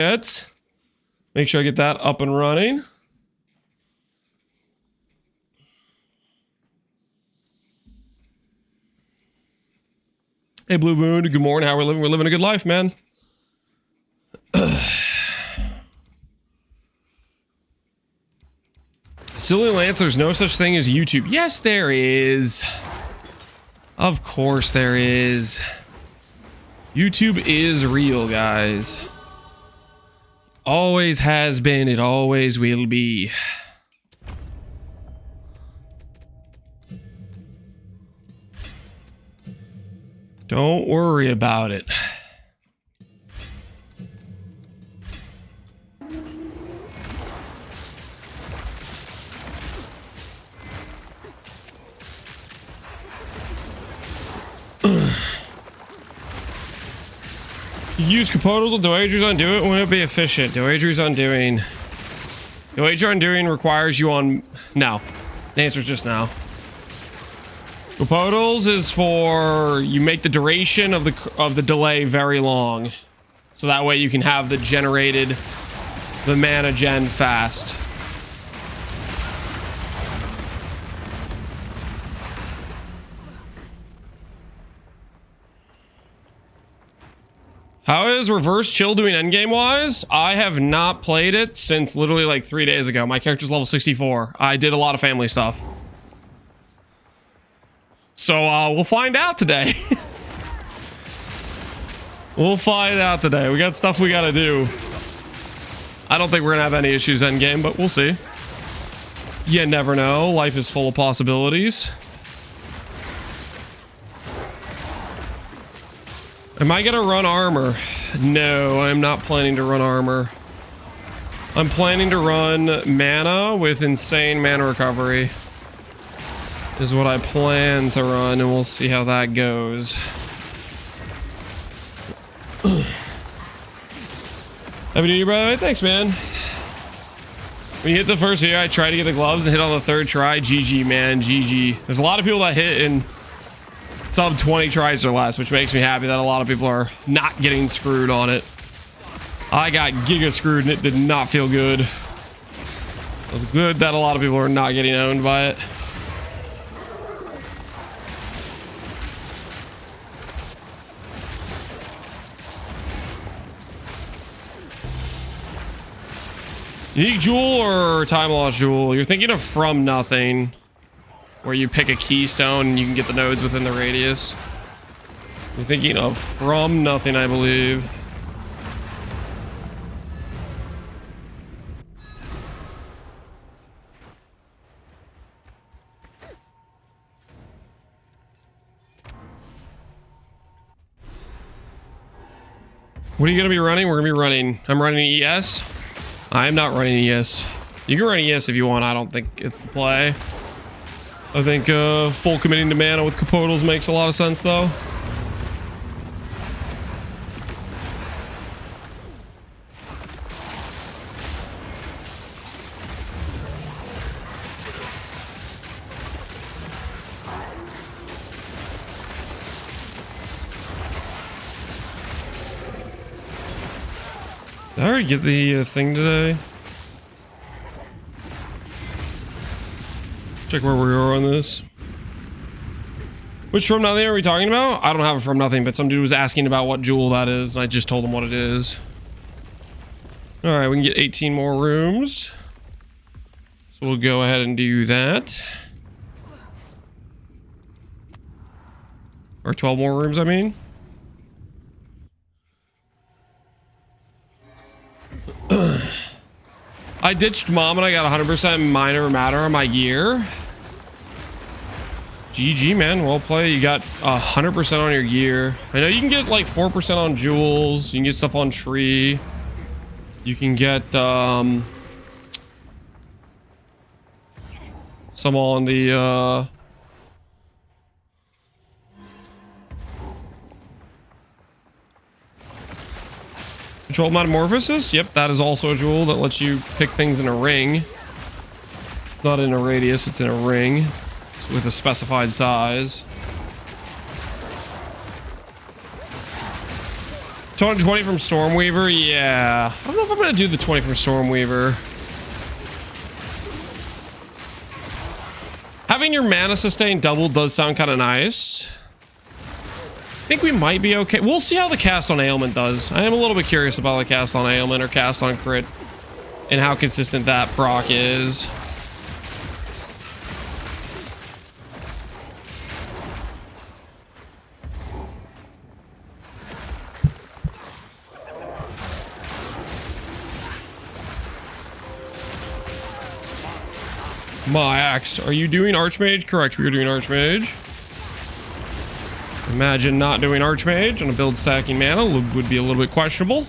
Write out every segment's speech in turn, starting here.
Make sure I get that up and running. Hey, Blue Moon. Good morning. How we're living? We're living a good life, man. Silly Lance, there's no such thing as YouTube. Yes, there is. Of course there is. YouTube is real, guys. Always has been. It always will be. Don't worry about it. Use Capotal's with Doager's Undo it. Wouldn't it be efficient? Doager's Undoing. Doager Undoing requires you on... No. The answer's just now. Capotal's is for... You make the duration of the delay very long. So that way you can have the generated... The mana gen fast. How is Reverse Chill doing endgame wise? I have not played it since literally like 3 days ago. My character's level 64. I did a lot of family stuff. So we'll find out today. We'll find out today. We got stuff we gotta do. I don't think we're gonna have any issues endgame, but we'll see. You never know. Life is full of possibilities. Am I gonna run armor? No, I'm not planning to run armor. I'm planning to run mana with insane mana recovery. Is what I plan to run, and we'll see how that goes. Happy New Year, brother. Thanks, man. When you hit the first year, I try to get the gloves and hit on the third try. GG, man. GG. There's a lot of people that hit in sub 20 tries or less, which makes me happy that a lot of people are not getting screwed on it. I got giga screwed and it did not feel good. It was good that a lot of people are not getting owned by it. Unique Jewel or Time Lost Jewel? You're thinking of From Nothing, where you pick a keystone and you can get the nodes within the radius. You're thinking of From Nothing, I believe. What are you going to be running? We're going to be running... I'm running ES. I'm not running ES. You can run ES if you want. I don't think it's the play. I think full committing to mana with Capotals makes a lot of sense, though. Did I already get the thing today? Check where we are on this. Which From Nothing are we talking about? I don't have a From Nothing, but some dude was asking about what jewel that is, and I just told him what it is. Alright, we can get 18 more rooms. So we'll go ahead and do that. Or 12 more rooms, I mean. I ditched mom and I got 100% minor matter on my gear. GG, man. Well played. You got 100% on your gear. I know you can get like 4% on jewels. You can get stuff on tree. You can get some on the Controlled Metamorphosis? Yep, that is also a jewel that lets you pick things in a ring. Not in a radius, it's in a ring. It's with a specified size. 220 from Stormweaver? Yeah. I don't know if I'm going to do the 20 from Stormweaver. Having your mana sustain doubled does sound kind of nice. I think we might be okay. We'll see how the cast on ailment does. I am a little bit curious about the cast on ailment or cast on crit and how consistent that proc is. My axe. Are you doing Archmage? Correct, we are doing Archmage. Imagine not doing Archmage on a build stacking mana would be a little bit questionable.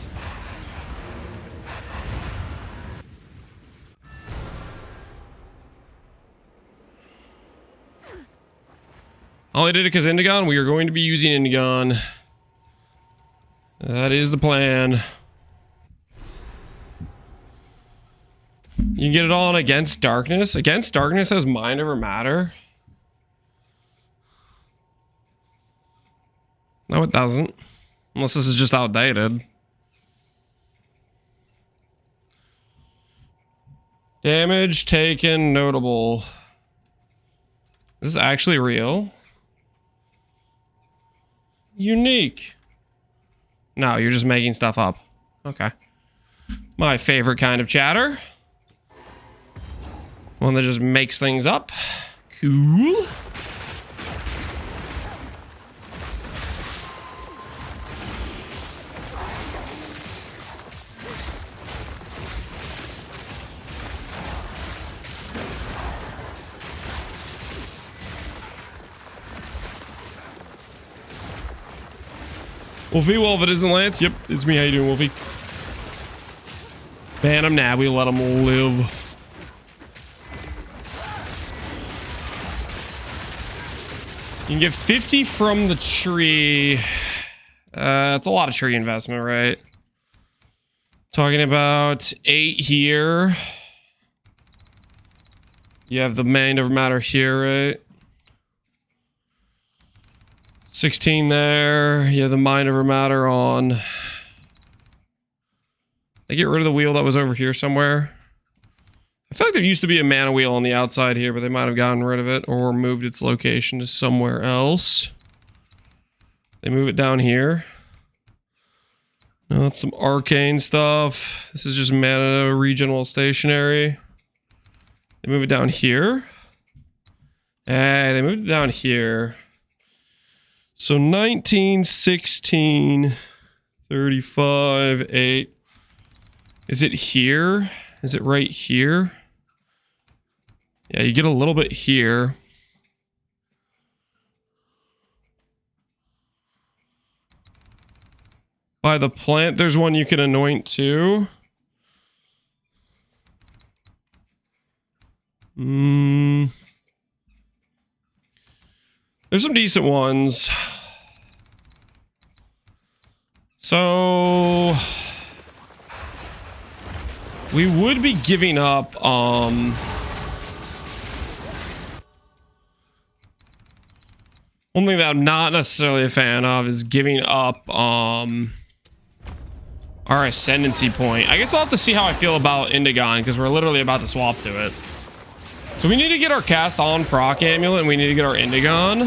I only did it because Indigon. We are going to be using Indigon. That is the plan. You can get it all on Against Darkness. Against Darkness has Mind Over Matter. No, it doesn't. Unless this is just outdated. Damage taken notable. Is this actually real? Unique. No, you're just making stuff up. Okay. My favorite kind of chatter. One that just makes things up. Cool. Wolfie, well, if it isn't Lance, yep, it's me. How you doing, Wolfie? Ban him now. We let him live. You can get 50 from the tree. It's a lot of tree investment, right? Talking about 8 here. You have the Mind Over Matter here, right? 16 there. You have the Mind Over Matter on. They get rid of the wheel that was over here somewhere. I feel like there used to be a mana wheel on the outside here, but they might have gotten rid of it or moved its location to somewhere else. They move it down here. No, that's some arcane stuff. This is just mana regen while stationary. They move it down here. Hey, they moved it down here. So 19, 16, 35, 8. Is it here? Is it right here? Yeah, you get a little bit here. By the plant, there's one you can anoint too. There's some decent ones. So we would be giving up one thing that I'm not necessarily a fan of is giving up our ascendancy point. I guess I'll have to see how I feel about Indigon because we're literally about to swap to it. So we need to get our cast on proc amulet and we need to get our Indigon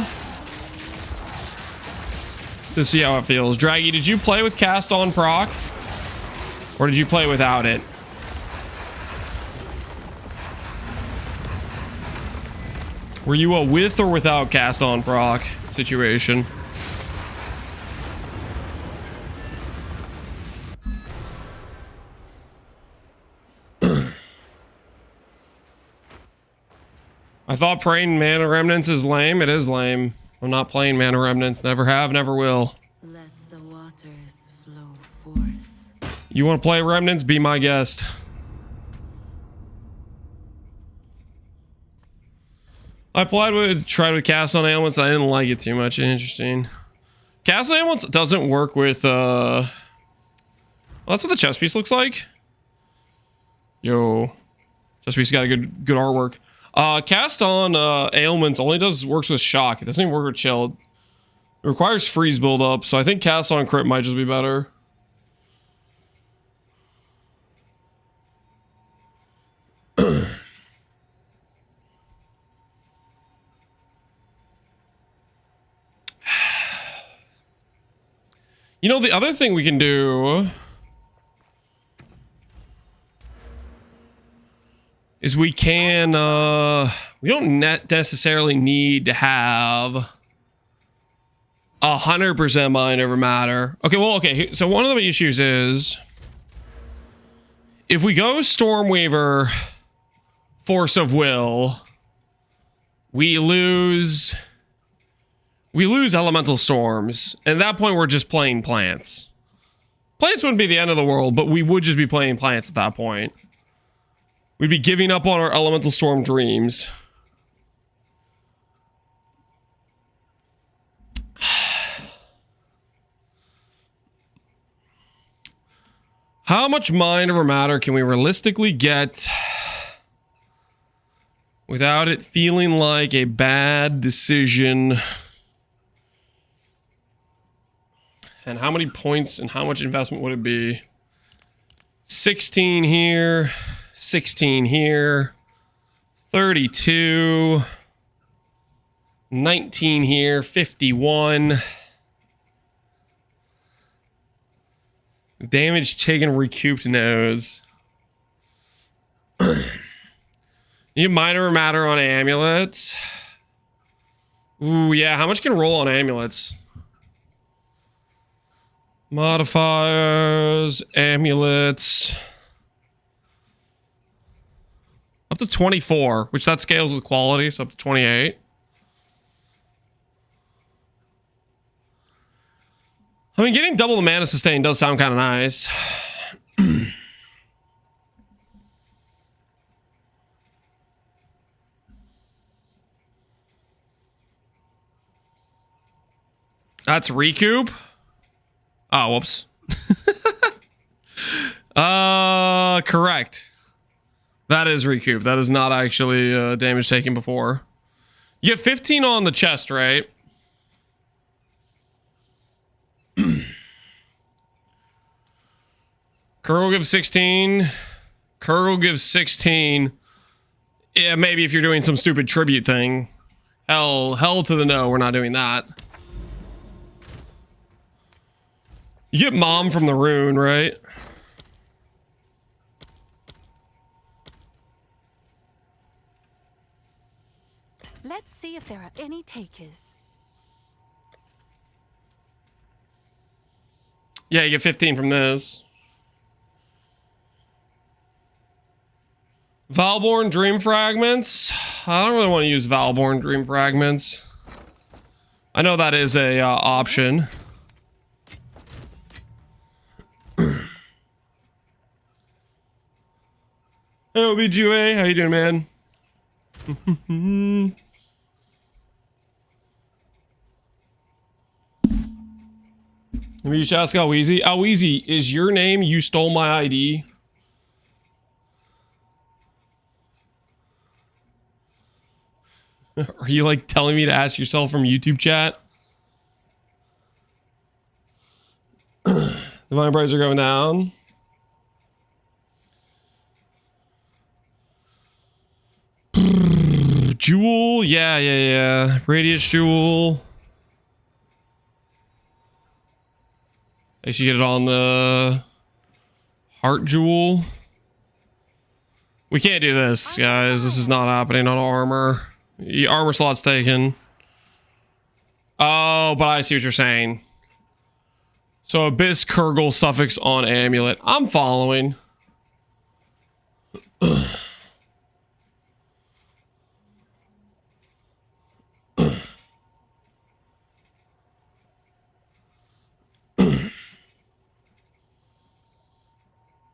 to see how it feels. Draggy, did you play with cast on proc or did you play without it? Were you a with or without cast on proc situation? I thought praying Mana Remnants is lame. It is lame. I'm not playing Mana Remnants. Never have, never will. Let the waters flow forth. You want to play Remnants? Be my guest. I tried with cast on ailments. I didn't like it too much. Interesting. Cast on ailments doesn't work with well, that's what the chest piece looks like. Yo, chest piece got a good artwork. Cast on ailments only works with shock. It doesn't even work with chill. It requires freeze build up, so I think cast on crit might just be better. You know, the other thing we can do is we can, we don't necessarily need to have 100% mind over matter. Okay, well, okay, so one of the issues is if we go Stormweaver Force of Will, we lose elemental storms. And at that point, we're just playing plants. Plants wouldn't be the end of the world, but we would just be playing plants at that point. We'd be giving up on our elemental storm dreams. How much mind over matter can we realistically get without it feeling like a bad decision? And how many points and how much investment would it be? 16 here, 16 here, 32, 19 here, 51. Damage taken, recouped nose. You minor matter on amulets. Ooh, yeah. How much can roll on amulets? Modifiers, amulets. Up to 24, which that scales with quality, so up to 28. I mean, getting double the mana sustain does sound kind of nice. That's recoup? Oh, whoops. Correct. That is recoup. That is not actually damage taken before. You get 15 on the chest, right? Kurgle gives 16. Kurgle gives 16. Yeah, maybe if you're doing some stupid tribute thing. Hell to the no, we're not doing that. You get mom from the rune, right? Let's see if there are any takers. Yeah, you get 15 from this. Valborn Dream Fragments. I don't really want to use Valborn Dream Fragments. I know that is a option. Hey, OBGA, how you doing, man? Maybe you should ask Alweezy. Alweezy, is your name You Stole My ID? Are you like telling me to ask yourself from YouTube chat? The Divine Brights are going down. Jewel, yeah. Radius Jewel. I should get it on the Heart Jewel. We can't do this, guys. This is not happening on armor. The armor slot's taken. Oh, but I see what you're saying. So Abyss, Kurgle, Suffix on Amulet. I'm following.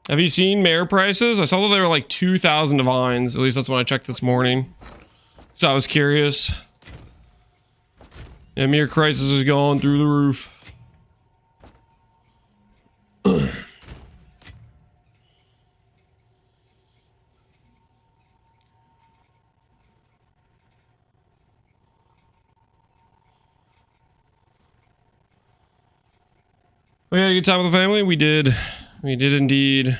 Have you seen mare prices? I saw that they were like 2,000 divines. At least that's when I checked this morning. So I was curious. Yeah, Mere Crisis is going through the roof. We had a good time with the family. We did indeed.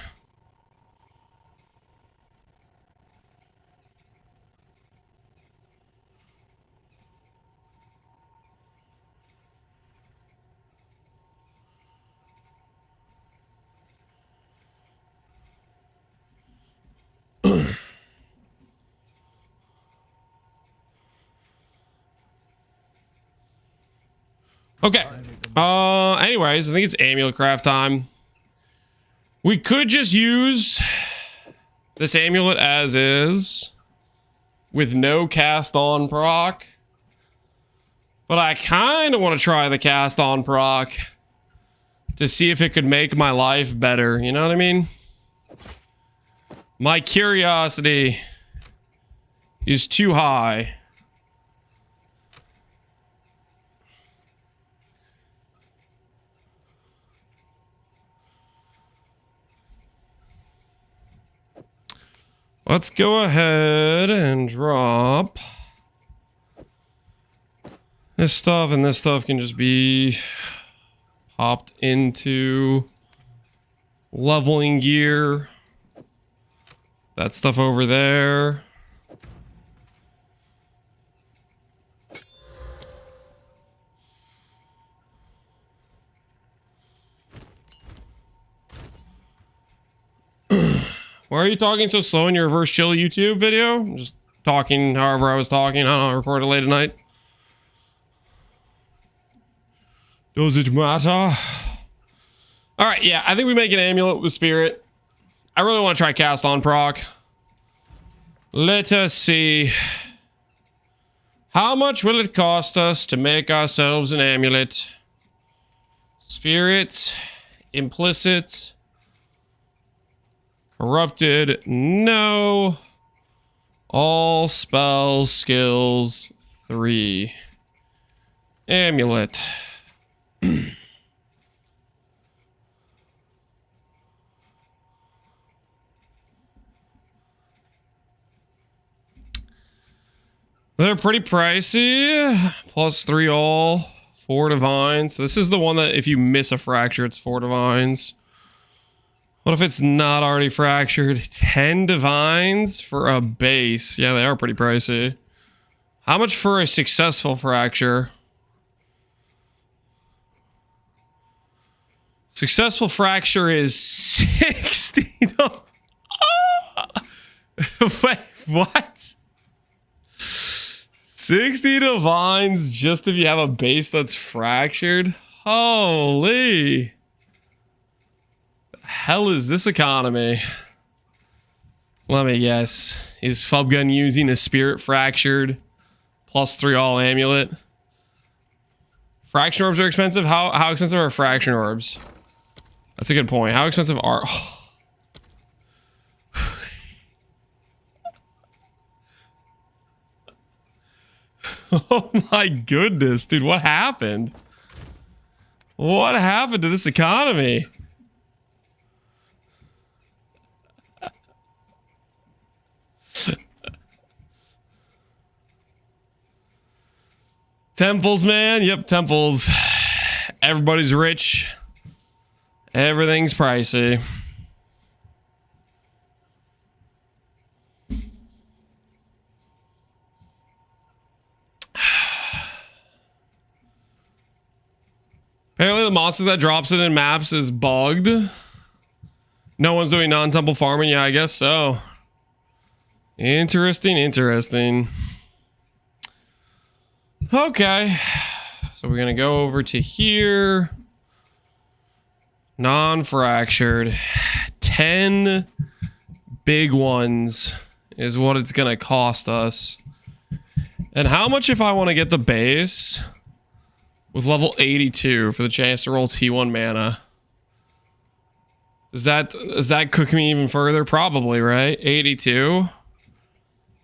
Okay. Anyways, I think it's amulet craft time. We could just use this amulet as is with no cast on proc. But I kind of want to try the cast on proc to see if it could make my life better. You know what I mean? My curiosity is too high. Let's go ahead and drop this stuff, and this stuff can just be popped into leveling gear. That stuff over there. Why are you talking so slow in your reverse chill YouTube video? I'm just talking however I was talking. I don't know, I recorded late at night. Does it matter? Alright, yeah, I think we make an amulet with spirit. I really want to try cast on proc. Let us see. How much will it cost us to make ourselves an amulet? Spirit, implicit, corrupted, no. All spells, skills, 3. Amulet. They're pretty pricey. +3 all, 4 divines. So this is the one that if you miss a fracture, it's 4 divines. What if it's not already fractured? 10 divines for a base. Yeah, they are pretty pricey. How much for a successful fracture? Successful fracture is 60. Wait, what? 60 divines just if you have a base that's fractured? Holy. The hell is this economy? Let me guess. Is Fubgun using a spirit fractured? +3 all amulet? Fraction orbs are expensive? How expensive are fraction orbs? That's a good point. How expensive are... Oh my goodness, dude, what happened? What happened to this economy? Temples, man. Yep, temples. Everybody's rich. Everything's pricey. Apparently the monsters that drops it in maps is bugged. No one's doing non-temple farming. Yeah, I guess so. Interesting, interesting. Okay. So we're going to go over to here. Non-fractured. 10 big ones is what it's going to cost us. And how much if I want to get the base with level 82 for the chance to roll T1 mana? Does that cook me even further? Probably, right? 82.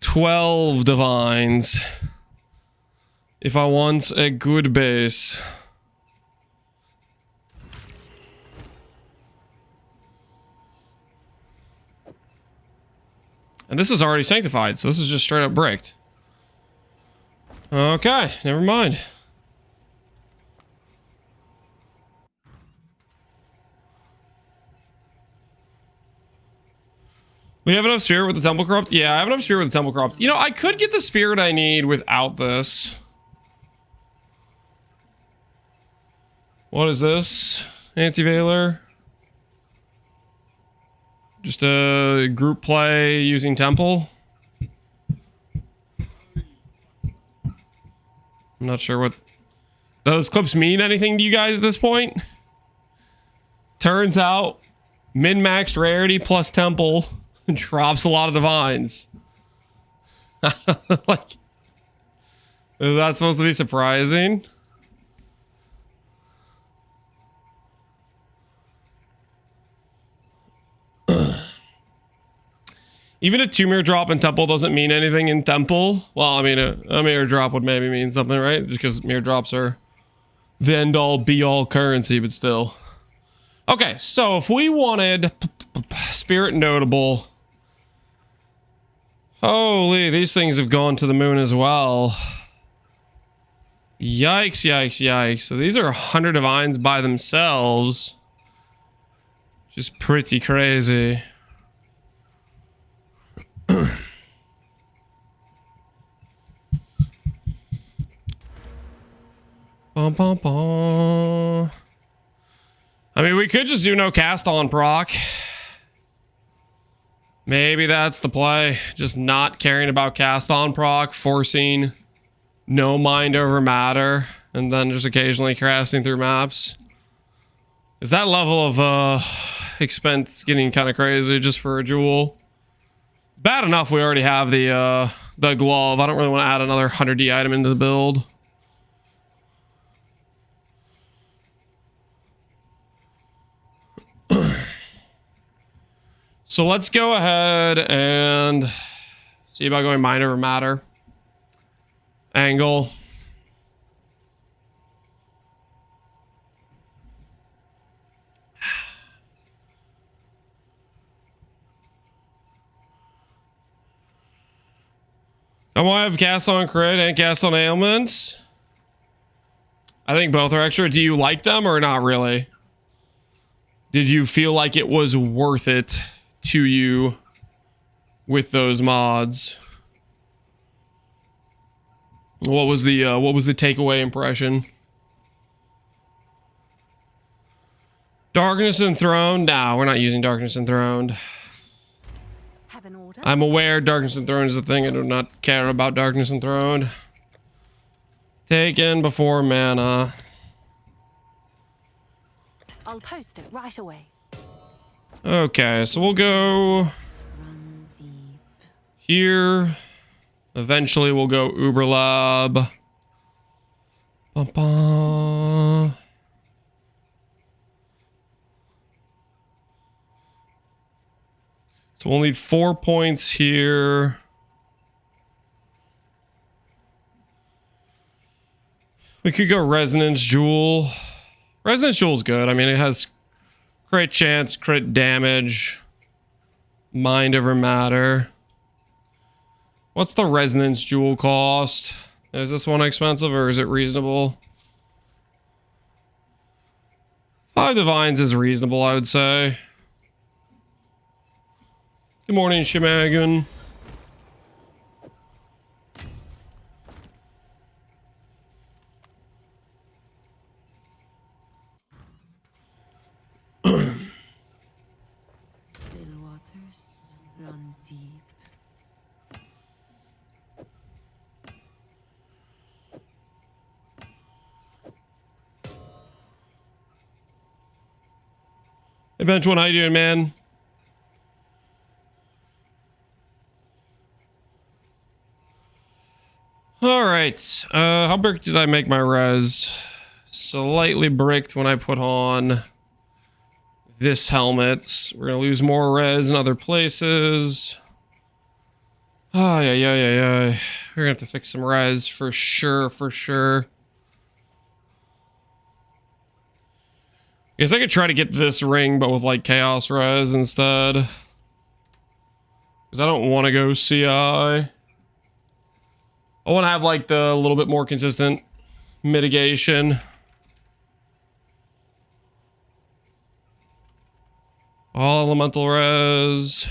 12 divines. If I want a good base. And this is already sanctified, so this is just straight up bricked. Okay, never mind. We have enough spirit with the temple corrupt? Yeah, I have enough spirit with the temple corrupt. You know, I could get the spirit I need without this. What is this? Anti-Veiler. Just a group play using temple. I'm not sure what those clips mean anything to you guys at this point? Turns out, min-maxed rarity plus temple drops a lot of divines. Like, is that supposed to be surprising? Even a 2 mirror drop in temple doesn't mean anything in temple. Well, I mean, a mirror drop would maybe mean something, right? Just because mirror drops are the end all be all currency, but still. Okay, so if we wanted Spirit Notable, holy, these things have gone to the moon as well. Yikes, yikes, yikes. So these are 100 divines by themselves. Just pretty crazy. Bum, bum, bum. I mean, we could just do no cast on proc. Maybe that's the play. Just not caring about cast on proc, forcing no mind over matter, and then just occasionally casting through maps. Is that level of expense getting kind of crazy just for a jewel? Bad enough we already have the glove. I don't really want to add another 100D item into the build. So let's go ahead and see about going mind over matter. Angle. I want to have cast on crit and cast on ailments. I think both are extra. Do you like them or not really? Did you feel like it was worth it to you with those mods? What was the takeaway impression? Darkness Enthroned? Nah, we're not using Darkness Enthroned. Have an order? I'm aware Darkness Enthroned is a thing. I do not care about Darkness Enthroned. Taken before mana. I'll post it right away. Okay, so we'll go Run deep. here. Eventually we'll go Uber Lab. Bum, bum. So we'll need 4 points here. We could go Resonance Jewel. Resonance Jewel's good. I mean, it has crit chance, crit damage, mind over matter. What's the Resonance Jewel cost? Is this one expensive or is it reasonable? 5 divines is reasonable, I would say. Good morning, Shemagan. Still waters run deep. Hey, Bench1, how you doing, man? All right. How brick did I make my res? Slightly bricked when I put on this helmet. We're gonna lose more res in other places. Oh, yeah. We're gonna have to fix some res for sure, for sure. Guess I could try to get this ring, but with like chaos res instead. Because I don't want to go CI. I want to have like the little bit more consistent mitigation. All elemental res.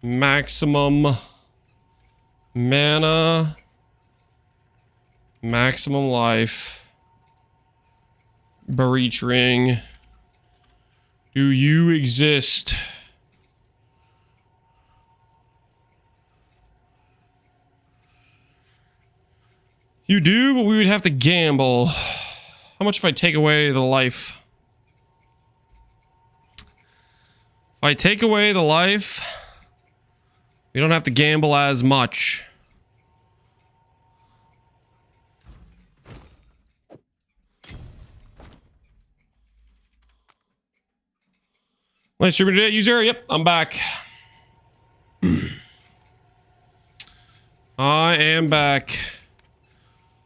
Maximum mana. Maximum life. Breach ring. Do you exist? You do, but we would have to gamble. How much if I take away the life? If I take away the life, we don't have to gamble as much. Nice streamer today, user. Yep, I'm back. I am back.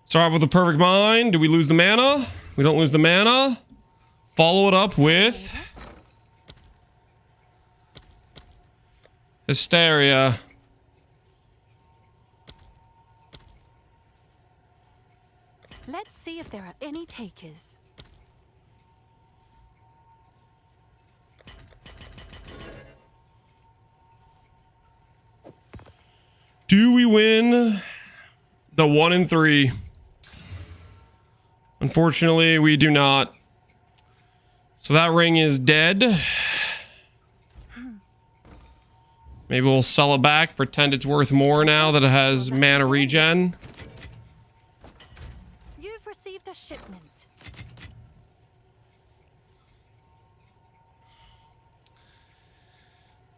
Start off with the perfect mind. Do we lose the mana? We don't lose the mana. Follow it up with Hysteria. Let's see if there are any takers. Do we win the 1 in 3? Unfortunately, we do not. So that ring is dead. Maybe we'll sell it back, pretend it's worth more now that it has mana regen. You've received a shipment.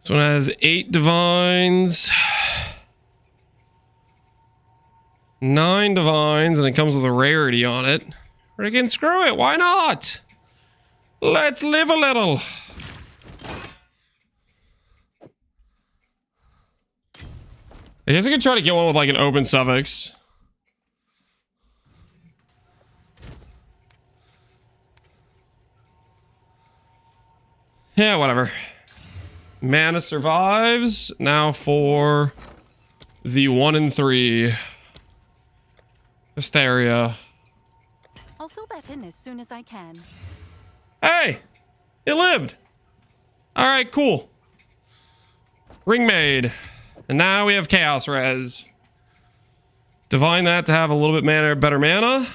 This one has 8 divines. 9 divines, and it comes with a rarity on it. But again, screw it, why not? Let's live a little. I guess I could try to get one with like an open suffix. Yeah, whatever. Mana survives. Now for the 1 in 3. Hysteria. I'll fill that in as soon as I can. Hey! It lived! Alright, cool. Ring made. And now we have Chaos Res. Divine that to have a little bit better mana.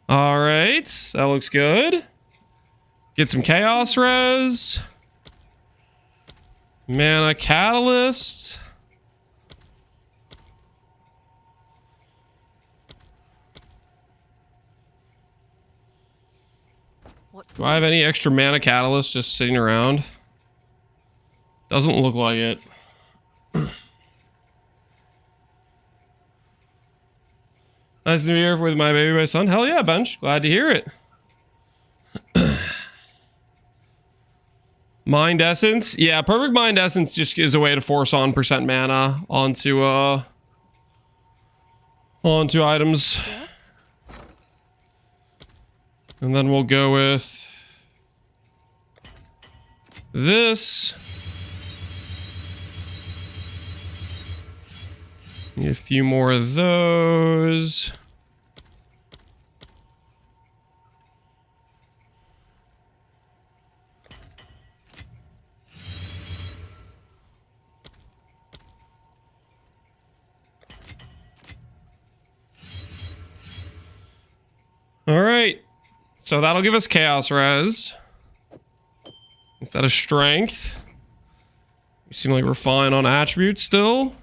Alright, that looks good. Get some Chaos Res. Mana Catalyst. Do I have any extra mana catalyst just sitting around? Doesn't look like it. Nice New Year with my baby, my son. Hell yeah, Bench. Glad to hear it. Mind Essence. Yeah, Perfect Mind Essence just is a way to force on percent mana onto items. Yes? And then we'll go with this. Need a few more of those. All right. So that'll give us Chaos Res instead of Strength. We seem like we're fine on attributes still.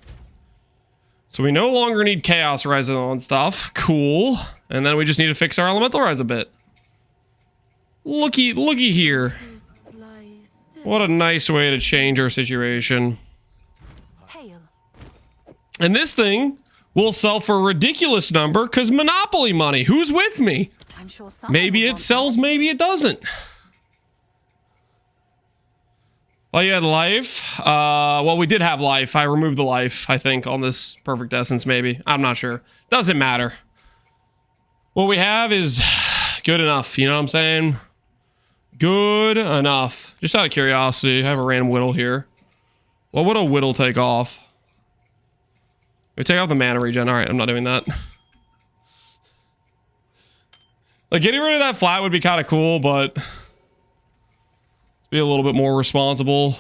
So we no longer need Chaos Res on stuff. Cool. And then we just need to fix our Elemental Res a bit. Looky here. What a nice way to change our situation. Hail. And this thing will sell for a ridiculous number because Monopoly money. Who's with me? I'm sure someone Maybe will it want sells, maybe it doesn't. Oh, you had life? Well, we did have life. I removed the life, I think, on this Perfect Essence, maybe. I'm not sure. Doesn't matter. What we have is good enough, you know what I'm saying? Good enough. Just out of curiosity, I have a random whittle here. What would a whittle take off? We take off the mana regen. Alright, I'm not doing that. Like, getting rid of that flat would be kind of cool, but let's be a little bit more responsible.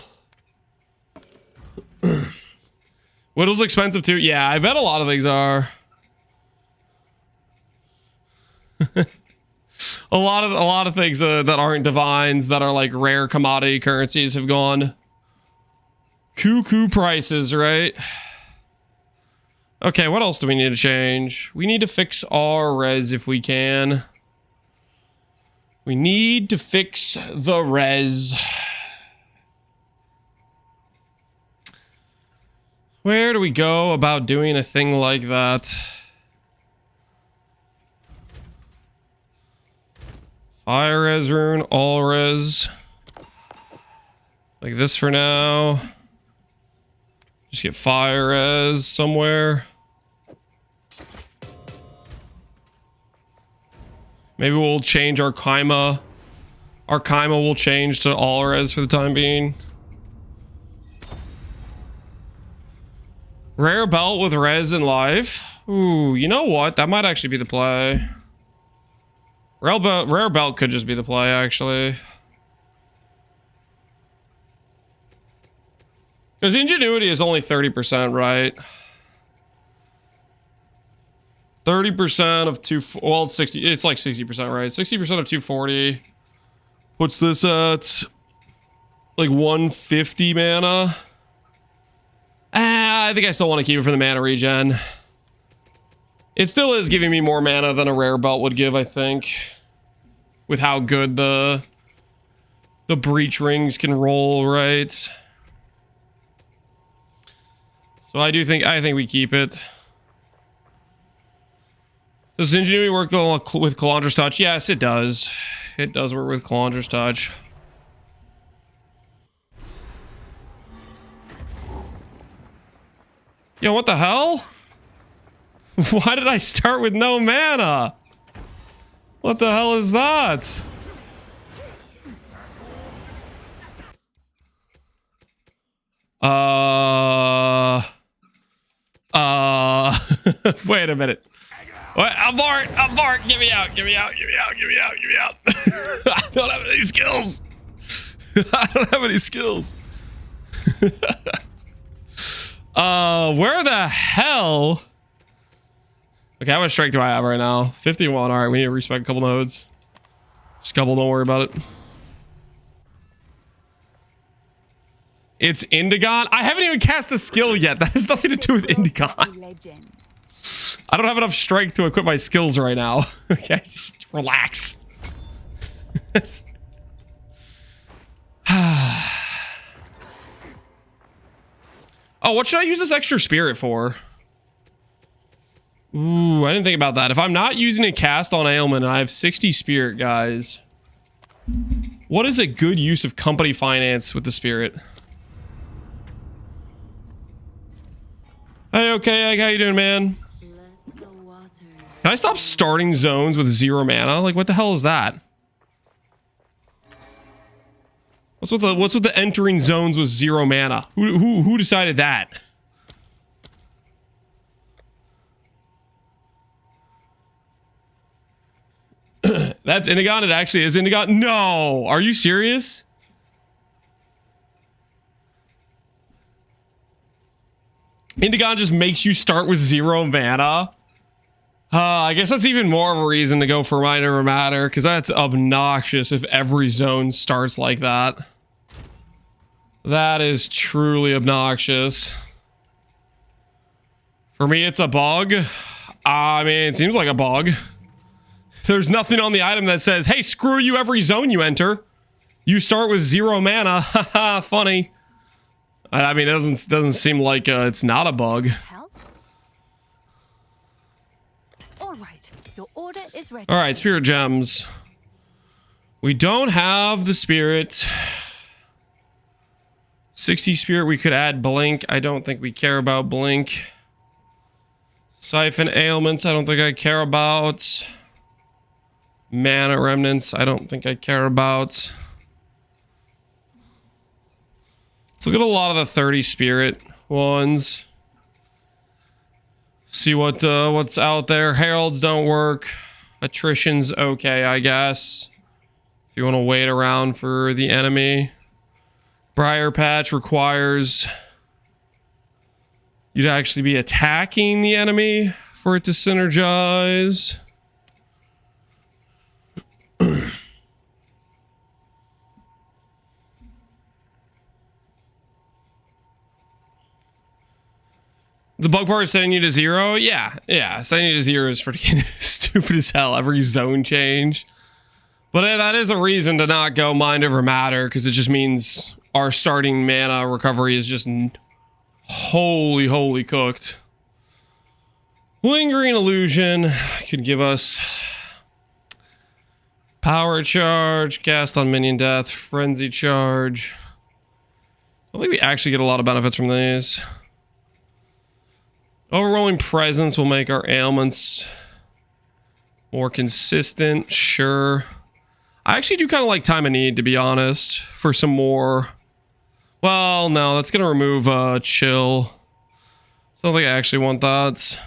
Whittle's expensive too. Yeah, I bet a lot of things are. a lot of things that aren't divines, that are like rare commodity currencies, have gone cuckoo prices, right? Okay, what else do we need to change? We need to fix our res if we can. We need to fix the res. Where do we go about doing a thing like that? Fire res rune, all res. Like this for now. Just get fire res somewhere. Maybe we'll change our Kaima. Our Kaima will change to all res for the time being. Rare belt with res and life. Ooh, you know what? That might actually be the play. Rare belt could just be the play, actually. Because ingenuity is only 30%, right? 30% of well, it's 60. It's like 60%, right? 60% of 240 puts this at like 150 mana. I think I still want to keep it for the mana regen. It still is giving me more mana than a rare belt would give, I think. With how good the breach rings can roll, right? So I think we keep it. Does ingenuity work with Kalandra's touch? Yes, it does. It does work with Kalandra's touch. Yo, what the hell? Why did I start with no mana? What the hell is that? Wait a minute. What? I'm Bart. Get me out. I don't have any skills. Where the hell? Okay, how much strength do I have right now? 51. All right, we need to respec a couple nodes. Just a couple, don't worry about it. It's Indigon? I haven't even cast a skill yet. That has nothing to do with Indigon. I don't have enough strength to equip my skills right now. Okay, just relax. Oh, what should I use this extra spirit for? Ooh, I didn't think about that. If I'm not using a cast on ailment and I have 60 spirit, guys, what is a good use of company finance with the spirit? Hey, okay, how you doing, man? Can I stop starting zones with 0 mana? Like, what the hell is that? What's with the entering zones with 0 mana? Who decided that? That's Indigon? It actually is Indigon? No! Are you serious? Indigon just makes you start with 0 mana? I guess that's even more of a reason to go for Might Never Matter, because that's obnoxious if every zone starts like that. That is truly obnoxious. For me, it's a bug. I mean, it seems like a bug. There's nothing on the item that says, hey, screw you every zone you enter. You start with 0 mana. Haha, funny. I mean, it doesn't seem like it's not a bug. All right, your order is ready. All right, spirit gems. We don't have the spirit. 60 spirit, we could add blink. I don't think we care about blink. Siphon ailments, I don't think I care about. Mana remnants, I don't think I care about. Let's look at a lot of the 30 spirit ones. See what's out there. Heralds don't work. Attrition's okay, I guess. If you want to wait around for the enemy. Briar Patch requires you to actually be attacking the enemy for it to synergize. The bug part is setting you to 0? Yeah. Setting you to 0 is freaking stupid as hell. Every zone change. But that is a reason to not go mind over matter, because it just means our starting mana recovery is just holy cooked. Lingering Illusion could give us power charge, cast on minion death, frenzy charge. I think we actually get a lot of benefits from these. Overwhelming Presence will make our ailments more consistent, sure. I actually do kind of like Time of Need, to be honest, for some more. Well, no, that's going to remove Chill. So I don't think I actually want that.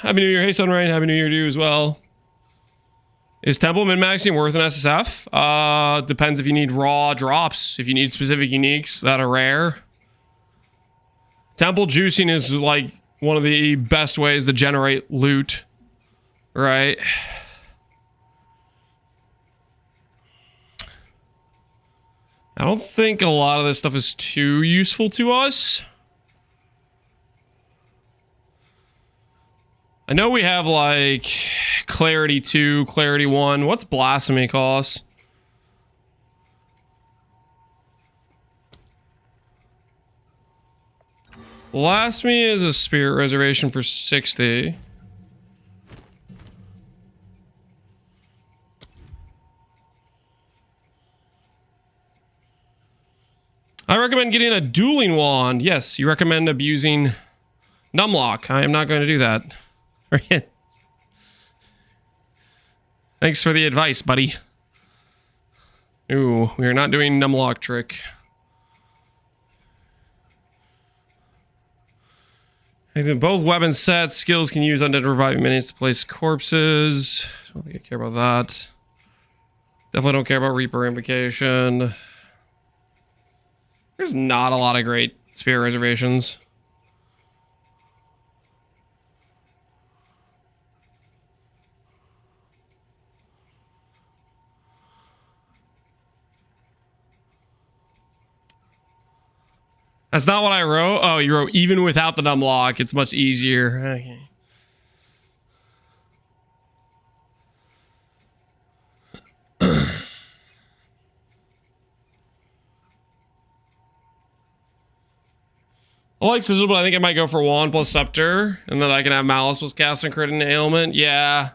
Happy New Year. Hey, Sunrain. Happy New Year to you as well. Is Temple min-maxing worth an SSF? Depends if you need raw drops. If you need specific uniques that are rare. Temple juicing is like one of the best ways to generate loot. Right? I don't think a lot of this stuff is too useful to us. I know we have like Clarity 2, Clarity 1. What's Blasphemy cost? Blasphemy is a spirit reservation for 60. I recommend getting a dueling wand. Yes, you recommend abusing Numlock. I am not going to do that. Thanks for the advice, buddy. Ooh, we are not doing Numlock trick. I think both weapon sets, skills can use undead reviving minions to place corpses. I don't think I care about that. Definitely don't care about Reaper Invocation. There's not a lot of great spirit reservations. That's not what I wrote. Oh, you wrote even without the Numlock, it's much easier. Okay. I like Sigil, but I think I might go for Wand plus Scepter, and then I can have Malice plus Cast and Crit and Ailment. Yeah.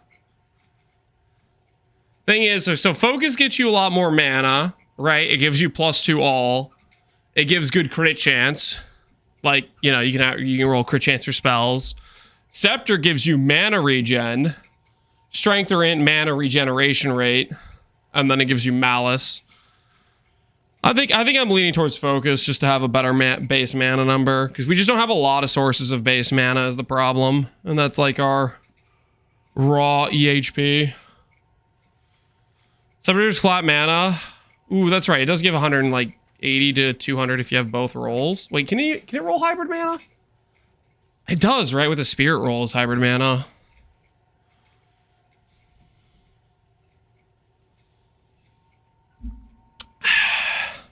Thing is, so Focus gets you a lot more mana, right? It gives you +2 all. It gives good crit chance. Like, you know, you can roll crit chance for spells. Scepter gives you mana regen, strength or int mana regeneration rate, and then it gives you Malice. I think I'm leaning towards Focus just to have a better base mana number, because we just don't have a lot of sources of base mana is the problem, and that's like our raw EHP. Scepter's flat mana. Ooh, that's right. It does give 180 to 200 if you have both rolls. Wait, can it roll hybrid mana? It does, right? With the spirit rolls, hybrid mana.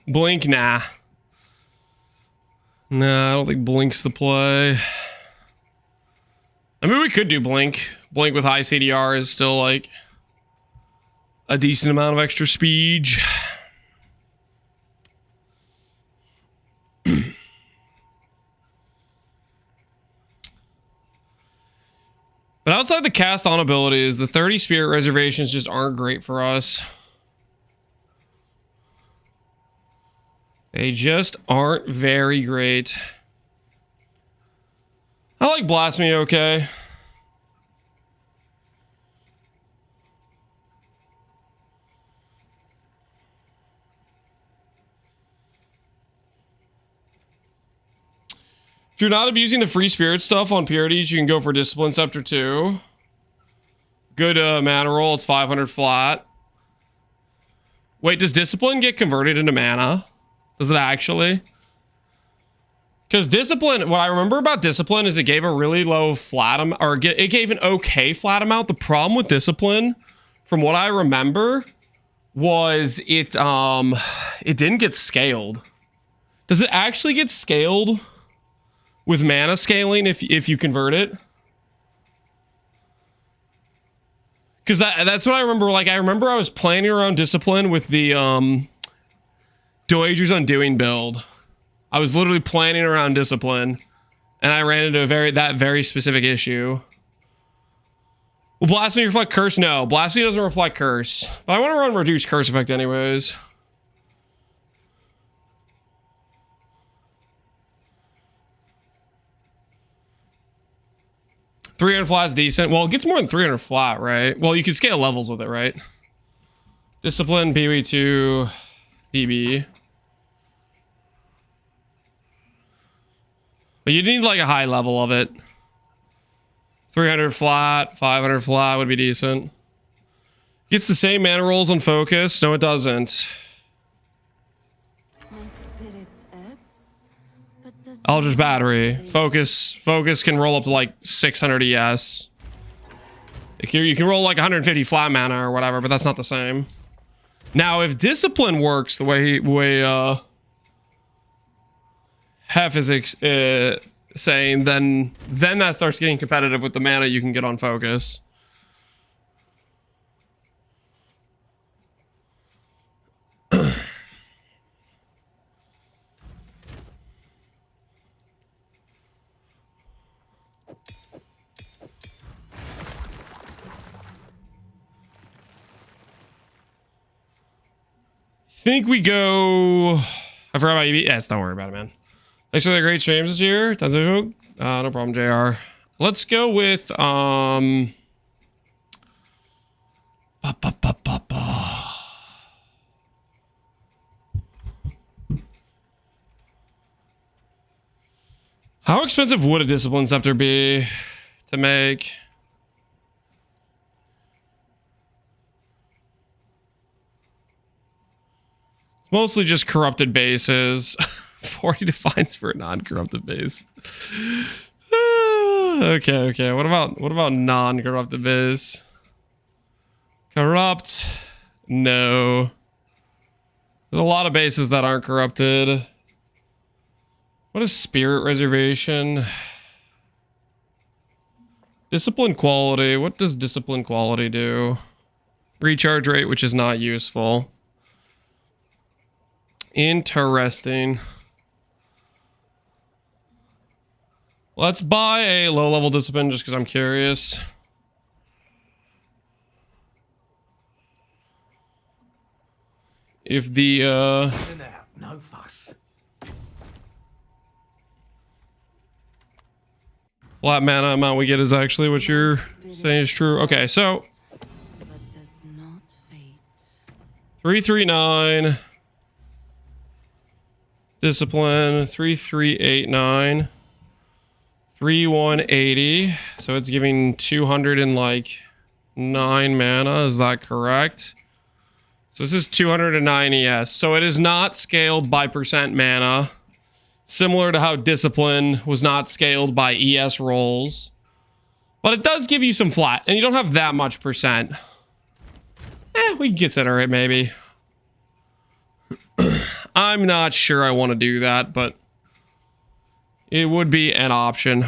Blink, nah. Nah, I don't think Blink's the play. I mean, we could do Blink. Blink with high CDR is still like a decent amount of extra speed. But outside the cast on abilities, the 30 spirit reservations just aren't great for us. They just aren't very great. I like Blasphemy okay. If you're not abusing the free spirit stuff on purities, you can go for Discipline Scepter 2. Good mana roll. It's 500 flat. Wait, does Discipline get converted into mana? Does it actually? Because Discipline, what I remember about Discipline is it gave a really low flat amount, or it gave an okay flat amount. The problem with Discipline, from what I remember, was it it didn't get scaled. Does it actually get scaled with mana scaling if you convert it? Because that's what I remember. Like, I remember I was playing around Discipline with the Doager's Undoing build. I was literally planning around Discipline, and I ran into that very specific issue. Will Blasphemy reflect Curse? No, Blasphemy doesn't reflect Curse. But I want to run Reduced Curse Effect anyways. 300 flat is decent. Well, it gets more than 300 flat, right? Well, you can scale levels with it, right? Discipline, PV2, DB. But you need like a high level of it. 300 flat, 500 flat would be decent. Gets the same mana rolls on focus. No, it doesn't. Eldritch Battery. Focus can roll up to like 600 ES. You can roll like 150 flat mana or whatever, but that's not the same. Now, if Discipline works the way Hef is saying, then that starts getting competitive with the mana you can get on focus. Think we go. I forgot about EB. Yes, don't worry about it, man. Thanks for the great streams this year. No problem, JR. Let's go with How expensive would a Discipline Scepter be to make? Mostly just corrupted bases. 40 defines for a non-corrupted base. Okay. What about non-corrupted base? Corrupt? No. There's a lot of bases that aren't corrupted. What is Spirit Reservation? Discipline Quality. What does Discipline Quality do? Recharge rate, which is not useful. Interesting. Let's buy a low-level Discipline just because I'm curious. If the no fuss. Flat mana amount we get is actually what you're saying is true. Okay, so 339 Discipline, 3389, 3180. So it's giving 209 mana. Is that correct? So this is 209 ES. So it is not scaled by percent mana, similar to how Discipline was not scaled by ES rolls. But it does give you some flat, and you don't have that much percent. We can consider it maybe. I'm not sure I want to do that, but it would be an option.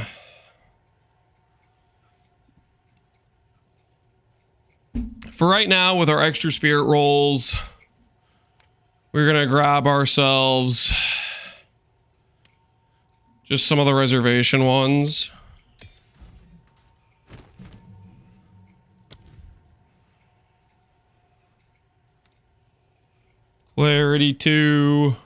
For right now, with our extra spirit rolls, we're going to grab ourselves just some of the reservation ones. Clarity 2.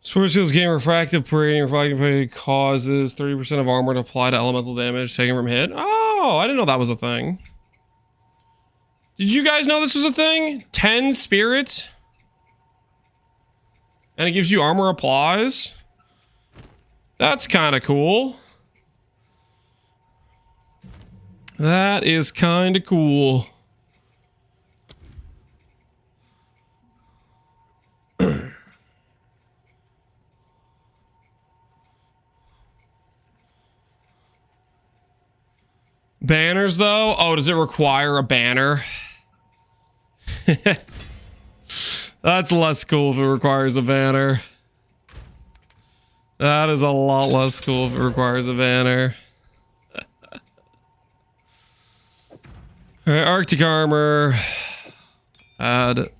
Sword skills gain refractive parading. Refractive parading causes 30% of armor to apply to elemental damage taken from hit. Oh, I didn't know that was a thing. Did you guys know this was a thing? 10 spirit. And it gives you armor applies. That's kind of cool. That is kind of cool. Banners though? Oh, does it require a banner? That's less cool if it requires a banner. That is a lot less cool if it requires a banner. Alright, Arctic armor. Add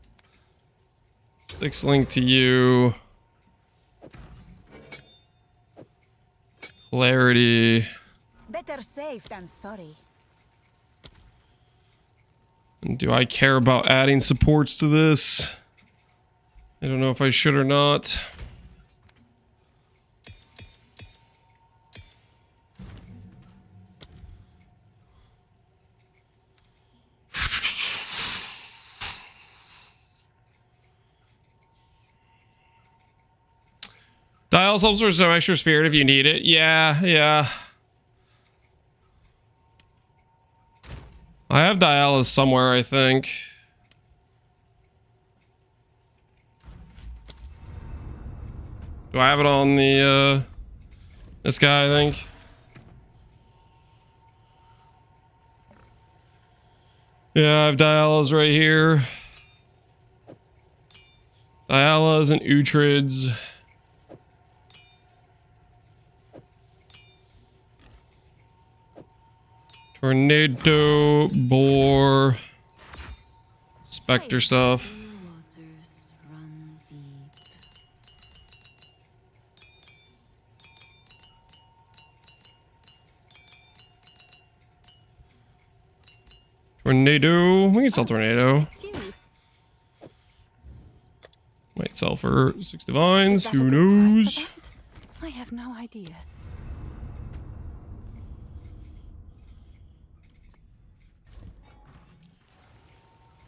6 link to you. Clarity. Better safe than sorry. And do I care about adding supports to this? I don't know if I should or not. Dials helps for some extra spirit if you need it. Yeah. I have Dialis somewhere, I think. Do I have it on the, this guy, I think? Yeah, I have Dialis right here. Dialis and Utrids. Tornado, Boar, Spectre stuff. Waters run deep. Tornado. We can sell Tornado. It's you. Might sell for 6 divines. Is that a Who good price knows? for that? I have no idea.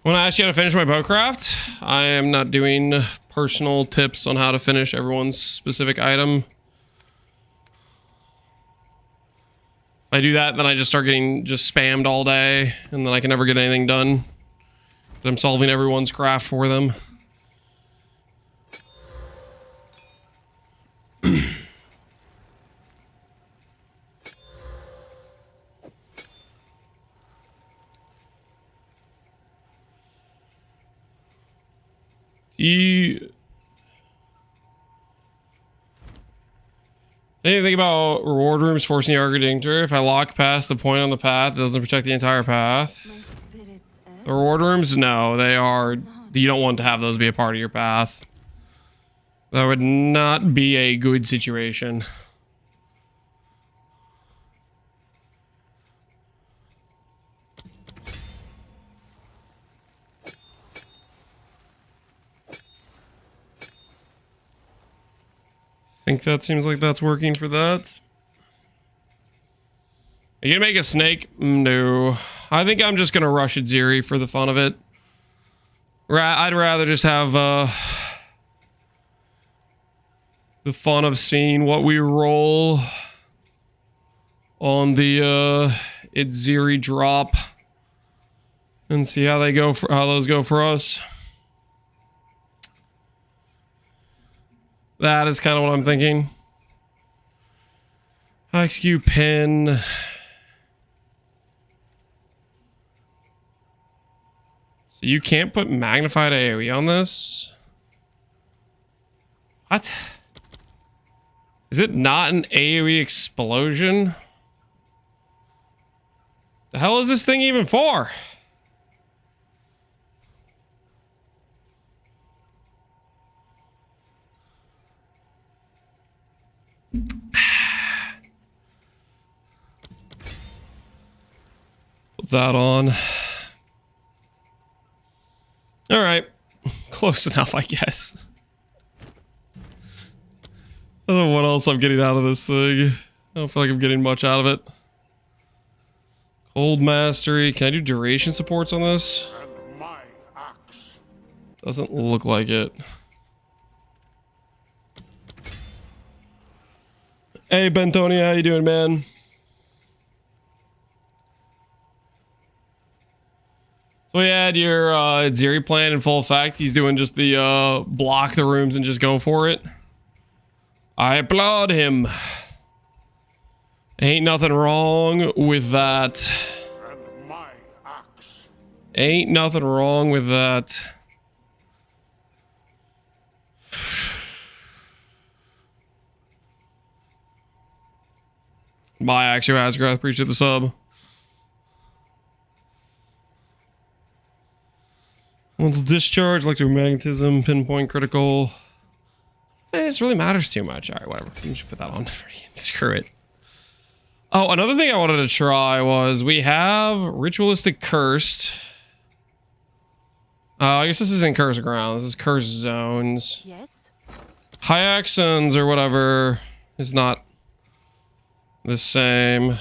When I ask you how to finish my bowcraft, I am not doing personal tips on how to finish everyone's specific item. If I do that, then I just start getting just spammed all day, and then I can never get anything done. I'm solving everyone's craft for them. Anything about reward rooms forcing the Architecture? If I lock past the point on the path, it doesn't protect the entire path. My spirit's edge. The reward rooms? No, they are... You don't want to have those be a part of your path. That would not be a good situation. Think that seems like that's working for that. Are you gonna make a snake? No. I think I'm just gonna rush it Ziri for the fun of it. I'd rather just have the fun of seeing what we roll on the it's Ziri drop and see how they go for how those go for us. That is kind of what I'm thinking. XQ pin. So you can't put magnified AoE on this? What? Is it not an AoE explosion? The hell is this thing even for? Put that on. All right, close enough, I guess. I don't know what else I'm getting out of this thing. I don't feel like I'm getting much out of it. Cold mastery. Can I do duration supports on this? And my axe. Doesn't look like it. Hey, Bentonia, how you doing, man? So we had your Ziri plan in full effect. He's doing just the block the rooms and just go for it. I applaud him. Ain't nothing wrong with that. Ain't nothing wrong with that. Bye, Axio Asgrath. Appreciate the sub. Mental discharge, electromagnetism, pinpoint critical. This really matters too much. All right, whatever. You should put that on. Screw it. Oh, another thing I wanted to try was we have ritualistic cursed. I guess this isn't cursed ground. This is cursed zones. Yes. Hyaxons or whatever is not the same.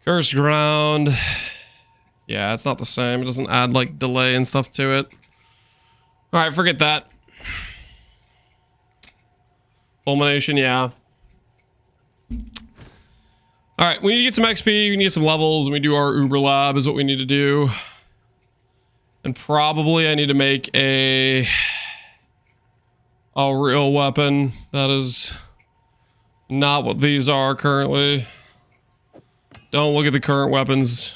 Cursed ground. Yeah, it's not the same. It doesn't add like delay and stuff to it. All right, forget that. Fulmination, yeah. All right, we need to get some XP. We need to get some levels. And we do our Uber Lab is what we need to do. And probably I need to make a real weapon. That is not what these are currently. Don't look at the current weapons.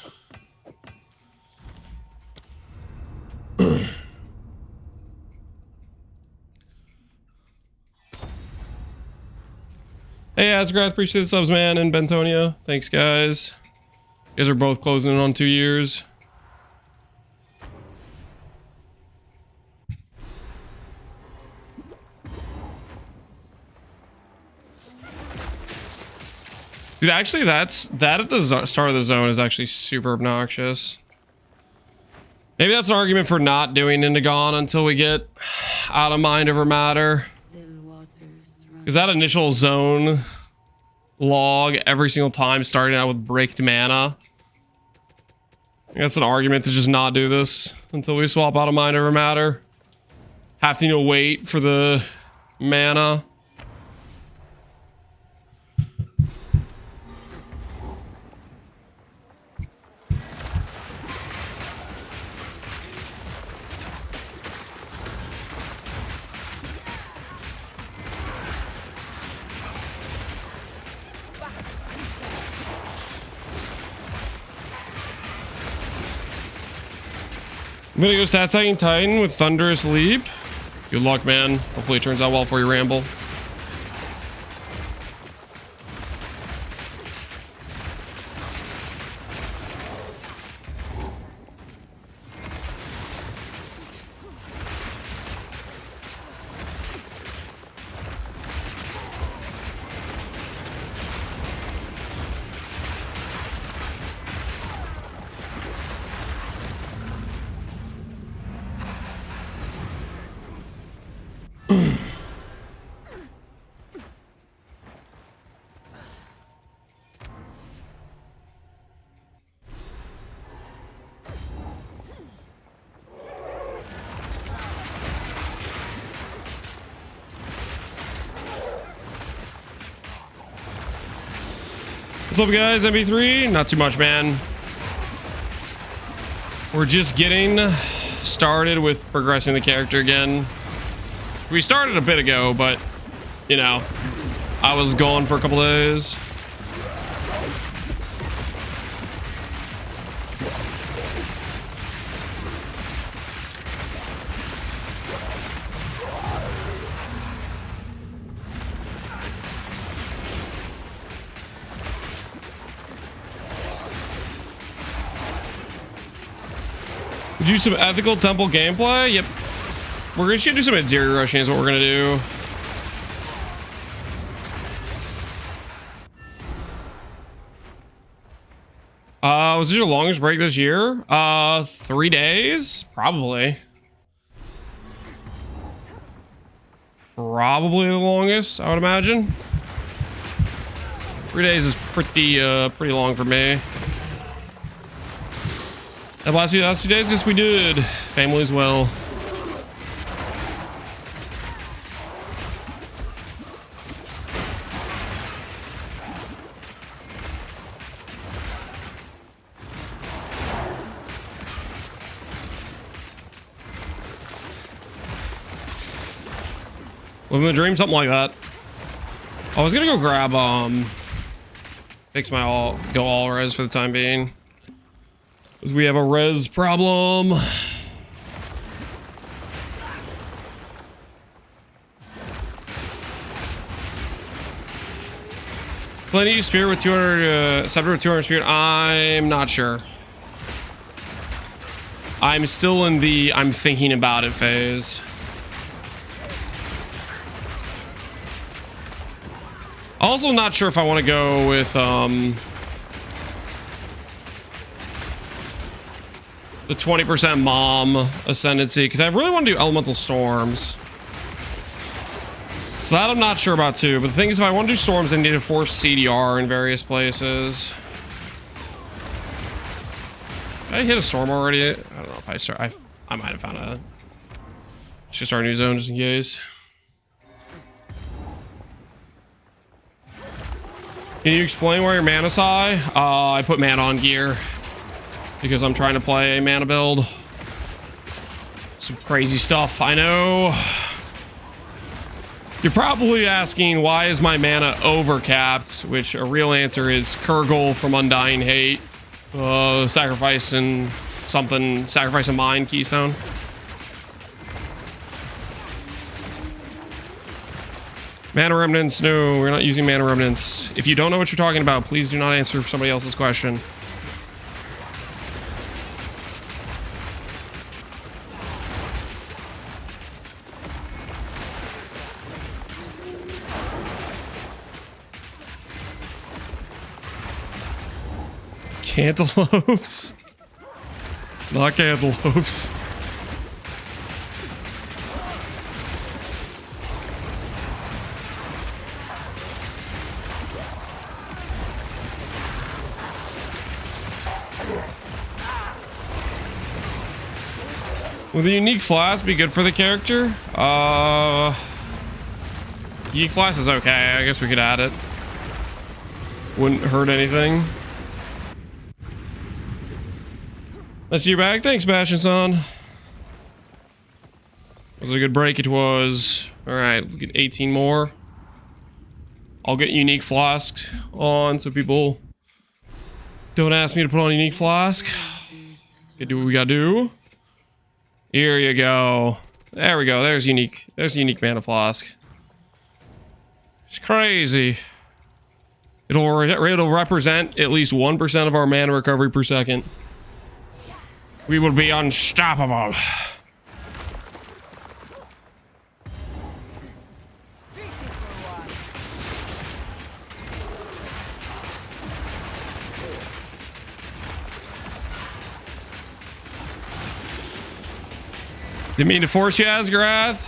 Hey, Asgrath, appreciate the subs, man, and Bentonia. Thanks, guys. You guys are both closing in on 2 years. Dude, actually, that at the start of the zone is actually super obnoxious. Maybe that's an argument for not doing Indigon until we get out of mind over matter. Because that initial zone log every single time starting out with breaked mana. I think that's an argument to just not do this until we swap out of mind over matter. Having to wait for the mana. I'm gonna go stat stacking Titan with Thunderous Leap. Good luck, man. Hopefully it turns out well for you, Ramble. What's up, guys? MB3? Not too much, man. We're just getting started with progressing the character again. We started a bit ago, but, you know, I was gone for a couple days. Do some ethical temple gameplay. Yep, we're gonna do some Azeri rushing is what we're gonna do. Was this your longest break this year? 3 days, probably the longest, I would imagine. 3 days is pretty long for me. And last few days, yes, we did. Family as well. Living the dream, something like that. I was gonna go grab Fix my go all res for the time being. Because we have a res problem. Plenty of spirit with 200, scepter with 200 spirit. I'm not sure. I'm still in the I'm thinking about it phase. Also not sure if I want to go with the 20% mom ascendancy, because I really want to do elemental storms. So that I'm not sure about too. But the thing is, if I want to do storms, I need to force CDR in various places. Did I hit a storm already? I don't know if I start. I might have found a. Just start a new zone just in case. Can you explain why your mana's high? I put mana on gear because I'm trying to play a mana build. Some crazy stuff, I know. You're probably asking, why is my mana overcapped? Which a real answer is Kurgle from Undying Hate. Sacrificing something, sacrificing mine, Keystone. Mana remnants, no, we're not using mana remnants. If you don't know what you're talking about, please do not answer somebody else's question. Cantaloupes? Not cantaloupes. Will the unique flask be good for the character? Unique flask is okay. I guess we could add it. Wouldn't hurt anything. Let's see your bag. Thanks, Bastion-san. Was it a good break? It was. Alright, let's get 18 more. I'll get unique flask on so people don't ask me to put on unique flask. Okay, do what we gotta do. Here you go. There we go. There's unique. There's unique mana flask. It's crazy. It'll represent at least 1% of our mana recovery per second. We will be unstoppable. Didn't mean to force you, Asgarath.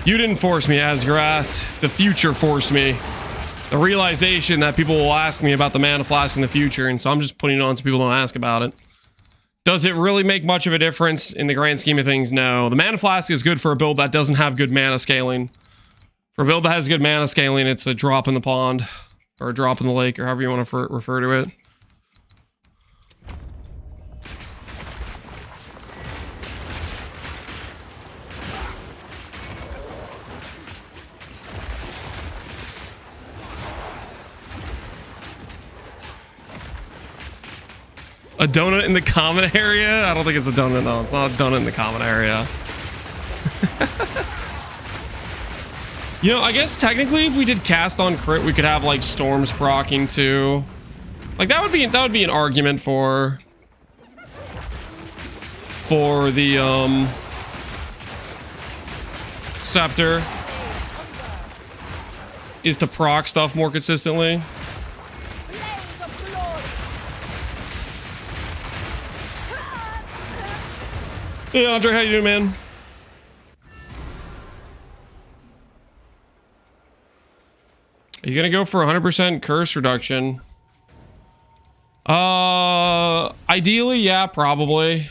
You didn't force me, Asgarath. The future forced me. The realization that people will ask me about the mana flask in the future, and so I'm just putting it on so people don't ask about it. Does it really make much of a difference in the grand scheme of things? No. The mana flask is good for a build that doesn't have good mana scaling. For a build that has good mana scaling, it's a drop in the pond. Or a drop in the lake, or however you want to refer to it. A donut in the common area? I don't think it's a donut. No, it's not a donut in the common area. You know, I guess technically if we did cast on crit, we could have like storms proccing too. Like that would be an argument for the scepter is to proc stuff more consistently. Hey Andre, how you doing, man? Are you gonna go for 100% curse reduction? Ideally, yeah, probably.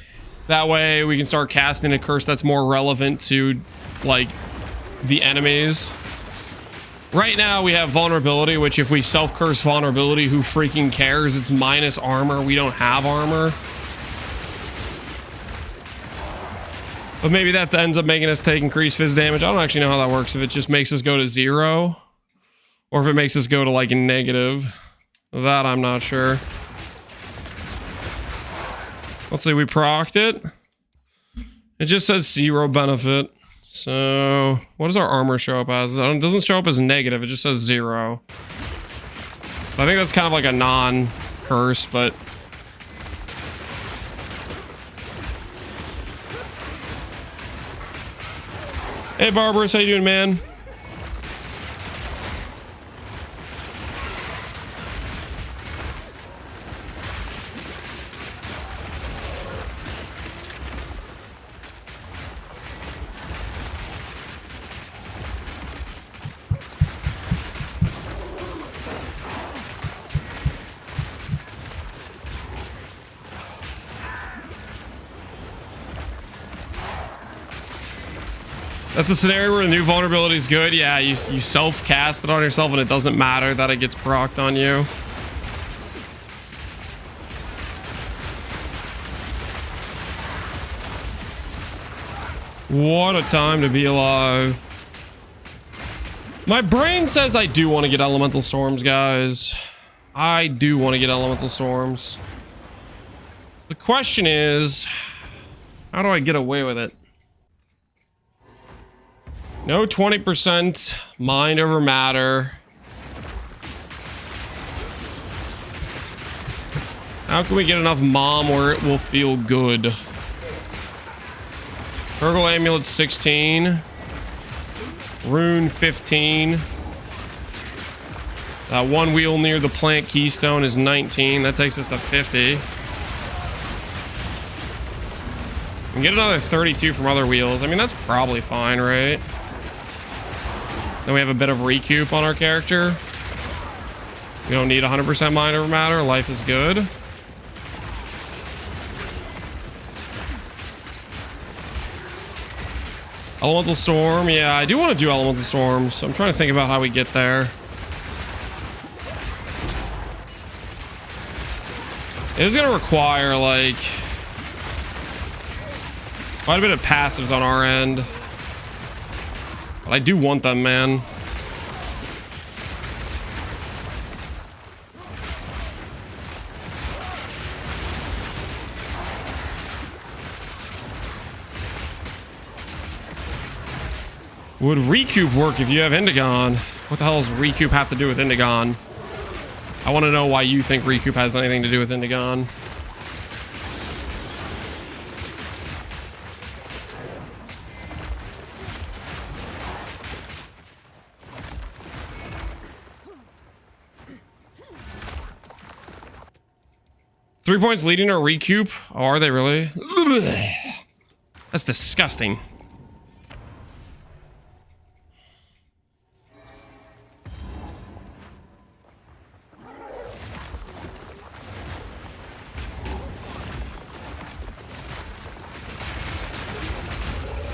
That way we can start casting a curse that's more relevant to, like, the enemies. Right now we have vulnerability, which if we self-curse vulnerability, who freaking cares? It's minus armor. We don't have armor. But maybe that ends up making us take increased phys damage. I don't actually know how that works. If it just makes us go to 0, Or if it makes us go to like a negative. That I'm not sure. Let's see, we procced it. It just says 0 benefit. So what does our armor show up as? It doesn't show up as negative, it just says 0. So I think that's kind of like a non-curse, but hey Barbarous, how you doing, man? That's a scenario where the new vulnerability is good. Yeah, you self-cast it on yourself and it doesn't matter that it gets procced on you. What a time to be alive. My brain says I do want to get elemental storms, guys. I do want to get elemental storms. So the question is, how do I get away with it? No 20% mind over matter. How can we get enough mom where it will feel good? Urgle Amulet 16. Rune 15. That one wheel near the plant keystone is 19. That takes us to 50. We can get another 32 from other wheels. I mean, that's probably fine, right? Then we have a bit of recoup on our character. We don't need 100% mind over matter. Life is good. Elemental Storm. Yeah, I do want to do Elemental Storms. I'm trying to think about how we get there. It is going to require, like, quite a bit of passives on our end. But I do want them, man. Would recoup work if you have Indigon? What the hell does recoup have to do with Indigon? I want to know why you think recoup has anything to do with Indigon. Three points leading to recoup? Oh, are they really? That's disgusting.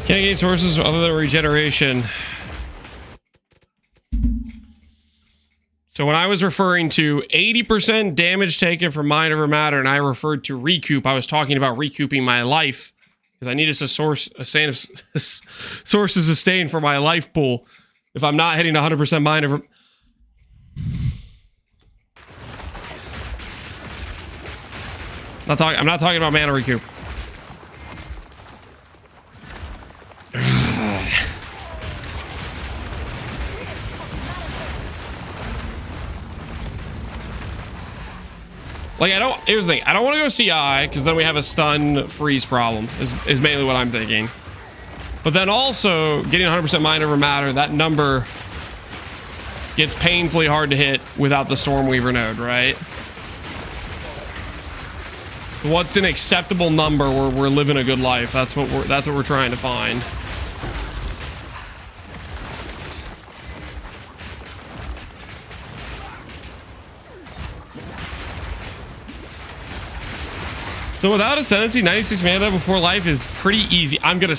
Can't gain sources other than regeneration. So when I was referring to 80% damage taken from mind over matter and I referred to recoup, I was talking about recouping my life because I needed a source to sustain for my life pool. If I'm not hitting 100% mind over... I'm not talking about mana recoup. Like, here's the thing. I don't want to go CI, because then we have a stun freeze problem, is mainly what I'm thinking. But then also, getting 100% mind over matter, that number gets painfully hard to hit without the Stormweaver node, right? What's an acceptable number where we're living a good life? That's what we're trying to find. So without Ascendancy, 96 mana before life is pretty easy. I'm gonna...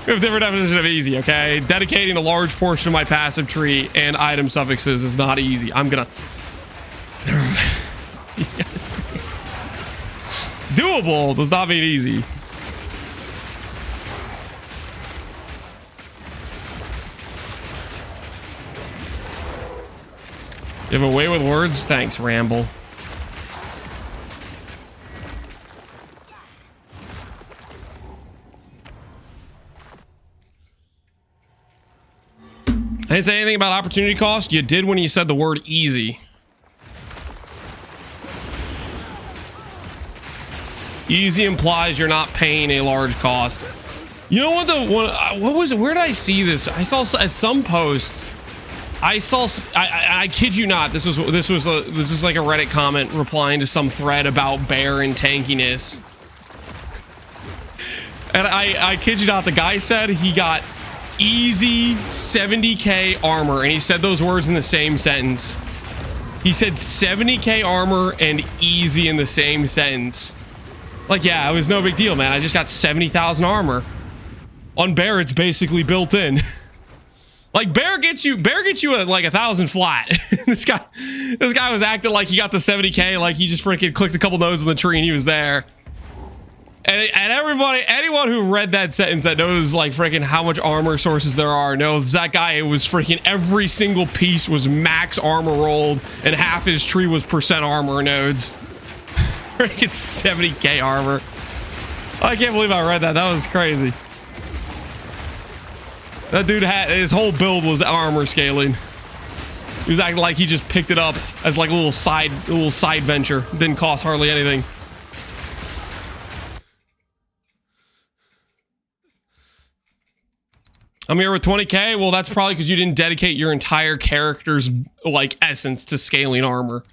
We have different definitions of easy, okay? Dedicating a large portion of my passive tree and item suffixes is not easy. I'm gonna... Doable does not mean easy. You have a way with words? Thanks, Ramble. I didn't say anything about opportunity cost. You did when you said the word easy. Easy implies you're not paying a large cost. You know what what was it? Where did I see this? I saw at some post. I kid you not. This is like a Reddit comment replying to some thread about bear and tankiness. And I kid you not. The guy said he got easy 70k armor, and he said those words in the same sentence. He said 70k armor and easy in the same sentence. Like, yeah, it was no big deal, man. I just got 70,000 armor. On bear, it's basically built in. Like, bear gets you at like 1,000 flat. this guy was acting like he got the 70k, like he just freaking clicked a couple nodes on the tree and he was there. And anyone who read that sentence that knows like freaking how much armor sources there are knows that guy, it was freaking every single piece was max armor rolled and half his tree was percent armor nodes. Freaking 70k armor. I can't believe I read that. That was crazy. That dude had his whole build was armor scaling. He was acting like he just picked it up as like a little side venture. Didn't cost hardly anything. I'm here with 20k. Well, that's probably because you didn't dedicate your entire character's like essence to scaling armor.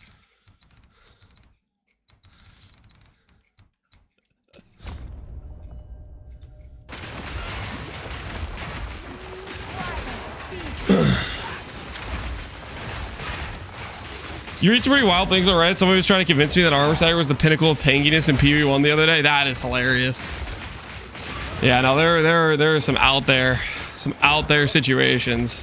You read some pretty wild things on Reddit. Somebody was trying to convince me that Armor Stagger was the pinnacle of tankiness in PvE1 the other day. That is hilarious. Yeah, no, there are some out there situations.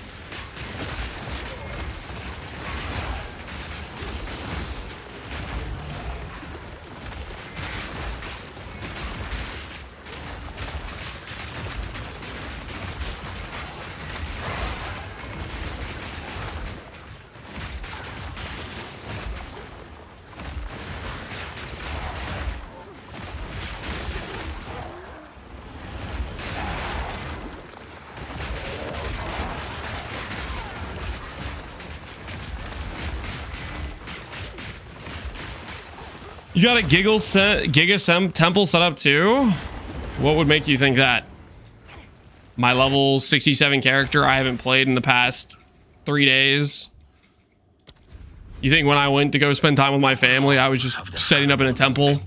You got a Giga temple set up too? What would make you think that? My level 67 character I haven't played in the past 3 days. You think when I went to go spend time with my family, I was just setting up in a temple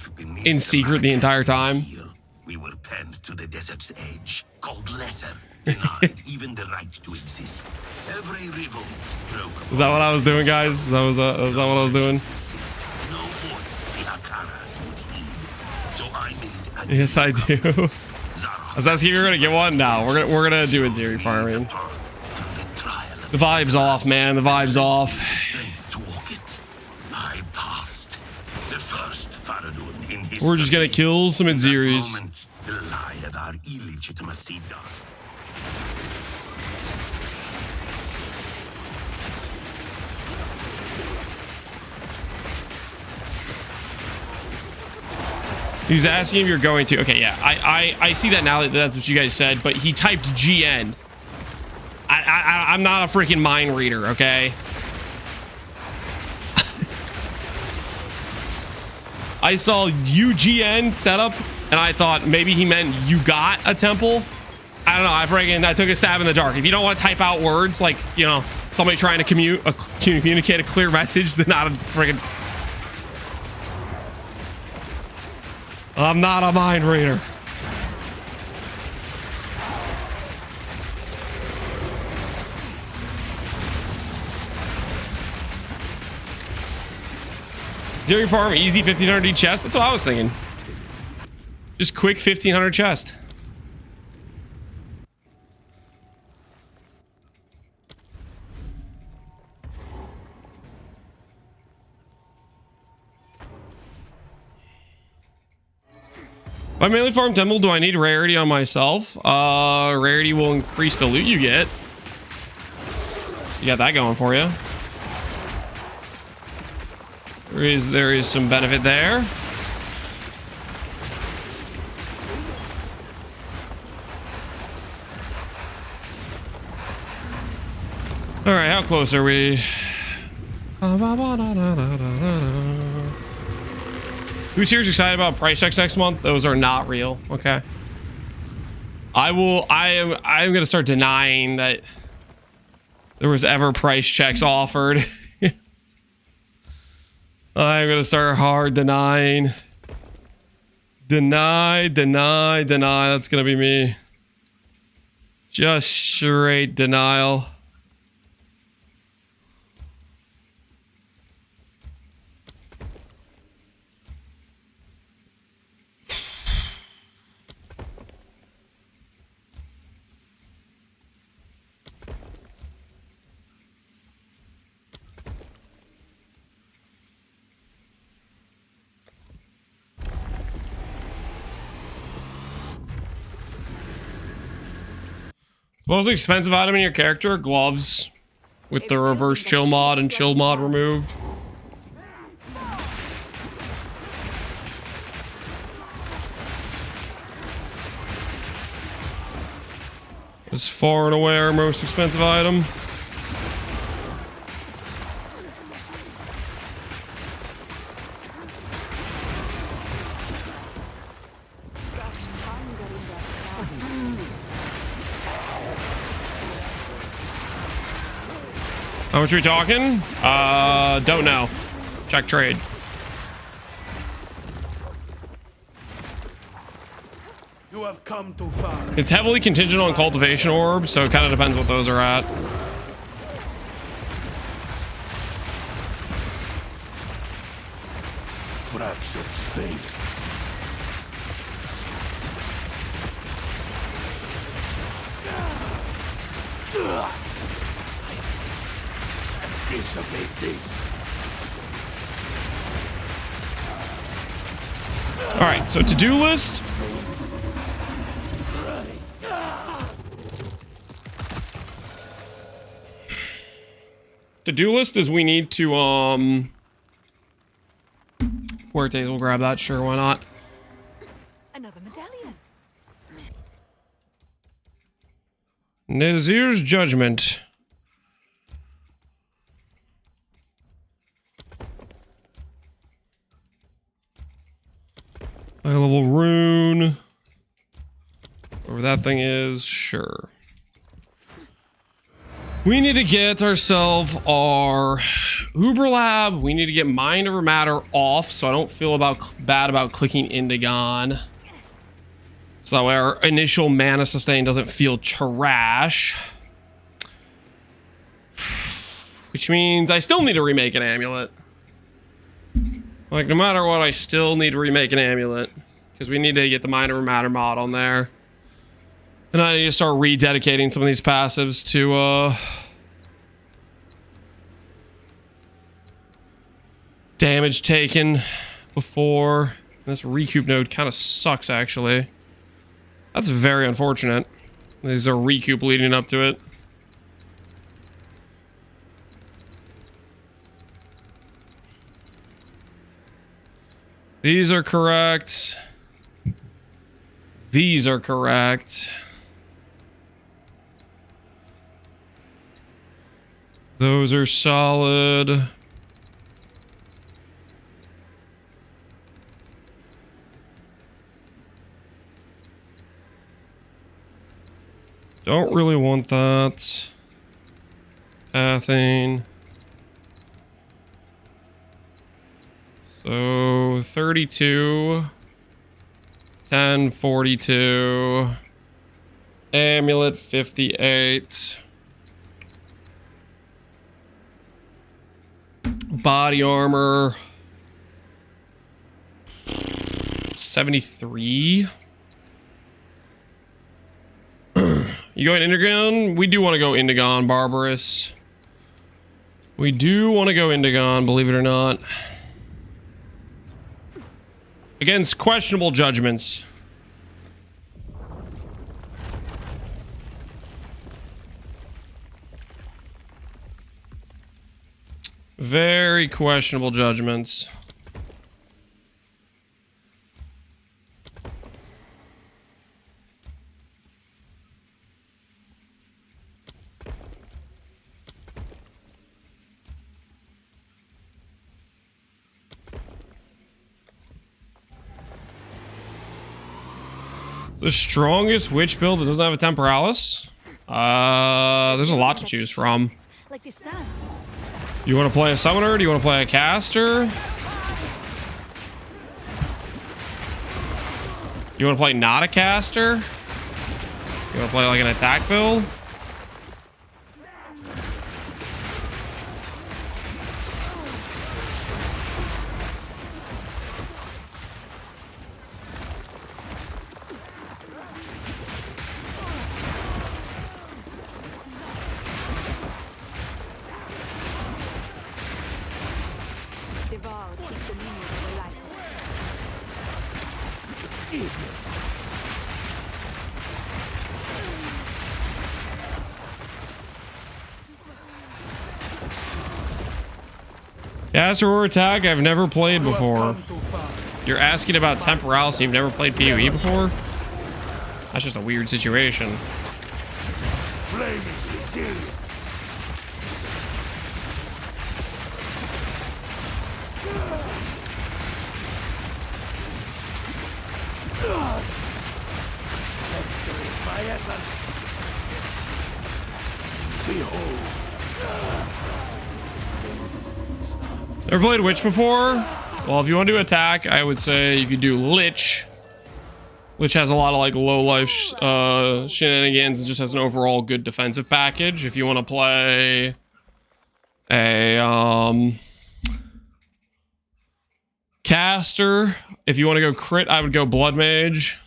in secret the entire time? We were penned to the desert's edge, called lesser, denied even the right to exist. Every revolt broke. Is that what I was doing, guys? Is that what I was doing? Yes, I do. Is that you're gonna get one? No, we're gonna do it zero farming. The vibe's off, man. The vibe's off. We're just gonna kill some Inzeries. He was asking if you're going to. Okay, yeah, I see that now that that's what you guys said, but he typed GN. I'm not a freaking mind reader, okay? I saw UGN setup, and I thought maybe he meant you got a temple. I don't know. I took a stab in the dark. If you don't want to type out words like, you know, somebody trying to communicate a clear message, then not a freaking. I'm not a mind reader. Dairy farm, easy 1500 chest. That's what I was thinking. Just quick 1500 chest. My mainly farm temple, do I need rarity on myself? Rarity will increase the loot you get. You got that going for you. There is some benefit there. All right, how close are we? Who's here is excited about price checks next month? Those are not real. Okay. I am gonna start denying that there was ever price checks offered. I'm gonna start hard denying. Deny. That's gonna be me. Just straight denial. Most expensive item in your character? Gloves. With the reverse chill mod and chill mod removed. Is far and away our most expensive item. How much are we talking? Don't know. Check trade. You have come too far. It's heavily contingent on cultivation orbs, so it kind of depends what those are at. Fractured space. Anticipate this. All right, so to-do list. To-do list is we need to Huertes will grab that, sure, why not? Another medallion. Nazir's Judgment. High level rune. Whatever that thing is, sure. We need to get ourselves our Uber Lab. We need to get Mind Over Matter off so I don't feel bad about clicking Indigon. So that way our initial mana sustain doesn't feel trash. Which means I still need to remake an amulet. Like, no matter what, I still need to remake an amulet. Because we need to get the Mind Over Matter mod on there. And I need to start rededicating some of these passives to, damage taken before. This recoup node kind of sucks, actually. That's very unfortunate. There's a recoup leading up to it. These are correct. These are correct. Those are solid. Don't really want that. Pathing. So 32. 10, 42. Amulet 58. Body armor 73. You going Indigon? We do want to go Indigon, Barbarous. We do want to go Indigon, believe it or not. Against questionable judgments. Very questionable judgments. The strongest witch build that doesn't have a temporalis? There's a lot to choose from. Like the sun. You want to play a summoner? Do you want to play a caster? You want to play not a caster? You want to play like an attack build? Devour seek the meaning of their lives. Caster or attack? I've never played You have before. come too far. You're asking about temporalis and you've never played PoE before? That's just a weird situation. Flaming resilience. Escalate my efforts. Behold. Never played Witch before? Well, if you want to do attack, I would say you could do Lich. Lich has a lot of like low life shenanigans and just has an overall good defensive package. If you want to play a caster, if you want to go crit, I would go Blood Mage.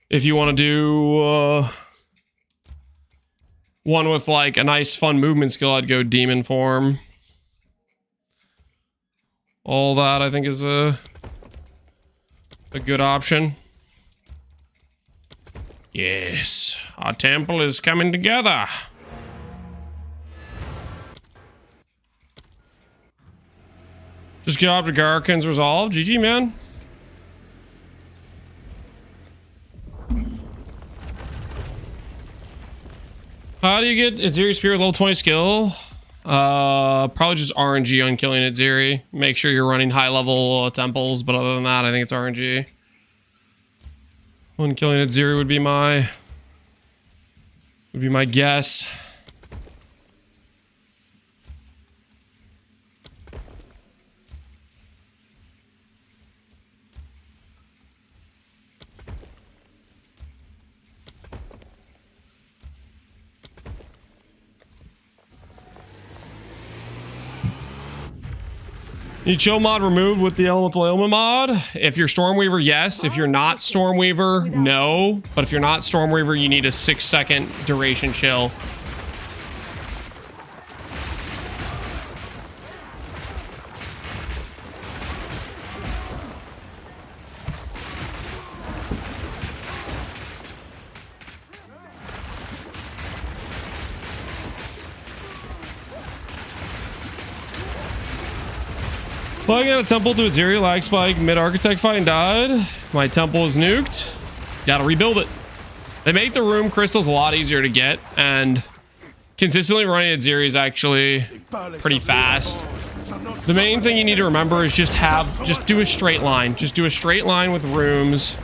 If you want to do one with like a nice fun movement skill, I'd go Demon Form. All that I think is a good option. Yes, our temple is coming together. Just get up to Garkin's Resolve. GG, man. How do you get Aziri Spirit level 20 skill? Probably just RNG on killing Aziri. Make sure you're running high level temples, but other than that, I think it's RNG. One killing Aziri would be my guess. Need chill mod removed with the elemental ailment mod. If you're Stormweaver, yes. If you're not Stormweaver, no. But if you're not Stormweaver, you need a 6-second duration chill. Playing at a temple to Aziri, lag spike, mid-architect fight and died. My temple is nuked. Gotta rebuild it. They make the room crystals a lot easier to get, and consistently running Aziri is actually pretty fast. The main thing you need to remember is just do a straight line. Just do a straight line with rooms.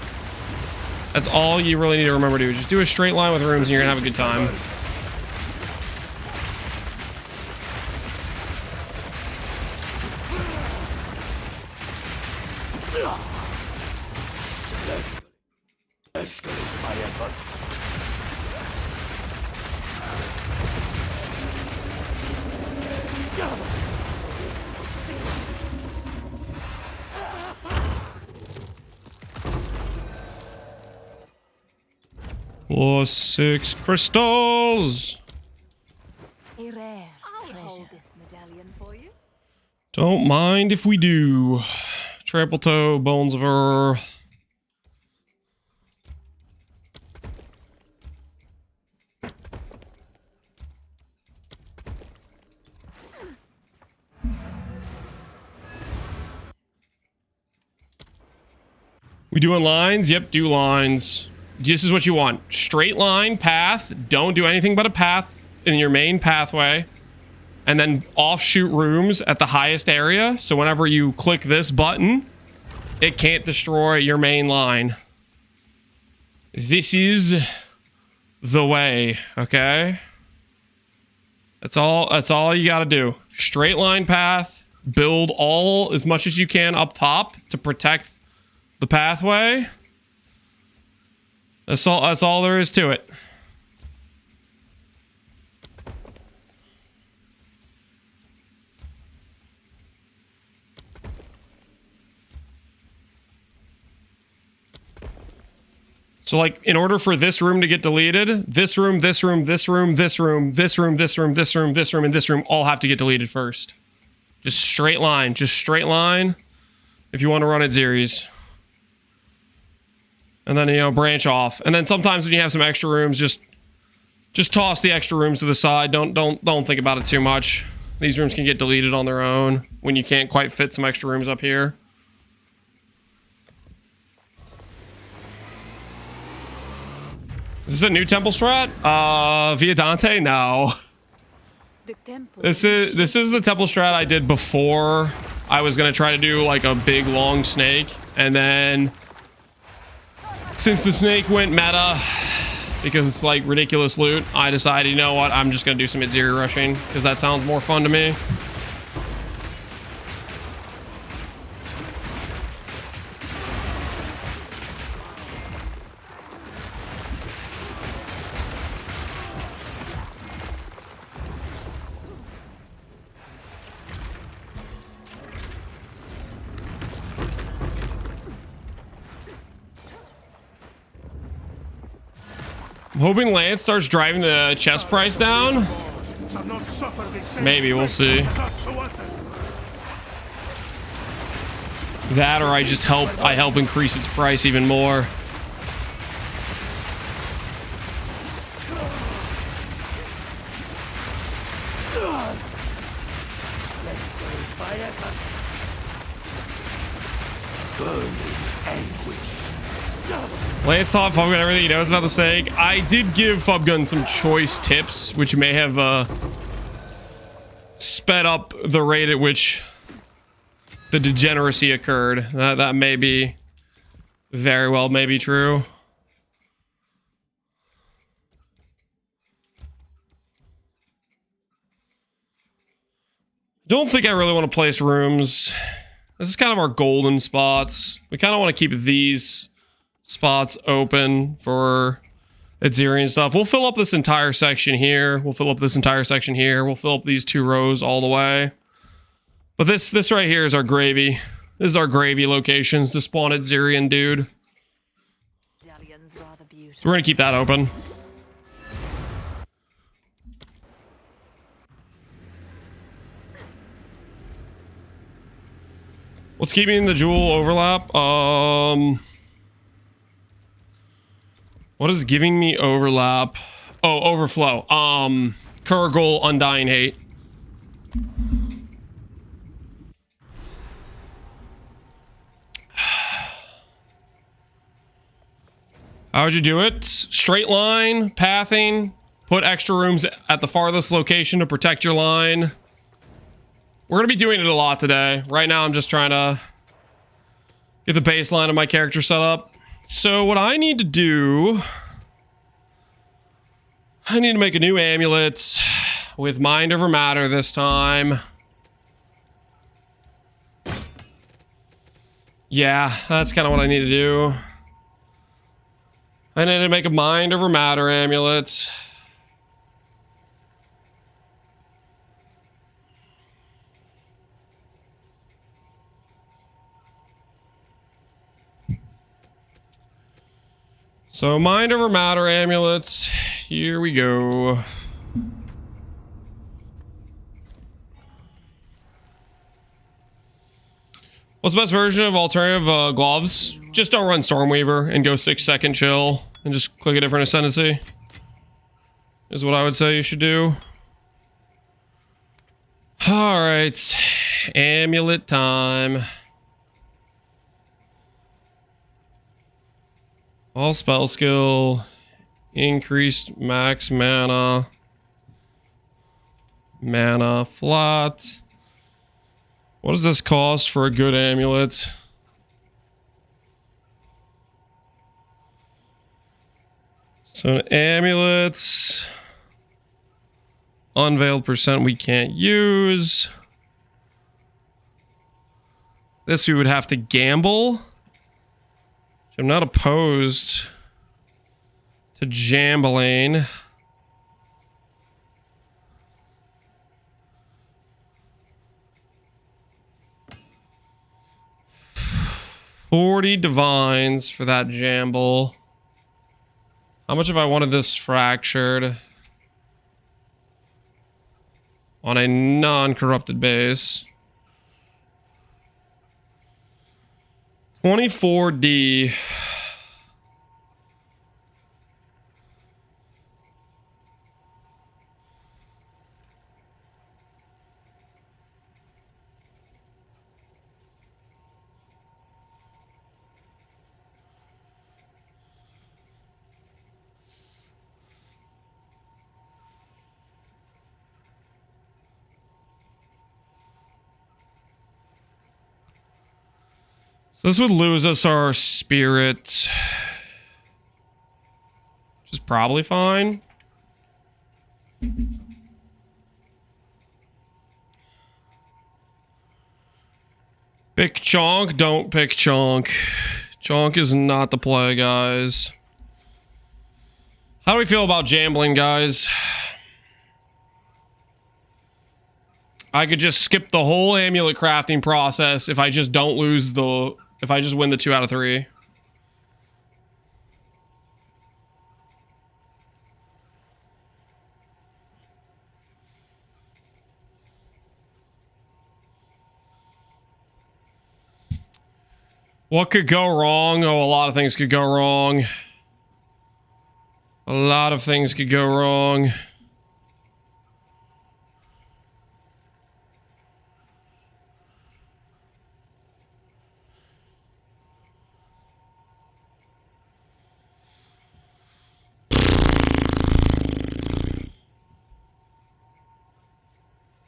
That's all you really need to remember to do. Just do a straight line with rooms and you're gonna have a good time. Escalate my efforts. Plus 6 crystals. A rare I'll hold treasure. this medallion for you. Don't mind if we do. Trample toe, bones of her. We doing lines? Yep, do lines. This is what you want. Straight line, path. Don't do anything but a path in your main pathway. And then offshoot rooms at the highest area. So whenever you click this button, it can't destroy your main line. This is the way, okay? That's all you gotta do. Straight line path. Build all as much as you can up top to protect the pathway. That's all there is to it. So like in order for this room to get deleted, this room, this room, this room, this room, this room, this room, this room, this room, and this room all have to get deleted first. Just straight line, if you want to run it series. And then, you know, branch off. And then sometimes when you have some extra rooms, just toss the extra rooms to the side. Don't think about it too much. These rooms can get deleted on their own when you can't quite fit some extra rooms up here. Is this a new temple strat? Via Dante? No. The temple. This is the temple strat I did before I was gonna try to do like a big long snake, and then since the snake went meta because it's like ridiculous loot, I decided, you know what, I'm just gonna do some mid-zero rushing because that sounds more fun to me. I'm hoping Lance starts driving the chest price down. Maybe, we'll see. That or I help increase its price even more. Lance taught Fubgun everything he knows about the snake. I did give Fubgun some choice tips, which may have sped up the rate at which the degeneracy occurred. That may be very well may be true. Don't think I really want to place rooms. This is kind of our golden spots. We kind of want to keep these spots open for Azerian stuff. We'll fill up this entire section here. We'll fill up this entire section here. We'll fill up these 2 rows all the way. But this right here is our gravy. This is our gravy locations to spawn Azerian dude. So we're gonna keep that open. What's keeping the jewel overlap? What is giving me overlap? Oh, overflow. Kurgle, Undying Hate. How would you do it? Straight line, pathing, put extra rooms at the farthest location to protect your line. We're gonna be doing it a lot today. Right now, I'm just trying to get the baseline of my character set up. So what I need to do, I need to make a new amulet with mind over matter this time. Yeah, that's kind of what I need to do. I need to make a mind over matter amulet. So mind over matter amulets, here we go. What's the best version of alternative gloves? Just don't run Stormweaver and go 6-second chill and just click a different ascendancy. Is what I would say you should do. Alright, amulet time. All spell skill. Increased max mana. Mana flat. What does this cost for a good amulet? So an amulet. Unveiled percent we can't use. This we would have to gamble. I'm not opposed to gambling. $40 divines for that jamble. How much if I wanted this fractured on a non-corrupted base? 24D. So this would lose us our spirit, which is probably fine. Pick Chonk, don't pick Chonk. Chonk is not the play, guys. How do we feel about gambling, guys? I could just skip the whole amulet crafting process if I just don't lose the... If I just win the 2 out of 3. What could go wrong? Oh, a lot of things could go wrong. A lot of things could go wrong.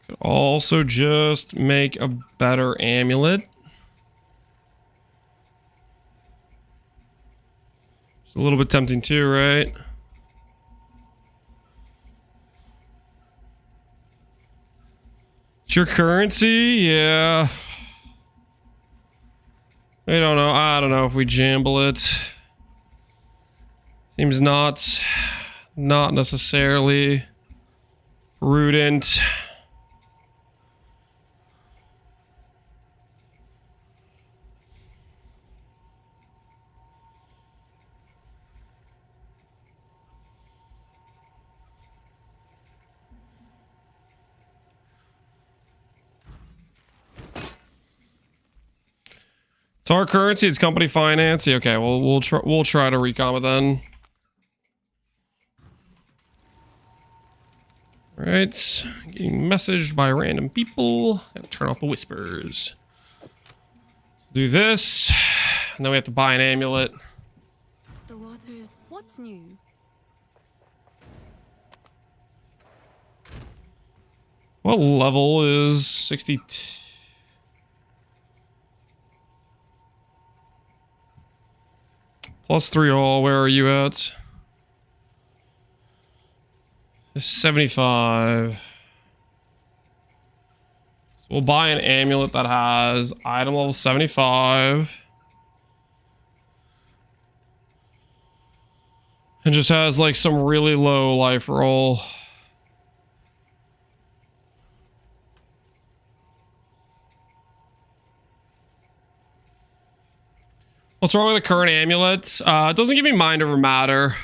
Could also just make a better amulet. It's a little bit tempting too, right? It's your currency? Yeah. I don't know. I don't know if we jamble it. Seems not necessarily prudent. It's our currency. It's company finance. Okay, well we'll try to recom it then. All right, getting messaged by random people. Gotta turn off the whispers. Do this, and then we have to buy an amulet. The water's... What's new? What level is 62? +3 all, where are you at? 75. So we'll buy an amulet that has item level 75. And just has like some really low life roll. What's wrong with the current amulet? It doesn't give me mind over matter.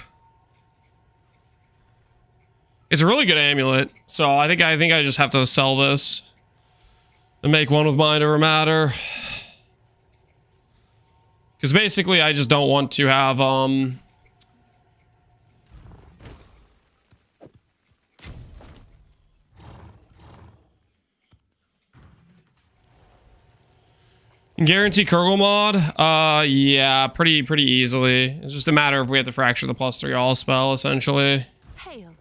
It's a really good amulet, so I think I just have to sell this and make one with mind over matter. Because basically, I just don't want to have Guarantee Kurgle mod? Yeah, pretty easily. It's just a matter of we have to fracture the +3 all spell, essentially. Hail.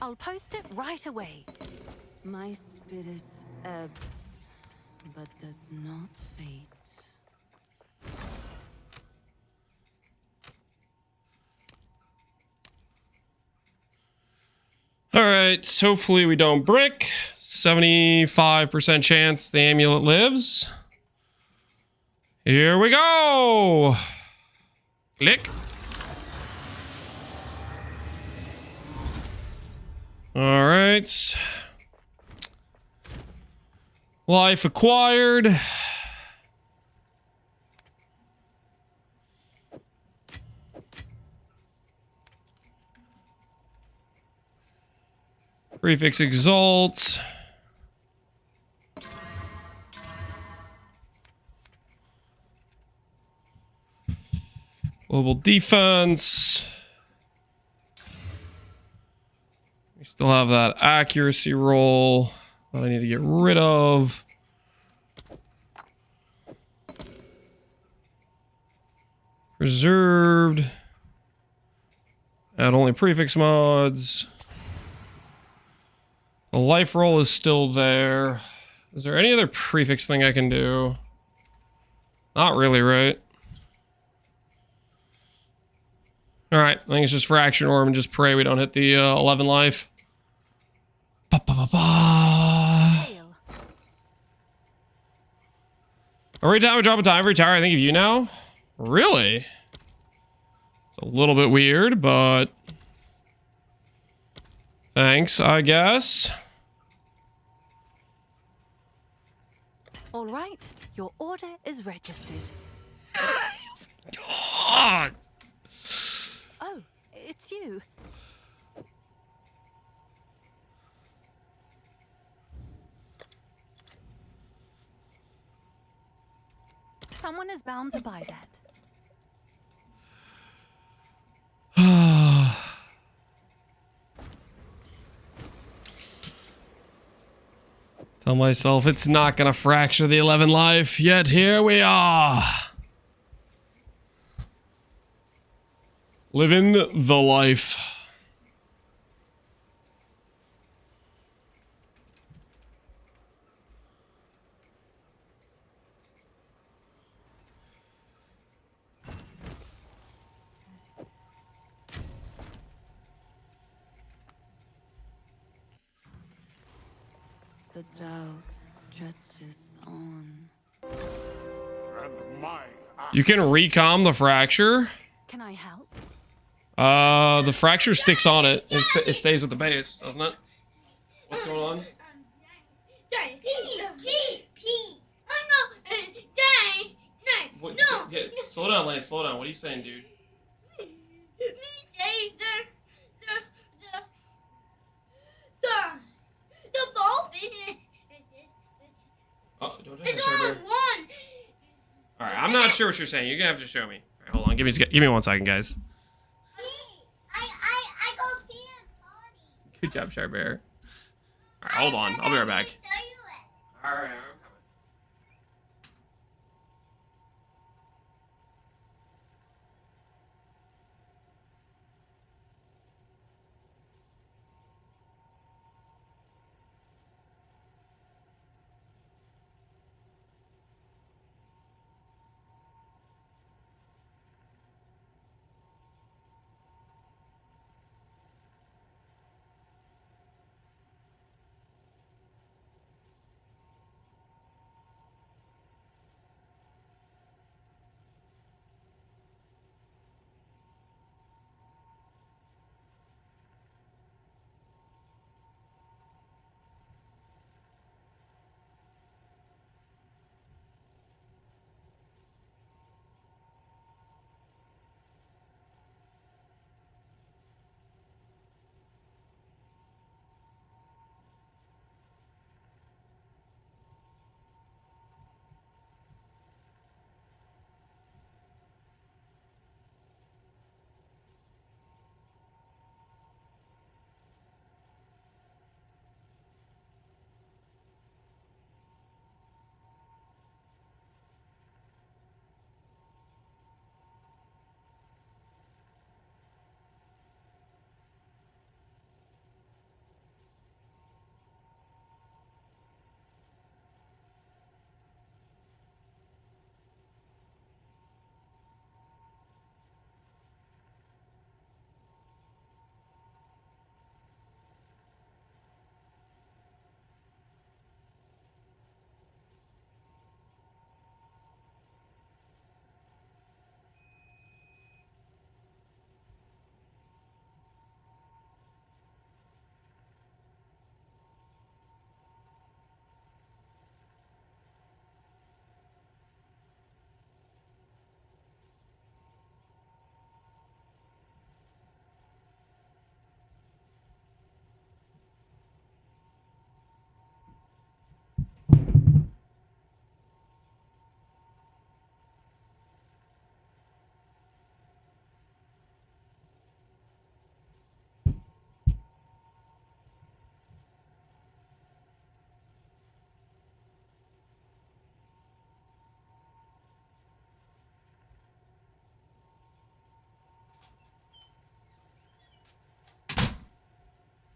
I'll post it right away. My spirit ebbs, but does not fade. Alright, hopefully we don't brick. 75% chance the amulet lives. Here we go! Click. Alright. Life acquired. Prefix Exalt. Global Defense. We still have that accuracy roll that I need to get rid of. Preserved. Add only prefix mods. The life roll is still there. Is there any other prefix thing I can do? Not really, right? Alright, I think it's just Fraction Orb and just pray we don't hit the 11 life. Ba, ba, ba, ba. Hail. Every time I drop a time, every tower I think of you now? Really? It's a little bit weird, but... thanks, I guess. All right, your order is registered. God. Oh, it's you. Someone is bound to buy that. Tell myself it's not gonna fracture the 11 life, yet here we are. Living the life. The drought stretches on. And my You can recom the fracture. Can I help? The fracture sticks on it. It stays with the base, doesn't it? What's going on? What, slow down, Lance. Slow down. What are you saying, dude? The ball finished. Oh, don't touch my server. Alright, I'm not sure what you're saying. You're gonna have to show me. Alright, hold on. Give me 1 second, guys. I go pee and potty. Good job, Sharp Bear. Alright, hold on. I'll be right back. Alright, I'm coming.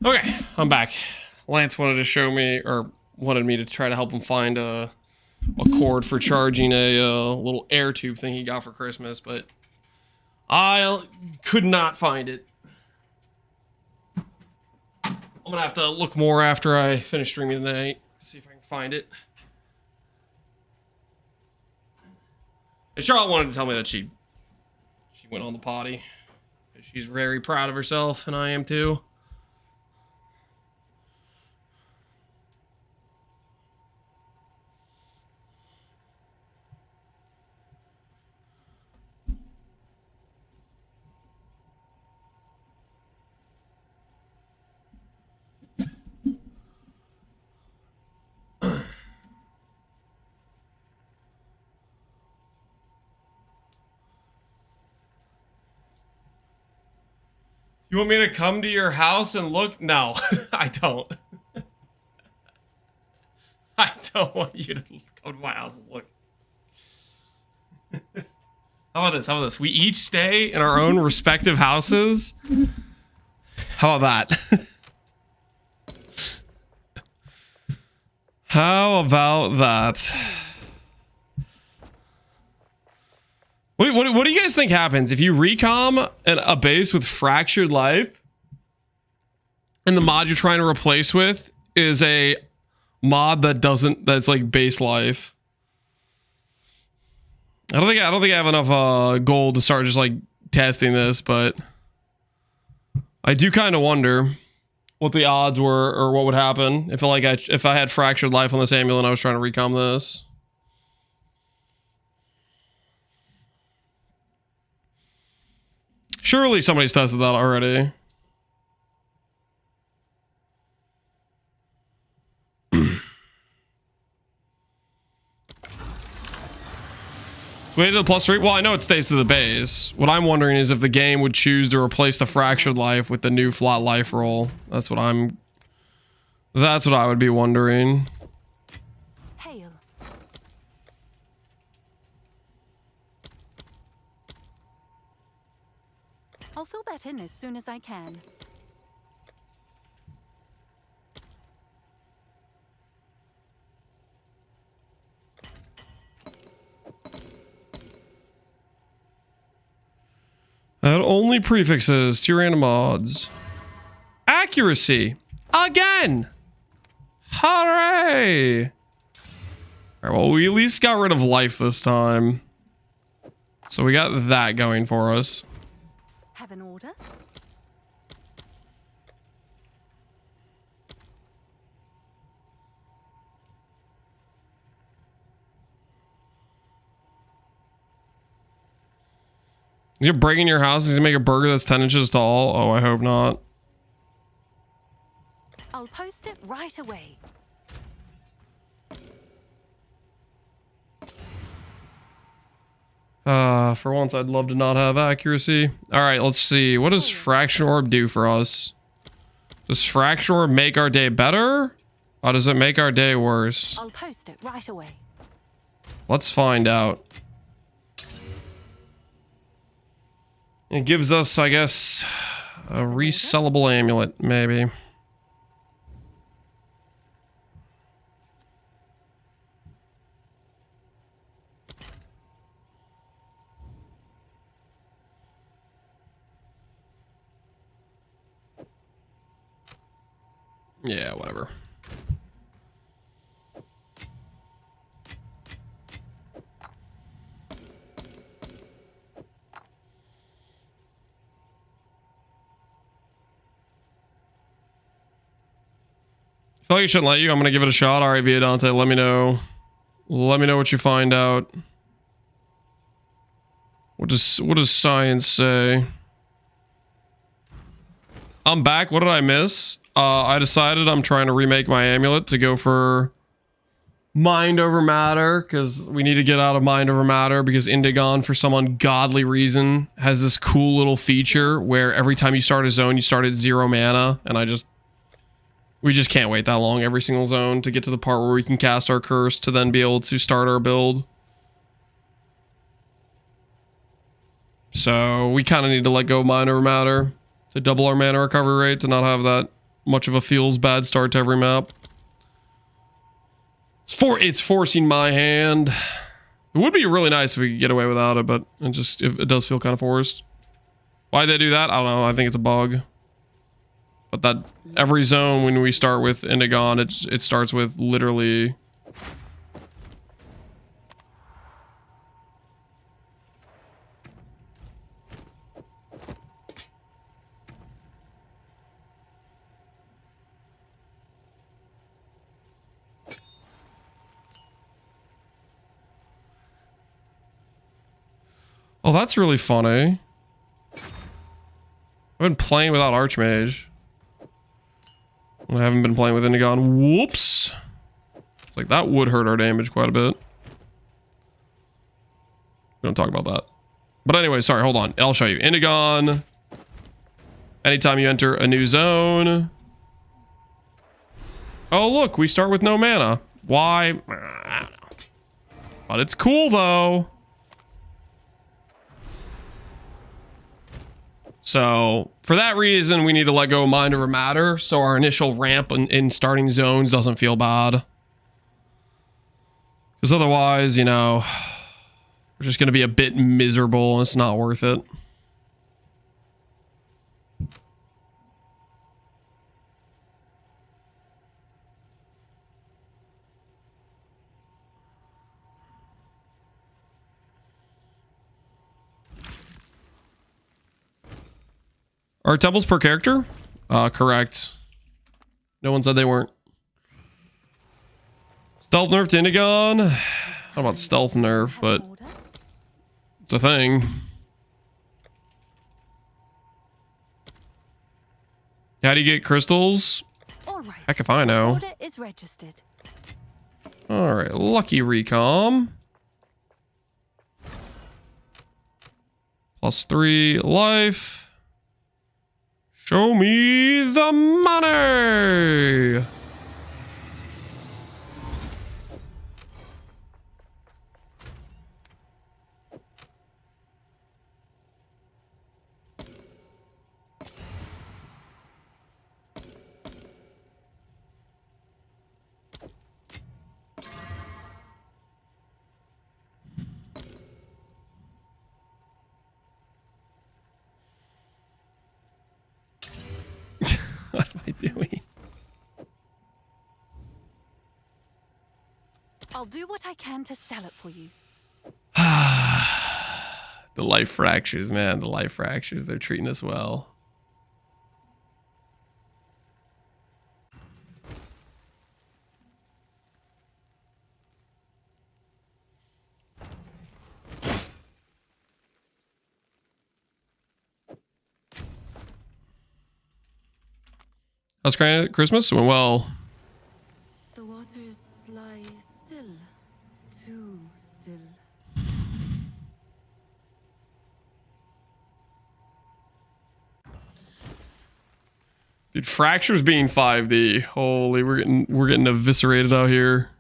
Okay, I'm back. Lance wanted to show me, or wanted me to try to help him find a cord for charging a little air tube thing he got for Christmas, but I could not find it. I'm gonna have to look more after I finish streaming tonight, see if I can find it. And Charlotte wanted to tell me that she went on the potty. She's very proud of herself, and I am too. You want me to come to your house and look? No, I don't. I don't want you to come to my house and look. How about this? How about this? We each stay in our own respective houses. How about that? How about that? What do you guys think happens if you recom a base with fractured life and the mod you're trying to replace with is a mod that's like base life? I don't think I have enough gold to start just like testing this, but I do kind of wonder what the odds were or what would happen if I had fractured life on this amulet and I was trying to recom this. Surely somebody's tested that already. Wait to the +3? Well, I know it stays to the base. What I'm wondering is if the game would choose to replace the fractured life with the new flat life roll. That's what I would be wondering. Hail. I'll fill that in as soon as I can. Add only prefixes to your random mods. Accuracy. Again. Hooray. All right, well, we at least got rid of life this time. So we got that going for us. Have an order? You're breaking your house? He's gonna make a burger that's 10 inches tall? Oh, I hope not. I'll post it right away. For once, I'd love to not have accuracy. All right, let's see. What does Fraction Orb do for us? Does Fraction Orb make our day better? Or does it make our day worse? I'll post it right away. Let's find out. It gives us, I guess, a resellable amulet, maybe. Yeah, whatever. I feel like it shouldn't let you. I'm gonna give it a shot. All right, Via Dante, let me know. Let me know what you find out. What does science say? I'm back. What did I miss? I decided I'm trying to remake my amulet to go for mind over matter, because we need to get out of mind over matter, because Indigon, for some ungodly reason, has this cool little feature where every time you start a zone, you start at 0 mana, and we just can't wait that long every single zone to get to the part where we can cast our curse to then be able to start our build. So we kind of need to let go of mind over matter to double our mana recovery rate, to not have that much of a feels bad start to every map. It's forcing my hand. It would be really nice if we could get away without it, but it does feel kind of forced. Why'd they do that? I don't know. I think it's a bug. But that every zone when we start with Indigon, it starts with literally. Oh, that's really funny. I've been playing without Archmage. I haven't been playing with Indigon. Whoops. It's like that would hurt our damage quite a bit. We don't talk about that. But anyway, sorry, hold on. I'll show you. Indigon. Anytime you enter a new zone. Oh, look, we start with no mana. Why? I don't know. But it's cool, though. So, for that reason, we need to let go of Mind Over Matter, so our initial ramp in starting zones doesn't feel bad. Because otherwise, you know, we're just going to be a bit miserable, and it's not worth it. Are temples per character? Correct. No one said they weren't. Stealth nerf to Indigon. I don't know about stealth nerf, but it's a thing. How do you get crystals? All right. Heck if I know. Order is registered. All right, lucky recom. +3 life. Show me the money. What am I doing? I'll do what I can to sell it for you. The life fractures, man. The life fractures. They're treating us well. How's Christmas? Went well. The waters lie still, too still. Dude, fractures being 5D. Holy, we're getting eviscerated out here.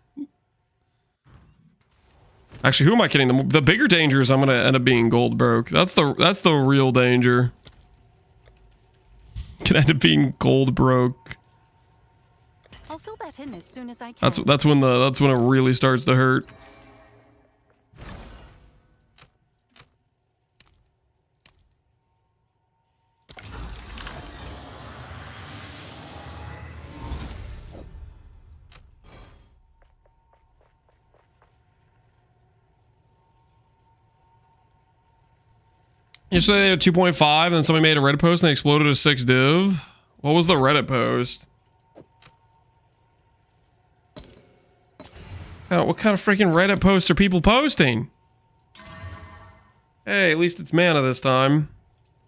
Actually, who am I kidding? The bigger danger is I'm gonna end up being gold broke. That's the real danger. Can end up being gold broke. I'll fill that in as soon as I can. That's when it really starts to hurt. Yesterday they had 2.5 and then somebody made a Reddit post and they exploded a 6 div. What was the Reddit post? What kind of freaking Reddit posts are people posting? Hey, at least it's mana this time.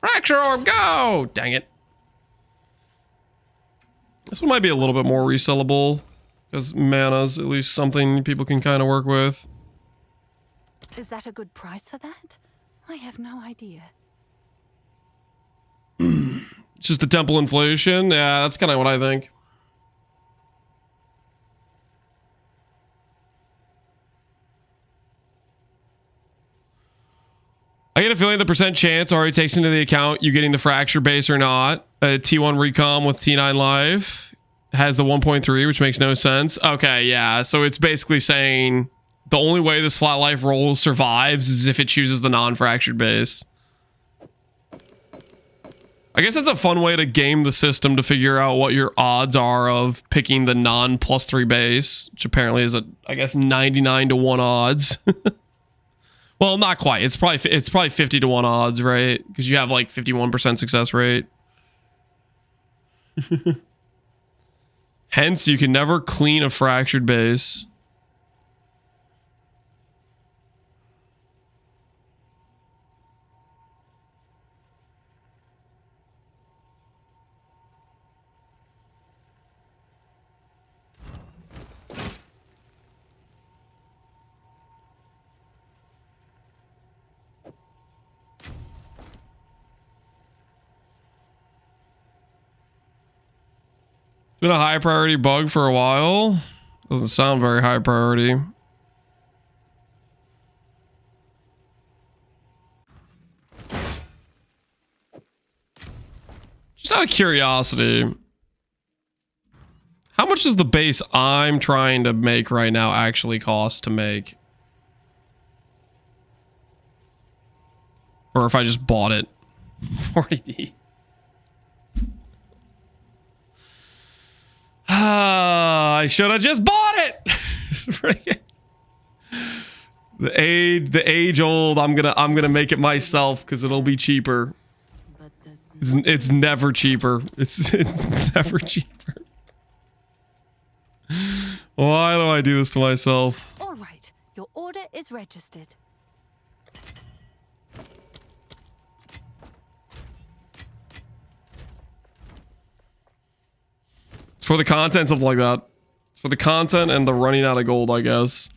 Fracture Orb, go! Dang it. This one might be a little bit more resellable. Because mana's at least something people can kind of work with. Is that a good price for that? I have no idea. Just the temple inflation? Yeah, that's kind of what I think. I get a feeling the percent chance already takes into the account you getting the fracture base or not. T1 recom with T9 life has the 1.3, which makes no sense. Okay, yeah. So it's basically saying the only way this flat life roll survives is if it chooses the non-fractured base. I guess that's a fun way to game the system to figure out what your odds are of picking the non +3 base, which apparently is I guess 99 to 1 odds. Well, not quite. It's probably 50 to 1 odds, right? Because you have like 51% success rate. Hence, you can never clean a fractured base. Been a high priority bug for a while. Doesn't sound very high priority. Just out of curiosity, how much does the base I'm trying to make right now actually cost to make? Or if I just bought it. 40D. I should have just bought it. The age old. I'm gonna make it myself because it'll be cheaper. It's never cheaper. It's never cheaper. Why do I do this to myself? All right, your order is registered. It's for the content, something like that. It's for the content and the running out of gold, I guess.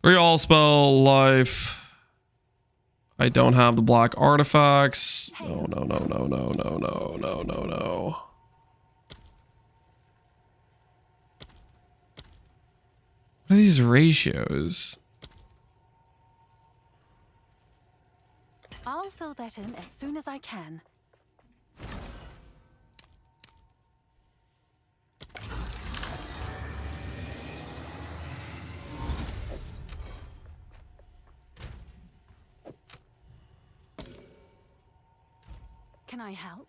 3 all spell life. I don't have the black artifacts. No. What are these ratios? I'll fill that in as soon as I can. Can I help?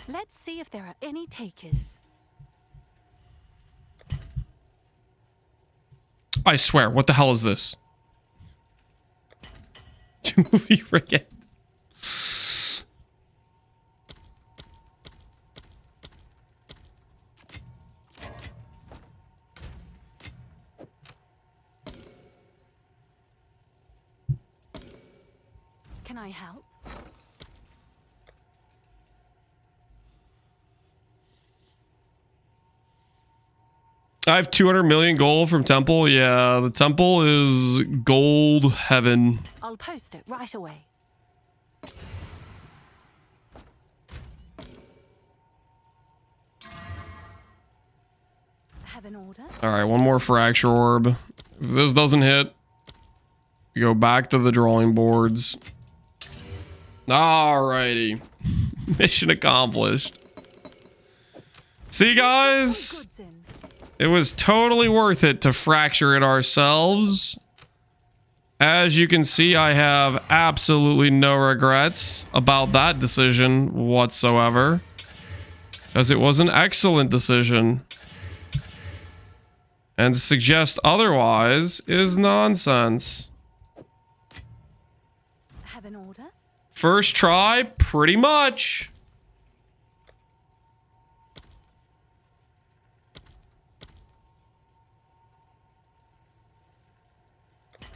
Let's see if there are any takers. I swear, what the hell is this? Movie rigged. Can I help? I have 200 million gold from Temple. Yeah, the Temple is gold heaven. I'll post it right away. Have an order? All right, one more fracture orb. If this doesn't hit, we go back to the drawing boards. Alrighty. Mission accomplished. See, guys? It was totally worth it to fracture it ourselves. As you can see, I have absolutely no regrets about that decision whatsoever. Because it was an excellent decision. And to suggest otherwise is nonsense. Have an order? First try, pretty much.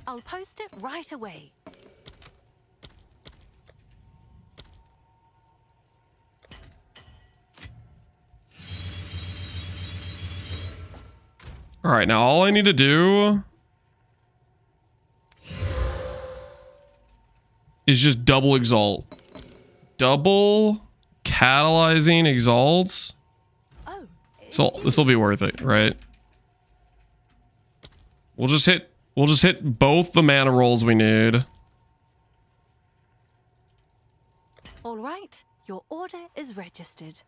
I'll post it right away. All right, now all I need to do is just double exalt. Double catalyzing exalts. So this will be worth it, right? We'll just hit both the mana rolls we need. All right, your order is registered.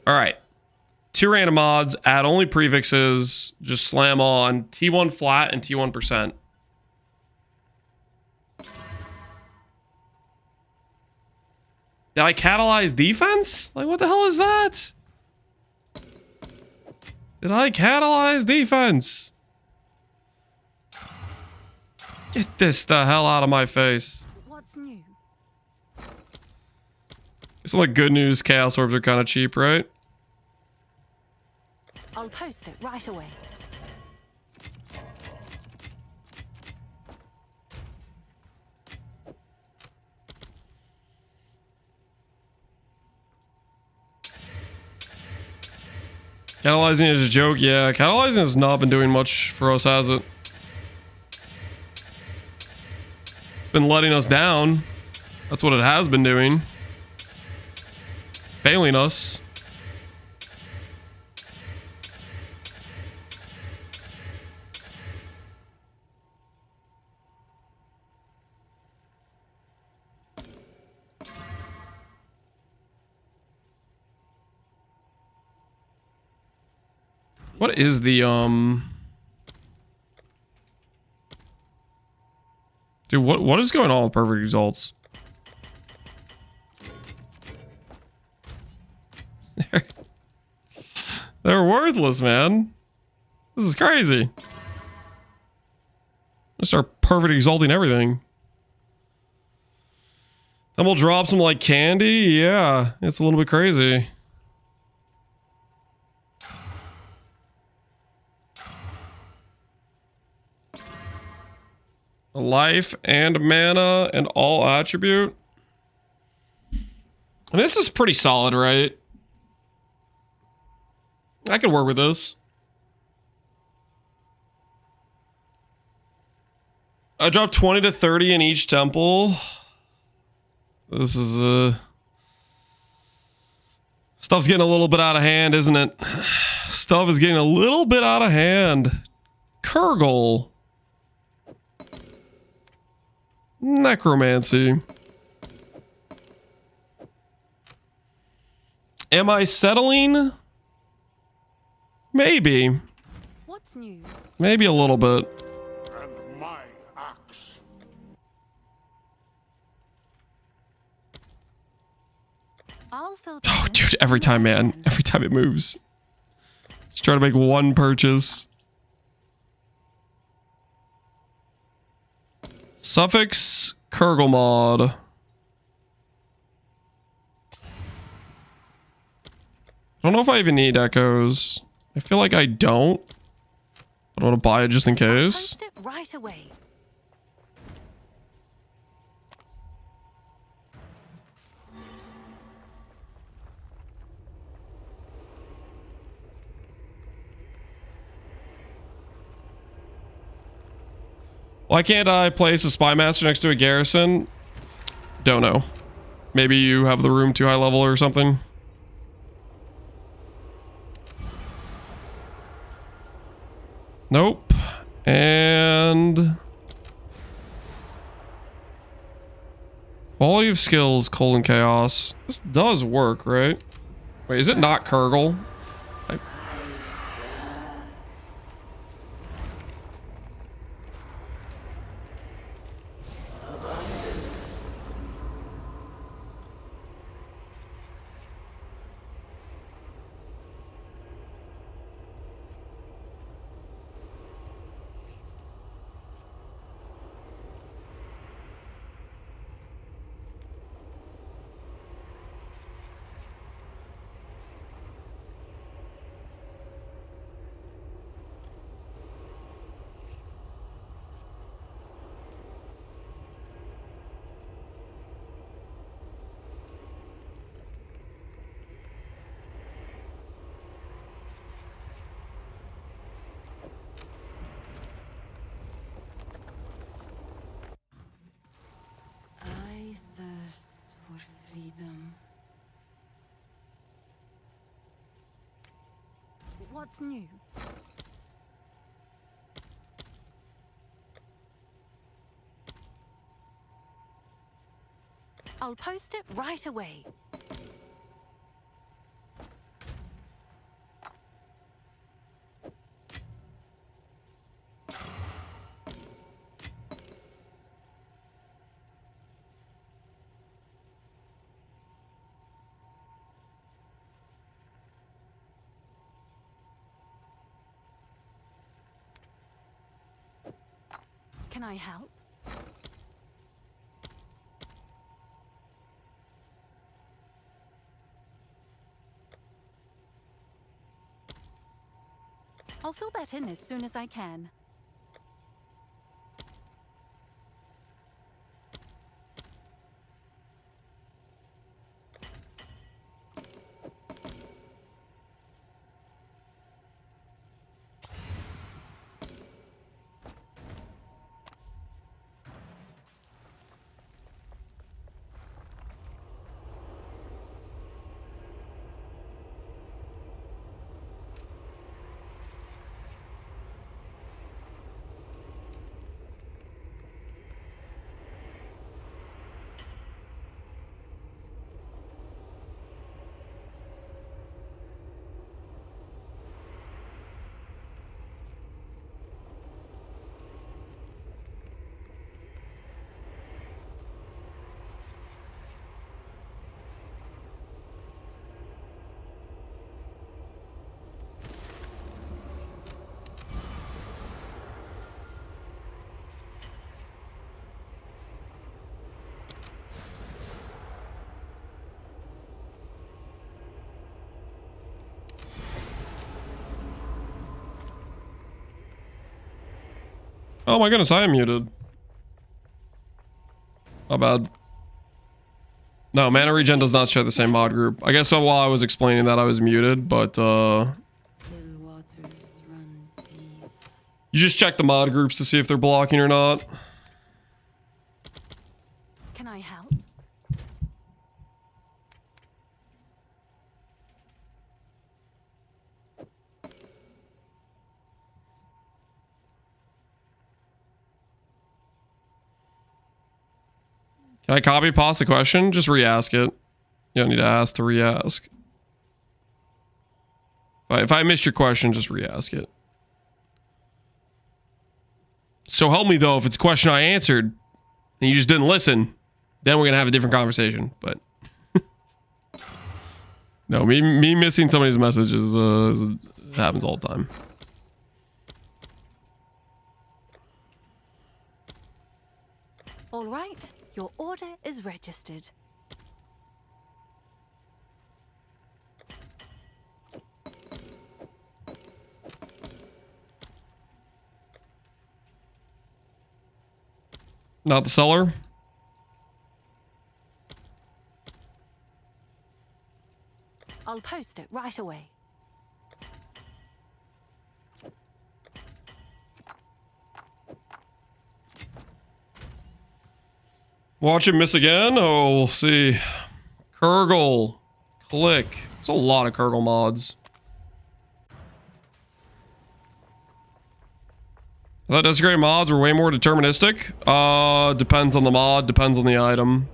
All right. 2 random mods, add only prefixes, just slam on T1 flat and T1%. Did I catalyze defense? Like, what the hell is that? Did I catalyze defense? Get this the hell out of my face. What's new? It's like good news, chaos orbs are kind of cheap, right? I'll post it right away. Catalyzing is a joke, yeah. Catalyzing has not been doing much for us, has it? Been letting us down. That's what it has been doing. Failing us. What is the, Dude, what is going on with perfect results? They're worthless, man. This is crazy. Let's start perfect exalting everything. Then we'll drop some like candy. Yeah, it's a little bit crazy. Life and mana and all attribute. And this is pretty solid, right? I could work with this. I dropped 20 to 30 in each temple. This is stuff's getting a little bit out of hand, isn't it? Stuff is getting a little bit out of hand. Kurgle. Necromancy. Am I settling? Maybe. What's new? Maybe a little bit. And my axe. I'll filter Oh, in dude, every time, man. Every time it moves. Just try to make one purchase. Suffix Kurgle mod. I don't know if I even need echoes. I feel like I don't. But I want to buy it just in case. Post it right away. Why can't I place a spy master next to a garrison? Don't know. Maybe you have the room too high level or something. Nope. And quality of skills, :chaos. This does work, right? Wait, is it not Kurgle? What's new? I'll post it right away. Can I help? I'll fill that in as soon as I can. Oh my goodness, I am muted. Not bad. No, mana regen does not share the same mod group. I guess so while I was explaining that I was muted, but Still waters run deep. you just check the mod groups to see if they're blocking or not. Can I help? Can I copy past the question? Just re-ask it. You don't need to ask to re-ask. If I missed your question, just re-ask it. So help me though, if it's a question I answered and you just didn't listen, then we're gonna have a different conversation. But no, me missing somebody's message happens all the time. All right, your order is registered. Not the seller. I'll post it right away. Watch him miss again. Oh, we'll see. Kurgle. Click. There's a lot of Kurgle mods. I thought Desecrated mods were way more deterministic. Depends on the mod, depends on the item.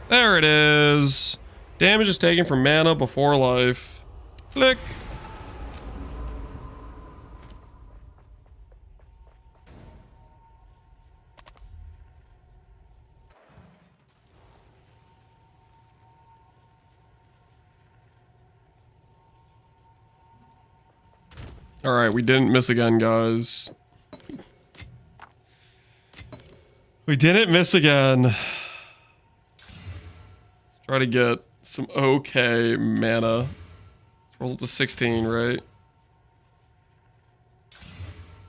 There it is. Damage is taken from mana before life. Click. All right, we didn't miss again, guys. We didn't miss again. Let's try to get some okay mana. Rolls up to 16, right?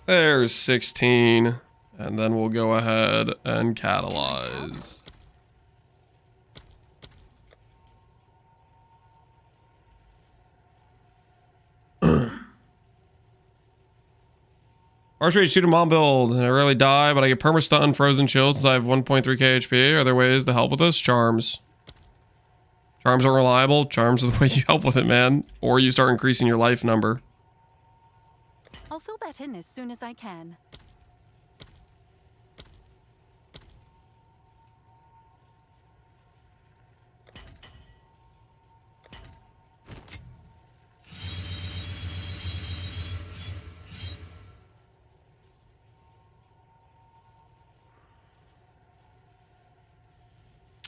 There's 16. And then we'll go ahead and catalyze. Arch rate shoot 'em on build, and I rarely die, but I get perma stun, frozen shield since I have 1.3k HP. Are there ways to help with this? Charms. Charms are reliable. Charms are the way you help with it, man. Or you start increasing your life number. I'll fill that in as soon as I can.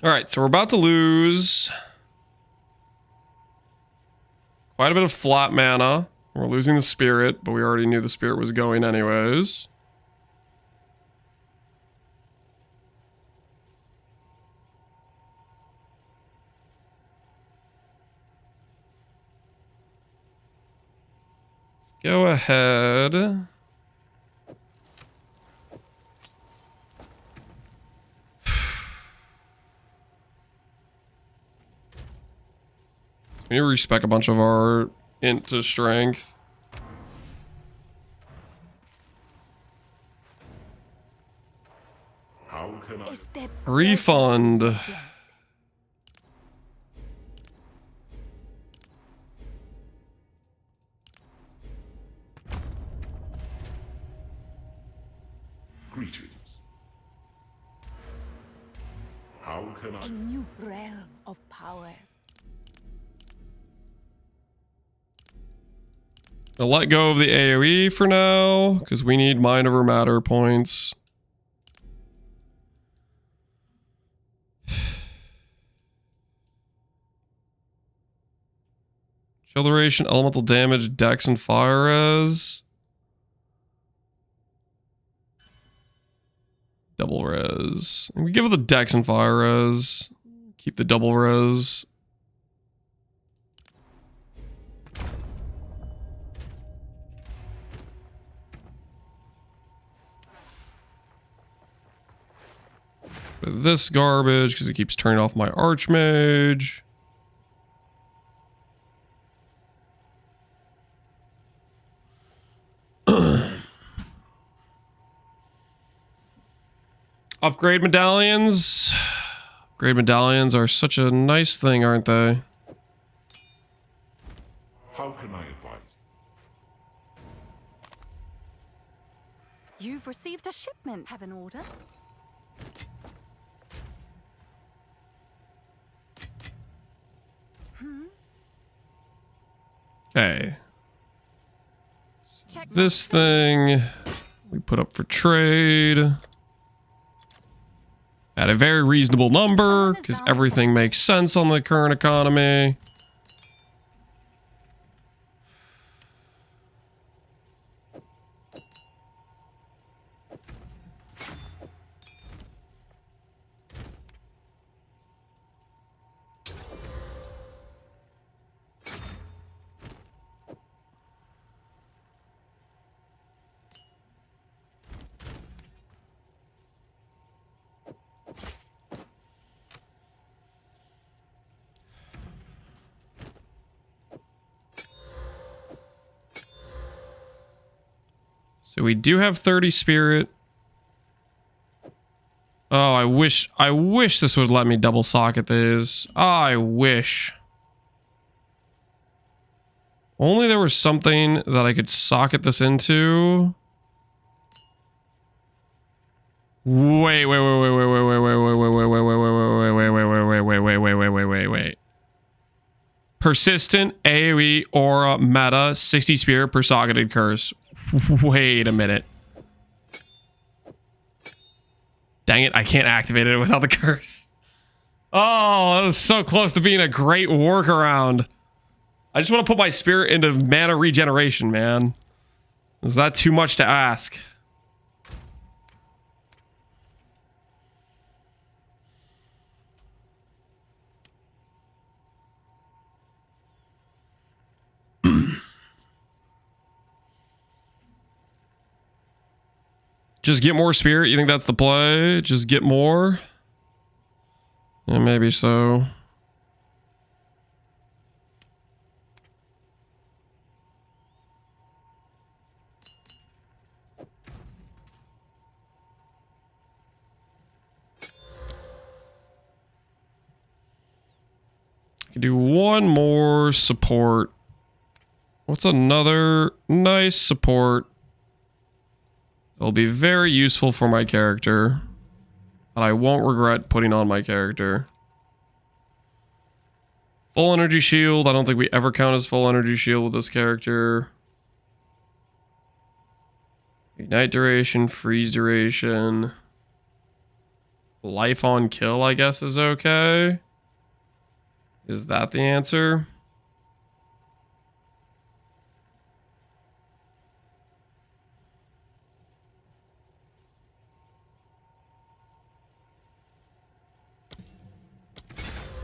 All right, so we're about to lose quite a bit of flat mana. We're losing the spirit, but we already knew the spirit was going anyways. Let's go ahead. We need to respec a bunch of our int to strength. How can I? Is there Refund. Greetings. How can I? a new realm of power? I'll let go of the AoE for now, because we need mind over matter points. Chill duration, elemental damage, dex, and fire res. Double res. And we give it the dex and fire res. Keep the double res. This garbage because it keeps turning off my archmage. Upgrade medallions. Upgrade medallions are such a nice thing, aren't they? How can I advise? You've received a shipment. Have an order? Okay. Check This thing we put up for trade at a very reasonable number because everything makes sense on the current economy. So we do have 30 spirit. Oh, I wish this would let me double socket these. I wish. Only there was something that I could socket this into. Wait. Persistent AoE aura meta 60 spirit per socketed curse. Wait a minute. Dang it, I can't activate it without the curse. Oh, that was so close to being a great workaround. I just want to put my spirit into mana regeneration, man. Is that too much to ask? Just get more spirit? You think that's the play? Just get more? Yeah, maybe so. Could do one more support. What's another nice support? It'll be very useful for my character. But I won't regret putting on my character. Full energy shield. I don't think we ever count as full energy shield with this character. Ignite duration, freeze duration. Life on kill, I guess, is okay. Is that the answer?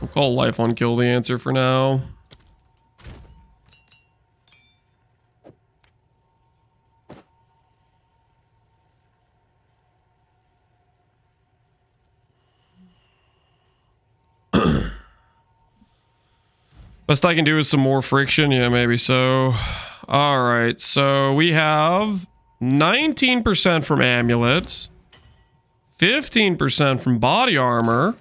We'll call life on kill the answer for now. Best I can do is some more friction. Yeah, maybe so. All right, so we have 19% from amulets, 15% from body armor.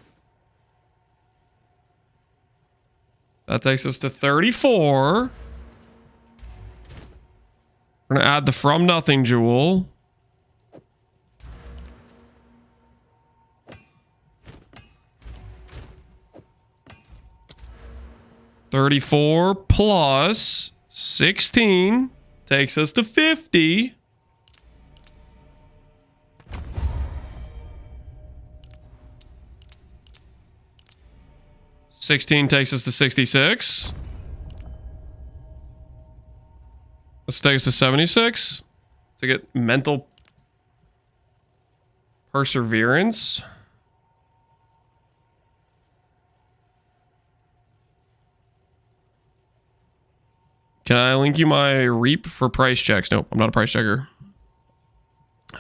That takes us to 34. We're gonna add the from nothing jewel. $34 plus 16 takes us to 50. $16 takes us to 66. This takes us to 76 to get mental perseverance. Can I link you my Reap for price checks? Nope, I'm not a price checker.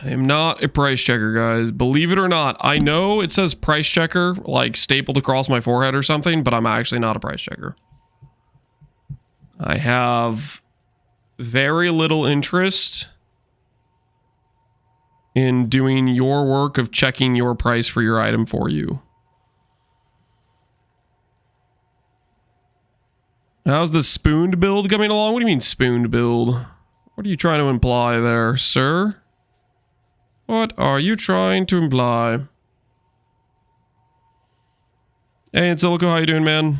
I am not a price checker, guys. Believe it or not, I know it says price checker, like stapled across my forehead or something, but I'm actually not a price checker. I have very little interest in doing your work of checking your price for your item for you. How's the spooned build coming along? What do you mean spooned build? What are you trying to imply there, sir? What are you trying to imply? Hey, Insilico, how you doing, man?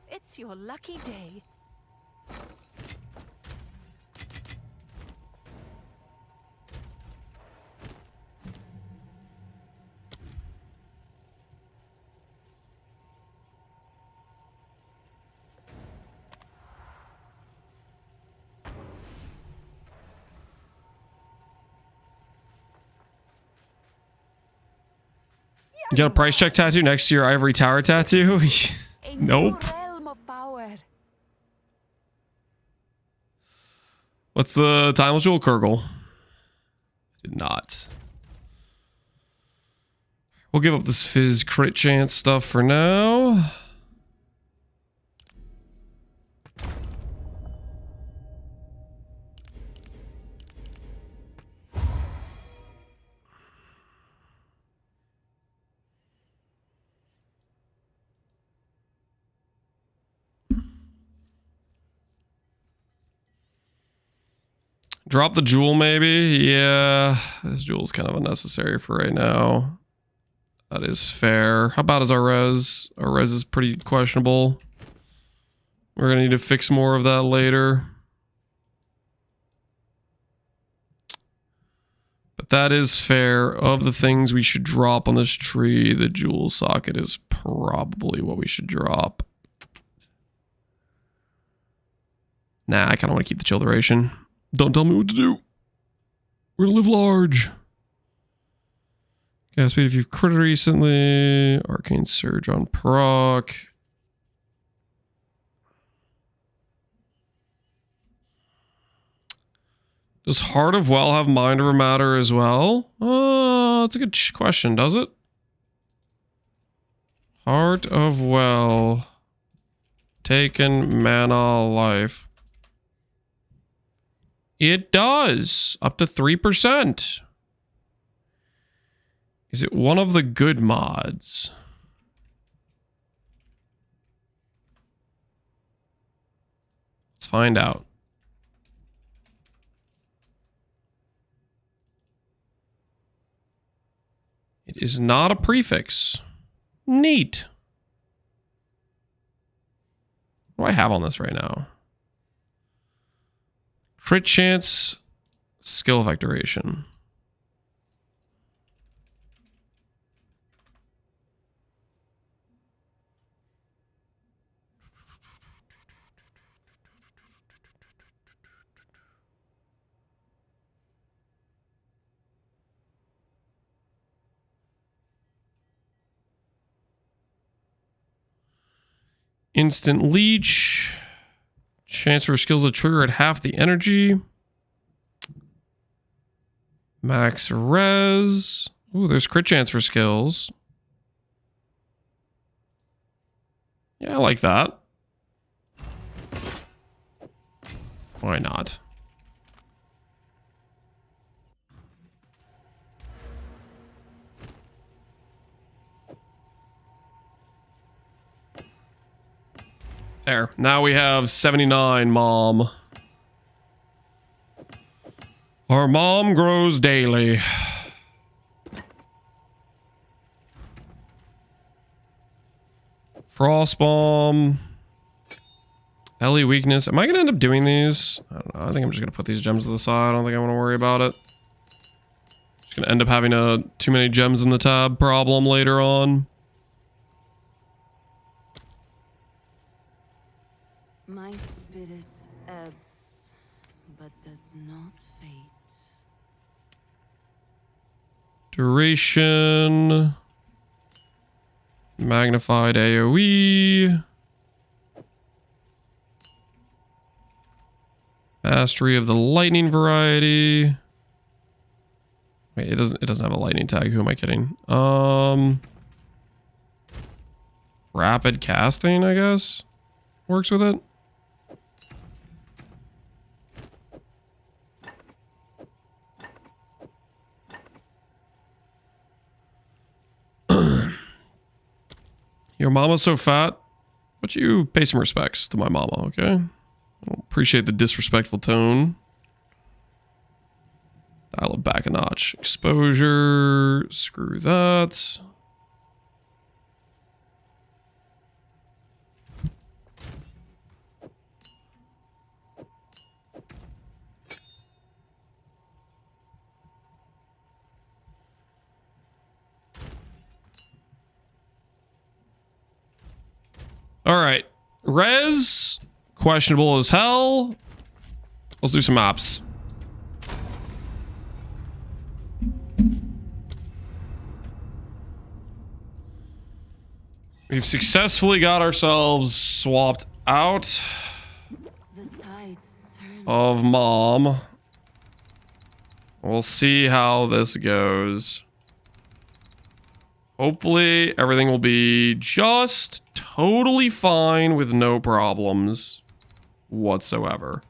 It's your lucky day. You got a price check tattoo next to your ivory tower tattoo? Nope. What's the timeless jewel, Kurgle? Did not. We'll give up this fizz crit chance stuff for now. Drop the jewel, maybe? Yeah, this jewel's kind of unnecessary for right now. That is fair. How about our res? Our res is pretty questionable. We're gonna need to fix more of that later. But that is fair. Of the things we should drop on this tree, the jewel socket is probably what we should drop. Nah, I kind of want to keep the chill duration. Don't tell me what to do. We're gonna live large. Gas speed if you've critted recently. Arcane Surge on proc. Does Heart of Well have Mind Over Matter as well? That's a good question, does it? Heart of Well taken mana life. It does. Up to 3%. Is it one of the good mods? Let's find out. It is not a prefix. Neat. What do I have on this right now? Crit chance, skill effect duration. Instant leech. Chance for skills to trigger at half the energy. Max res. Ooh, there's crit chance for skills. Yeah, I like that. Why not? There. Now we have 79 mom. Our mom grows daily. Frost bomb. Ellie weakness. Am I going to end up doing these? I don't know. I think I'm just going to put these gems to the side. I don't think I want to worry about it. Just going to end up having too many gems in the tab problem later on. My spirit ebbs, but does not fade. Duration. Magnified AoE. Mastery of the lightning variety. Wait, it doesn't have a lightning tag. Who am I kidding? Rapid casting, I guess, works with it. Your mama's so fat, but you pay some respects to my mama, okay? I don't appreciate the disrespectful tone. Dial it back a notch. Exposure, screw that. All right, res, questionable as hell. Let's do some ops. We've successfully got ourselves swapped out The tides turn. of mom. We'll see how this goes. Hopefully everything will be just totally fine with no problems whatsoever.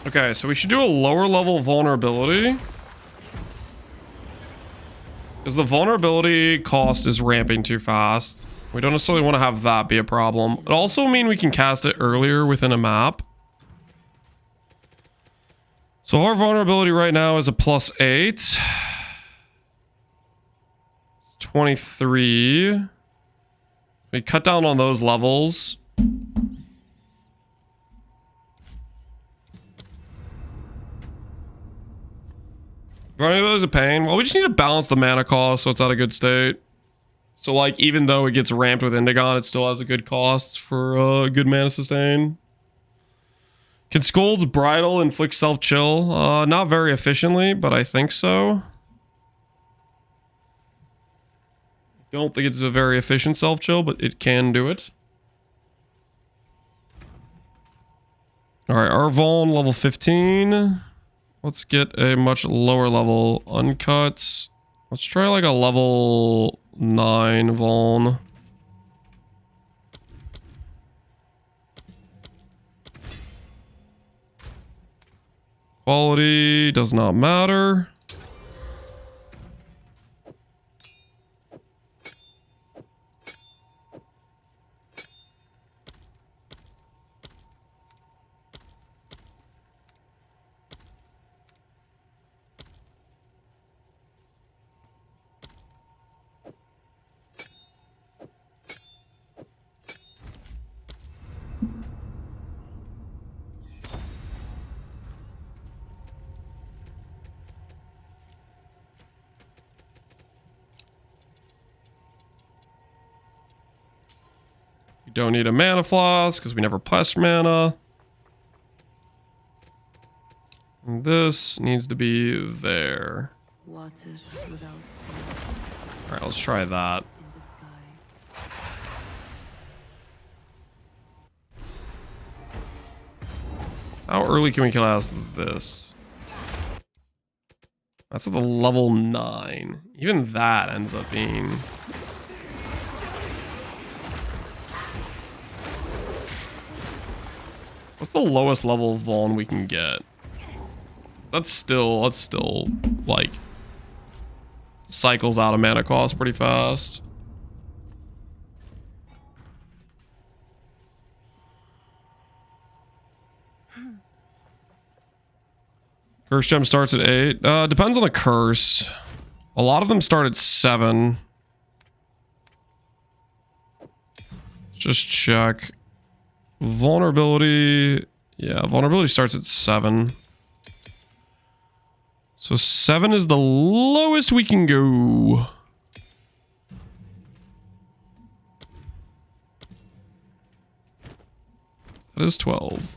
Okay, so we should do a lower level vulnerability. Because the vulnerability cost is ramping too fast. We don't necessarily want to have that be a problem. It also means we can cast it earlier within a map. So our vulnerability right now is a +8. It's 23. We cut down on those levels. Running those is a pain. Well, we just need to balance the mana cost so it's at a good state. So like, even though it gets ramped with Indigon, it still has a good cost for good mana sustain. Can Scold's Bridle inflict self-chill? Not very efficiently, but I think so. Don't think it's a very efficient self-chill, but it can do it. Alright, our Vuln, level 15. Let's get a much lower level Uncut. Let's try like a level 9 Vuln. Quality does not matter. We don't need a mana floss because we never pressed mana. And this needs to be there. Water without Alright, let's try that. in disguise. How early can we cast this? That's at the level 9. Even that ends up being... What's the lowest level of Vuln we can get? That's still like cycles out of mana cost pretty fast. Curse gem starts at 8. Depends on the curse. A lot of them start at 7. Just check. Vulnerability. Yeah, vulnerability starts at 7. So 7 is the lowest we can go. That is 12.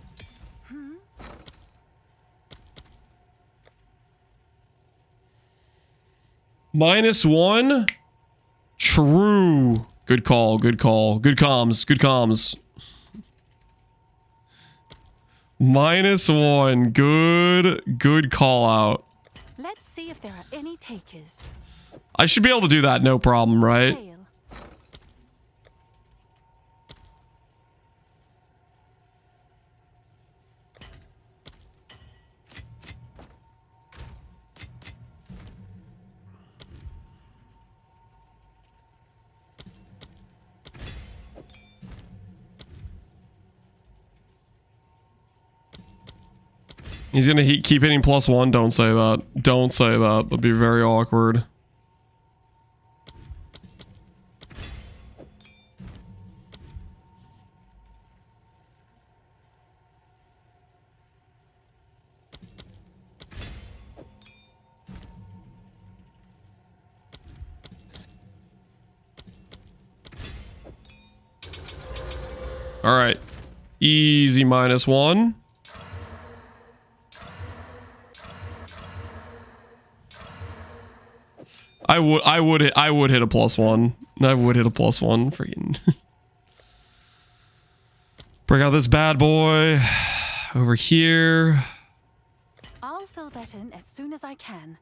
-1? True. Good call, good call. Good comms, good comms. -1. Good call out. Let's see if there are any takers. I should be able to do that, no problem, right? Hail. He's gonna keep hitting +1. Don't say that. Don't say that. That'd be very awkward. All right. Easy -1. I would hit a +1. I would hit a +1. Freaking break out this bad boy over here. I'll fill that in as soon as I can.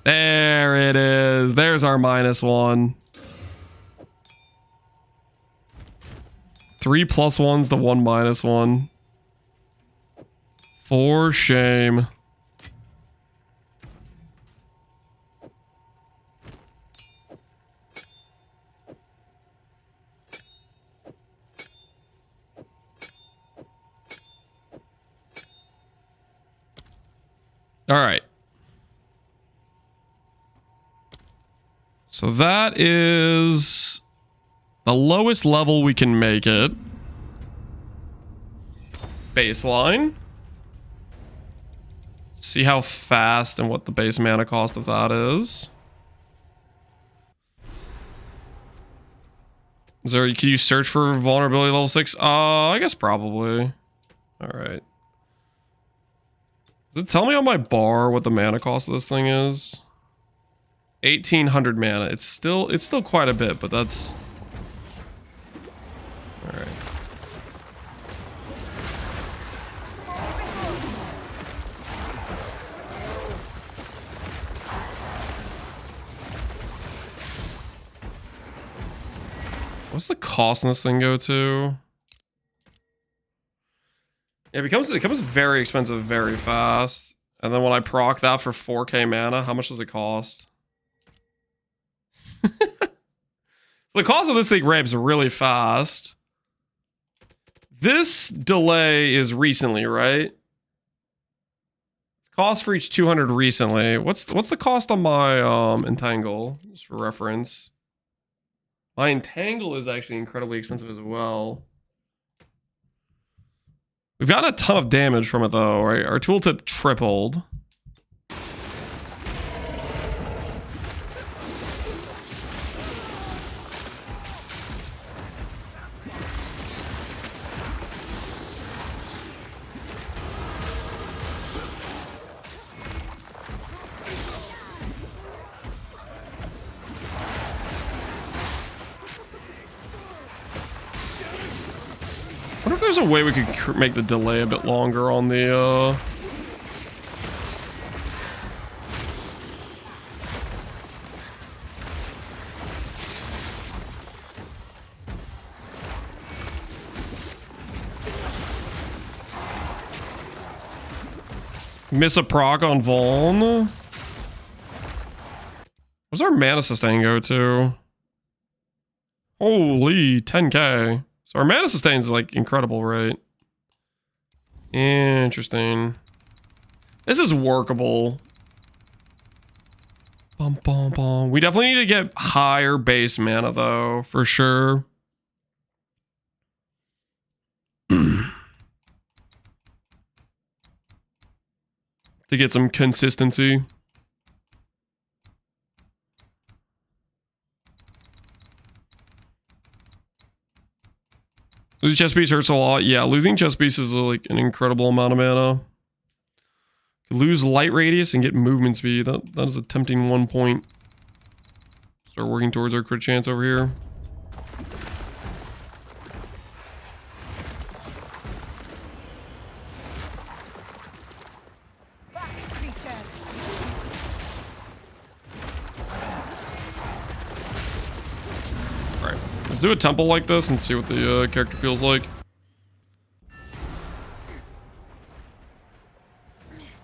There it is. There's our -1. 3 +1's the 1 -1. For shame. All right. So that is the lowest level we can make it. Baseline. See how fast and what the base mana cost of that is. Is there, can you search for vulnerability level 6? I guess probably. Alright. Does it tell me on my bar what the mana cost of this thing is? 1800 mana. It's still quite a bit, but that's... Alright. What's the cost on this thing go to? Yeah, it becomes very expensive very fast. And then when I proc that for 4k mana, how much does it cost? The cost of this thing ramps really fast. This delay is recently, right? Cost for each 200 recently. What's the cost on my entangle? Just for reference. My entangle is actually incredibly expensive as well. We've gotten a ton of damage from it though, right? Our tooltip tripled. I wonder if there's a way we could make the delay a bit longer on the, Miss a proc on Vuln. What's our mana sustain go to? Holy, 10k. So our mana sustain is like incredible, right? Interesting. This is workable. Bum, bum, bum. We definitely need to get higher base mana though, for sure. To get some consistency. Losing chest piece hurts a lot. Yeah, losing chest piece is like an incredible amount of mana. Could lose light radius and get movement speed. That is a tempting 1 point. Start working towards our crit chance over here. Let's do a temple like this and see what the character feels like.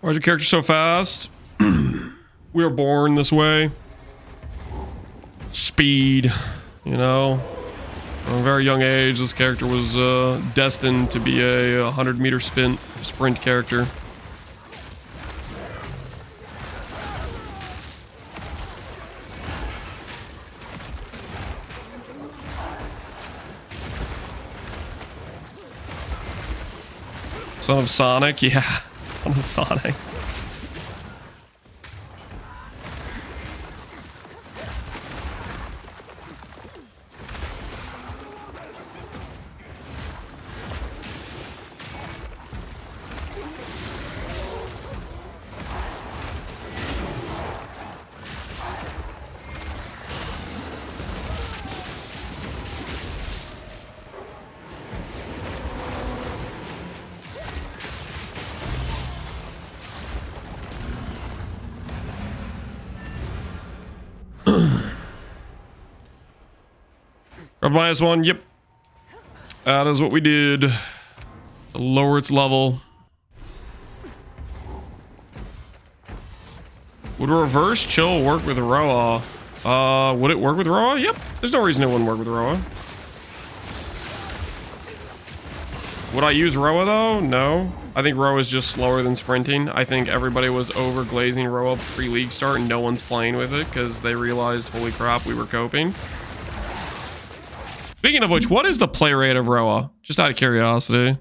Why is your character so fast? We were born this way. Speed, you know. From a very young age, this character was destined to be a 100-meter sprint character. Son of Sonic, yeah. Son of Sonic. -1, yep. That is what we did. To lower its level. Would reverse chill work with Roa? Would it work with Roa? Yep. There's no reason it wouldn't work with Roa. Would I use Roa though? No. I think Roa is just slower than sprinting. I think everybody was over glazing Roa pre-league start and no one's playing with it because they realized, holy crap, we were coping. Speaking of which, what is the play rate of Roa? Just out of curiosity.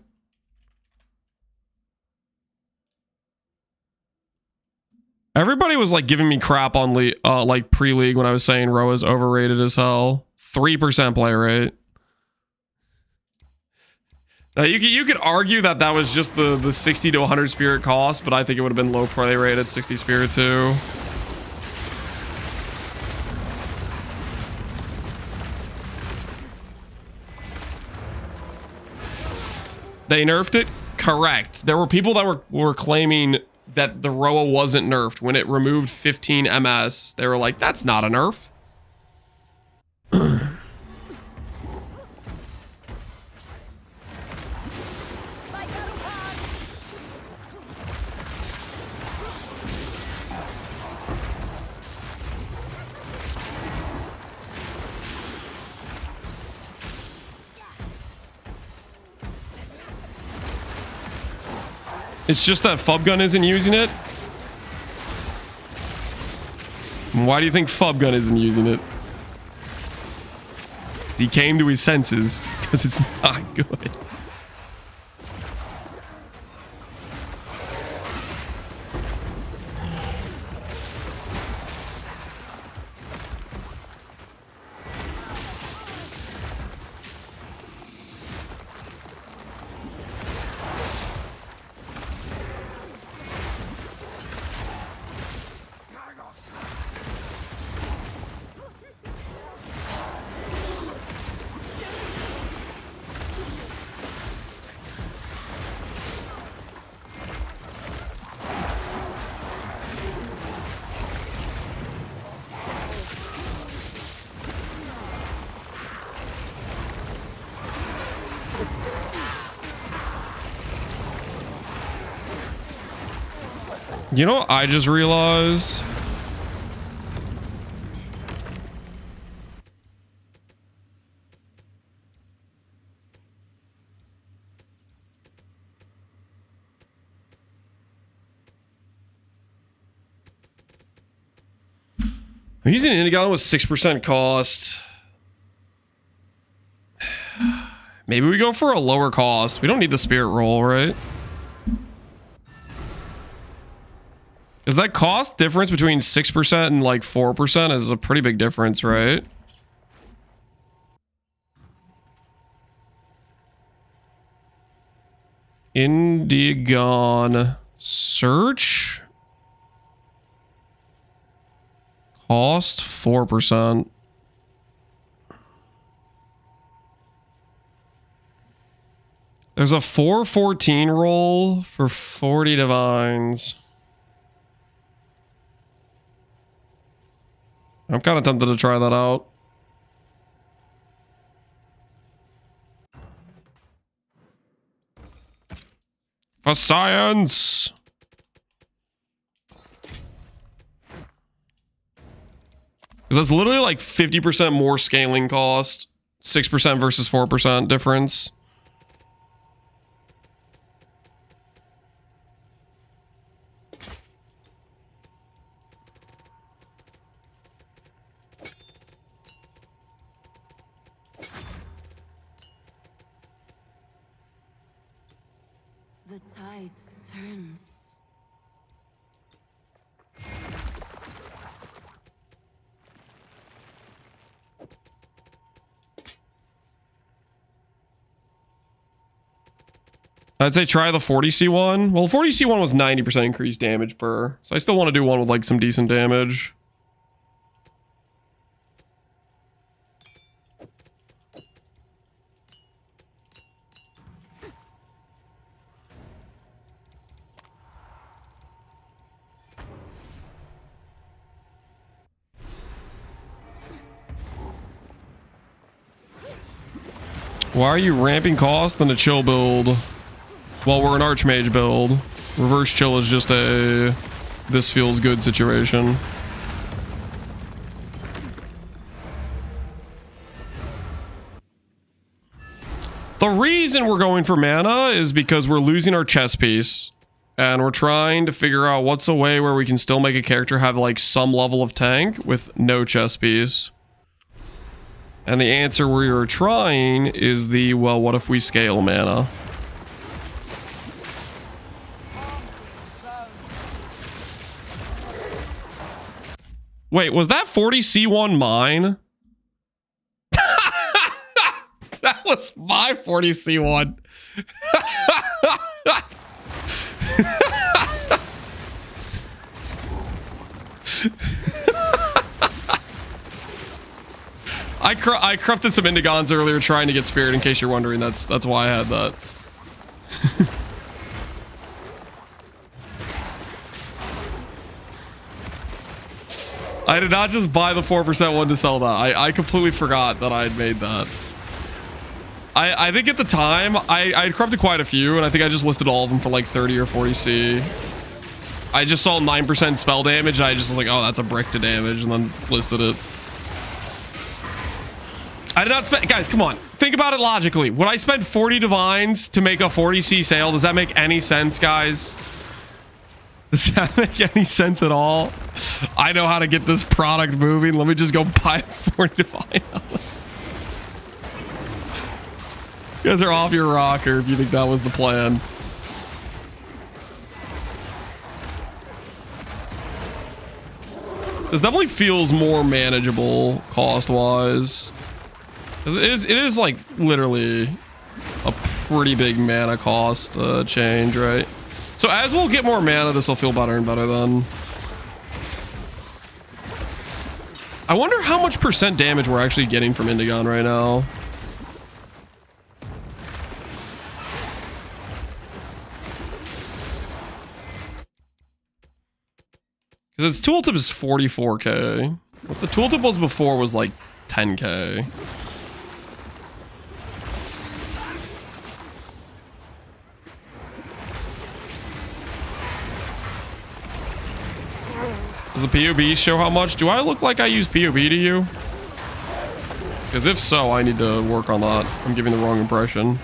Everybody was like giving me crap on like pre-league when I was saying Roa's overrated as hell. 3% play rate. Now you could argue that that was just the 60 to 100 spirit cost, but I think it would have been low play rate at 60 spirit too. They nerfed it? Correct. There were people that were claiming that the Roa wasn't nerfed when it removed 15 MS. They were like, that's not a nerf. It's just that Fubgun isn't using it. Why do you think Fubgun isn't using it? He came to his senses because it's not good. You know what I just realized? I'm using an Indigo with 6% cost. Maybe we go for a lower cost. We don't need the spirit roll, right? Is that cost difference between 6% and like 4% is a pretty big difference, right? Indigon search cost 4%. There's a 414 roll for 40 divines. I'm kind of tempted to try that out. For science! Because that's literally like 50% more scaling cost. 6% versus 4% difference. The tide turns. I'd say try the 40C one. Well, 40C one was 90% increased damage per. So I still want to do one with like some decent damage. Why are you ramping cost in a chill build? Well, we're an Archmage build. Reverse chill is just a this feels good situation. The reason we're going for mana is because we're losing our chess piece. And we're trying to figure out what's a way where we can still make a character have like some level of tank with no chess piece. And the answer we are trying is the, well, what if we scale mana? Wait, was that 40 C1 mine? That was my 40 C1. I corrupted some Indigons earlier trying to get Spirit, in case you're wondering. That's why I had that. I did not just buy the 4% one to sell that. I completely forgot that I had made that. I think at the time, I had corrupted quite a few, and I think I just listed all of them for like 30 or 40 C. I just saw 9% spell damage, and I just was like, oh, that's a brick to damage, and then listed it. I did not spend... Guys, come on. Think about it logically. Would I spend 40 divines to make a 40 C sale? Does that make any sense, guys? Does that make any sense at all? I know how to get this product moving. Let me just go buy 40 divine. You guys are off your rocker if you think that was the plan. This definitely feels more manageable cost-wise. It is like literally a pretty big mana cost change, right? So as we'll get more mana, this will feel better and better then. I wonder how much % damage we're actually getting from Indigon right now. Because its tooltip is 44k. What the tooltip was before was like 10k. Does the POB show how much? Do I look like I use POB to you? Because if so, I need to work on that. I'm giving the wrong impression.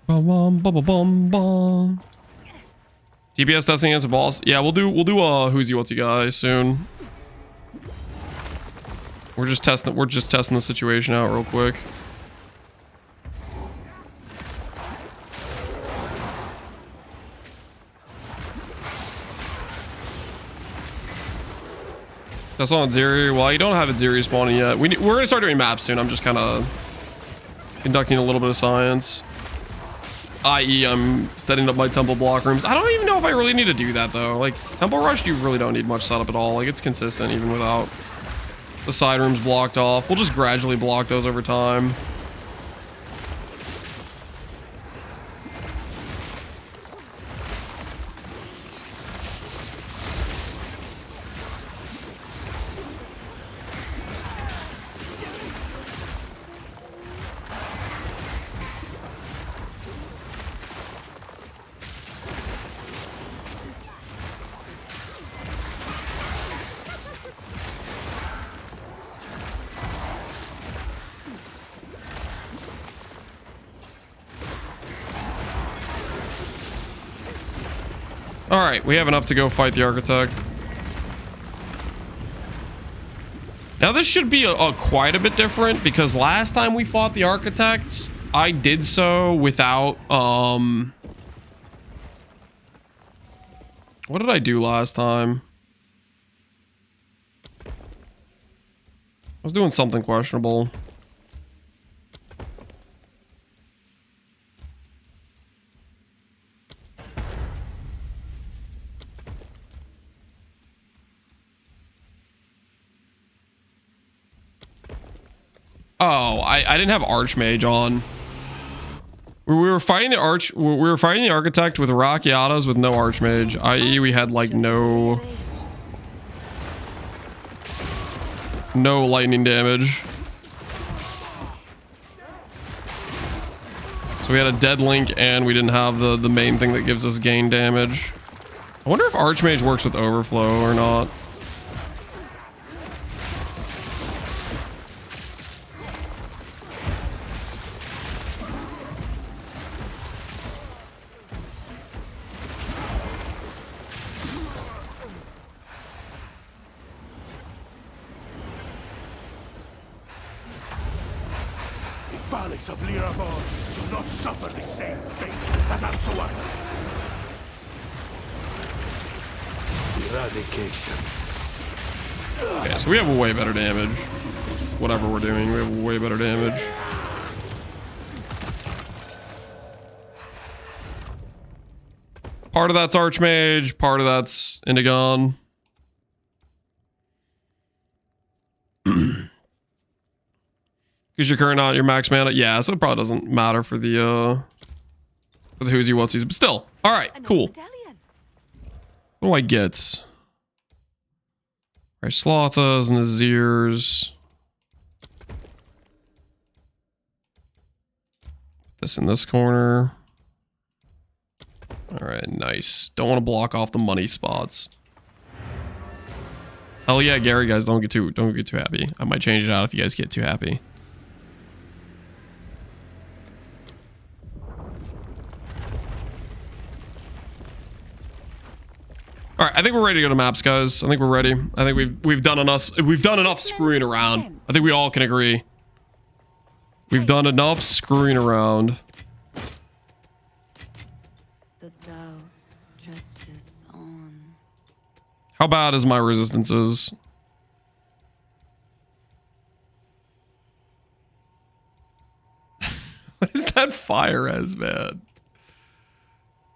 Bum, bum, bum, bum, bum. DPS testing against a boss. Yeah, we'll do who's you, what's you guy soon. We're just testing the situation out real quick. That's on Zeri. Well, you don't have it Zeri spawning yet. We're gonna start doing maps soon. I'm just kind of conducting a little bit of science. I.e., I'm setting up my temple block rooms. I don't even know if I really need to do that though. Like Temple Rush, you really don't need much setup at all. Like it's consistent even without the side rooms blocked off. We'll just gradually block those over time. Alright, we have enough to go fight the Architect. Now this should be quite a bit different because last time we fought the Architects, I did so without, what did I do last time? I was doing something questionable. Oh, I didn't have Archmage on. We were fighting the Architect with Rakiatas with no Archmage, i.e. we had like no lightning damage. So we had a dead link and we didn't have the main thing that gives us gain damage. I wonder if Archmage works with overflow or not. Valleys of Liraborn shall not suffer the same fate as Antoine. Eradication. Okay, so we have way better damage. Whatever we're doing, we have way better damage. Part of that's Archmage, part of that's Indigon. Because your current not your max mana, yeah, so it probably doesn't matter for the who'sy whatsies, but still. All right, cool. What do I get? Right, Slothas, Nazirs. This in this corner. All right, nice. Don't want to block off the money spots. Hell yeah, Gary, guys, don't get too happy. I might change it out if you guys get too happy. All right, I think we're ready to go to maps, guys. I think we're ready. I think we've done enough screwing around. I think we all can agree. We've done enough screwing around. The doubt stretches on. How bad is my resistances? What is that fire as, man?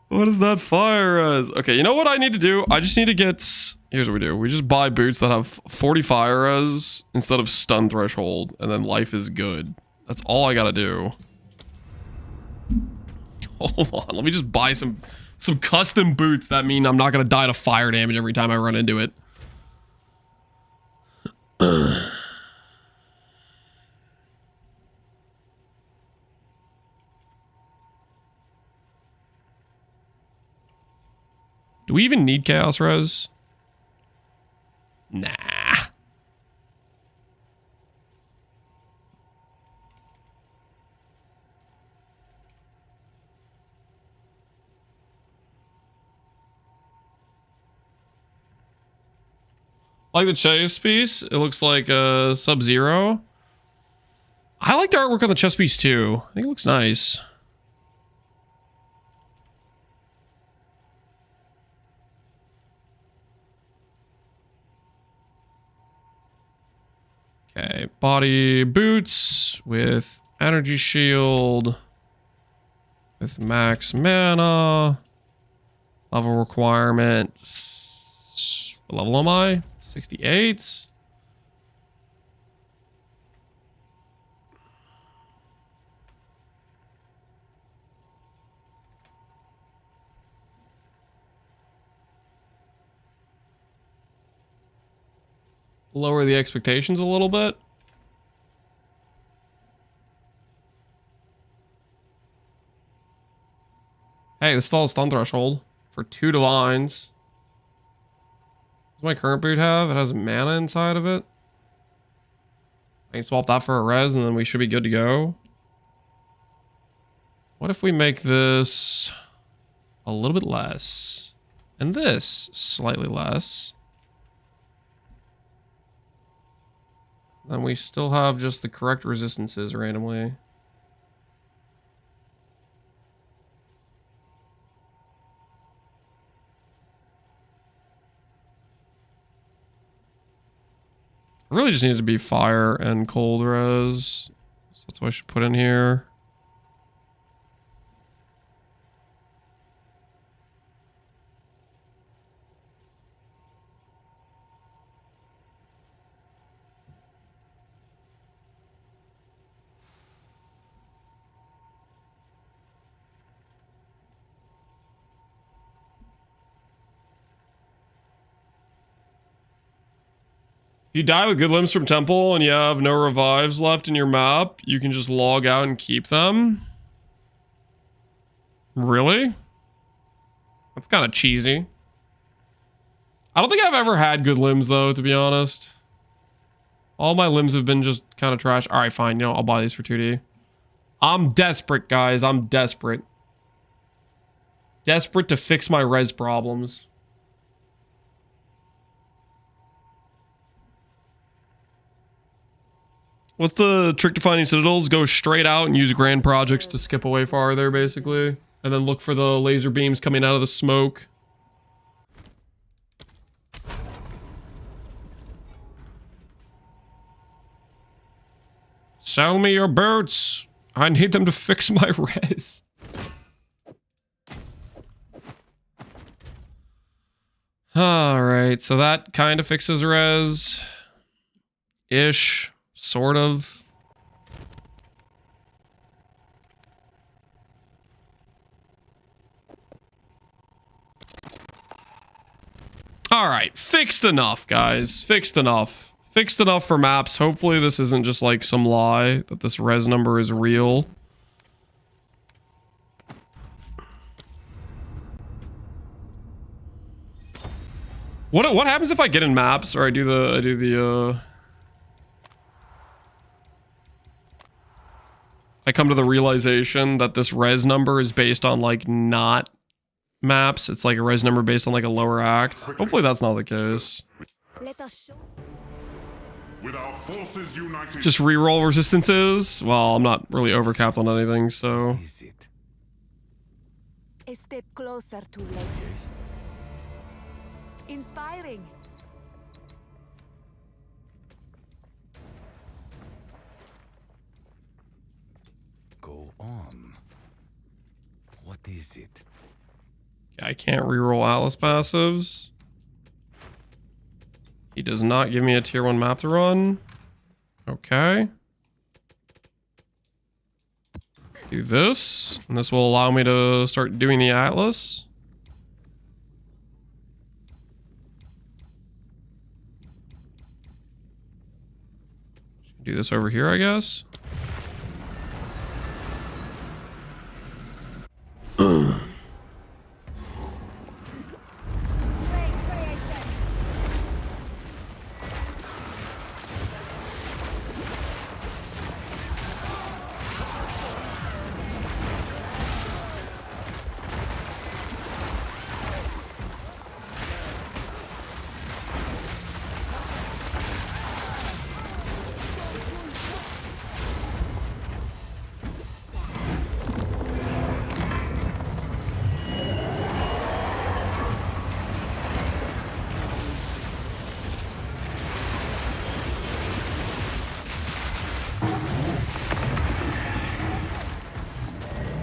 What is that fire as? Okay, you know what I need to do? I just need to get... Here's what we do. We just buy boots that have 40 fire as instead of stun threshold, and then life is good. That's all I gotta do. Hold on, let me just buy some custom boots that mean I'm not gonna die to fire damage every time I run into it. Do we even need Chaos Res? Nah. Like the chest piece, it looks like Sub-Zero. I like the artwork on the chest piece too. I think it looks nice. Okay, body boots with energy shield, with max mana, level requirement. What level am I? 68. Lower the expectations a little bit. Hey, this still has stun threshold for 2 divines. Does my current boot have? It has mana inside of it. I can swap that for a res and then we should be good to go. What if we make this a little bit less? And this slightly less. Then we still have just the correct resistances randomly. It really just needs to be fire and cold res. So that's what I should put in here. If you die with good limbs from temple and you have no revives left in your map, you can just log out and keep them. Really? That's kind of cheesy. I don't think I've ever had good limbs though, to be honest. All my limbs have been just kind of trash. All right, fine. You know, I'll buy these for 2D. I'm desperate, guys. I'm desperate. Desperate to fix my res problems. What's the trick to finding citadels? Go straight out and use grand projects to skip away farther, basically. And then look for the laser beams coming out of the smoke. Sell me your boots. I need them to fix my res. Alright, so that kind of fixes res. Ish. Sort of. Alright, fixed enough, guys. Fixed enough. Fixed enough for maps. Hopefully this isn't just like some lie that this res number is real. What happens if I get in maps or I do the I come to the realization that this res number is based on like not maps. It's like a res number based on like a lower act. Hopefully that's not the case. Let us show. With our forces united. Just reroll resistances. Well, I'm not really overcapped on anything, so. Is it? A step closer to light. Inspiring. Go on. What is it? I can't reroll Atlas passives. He does not give me a tier 1 map to run. Okay. Do this, and this will allow me to start doing the Atlas. Do this over here, I guess.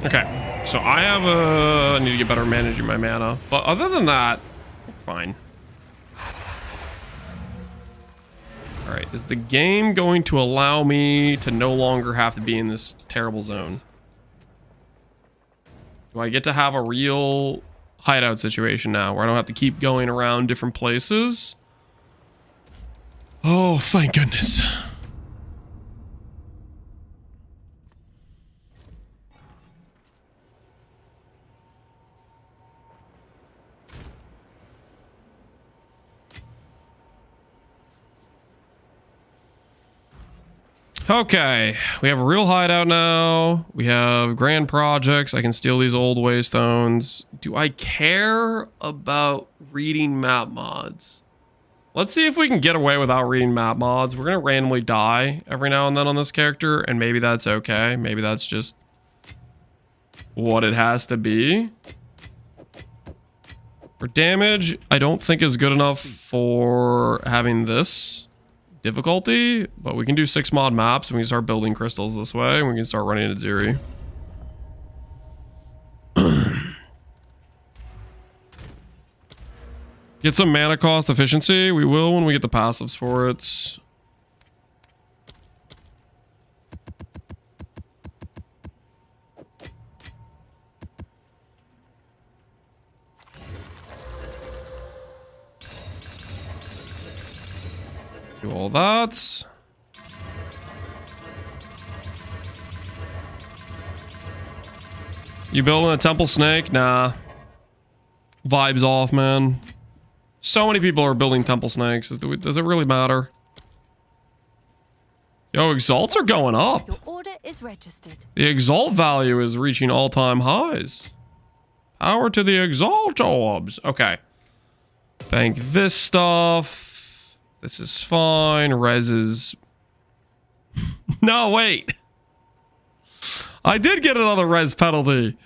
Okay, so I need to get better at managing my mana, but other than that, fine. All right, is the game going to allow me to no longer have to be in this terrible zone? Do I get to have a real hideout situation now where I don't have to keep going around different places? Oh, thank goodness. Okay, we have a real hideout now. We have grand projects. I can steal these old waystones. Do I care about reading map mods? Let's see if we can get away without reading map mods. We're gonna randomly die every now and then on this character, and maybe that's okay. Maybe that's just what it has to be. For damage, I don't think is good enough for having this difficulty, but we can do 6 mod maps and we can start building crystals this way and we can start running at Zeri. Get some mana cost efficiency. We will when we get the passives for it. Do all that. You building a temple snake? Nah. Vibes off, man. So many people are building temple snakes. Does it really matter? Yo, exalts are going up. Your order is registered. The exalt value is reaching all-time highs. Power to the exalt orbs. Okay. Bank this stuff. This is fine. Res is No, wait. I did get another res penalty.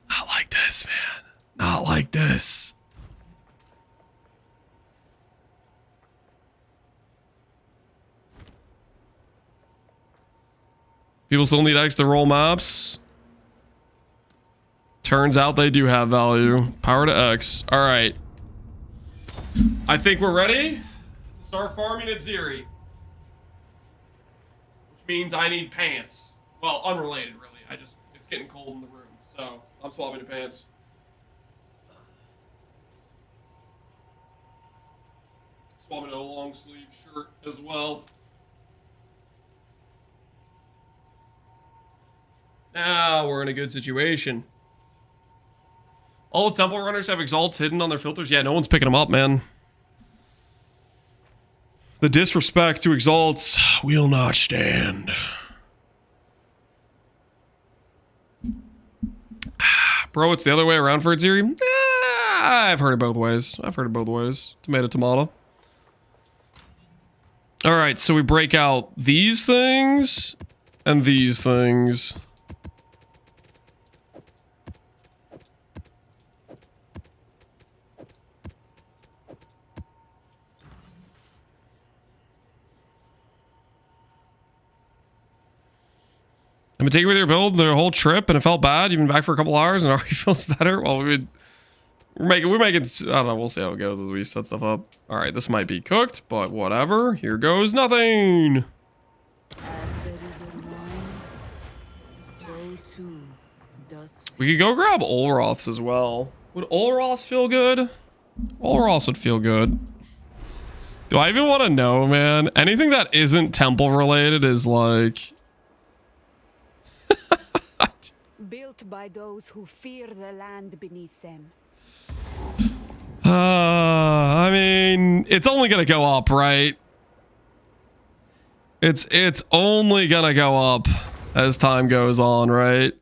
Not like this, man. Not like this. People still need X to roll maps. Turns out they do have value. Power to X. All right. I think we're ready to start farming at Ziri. Which means I need pants. Well, unrelated, really. It's getting cold in the room, so I'm swapping to pants. Swapping to a long sleeve shirt as well. Now we're in a good situation. All the temple runners have exalts hidden on their filters. Yeah, no one's picking them up, man. The disrespect to exalts will not stand. Bro, it's the other way around for Ziri. I've heard it both ways. Tomato, tomato. All right, so we break out these things and these things. I've been taking with your build the whole trip and it felt bad. You've been back for a couple hours and it already feels better. Well, we're making, I don't know, we'll see how it goes as we set stuff up. All right, this might be cooked, but whatever. Here goes nothing. We could go grab Olroth's as well. Would Olroth's feel good? Olroth's would feel good. Do I even want to know, man? Anything that isn't temple related is like... Built by those who fear the land beneath them. I mean, it's only gonna go up, right? It's only gonna go up as time goes on, right?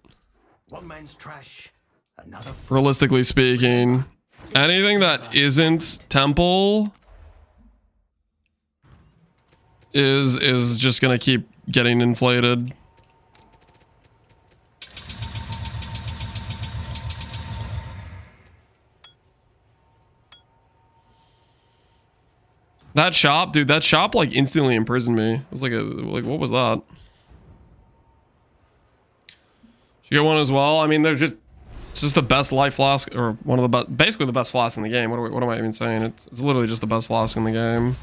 One man's trash, another. Realistically speaking, anything that isn't temple is just gonna keep getting inflated. That shop, dude, that shop like instantly imprisoned me. It was like what was that? Should you get one as well? I mean, they're just, it's just the best life flask, or one of the best, basically the best flask in the game. What am I even saying? It's literally just the best flask in the game.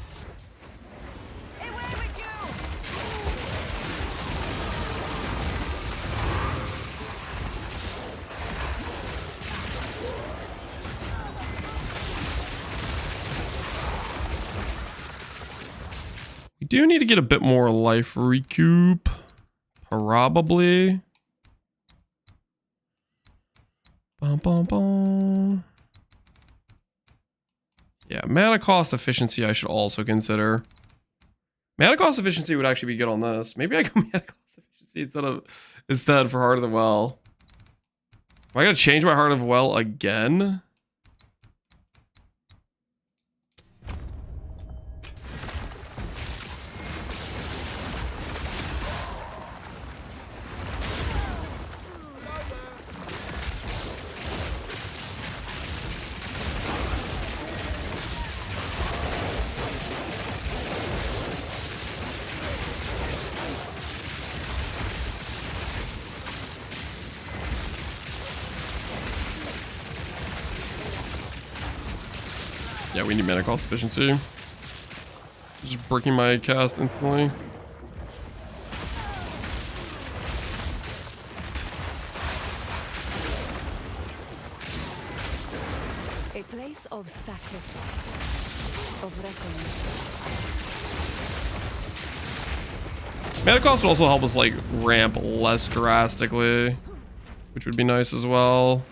We do need to get a bit more life recoup. Probably. Bum, bum, bum. Yeah, mana cost efficiency I should also consider. Mana cost efficiency would actually be good on this. Maybe I go mana cost efficiency instead for Heart of the Well. Am I gonna change my Heart of the Well again? Yeah, we need mana cost efficiency. Just breaking my cast instantly. A place of sacrifice, of reckoning. Mana cost would also help us like ramp less drastically, which would be nice as well.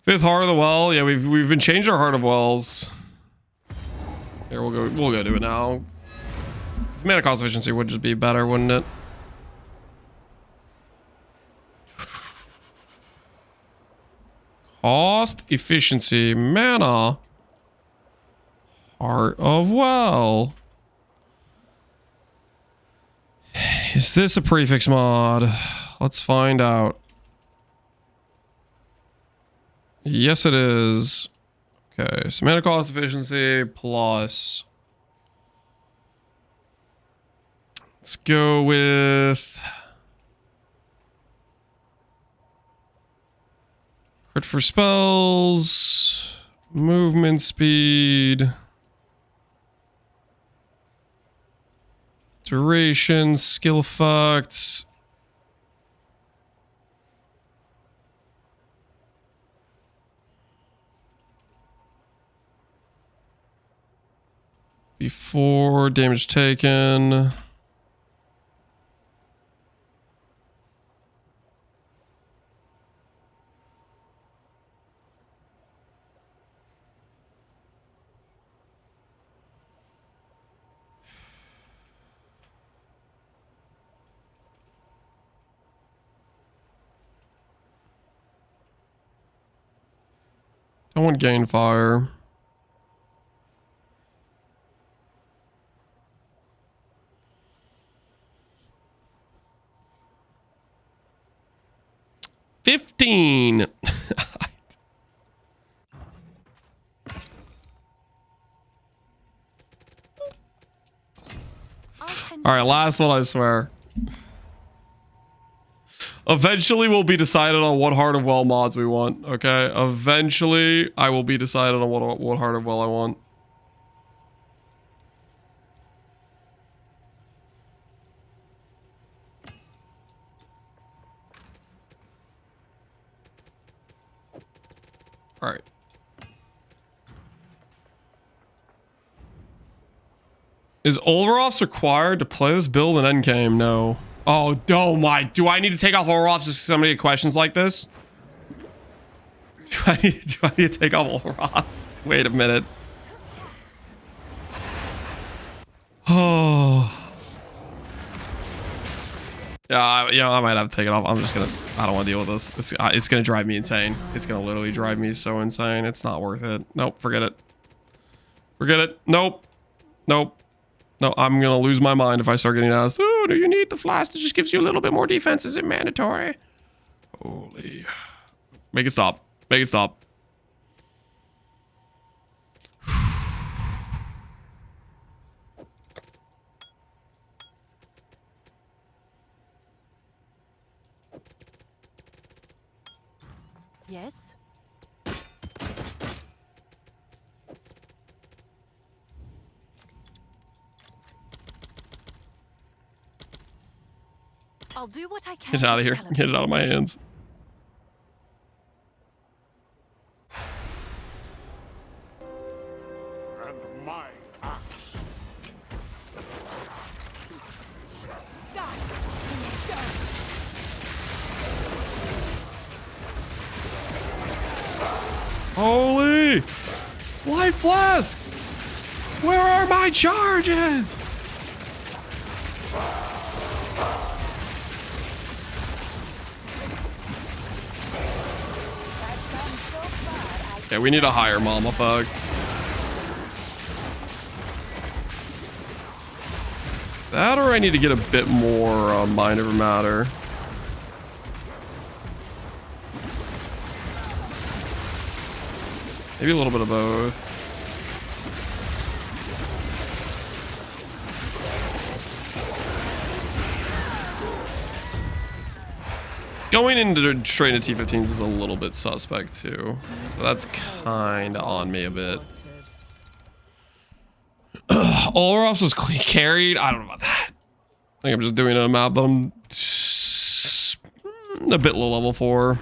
Fifth Heart of the Well. Yeah, we've been changed our Heart of Wells. Here, we'll go do it now. This mana cost efficiency would just be better, wouldn't it? Cost efficiency, mana. Heart of Well. Is this a prefix mod? Let's find out. Yes, it is. Okay, so mana cost efficiency plus. Let's go with crit for spells, movement speed, duration, skill effects. Before damage taken. I want gain fire. $15. All right, last one, I swear. Eventually, we'll be decided on what Heart of Well mods we want, okay? Eventually, I will be decided on what Heart of Well I want. All right. Is Olroth's required to play this build in Endgame? No. Oh my, do I need to take off Olroth's just because somebody get questions like this? Do I need to take off Olroth's? Wait a minute. Oh. Yeah, I might have to take it off. I don't want to deal with this. It's gonna drive me insane. It's gonna literally drive me so insane. It's not worth it. Nope, forget it. Forget it. Nope. Nope. No, I'm gonna lose my mind if I start getting asked, oh, do you need the flask that just gives you a little bit more defense? Is it mandatory? Holy. Make it stop. Make it stop. Yes? I'll do what I can. Get it out of here. Get it out of my hands. And my axe. Holy! Life flask! Where are my charges? Yeah, we need a higher mom effect. That or I need to get a bit more mind over matter. Maybe a little bit of both. Going into straight into T15s is a little bit suspect too. So that's kind of on me a bit. Olroth's was carried. I don't know about that. I think I'm just doing a map that I'm a bit low level for.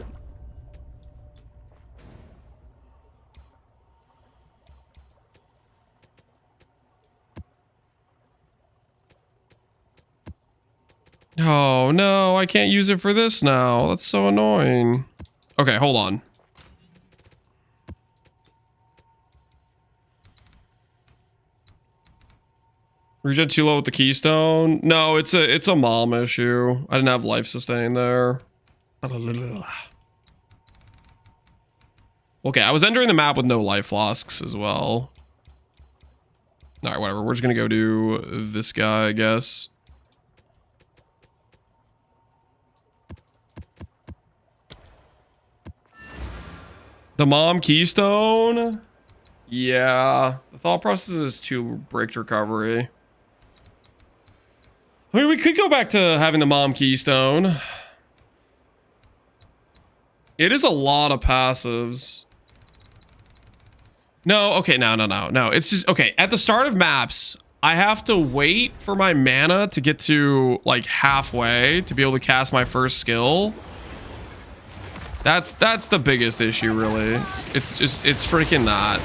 Oh no, I can't use it for this now. That's so annoying. Okay, hold on. Regen too low with the keystone? No, it's a mom issue. I didn't have life sustain there. Okay, I was entering the map with no life flasks as well. All right, whatever. We're just gonna go do this guy, I guess. The mom keystone. Yeah, the thought process is to break recovery. I mean, we could go back to having the mom keystone. It is a lot of passives. No, okay, no. It's just, okay, at the start of maps, I have to wait for my mana to get to, like, halfway to be able to cast my first skill. That's the biggest issue, really. It's freaking that.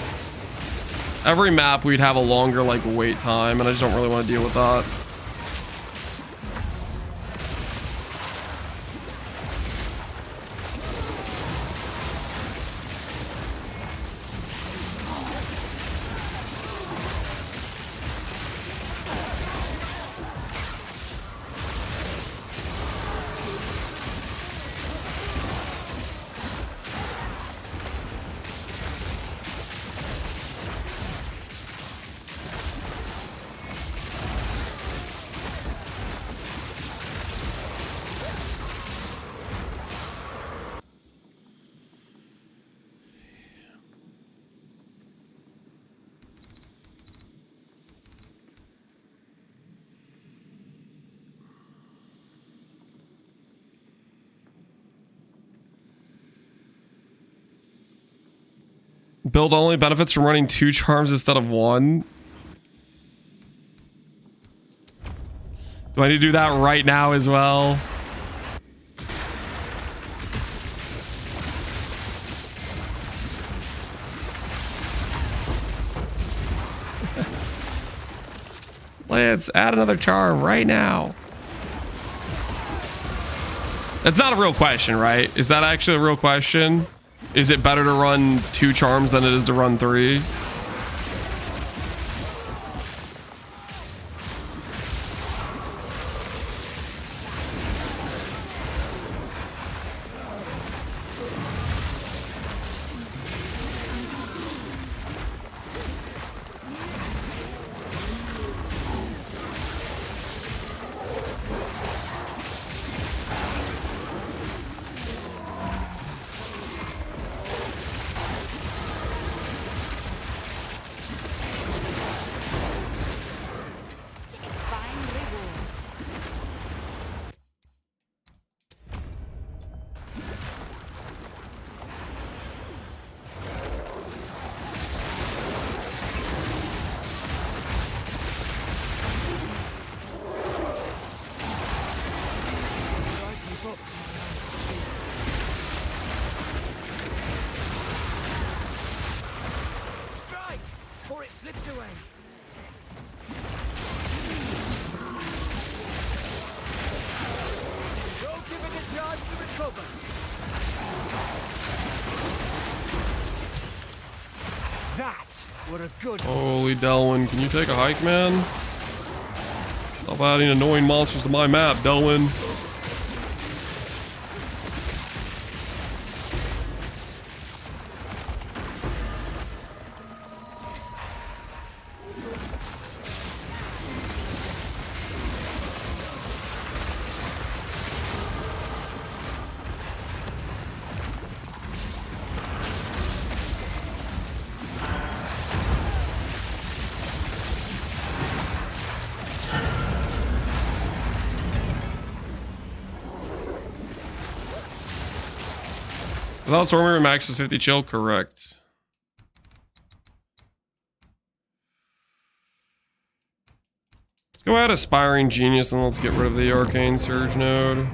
Every map, we'd have a longer, like, wait time, and I just don't really want to deal with that. Build only benefits from running 2 charms instead of 1. Do I need to do that right now as well? Let's add another charm right now. That's not a real question, right? Is that actually a real question? Is it better to run 2 charms than it is to run 3? Holy Delwyn, can you take a hike, man? Stop adding annoying monsters to my map, Delwyn. Without Stormweaver max is 50 chill, correct. Let's go add Aspiring Genius and let's get rid of the Arcane Surge node.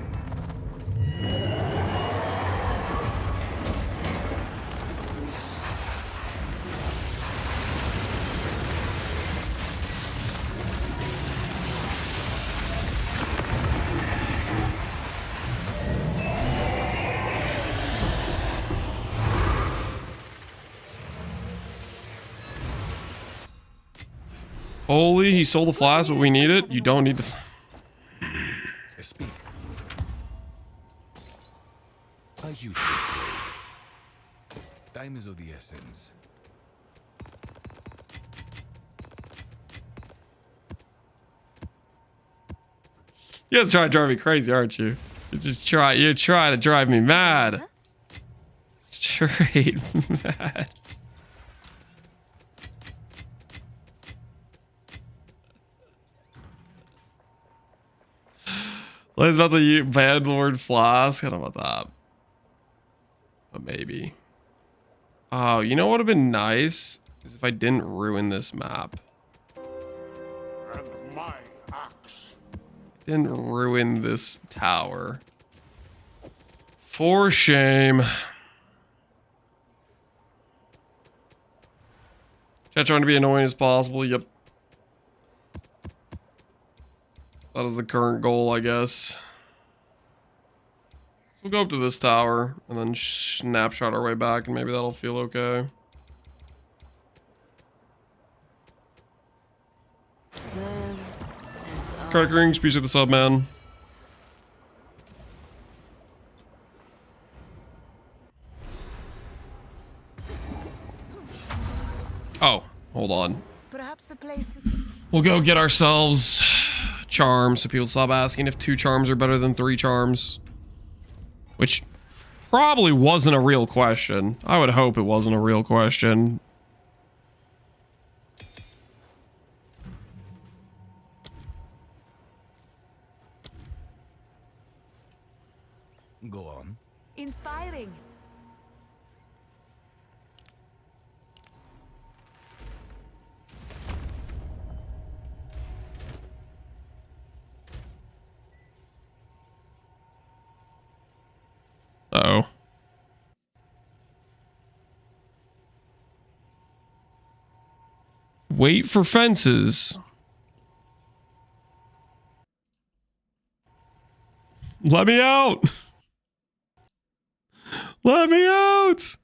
Holy, he sold the flask, but we need it. You don't need the. Speak. Are you time is of the essence. You guys try to drive me crazy, aren't you? You're trying to drive me mad. Straight mad. Let's about to ban the word flask. I don't know about that. But maybe. Oh, you know what would have been nice? Is if I didn't ruin this map. And my axe. Didn't ruin this tower. For shame. Chat trying to be annoying as possible. Yep. That is the current goal, I guess. So we'll go up to this tower and then snapshot our way back, and maybe that'll feel okay. Credit ring, speech of the sub, man. Oh, hold on. Perhaps a place to... We'll go get ourselves charms so people stop asking if 2 charms are better than 3 charms. Which probably wasn't a real question. I would hope it wasn't a real question. Go on. Inspiring. Uh-oh. Wait for fences. Let me out. Let me out.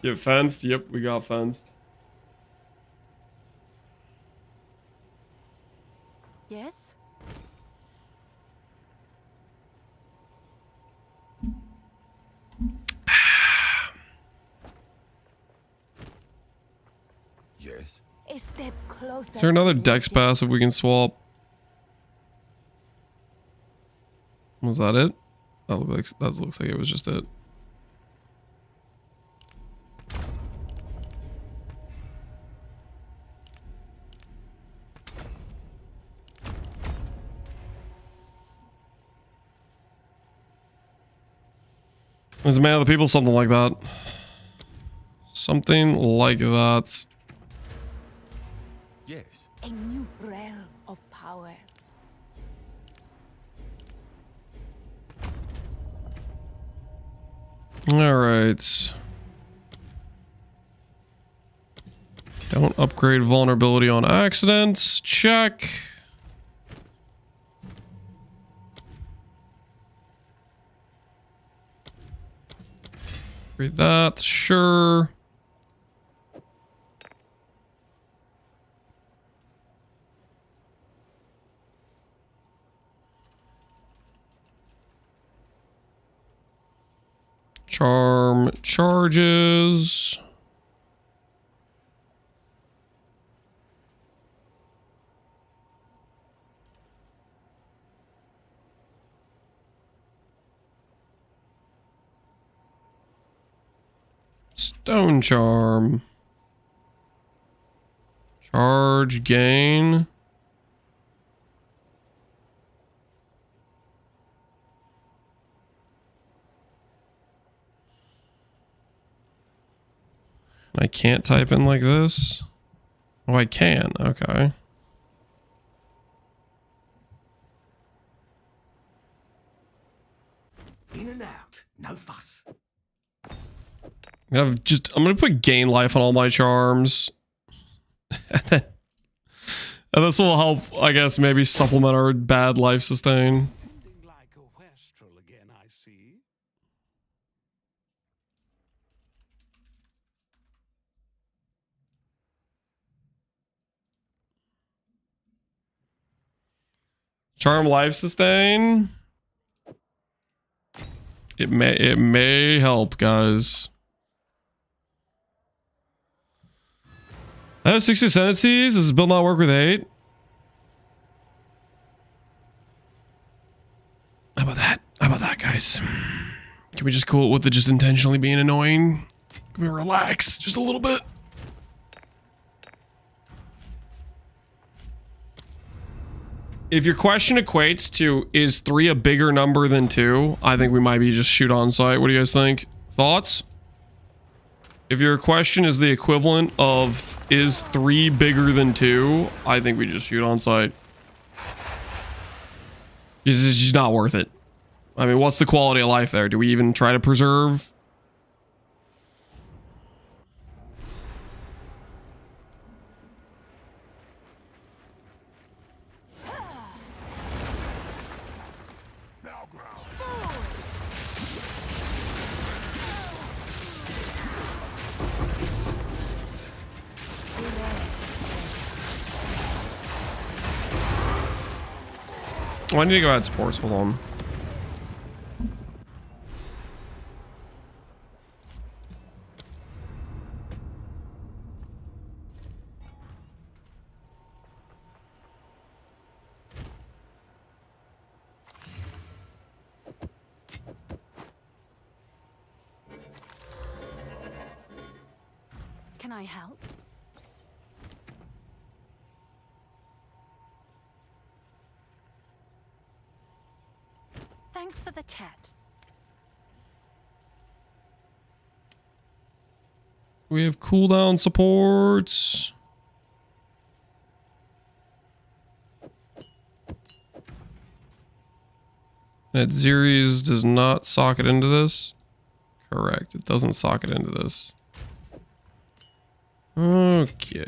Get fenced? Yep, we got fenced. Yes? Yes. A step closer. Is there another to dex legend. passive we can swap? Was that it? That looks like it was just it. As a man of the people, something like that. Something like that. Yes. A new realm of power. All right. Don't upgrade vulnerability on accidents. Check. Read that. Sure. Charm charges. Stone charm. Charge gain. I can't type in like this. Oh, I can. Okay. In and out, no fuss. I'm gonna put gain life on all my charms. And this will help, I guess, maybe supplement our bad life sustain. Like a wastrel again, I see. Charm life sustain. It may help, guys. I have 6 ascendancies. Does this build not work with 8? How about that? How about that, guys? Can we just cool it with the just intentionally being annoying? Can we relax just a little bit? If your question equates to is 3 a bigger number than 2, I think we might be just shoot on sight. What do you guys think? Thoughts? If your question is the equivalent of is 3 bigger than 2, I think we just shoot on sight. This is just not worth it. I mean, what's the quality of life there? Do we even try to preserve? Oh, I need to go add supports. Hold on. Can I help? Thanks for the chat. We have cooldown supports. That Zeres does not socket into this. Correct. It doesn't socket into this. Okay.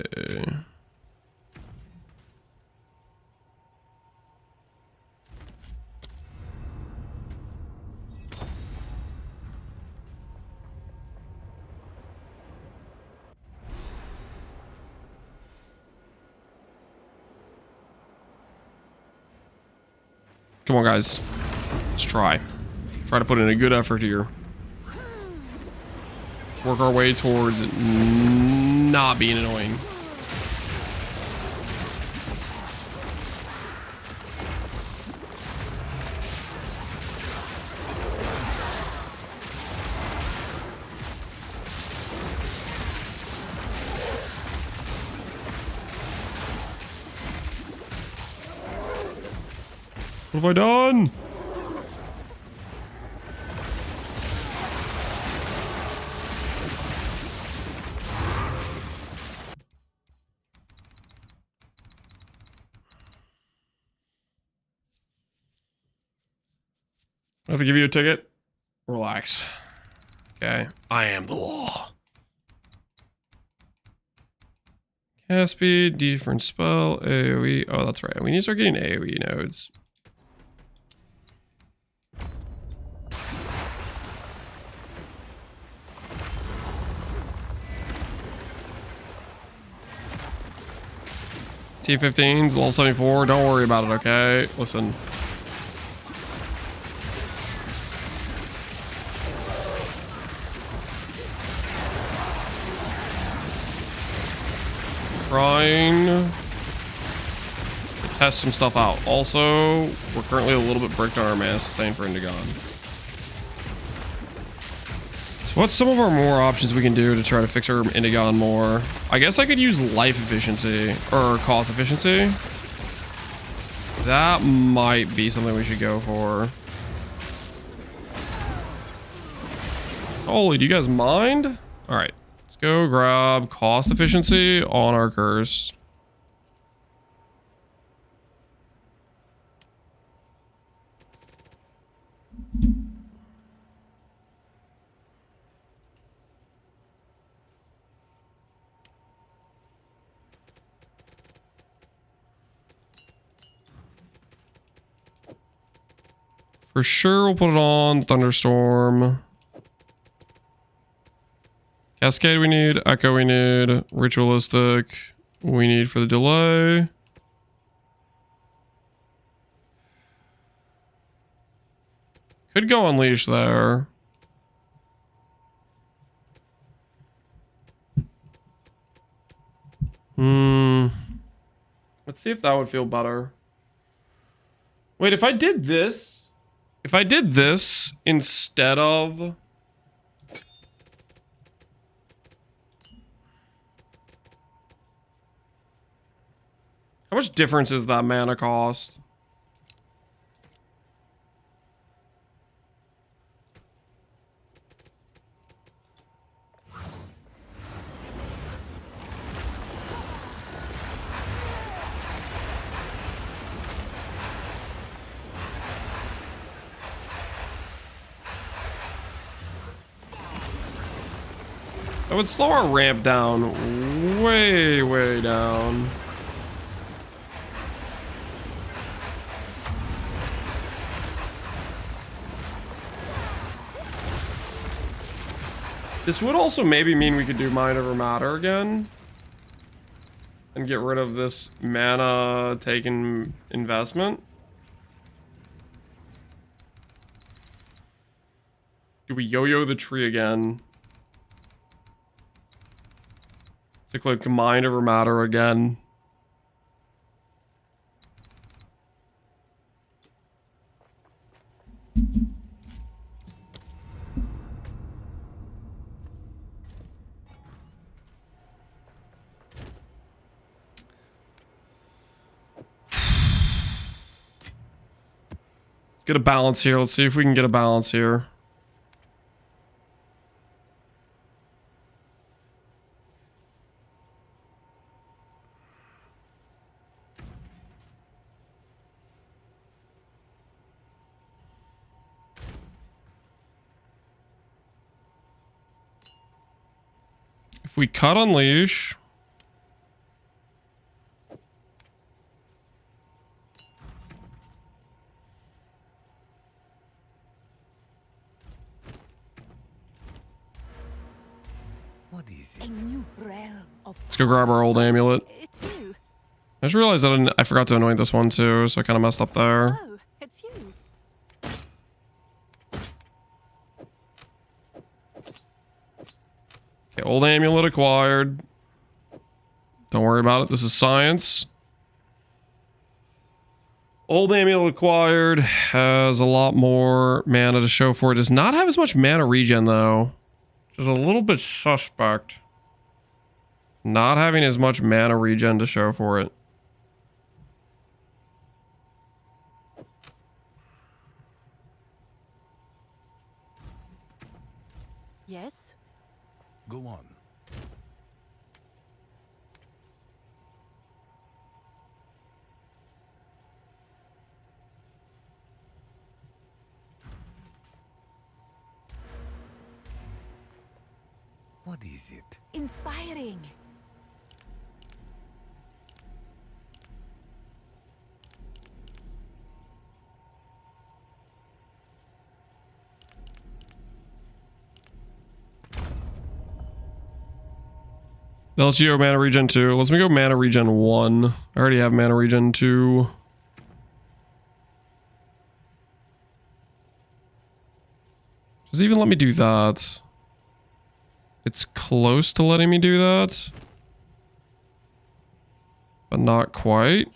Come on, guys. Let's try. Try to put in a good effort here. Work our way towards not being annoying. What have I done? I have to give you a ticket. Relax. Okay. I am the law. Cast speed, different spell, AoE. Oh, that's right. We need to start getting AoE nodes. T15's level 74. Don't worry about it, okay? Listen. Trying to test some stuff out. Also, we're currently a little bit bricked on our mana sustain for Indigon. So what's some of our more options we can do to try to fix our Indigon more? I guess I could use life efficiency or cost efficiency. That might be something we should go for. Holy, do you guys mind? All right. Go grab cost efficiency on our curse. For sure, we'll put it on Thunderstorm. Cascade we need, Echo we need, Ritualistic we need for the delay. Could go Unleash there. Let's see if that would feel better. Wait, if I did this instead of... How much difference is that mana cost? I would slow our ramp down way, way down. This would also maybe mean we could do Mind Over Matter again. And get rid of this mana taken investment. Do we yo-yo the tree again? To click Mind Over Matter again. Let's get a balance here. Let's see if we can get a balance here. If we cut Unleash... What is A it? new realm of Let's go grab our old amulet. It's you. I just realized I forgot to anoint this one too, so I kind of messed up there. Oh, it's you. Okay, old amulet acquired. Don't worry about it. This is science. Old amulet acquired. Has a lot more mana to show for it. Does not have as much mana regen though. Which is a little bit suspect. Not having as much mana regen to show for it. Yes? Go on. What is it? Inspiring. LCO mana regen 2. Let's go mana regen 1. I already have mana regen 2. Does it even let me do that? It's close to letting me do that. But not quite.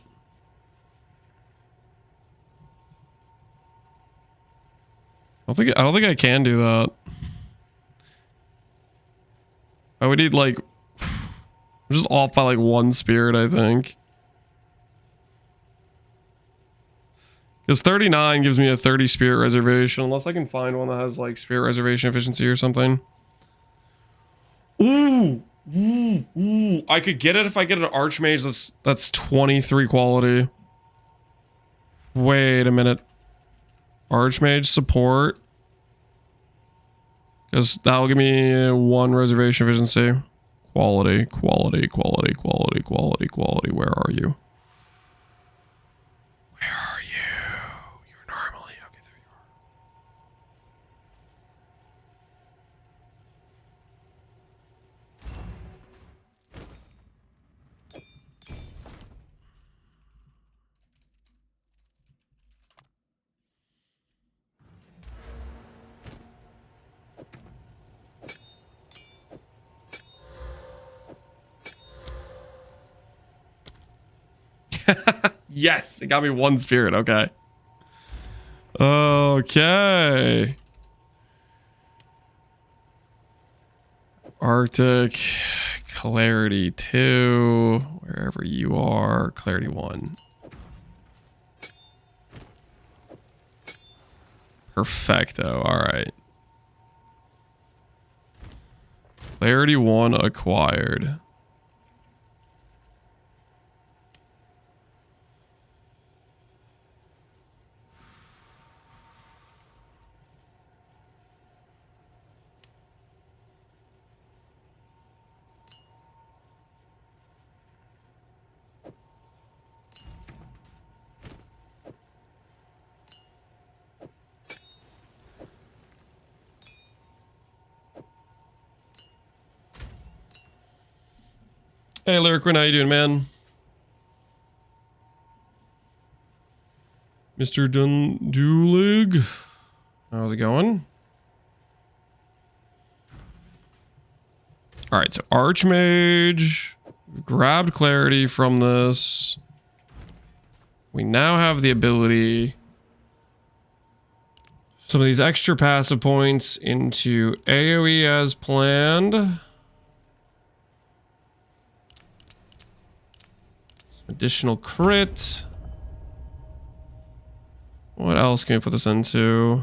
I don't think I can do that. I would need like... I'm just off by like 1 spirit, I think. Because 39 gives me a 30 spirit reservation. Unless I can find one that has like spirit reservation efficiency or something. Ooh! Ooh! Ooh! I could get it if I get an Archmage that's 23 quality. Wait a minute. Archmage support. Because that'll give me 1 reservation efficiency. Quality, quality, quality, quality, quality, quality. Where are you? Where are you? You're normally... Okay, there you are. Yes, it got me 1 spirit. Okay. Okay. Arctic, Clarity 2, wherever you are, Clarity 1. Perfecto. All right. Clarity 1 acquired. Hey, Lyric, how you doing, man? Mr. Dundulig, how's it going? All right, so Archmage, grabbed clarity from this. We now have the ability, some of these extra passive points into AoE as planned. Some additional crit. What else can we put this into?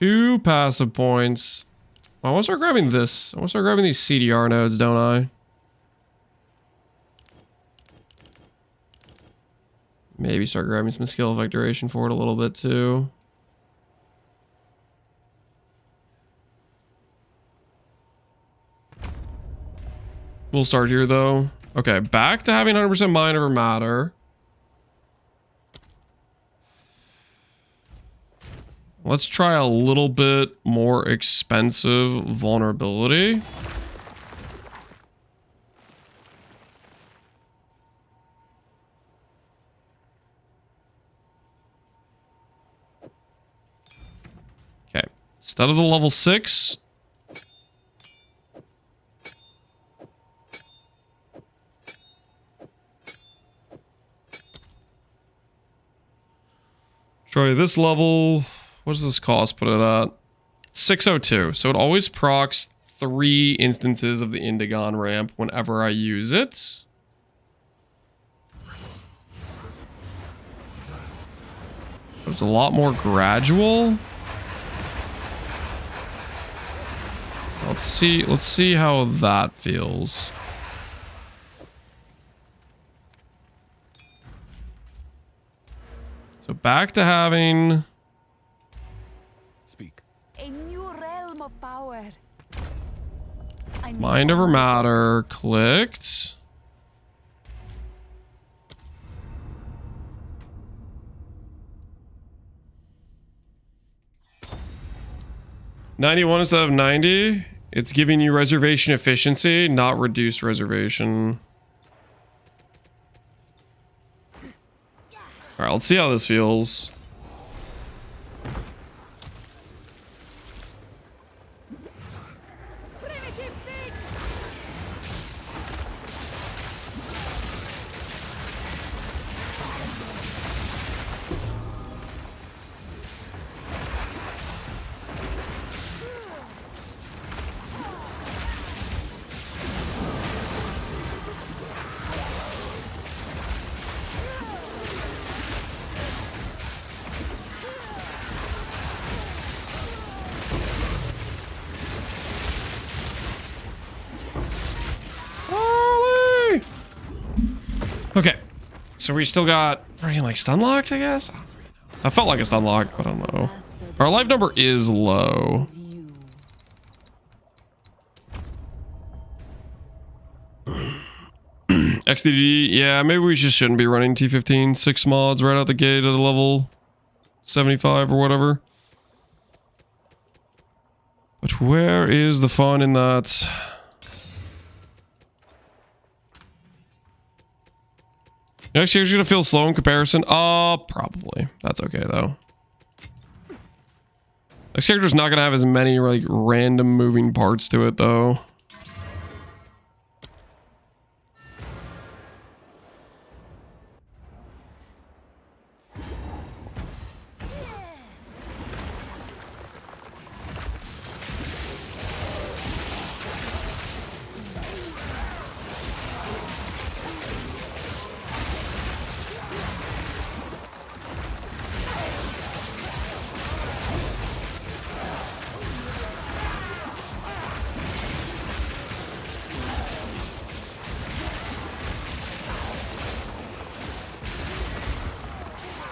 2 passive points. I want to start grabbing this. I want to start grabbing these CDR nodes, don't I? Maybe start grabbing some skill effect duration for it a little bit too. We'll start here though. Okay, back to having 100% mind over matter. Let's try a little bit more expensive vulnerability. Okay, instead of the level 6. Try this level. What does this cost? Put it at 602. So it always procs 3 instances of the Indigon ramp whenever I use it. But it's a lot more gradual. Let's see how that feels. So back to having A new realm of power. mind over matter clicked. $91 instead of 90. It's giving you reservation efficiency, not reduced reservation. All right, let's see how this feels. Okay, so we still got freaking like stun locked, I guess. I felt like a stun lock, but I don't know. Our life number is low. XDD, yeah, maybe we just shouldn't be running T15 6 mods right out the gate at a level 75 or whatever. But where is the fun in that? Next year's gonna feel slow in comparison. Probably. That's okay though. Next character's not gonna have as many like random moving parts to it though.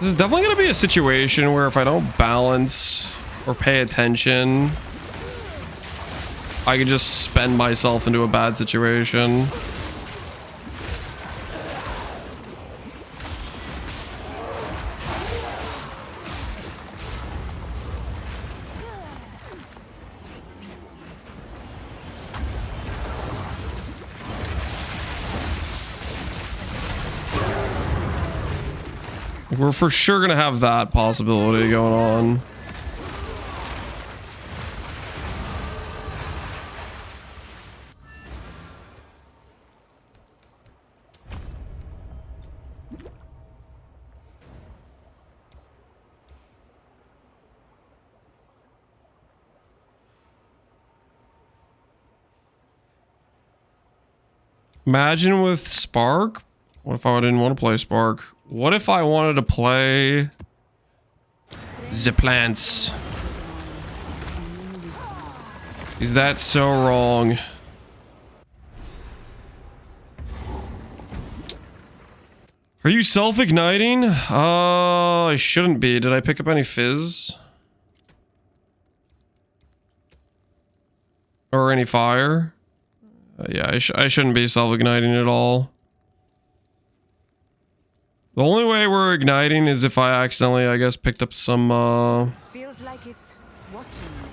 This is definitely going to be a situation where if I don't balance or pay attention, I can just spend myself into a bad situation. We're for sure gonna have that possibility going on. Imagine with Spark. What if I didn't want to play Spark? What if I wanted to play the plants? Is that so wrong? Are you self-igniting? I shouldn't be. Did I pick up any fizz? Or any fire? Yeah, I shouldn't be self-igniting at all. The only way we're igniting is if I accidentally, I guess, picked up some, Feels like it's watching me.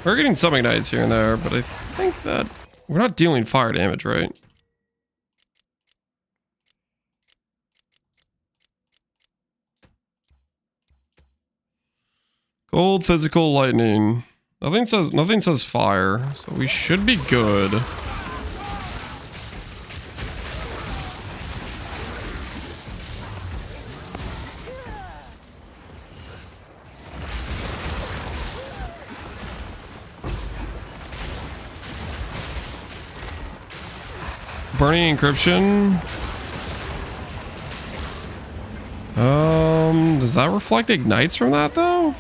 We're getting some ignites here and there, but I think that we're not dealing fire damage, right? Gold, physical, lightning. Nothing says fire, so we should be good. Burning encryption. Does that reflect ignites from that though?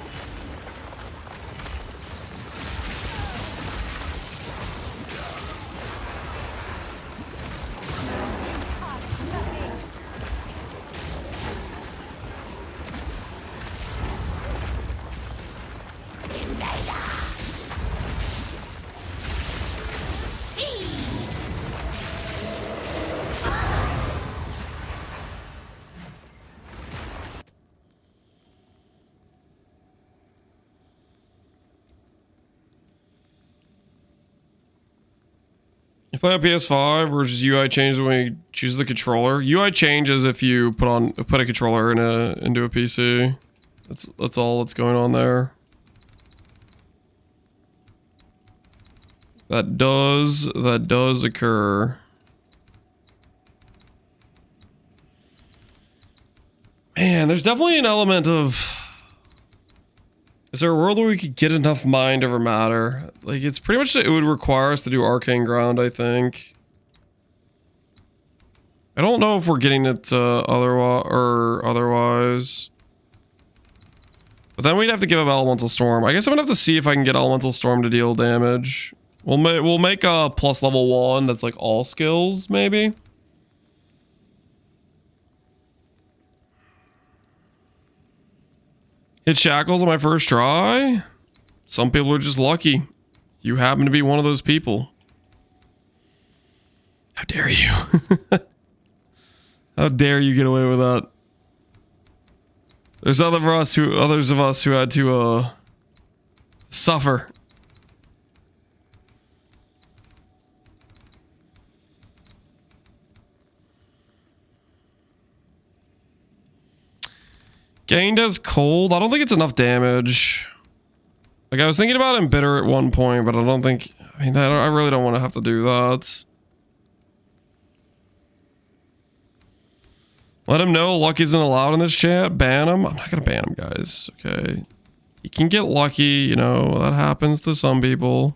You play on PS5 or just UI changes when you choose the controller? UI changes if you put a controller into a PC. That's all that's going on there. That does occur. Man, there's definitely an element of, is there a world where we could get enough mind over matter? Like, it's pretty much, it would require us to do Arcane Ground, I think. I don't know if we're getting it otherwise. But then we'd have to give up Elemental Storm. I guess I'm gonna have to see if I can get Elemental Storm to deal damage. We'll make a plus level 1 that's like all skills, maybe. Hit shackles on my first try. Some people are just lucky. You happen to be one of those people. How dare you? How dare you get away with that? There's others of us who had to suffer. Gained as cold. I don't think it's enough damage. Like, I was thinking about Embitter at one point, but I don't think I mean, I really don't want to have to do that. Let him know luck isn't allowed in this chat. Ban him. I'm not going to ban him, guys. Okay. You can get lucky, you know, that happens to some people.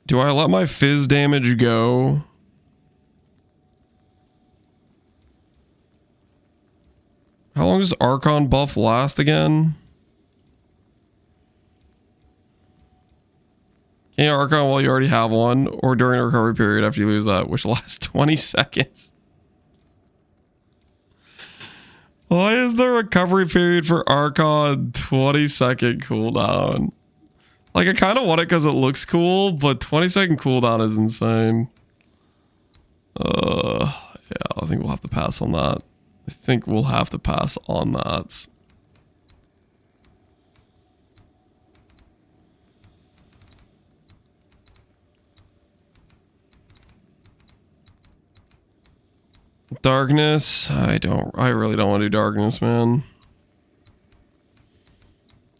Do I let my fizz damage go? How long does Archon buff last again? Can you Archon while you already have one, or during a recovery period after you lose that, which lasts 20 seconds? Why is the recovery period for Archon 20-second cooldown? Like, I kind of want it because it looks cool, but 20-second cooldown is insane. Yeah, I think we'll have to pass on that. I think we'll have to pass on that. Darkness, I really don't want to do darkness, man.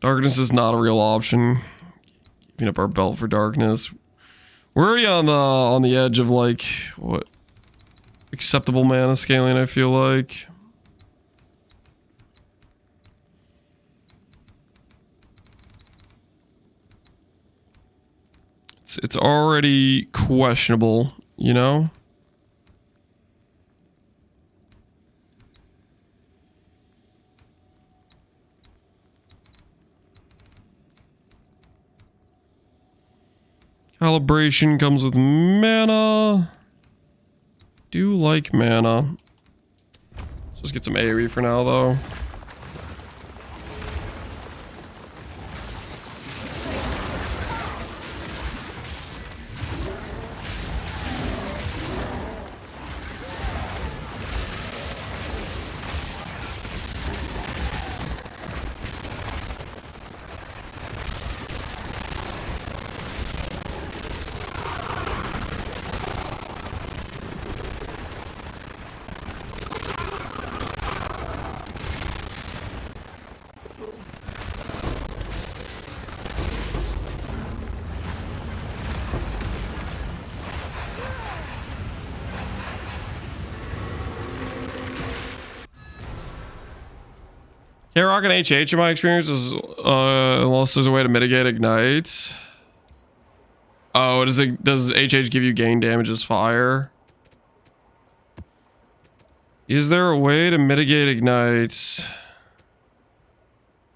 Darkness is not a real option. Giving up our belt for darkness. We're already on the edge of like what acceptable mana scaling, I feel like. It's already questionable, you know? Calibration comes with mana. Do like mana. Let's just get some AoE for now, though. Can't rock an HH in my experience is, unless there's a way to mitigate ignite. Oh, does HH give you gain damage as fire? Is there a way to mitigate ignite?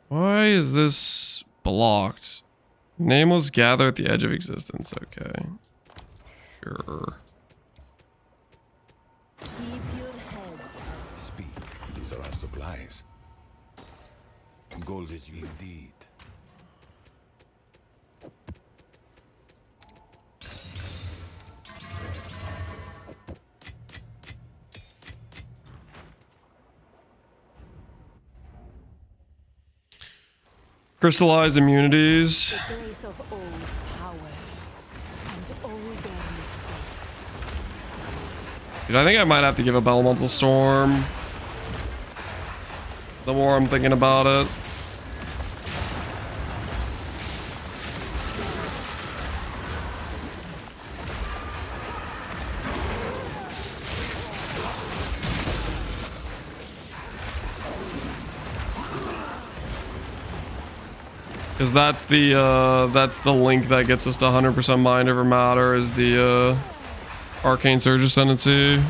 Why is this blocked? Nameless gather at the edge of existence. Okay. Sure. Keep your head. Speak. These are our supplies. Gold is indeed. Crystallize immunities. The grace of old power and older mistakes. Dude, I think I might have to give up Elemental Storm. The more I'm thinking about it. Because that's the link that gets us to 100% mind over matter is the Arcane Surge Ascendancy.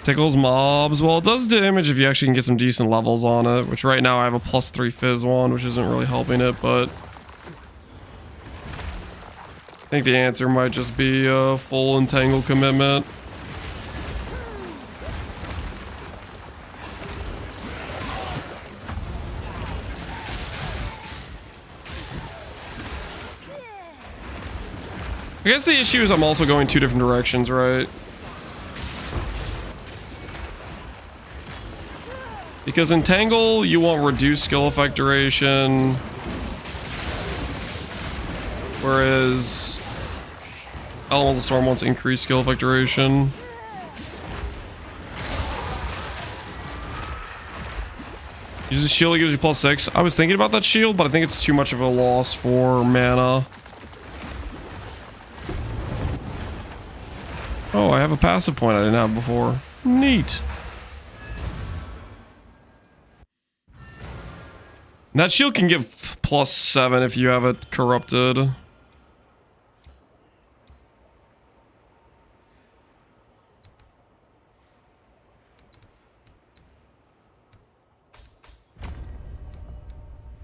Tickles mobs. Well, it does damage if you actually can get some decent levels on it, which right now I have a +3 fizz one, which isn't really helping it, but I think the answer might just be a full entangle commitment. I guess the issue is I'm also going two different directions, right? Because Entangle, you want reduced skill effect duration. Whereas Elemental Storm wants increased skill effect duration. Uses a shield that gives you +6. I was thinking about that shield, but I think it's too much of a loss for mana. Oh, I have a passive point I didn't have before. Neat. That shield can give +7 if you have it corrupted.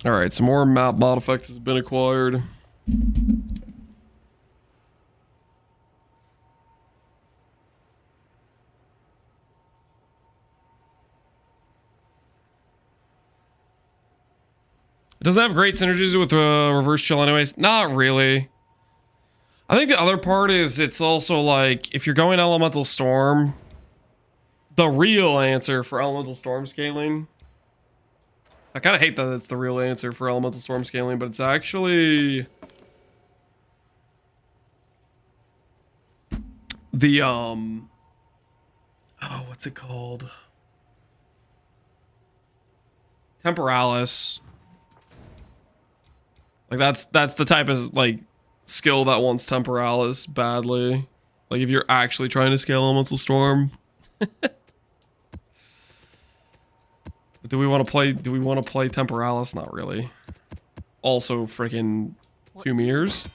Alright, some more map mod effect has been acquired. It doesn't have great synergies with reverse chill anyways. Not really. I think the other part is it's also like, if you're going elemental storm, the real answer for elemental storm scaling, I kind of hate that it's the real answer for elemental storm scaling, but it's actually the oh, what's it called? Temporalis. Like that's the type of like skill that wants Temporalis badly. Like if you're actually trying to scale elemental storm. Do we want to play Temporalis? Not really. Also freaking 2 mirrors.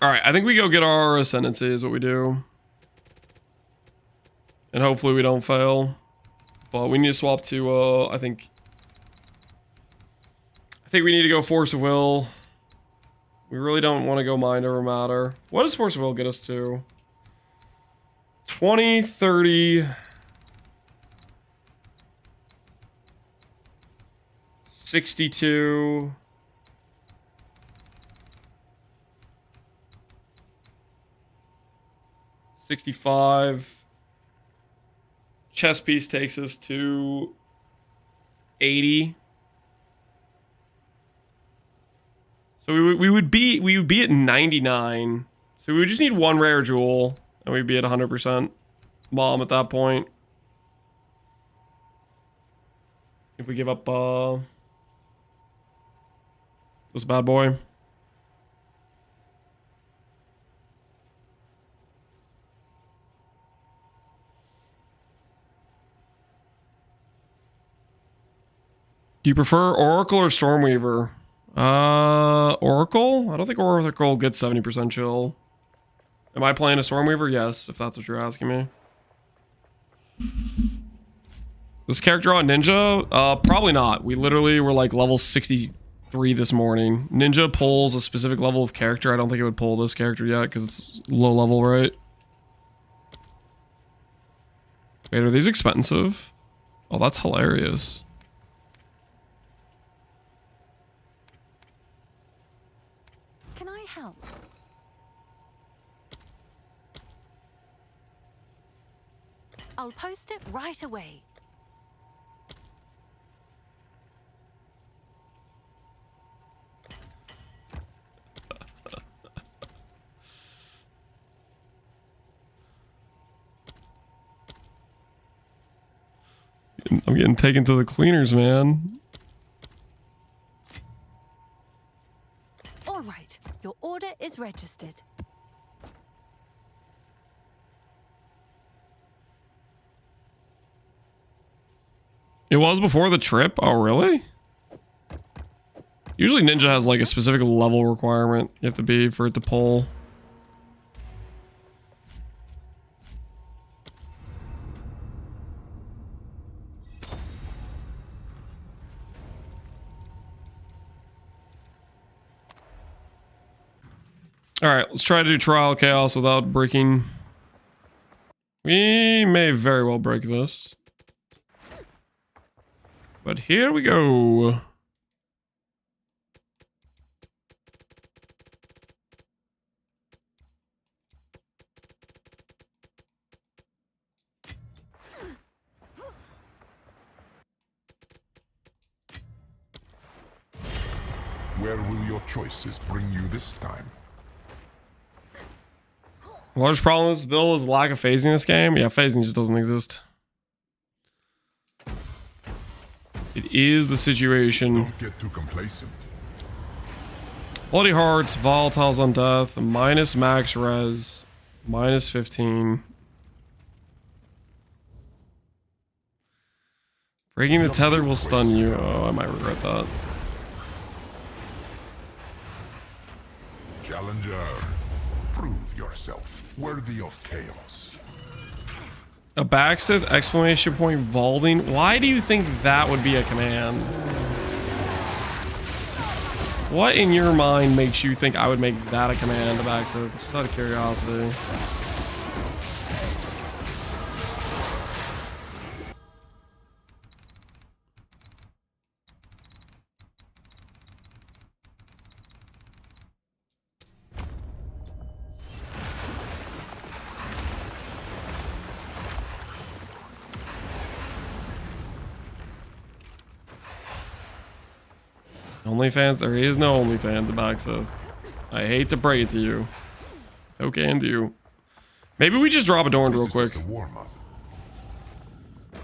Alright, I think we go get our Ascendancy is what we do. And hopefully we don't fail. But we need to swap to I think we need to go Force of Will. We really don't want to go Mind Over Matter. What does Force of Will get us to? 20, 30, 62, 65. Chess piece takes us to 80. So we would be at 99. So we would just need one rare jewel. And we'd be at 100% mom at that point. If we give up this bad boy. Do you prefer Oracle or Stormweaver? Oracle? I don't think Oracle gets 70% chill. Am I playing a Stormweaver? Yes, if that's what you're asking me. This character on Ninja? Probably not. We literally were like level 63 this morning. Ninja pulls a specific level of character. I don't think it would pull this character yet because it's low level, right? Wait, are these expensive? Oh, that's hilarious. Can I help? I'll post it right away. I'm getting taken to the cleaners, man. All right, your order is registered. It was before the trip? Oh, really? Usually Ninja has like a specific level requirement you have to be for it to pull. Alright, let's try to do Trial Chaos without breaking. We may very well break this. But here we go. Where will your choices bring you this time? Large problem with this build is lack of phasing in this game. Yeah, phasing just doesn't exist. It is the situation. Don't get too complacent. Bloody Hearts, Volatiles on Death, minus max res, minus 15. Breaking the tether will stun you. Oh, I might regret that. Challenger, prove yourself worthy of chaos. A backsith exclamation point vaulting. Why do you think that would be a command? What in your mind makes you think I would make that a command, a backsith? Just out of curiosity. OnlyFans? There is no OnlyFans in Backsith. I hate to break it to you. No can do. Maybe we just drop a Dorn real quick.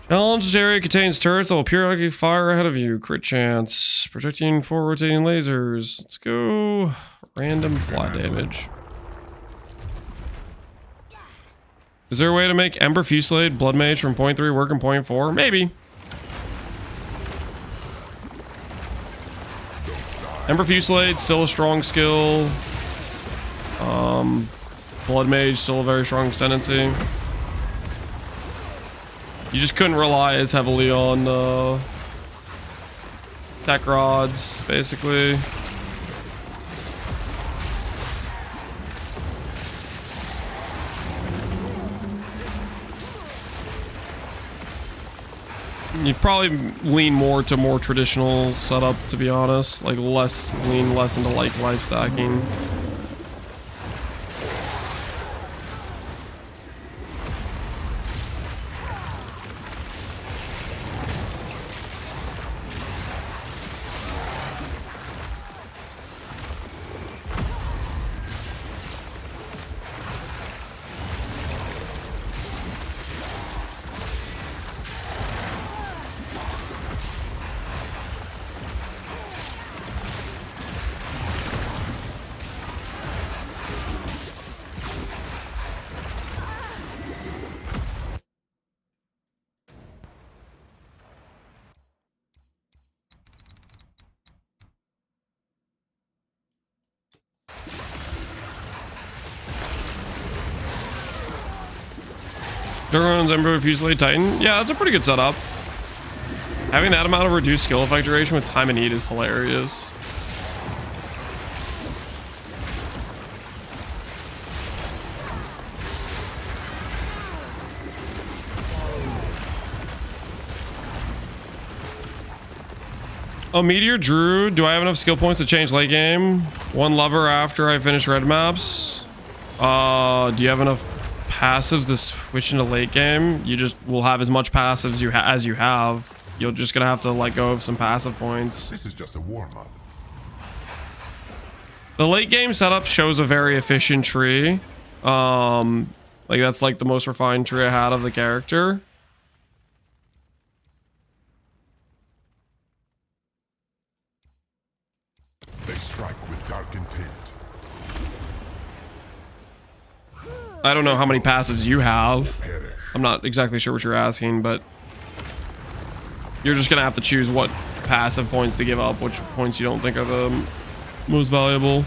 Challenge area contains turrets that will periodically fire ahead of you. Crit chance. Protecting 4 rotating lasers. Let's go. Random flat damage. Is there a way to make Ember Fusillade Blood Mage from point 3 work in point 4? Maybe. Ember Fusillade, still a strong skill. Blood Mage, still a very strong ascendancy. You just couldn't rely as heavily on tech rods, basically. You'd probably lean more to more traditional setup, to be honest. Like lean less into like life stacking. Durgan's Ember Fusillade Titan. Yeah, that's a pretty good setup. Having that amount of reduced skill effect duration with time and need is hilarious. Oh, Meteor Drew. Do I have enough skill points to change late game? One lever after I finish red maps. Do you have enough passives to switch into late game? You just will have as much passives as you have. You're just gonna have to let go of some passive points. This is just a warm-up. The late game setup shows a very efficient tree. Like that's like the most refined tree I had of the character. They strike with dark intent. I don't know how many passives you have. I'm not exactly sure what you're asking, but you're just gonna have to choose what passive points to give up, which points you don't think are the most valuable.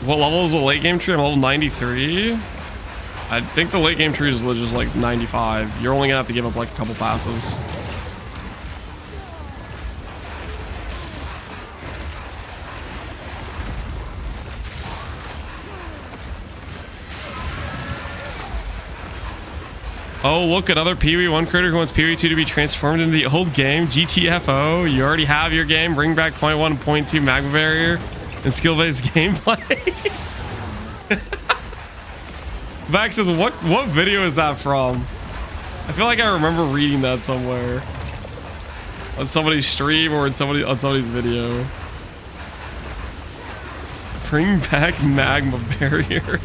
What level is the late game tree? I'm level 93. I think the late game tree is just like 95. You're only gonna have to give up like a couple passes. Oh, look, another PvE1 critter who wants PvE2 to be transformed into the old game. GTFO, you already have your game. Bring back 0.1 and 0.2 magma barrier and skill-based gameplay. Vax says, what video is that from? I feel like I remember reading that somewhere. On somebody's stream or on somebody's video. Bring back magma barrier.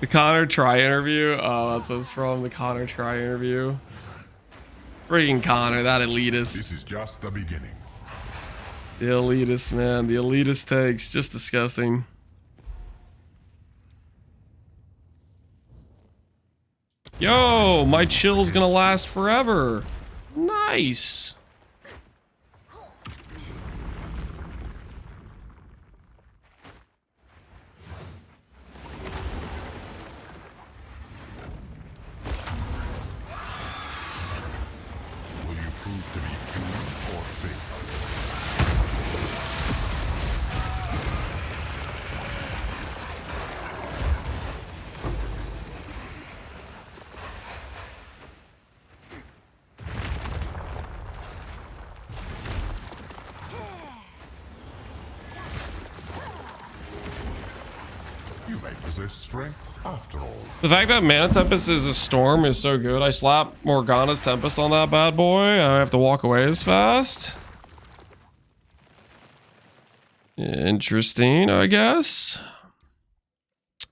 The Connor Try interview. Oh, that's what's from the Connor Try interview. Freaking Connor, that elitist. This is just the beginning. The elitist, man. The elitist takes. Just disgusting. Yo, my chill's gonna last forever. Nice. Will you prove to be doomed or fate? You may possess strength after all. The fact that Mana Tempest is a storm is so good. I slap Morgana's Tempest on that bad boy. I have to walk away as fast. Interesting, I guess.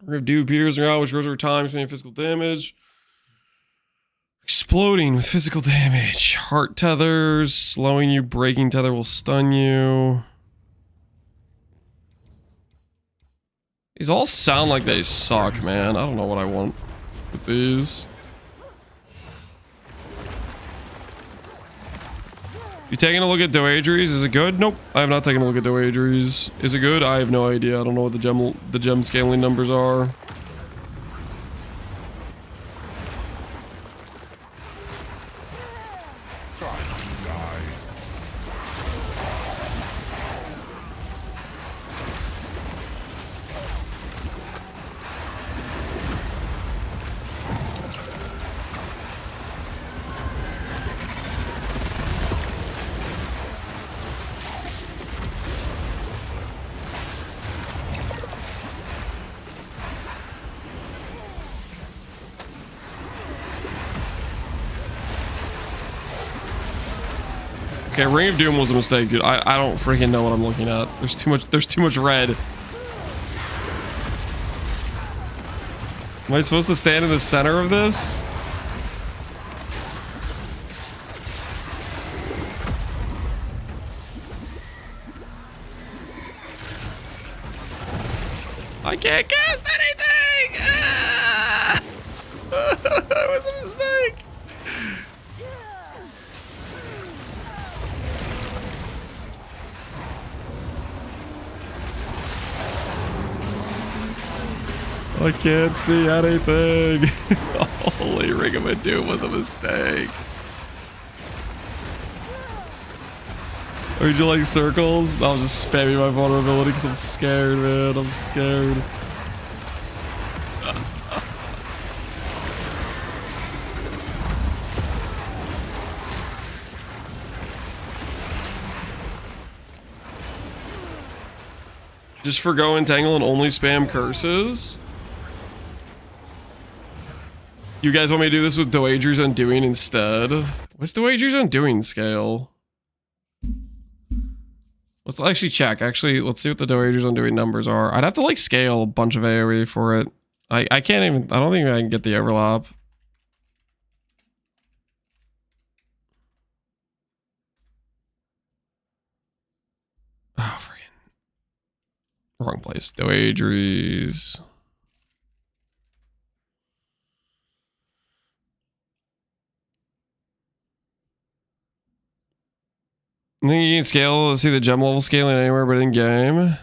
If Dew appears around, which grows over time, spending physical damage. Exploding with physical damage. Heart tethers, slowing you, breaking tether will stun you. These all sound like they suck, man. I don't know what I want with these. You taking a look at Doadries? Is it good? Nope. I have not taken a look at Doadries. Is it good? I have no idea. I don't know what the gem scaling numbers are. Okay, Ring of Doom was a mistake, dude. I don't freaking know what I'm looking at. There's too much red. Am I supposed to stand in the center of this? I can't cast anything! Ah! That was a mistake! I can't see anything. Holy Ring of Doom was a mistake. Or did you like circles? I was just spamming my vulnerability because I'm scared, man. I'm scared. Just forgo Entangle and only spam curses? You guys want me to do this with Doadries Undoing instead? What's Doadries Undoing scale? Let's actually check. Actually, let's see what the Doadries Undoing numbers are. I'd have to like scale a bunch of AoE for it. I can't even, I don't think I can get the overlap. Oh, freaking. Wrong place. Doadries. I think you can scale, see the gem level scaling anywhere but in game.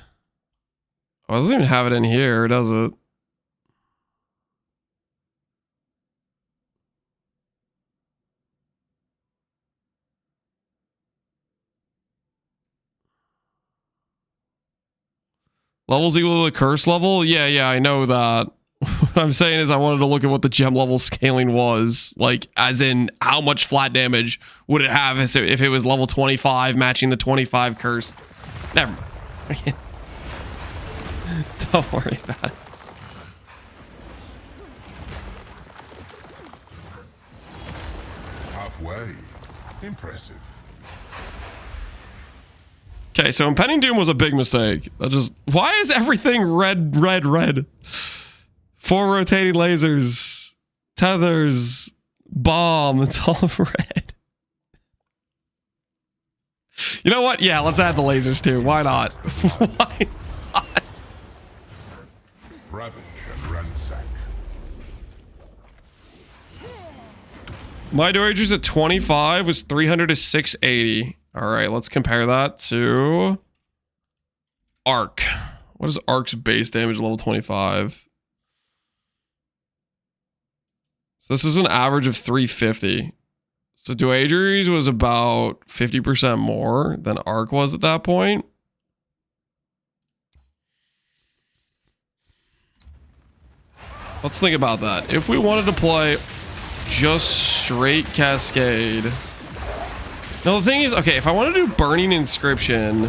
Oh, it doesn't even have it in here, does it? Levels equal to the curse level? Yeah, I know that. What I'm saying is I wanted to look at what the gem level scaling was. Like, as in, how much flat damage would it have if it was level 25 matching the 25 curse? Never mind. Don't worry about it. Halfway. Impressive. Okay, so impending doom was a big mistake. Why is everything red? 4 rotating lasers, tethers, bomb. It's all red. You know what? Yeah, let's add the lasers too. Why not? Why not? Ravage and ransack. My Dorager's at 25 was 300 to 680. All right, let's compare that to Arc. What is Arc's base damage level 25? So this is an average of 350. So Dorager's was about 50% more than Arc was at that point. Let's think about that. If we wanted to play just straight Cascade. Now the thing is, okay, if I want to do Burning Inscription,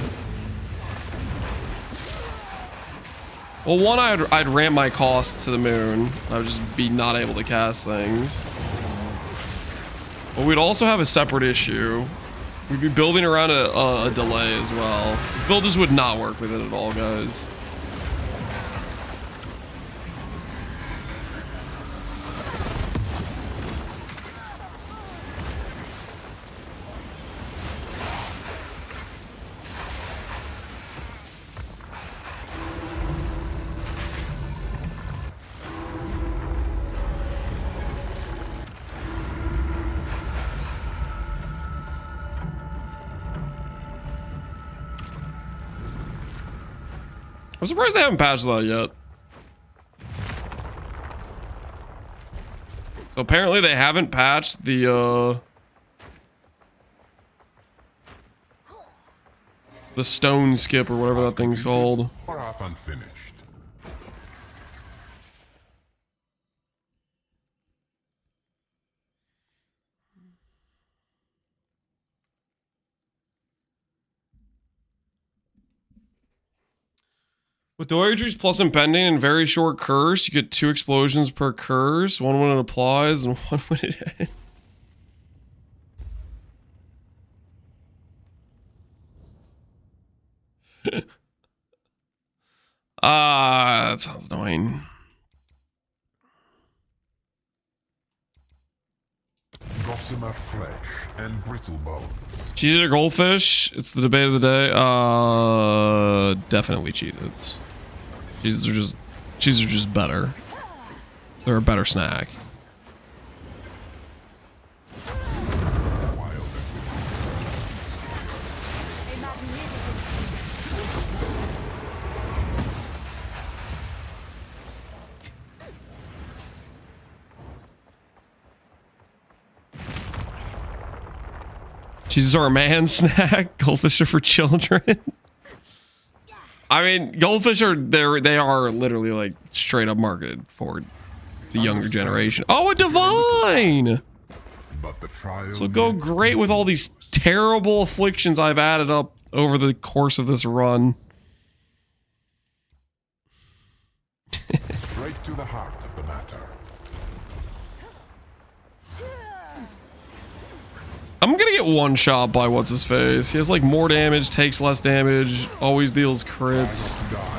well, one, I'd ramp my cost to the moon. I would just be not able to cast things. But we'd also have a separate issue. We'd be building around a delay as well. This build just would not work with it at all, guys. I'm surprised they haven't patched that yet. So apparently they haven't patched the stone skip or whatever that thing's called. Or half unfinished. With Dorager's plus impending and very short curse, you get 2 explosions per curse, one when it applies and one when it ends. That sounds annoying. Gossamer flesh and brittle bones. Cheez-It or Goldfish? It's the debate of the day. Definitely Cheez-Its. Cheez-Its are just better. They're a better snack. Cheez-Its are a man snack. Goldfish are for children. I mean, goldfish they are literally like straight up marketed for the younger generation. Oh, a divine! But the trial This will go great with all these terrible afflictions I've added up over the course of this run. straight to the heart of the matter. I'm gonna get one shot by what's his face. He has like more damage, takes less damage, always deals crits. Die.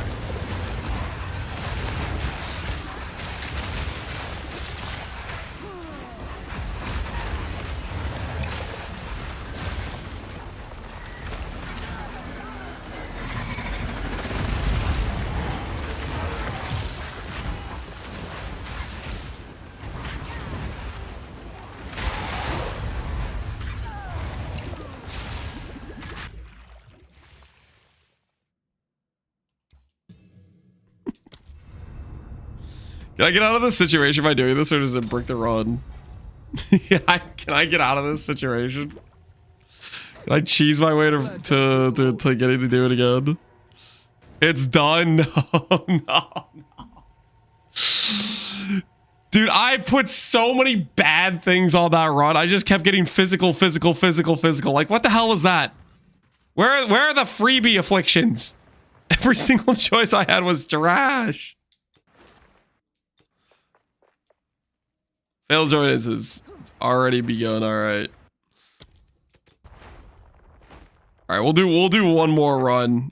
Can I get out of this situation by doing this, or does it break the run? Yeah, can I get out of this situation? Can I cheese my way to getting to do it again? It's done. No. Dude, I put so many bad things on that run. I just kept getting physical. Like, what the hell was that? Where are the freebie afflictions? Every single choice I had was trash. Failed join is it's already begun. All right. All right, we'll do one more run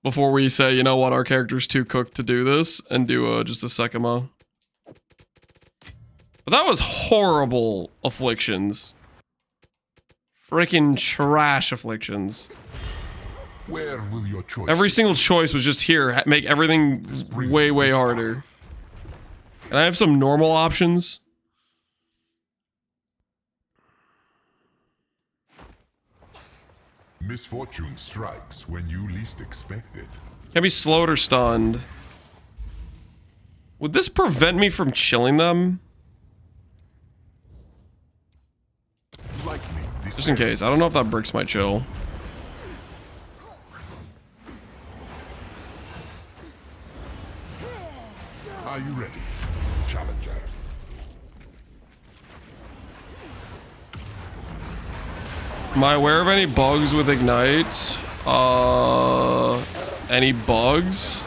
before we say, you know what, our character's too cooked to do this, and do just a Sekima. But that was horrible afflictions. Freaking trash afflictions. Where will your choice? Every single choice was just here, make everything way harder. And I have some normal options. Misfortune strikes when you least expect it. Can be slowed or stunned. Would this prevent me from chilling them? Like me, Just in case. I don't know if that breaks my chill. Are you ready, challenger? Am I aware of any bugs with Ignite? Any bugs?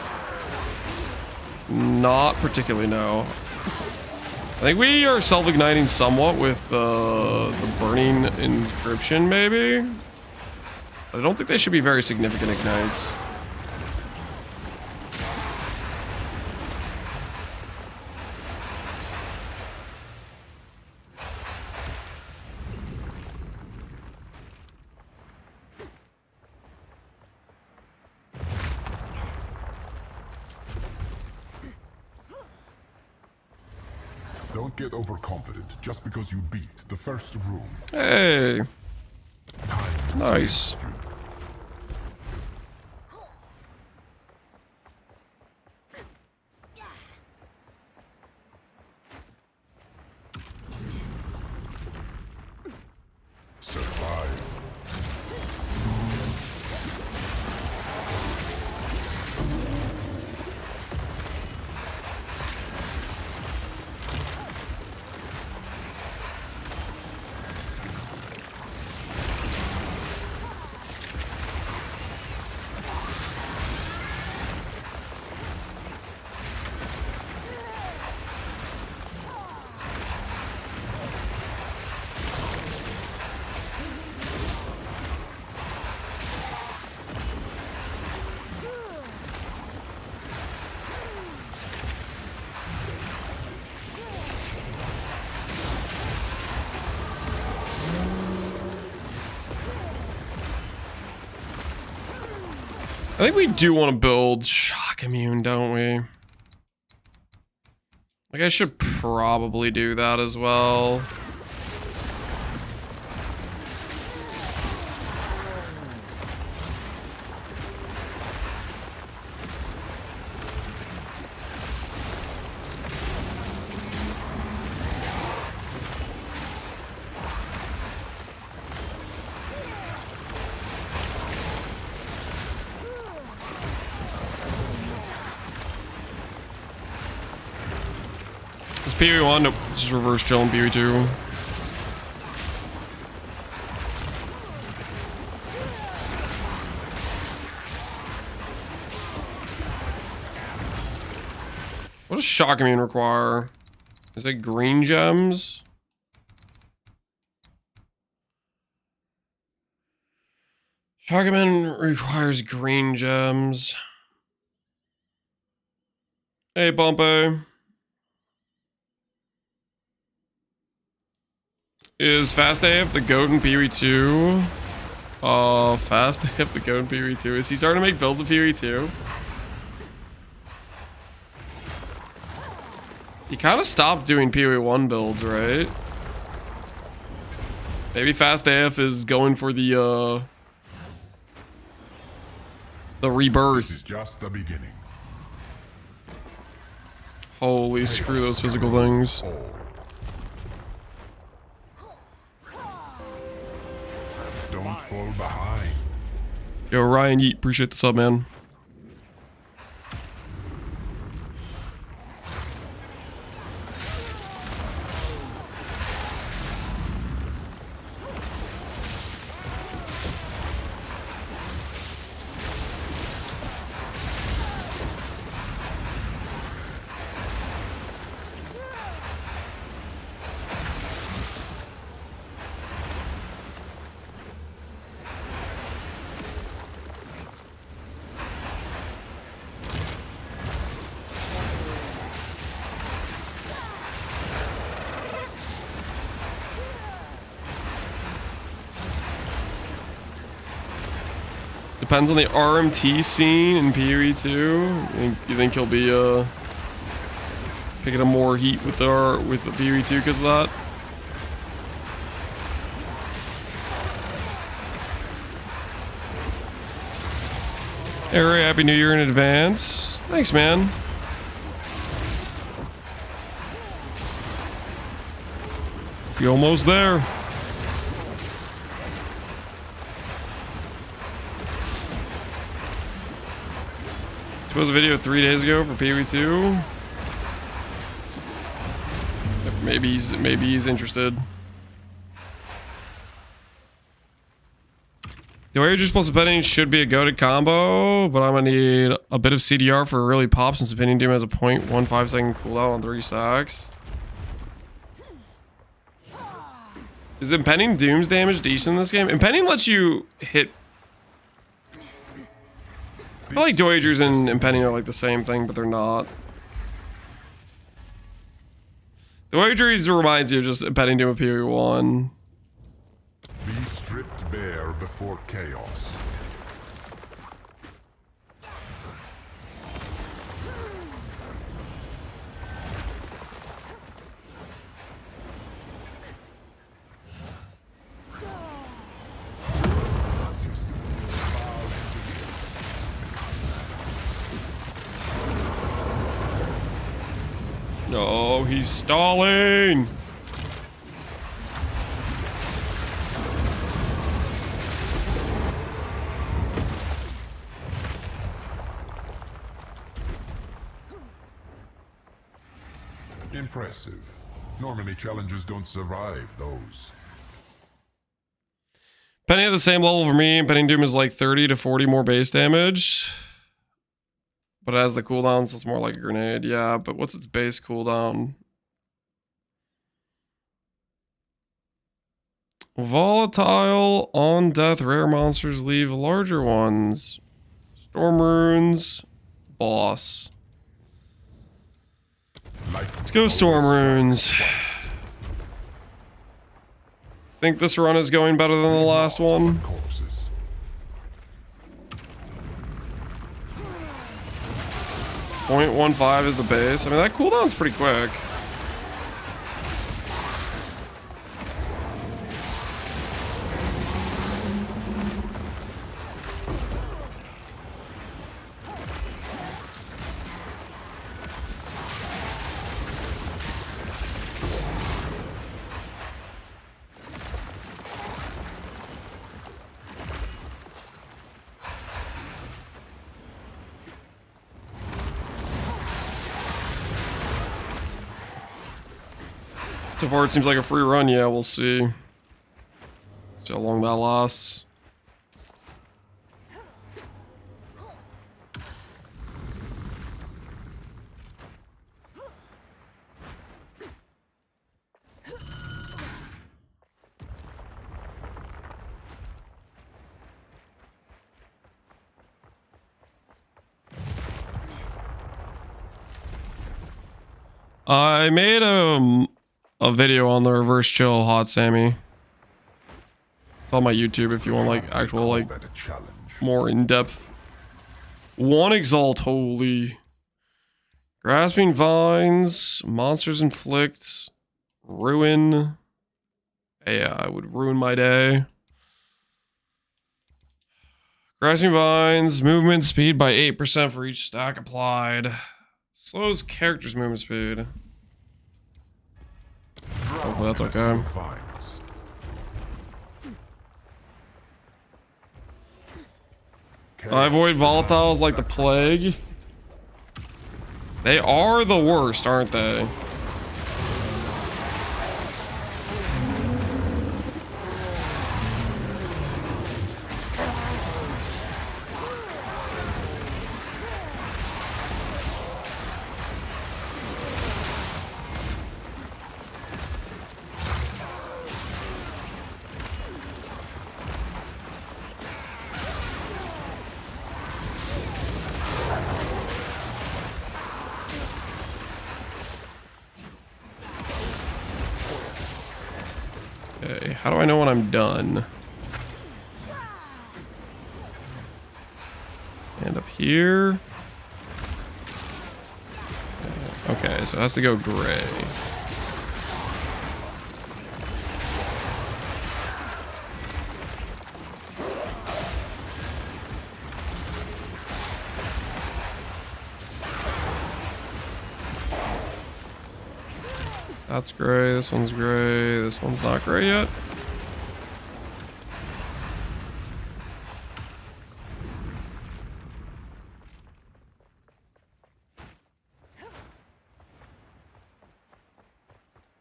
Not particularly, no. I think we are self-igniting somewhat with the burning inscription, maybe? I don't think they should be very significant ignites. Don't get overconfident just because you beat the first room. Hey, Time nice. against you. Survive. I think we do want to build shock immune, don't we? Like, I should probably do that as well. PoE1, nope, just reverse chill and PoE2. What does shock immune require? Is it green gems? Shock immune requires green gems. Hey, Bumpy. Is Fast AF the GOAT in PoE2? Fast AF the GOAT in PoE2. Is he starting to make builds of PoE2? He kind of stopped doing PoE1 builds, right? Maybe Fast AF is going for the This is rebirth. just the beginning. Holy screw those physical things. Don't fall behind. Yo, Ryan Yeet, appreciate the sub, man. Depends on the RMT scene in PoE 2. You think he'll be picking up more heat with the PoE 2 because of that? Hey Ray, happy New Year in advance. Thanks, man. You almost there. Was a video 3 days ago for PoE 2. Maybe he's interested. The Voyager's plus Penning should be a goated combo, but I'm gonna need a bit of CDR for a really pop since Impending Doom has a 0.15 second cooldown on 3 stacks. Is Impending Doom's damage decent in this game? Impending lets you hit. I feel like Voyagers and Impending are like the same thing, but they're not. The Voyagers reminds you of just Impending Doom of PoE 1. Be stripped bare before chaos. No, he's stalling. Impressive. Normally challenges don't survive those. Penny at the same level for me. Impending Doom is like 30 to 40 more base damage. But it has the cooldowns, so it's more like a grenade. Yeah, but what's its base cooldown? Volatile, on death, rare monsters leave larger ones. Storm runes, boss. Let's go Storm runes. Think this run is going better than the last one? 0.15 is the base. I mean, that cooldown's pretty quick. So far, it seems like a free run. Yeah, we'll see. See how long that lasts. I made a video on the reverse chill hot Sammy. It's on my YouTube if you want like actual like more in-depth. One exalt, holy. Grasping vines, monsters inflict, ruin. Yeah, I would ruin my day. Grasping vines, movement speed by 8% for each stack applied. Slows character's movement speed. Hopefully that's okay. So vines. I avoid volatiles like the plague. They are the worst, aren't they? Okay, how do I know when I'm done? And up here. Okay, so it has to go gray. That's gray, this one's gray, this one's not gray yet.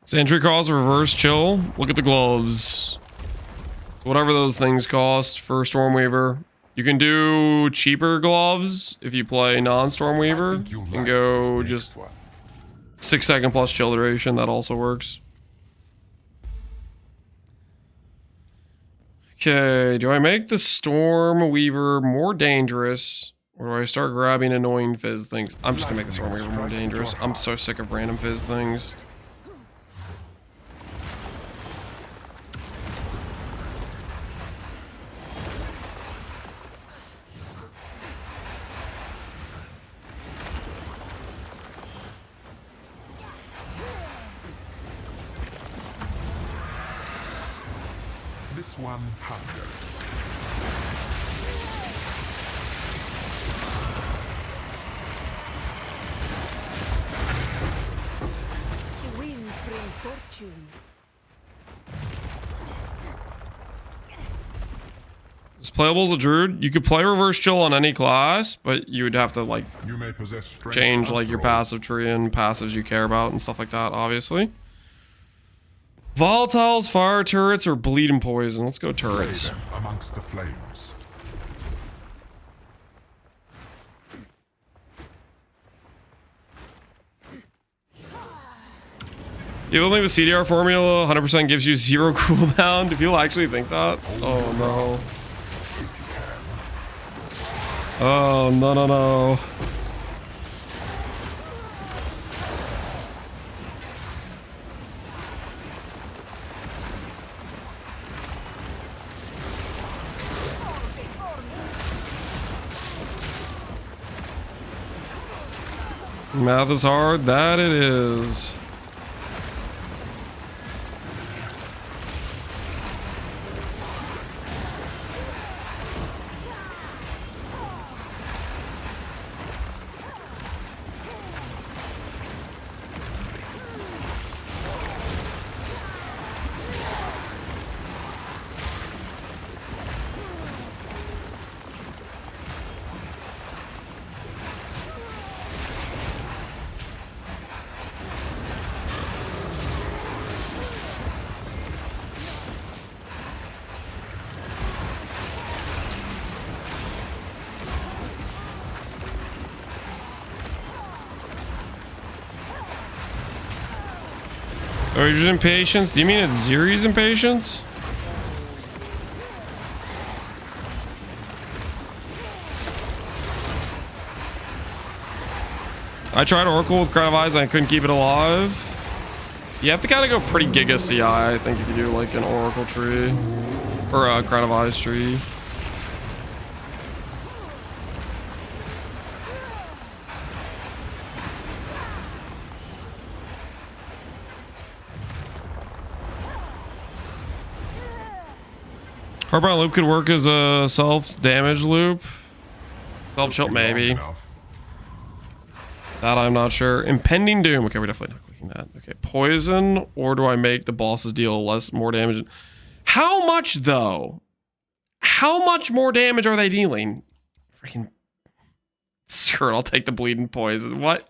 Sentry cost, reverse chill. Look at the gloves. So whatever those things cost for Stormweaver. You can do cheaper gloves if you play non-Stormweaver. You can go just 6-second plus chill duration. That also works. Okay, do I make the Stormweaver more dangerous? Or do I start grabbing annoying fizz things? I'm just gonna make the Stormweaver more dangerous. I'm so sick of random fizz things. This one hunger. The winds bring fortune. It's playable as a druid. You could play reverse chill on any class, but you would have to like You may possess strength change like your after all. passive tree and passives you care about and stuff like that, obviously. Volatiles, fire turrets, or bleeding poison. Let's go turrets. Slay them amongst the flames. You don't think the CDR formula 100% gives you 0 cooldown? Do people actually think that? Oh no. Oh no no no. Math is hard, that it is. Urge's impatience? Do you mean it's Ziri's impatience? I tried Oracle with Crown of Eyes and I couldn't keep it alive. You have to kind of go pretty Giga CI, I think, if you do like an Oracle tree. Or a Crown of Eyes tree. Hardbound loop could work as a self-damage loop. Self-chill, maybe. Enough. That I'm not sure. Impending Doom. Okay, we're definitely not clicking that. Okay, poison, or do I make the bosses deal more damage? How much though? How much more damage are they dealing? Freaking sure, I'll take the bleeding poison. What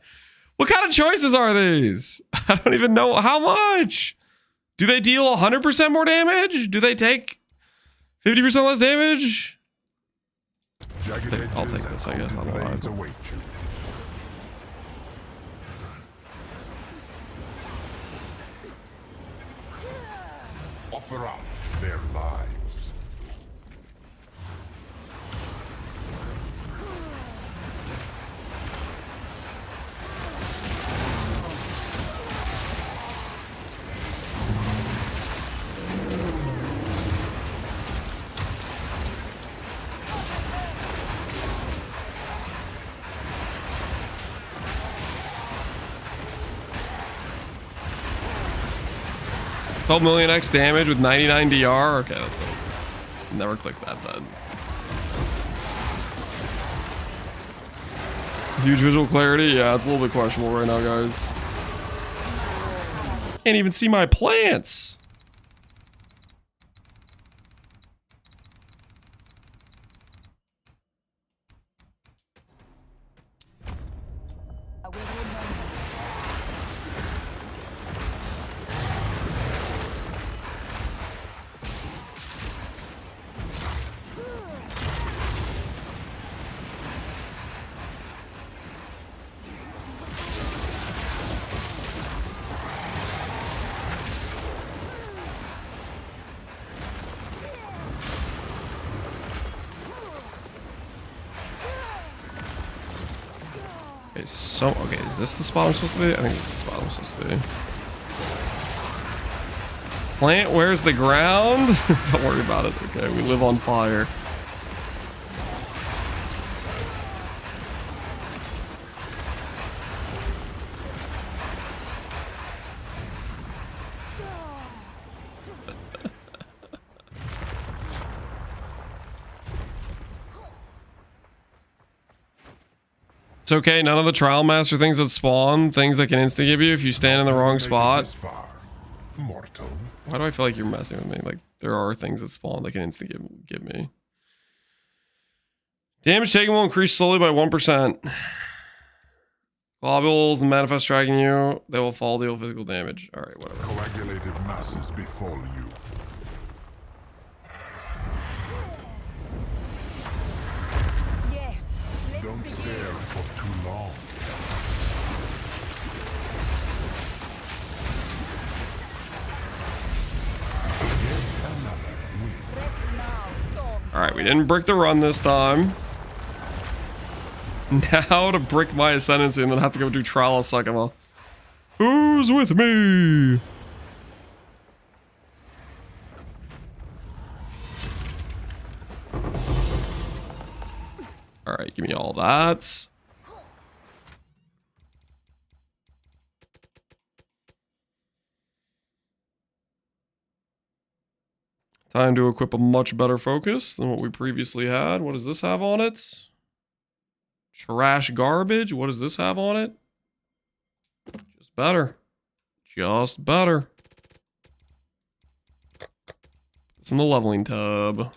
kind of choices are these? I don't even know how much. Do they deal 100% more damage? Do they take 50% less damage? I'll take this, I guess. I don't know. Offer up their lives. $12 million X damage with 99 DR. Okay, that's it. Never click that then. Huge visual clarity. Yeah, it's a little bit questionable right now, guys. Can't even see my plants. Okay, so, okay, is this the spot I'm supposed to be? I think this is the spot I'm supposed to be. Plant, where's the ground? Don't worry about it. Okay, we live on fire. It's okay, none of the Trial Master things that spawn, things that can instant give you if you stand in the wrong spot. Mortal. Why do I feel like you're messing with me? Like, there are things that spawn that can instant give me. Damage taken will increase slowly by 1%. Globules and manifest tracking you, they will fall, deal physical damage. Alright, whatever. Coagulated masses befall you. Don't stare for too long. Alright, we didn't brick the run this time. Now to brick my Ascendancy and then have to go do Trial of Sakama. Who's with me? Alright, give me all that. Time to equip a much better focus than what we previously had. What does this have on it? Trash garbage. What does this have on it? Just better. Just better. It's in the leveling tub.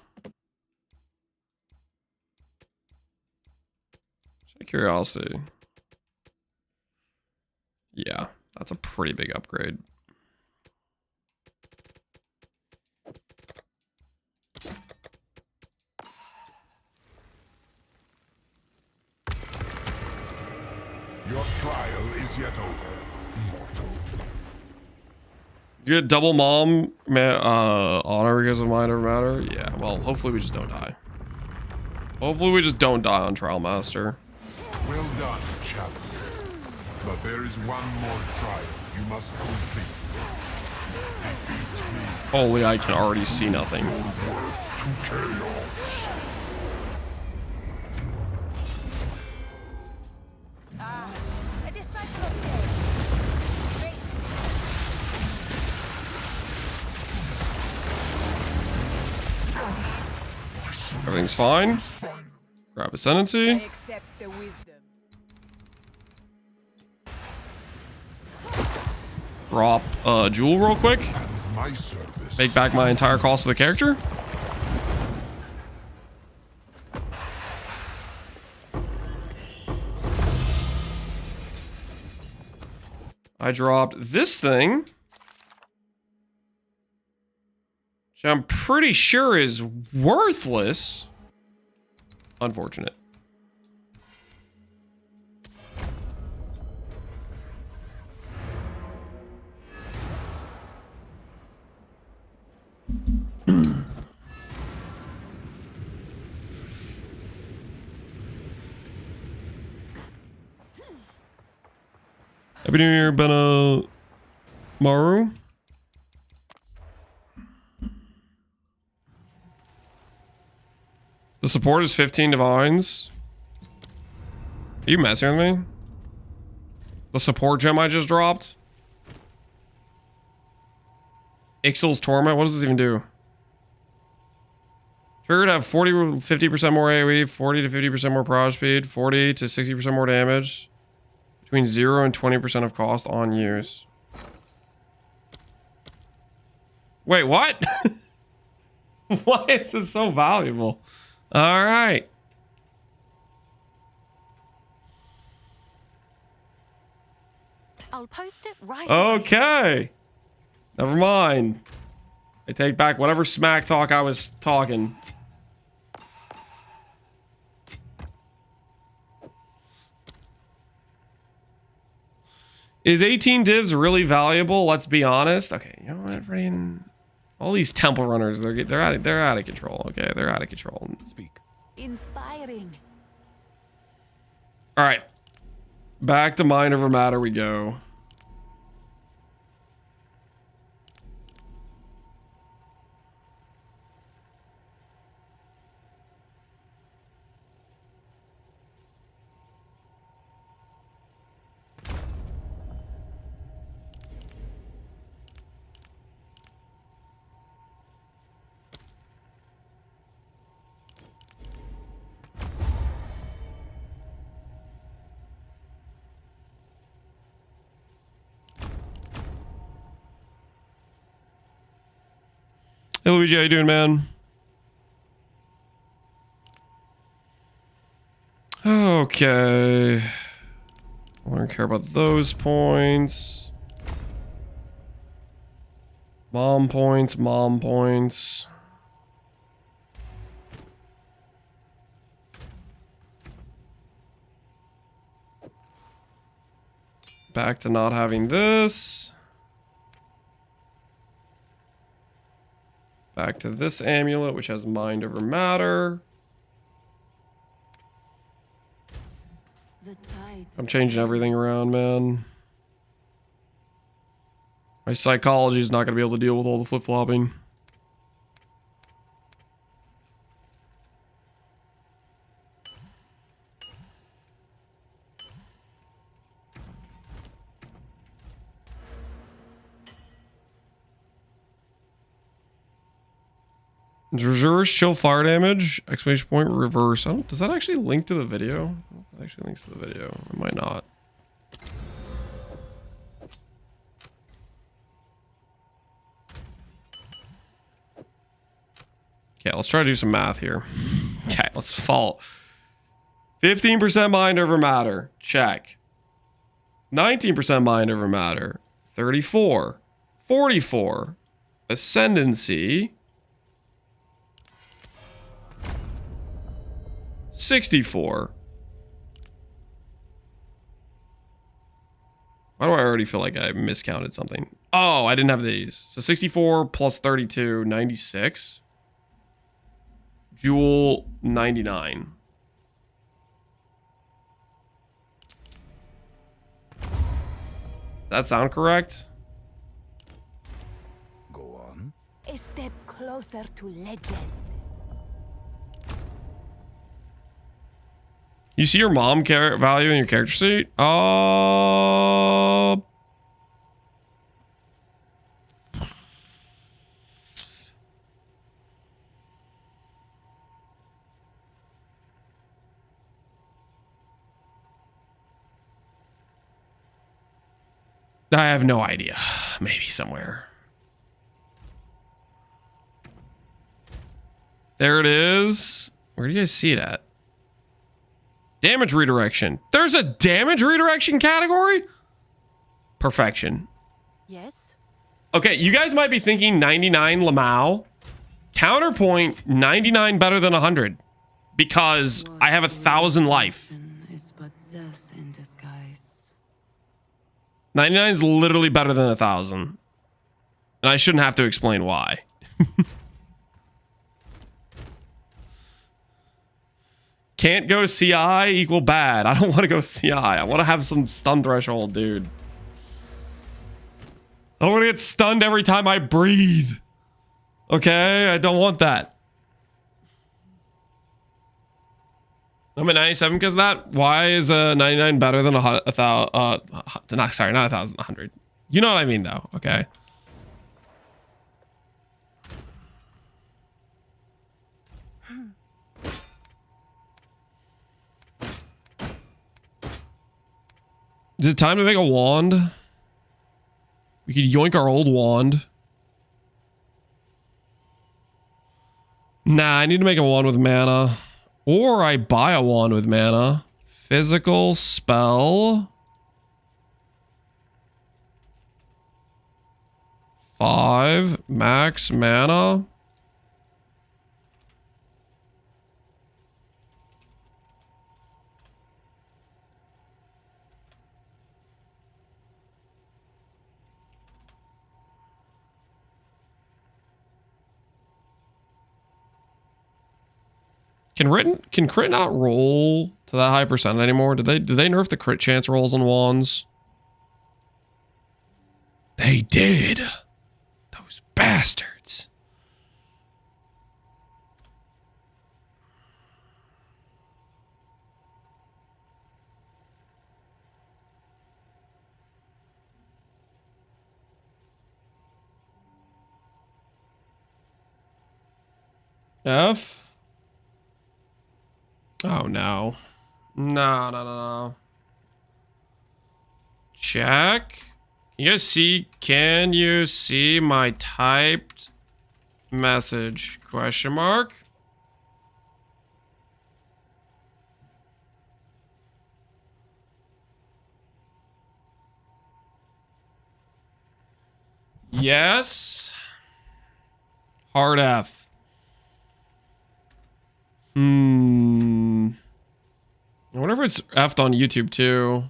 Curiosity. Yeah, that's a pretty big upgrade. Your trial is yet over, mortal. You get double mom honor because of minor matter? Yeah, well, hopefully we just don't die. Hopefully we just don't die on Trial Master. Well done, challenger. But there is one more trial you must complete. Defeat me. Holy, I can already see nothing. Worth to chaos. Everything's fine. Grab Ascendancy. I accept the wisdom. drop Jewel real quick. And my service. Make back my entire cost of the character. I dropped this thing, which I'm pretty sure is worthless. Unfortunate. Happy New Year, Benna Maru. The support is 15 divines. Are you messing with me? The support gem I just dropped? Ixal's Torment? What does this even do? Trigger to have 40 to 50% more AoE, 40 to 50% more proj speed, 40 to 60% more damage. Between 0 and 20% of cost on use. Wait, what? Why is this so valuable? All right. I'll post it right away. Okay. Never mind. I take back whatever smack talk I was talking. Is 18 divs really valuable? Let's be honest. Okay, you know what, freaking all these temple runners, they're out of control. Okay, they're out of control. Speak. Inspiring. All right, back to Mind Over Matter we go. Hey Luigi, how you doing, man? Okay. I don't care about those points. Mom points, mom points. Back to not having this. Back to this amulet, which has Mind Over Matter. I'm changing everything around, man. My psychology is not going to be able to deal with all the flip-flopping. Reverse chill fire damage, exclamation point, reverse. I don't, does that actually link to the video? I don't know if it actually links to the video. It might not. Okay, let's try to do some math here. Okay, let's fall. 15% mind over matter. Check. 19% mind over matter. 34. 44. Ascendancy. 64. Why do I already feel like I miscounted something? Oh, I didn't have these. So 64 plus 32, 96. Jewel, 99. Does that sound correct? Go on. A step closer to legend. You see your mom value in your character sheet? I have no idea. Maybe somewhere. There it is. Where do you guys see it at? Damage redirection. There's a damage redirection category? Perfection. Yes? Okay, you guys might be thinking 99 Lamau. Counterpoint, 99 better than 100. Because I have 1,000 life. Is but death in disguise. 99 is literally better than 1,000. And I shouldn't have to explain why. Can't go CI equal bad. I don't want to go CI. I want to have some stun threshold, dude. I don't want to get stunned every time I breathe. Okay? I don't want that. I'm at 97 because of that. Why is a 99 better than a thousand? Sorry, not 1,000, 100. You know what I mean, though. Okay. Is it time to make a wand? We could yoink our old wand. Nah, I need to make a wand with mana. Or I buy a wand with mana. Physical spell. 5 max mana. Can crit not roll to that high percent anymore? Did they nerf the crit chance rolls on wands? They did. Those bastards. F. Oh no. No. Check. Can you see my typed message? Question mark. Yes. Hard F. I wonder if it's F'd on YouTube too.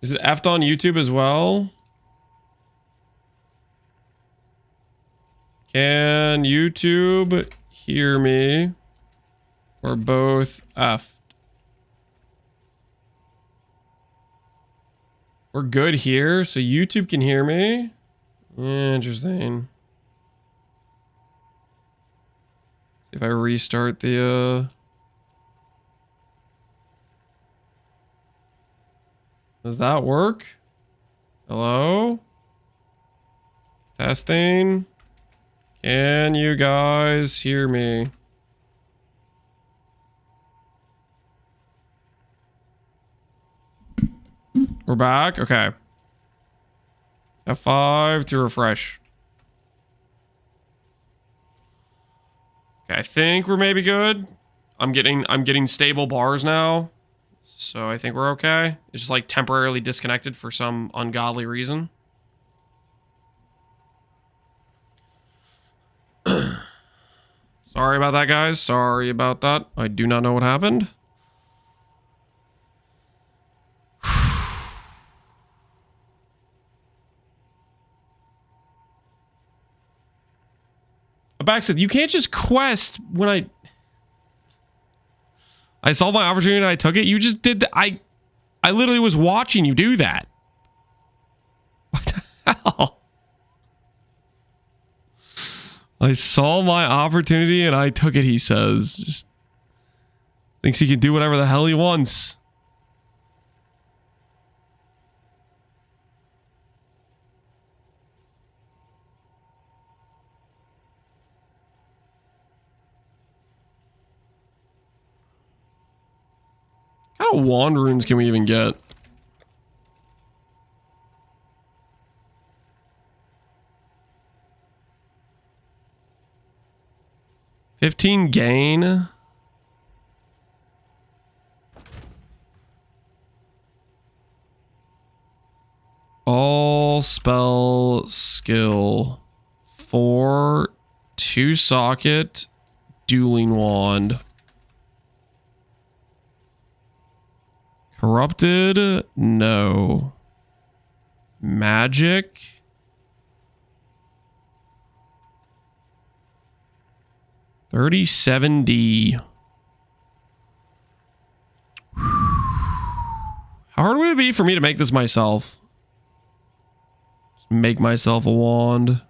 Is it F'd on YouTube as well? Can YouTube hear me? Or both F'd? We're good here, so YouTube can hear me. Interesting. See if I restart the does that work? Hello? Testing. Can you guys hear me? We're back? Okay. F5 to refresh. Okay, I think we're maybe good. I'm getting stable bars now. So I think we're okay. It's just like temporarily disconnected for some ungodly reason. Sorry about that, guys. Sorry about that. I do not know what happened. Back said, you can't just quest when I saw my opportunity and I took it. You just did that. I literally was watching you do that. What the hell? I saw my opportunity and I took it, he says. Just thinks he can do whatever the hell he wants. kind of wand runes can we even get? $15 gain. All spell skill. 4 2 socket dueling wand. Corrupted? No. Magic? $37D. How hard would it be for me to make this myself? Just make myself a wand.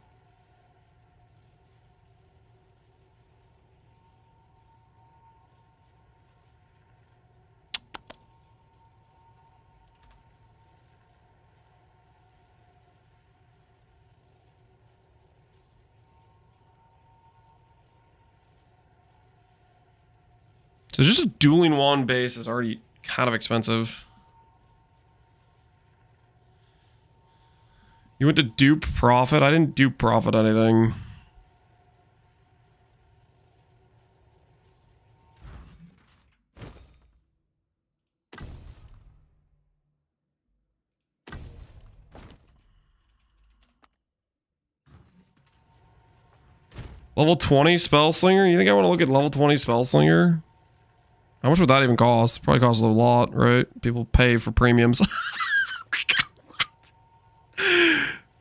So just a dueling wand base is already kind of expensive. You went to dupe profit? I didn't dupe profit anything. Level 20 spell slinger? You think I want to look at level 20 spell slinger? How much would that even cost? Probably costs a lot, right? People pay for premiums.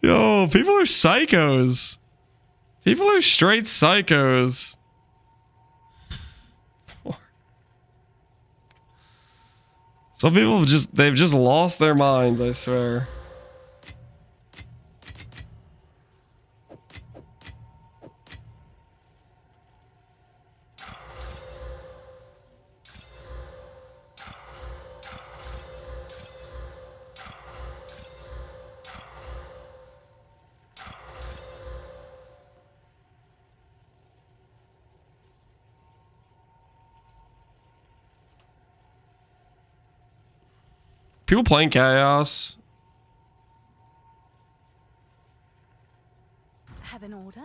Yo, people are psychos. People are straight psychos. Some people have they've just lost their minds, I swear. People playing Chaos. Have an order?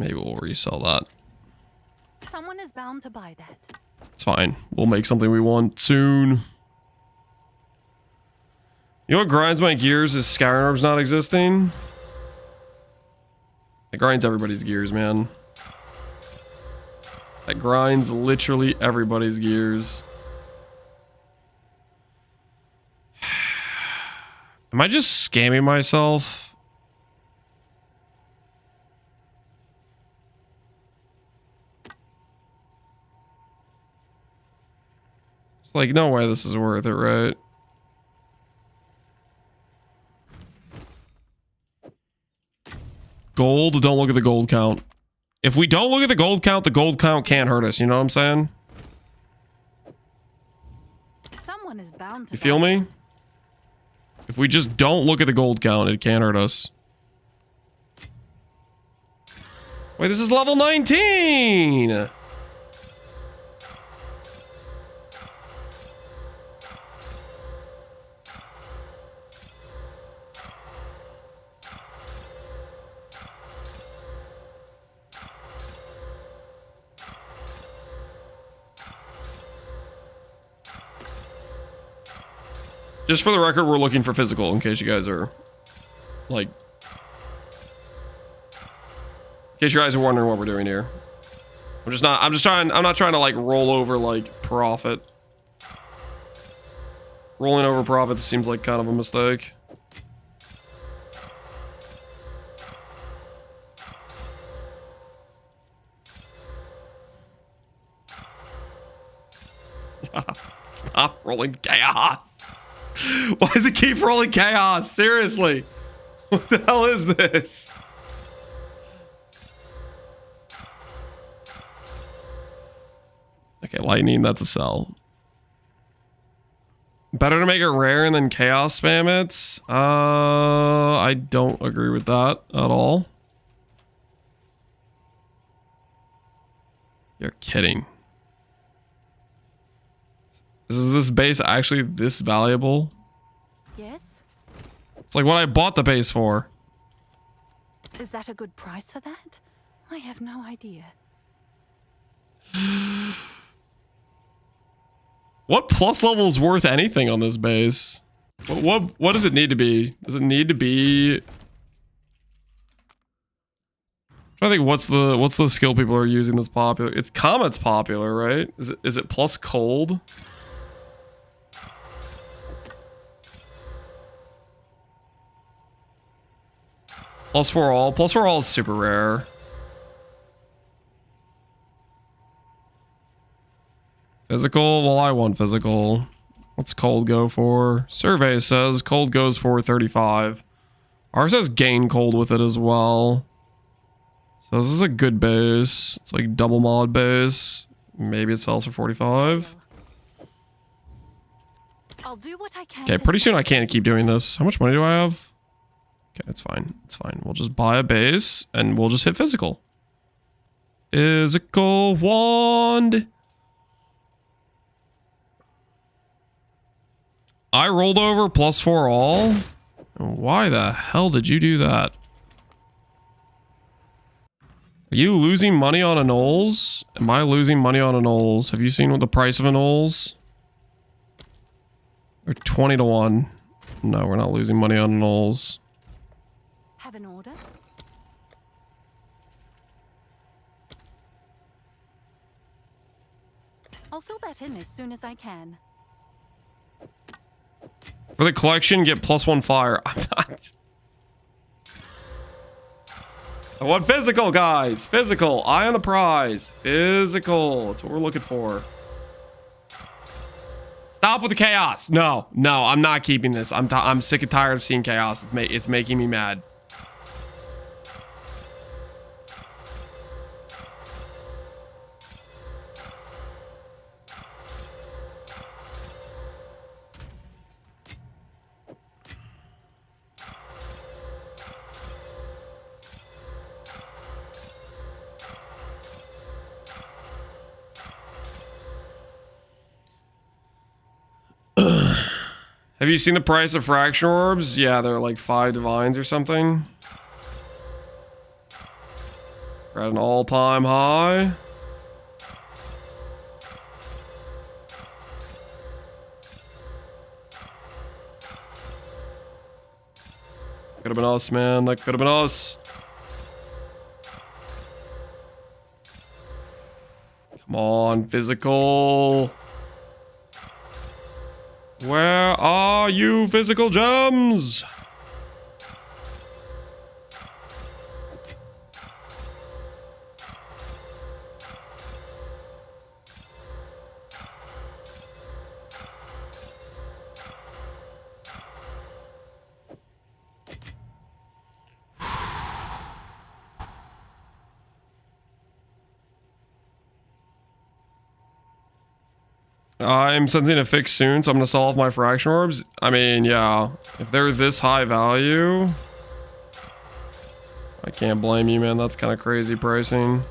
Maybe we'll resell that. Someone is bound to buy that. It's fine. We'll make something we want soon. You know what grinds my gears is Skyrim Orbs not existing? It grinds everybody's gears, man. It grinds literally everybody's gears. Am I just scamming myself? It's like, no way this is worth it, right? Gold, don't look at the gold count. If we don't look at the gold count can't hurt us, you know what I'm saying? Someone is bound to You feel me? If we just don't look at the gold count, it can't hurt us. Wait, this is level 19! Just for the record, we're looking for physical in case you guys are like, in case you guys are wondering what we're doing here. I'm not trying to like roll over like profit. Rolling over profit seems like kind of a mistake. Stop rolling chaos. Why does it keep rolling chaos? Seriously. What the hell is this? Okay, lightning, that's a sell. Better to make it rare and then chaos spam it? I don't agree with that at all. You're kidding. Is this base actually this valuable? Yes? It's like what I bought the base for. Is that a good price for that? I have no idea. What plus level is worth anything on this base? What does it need to be? Does it need to be? I think what's the skill people are using that's popular? It's Comet's popular, right? Is it plus cold? Plus for all. Plus for all is super rare. Physical? Well, I want physical. What's cold go for? Survey says cold goes for 35. Ours says gain cold with it as well. So this is a good base. It's like double mod base. Maybe it sells for 45. I'll do what I can. Okay, pretty soon I can't keep doing this. How much money do I have? Okay, it's fine. It's fine. We'll just buy a base and we'll just hit physical. Physical wand. I rolled over plus 4 all. Why the hell did you do that? Are you losing money on anoles? Am I losing money on anoles? Have you seen what the price of anoles? They're 20 to 1. No, we're not losing money on anoles. Have an order? I'll fill that in as soon as I can. For the collection, get +1 fire. I'm not. I want physical, guys. Physical. Eye on the prize. Physical. That's what we're looking for. Stop with the chaos. No, I'm not keeping this. I'm sick and tired of seeing chaos. It's making me mad. Have you seen the price of fraction orbs? Yeah, they're like 5 divines or something. We're at an all-time high. Could have been us, man. That could have been us. Come on, physical. Where are you, physical gems? I'm sensing a fix soon, so I'm gonna sell off my fraction orbs. I mean, yeah, if they're this high value, I can't blame you, man. That's kind of crazy pricing.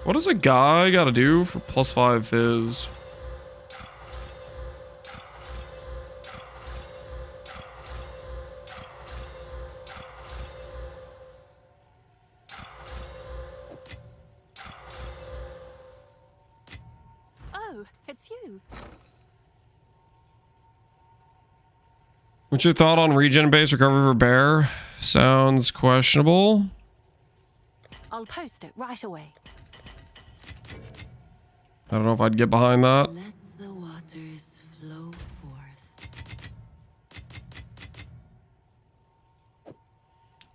What does a guy gotta do for +5 fizz? What's your thought on regen base recovery for bear? Sounds questionable. I'll post it right away. I don't know if I'd get behind that. Let the waters flow forth.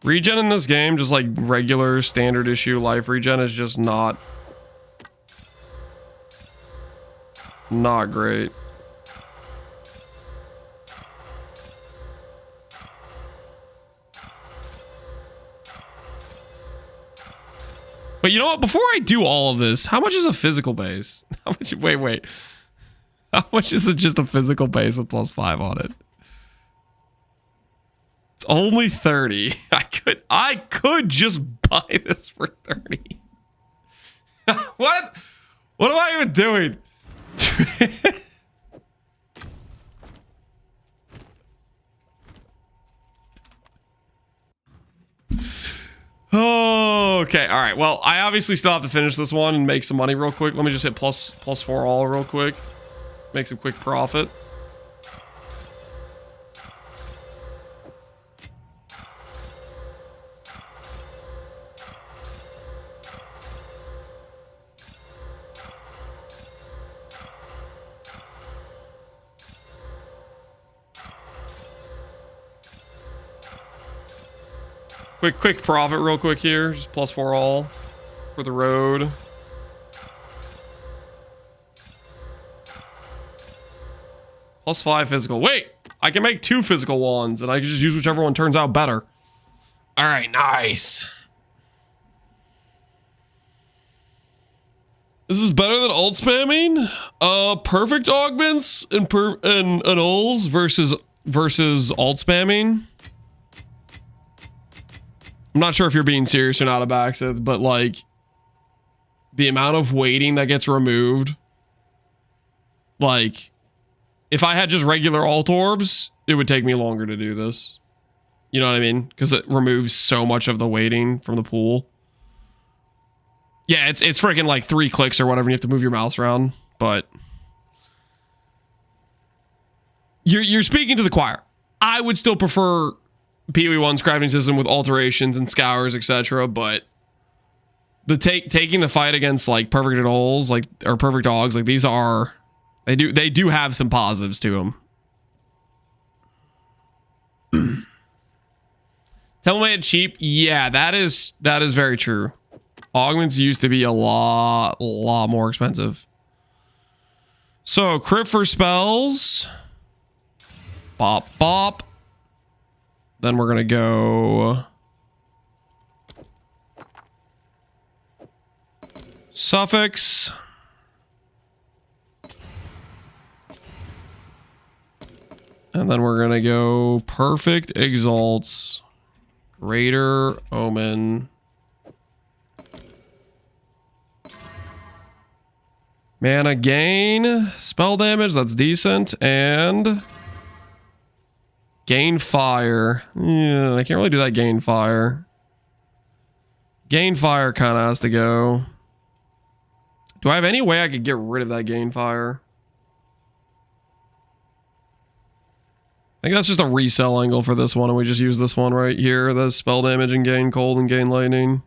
Regen in this game, just like regular standard issue life regen, is just not great. But you know what? Before I do all of this, how much is a physical base? How much? Wait. How much is it just a physical base with +5 on it? only 30. I could just buy this for 30. What? What am I even doing? Okay, all right. Well, I obviously still have to finish this one and make some money real quick. Let me just hit plus 4 all real quick. Make some quick profit. Quick profit real quick here. Just plus 4 all for the road. Plus 5 physical. Wait, I can make 2 physical ones and I can just use whichever one turns out better. All right, nice. This is better than ult spamming. Perfect augments and ults versus ult spamming. I'm not sure if you're being serious or not, Abaxith, but like the amount of waiting that gets removed. Like, if I had just regular alt orbs, it would take me longer to do this. You know what I mean? Because it removes so much of the waiting from the pool. Yeah, it's freaking like 3 clicks or whatever. And you have to move your mouse around, but you're speaking to the choir. I would still prefer PoE1's crafting system with alterations and scours, etc. But the taking the fight against like perfect holes, like or perfect dogs, like these are they do have some positives to them. Tell me it's cheap. Yeah, that is very true. Augments used to be a lot more expensive. So crit for spells. Bop bop. Then we're gonna go suffix. And then we're gonna go perfect exalts. Greater omen. Mana gain. Spell damage, that's decent. And gain fire. Yeah, I can't really do that gain fire. Gain fire kind of has to go. Do I have any way I could get rid of that gain fire? I think that's just a resell angle for this one, and we just use this one right here. The spell damage and gain cold and gain lightning.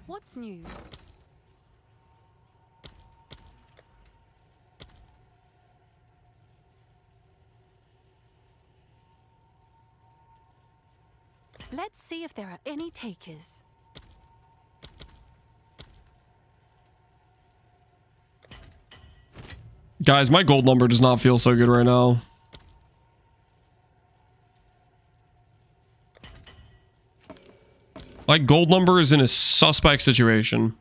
What's new? Let's see if there are any takers. Guys, my gold number does not feel so good right now. Like, gold number is in a suspect situation.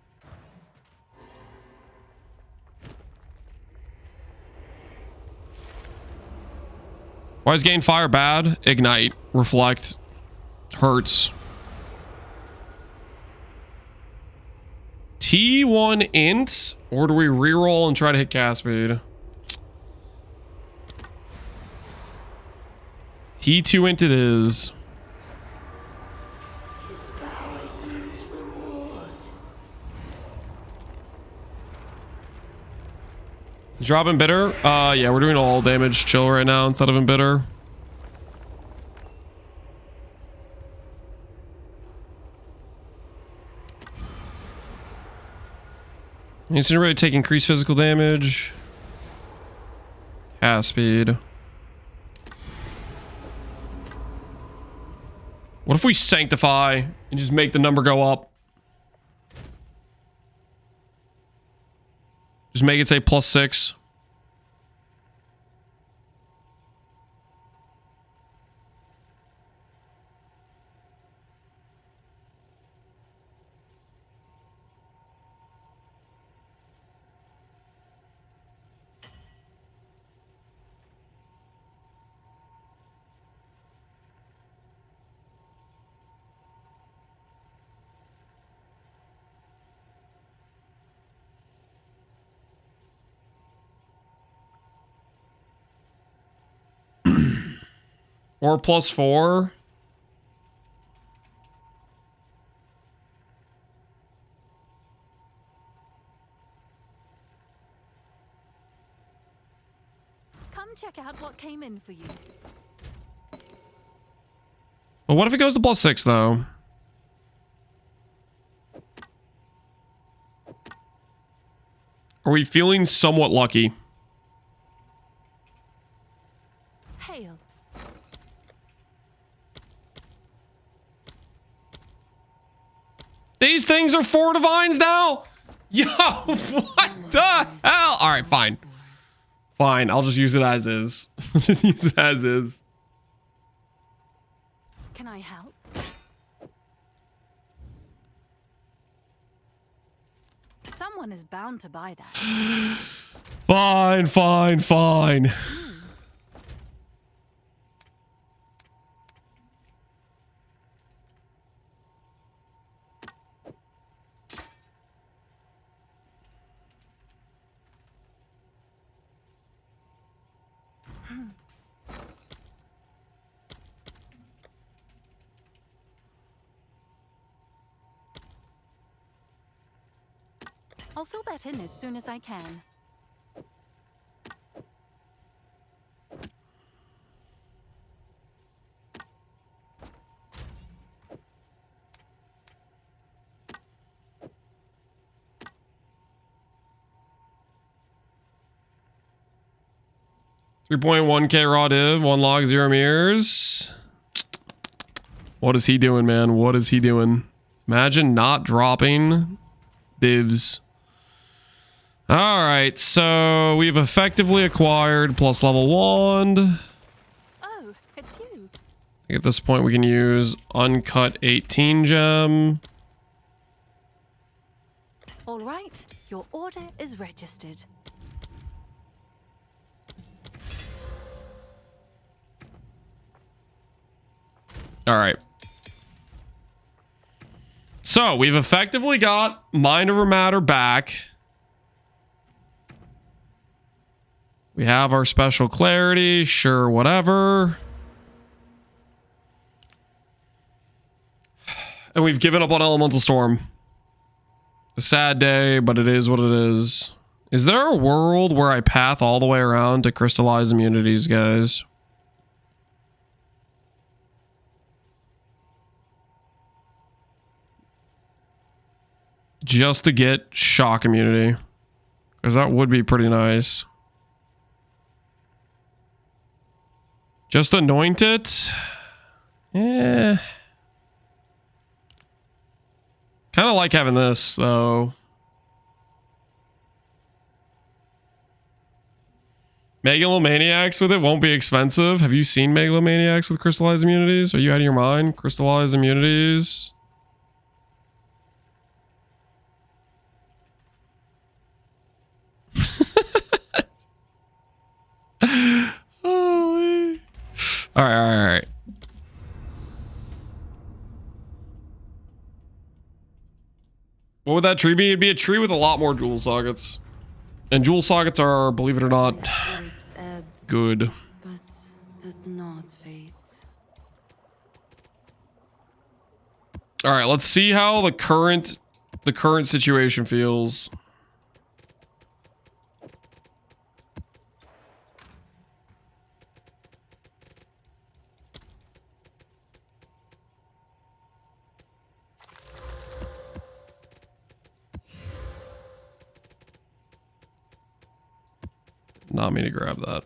Why is gain fire bad? Ignite, reflect, hurts. T1 int, or do we reroll and try to hit cast speed? T2 int it is. Drop Embitter? Yeah, we're doing all damage chill right now instead of Embitter. Incinerate take increased physical damage. Cast speed. What if we sanctify and just make the number go up? Just make it say +6. Or +4. Come check out what came in for you. But what if it goes to +6 though? Are we feeling somewhat lucky? Hail. These things are 4 divines now? Yo, what the hell? All right, fine. Fine, I'll just use it as is. Just use it as is. Can I help? Someone is bound to buy that. Fine, fine, fine. I'll fill that in as soon as I can. 3.1k raw div, 1 log, 0 mirrors. What is he doing, man? What is he doing? Imagine not dropping divs. All right, so we've effectively acquired plus level wand. Oh, it's you. At this point, we can use uncut 18 gem. All right, your order is registered. All right. So we've effectively got Mind Over Matter back. We have our special clarity. Sure, whatever. And we've given up on Elemental Storm. A sad day, but it is what it is. Is there a world where I path all the way around to crystallize immunities, guys? Just to get shock immunity. Because that would be pretty nice. Just anoint it? Yeah. Kind of like having this, though. Megalomaniacs with it won't be expensive. Have you seen Megalomaniacs with crystallized immunities? Are you out of your mind? Crystallized immunities? Holy. All right. What would that tree be? It'd be a tree with a lot more jewel sockets. And jewel sockets are, believe it or not, good. But does not fade. All right, let's see how the current situation feels. Not me to grab that.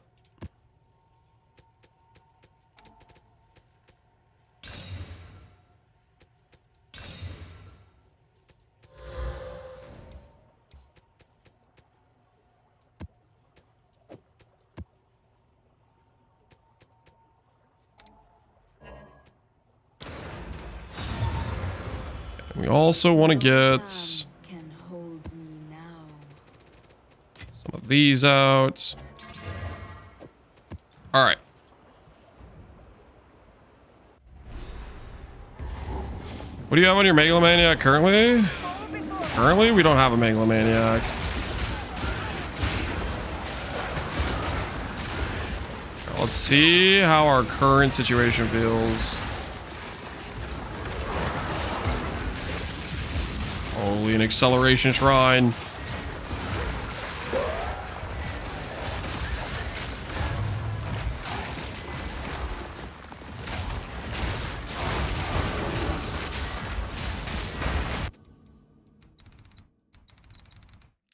We also want to get Can hold me now. some of these out. All right. What do you have on your Megalomaniac currently? Currently, we don't have a Megalomaniac. Let's see how our current situation feels. Holy, an acceleration shrine.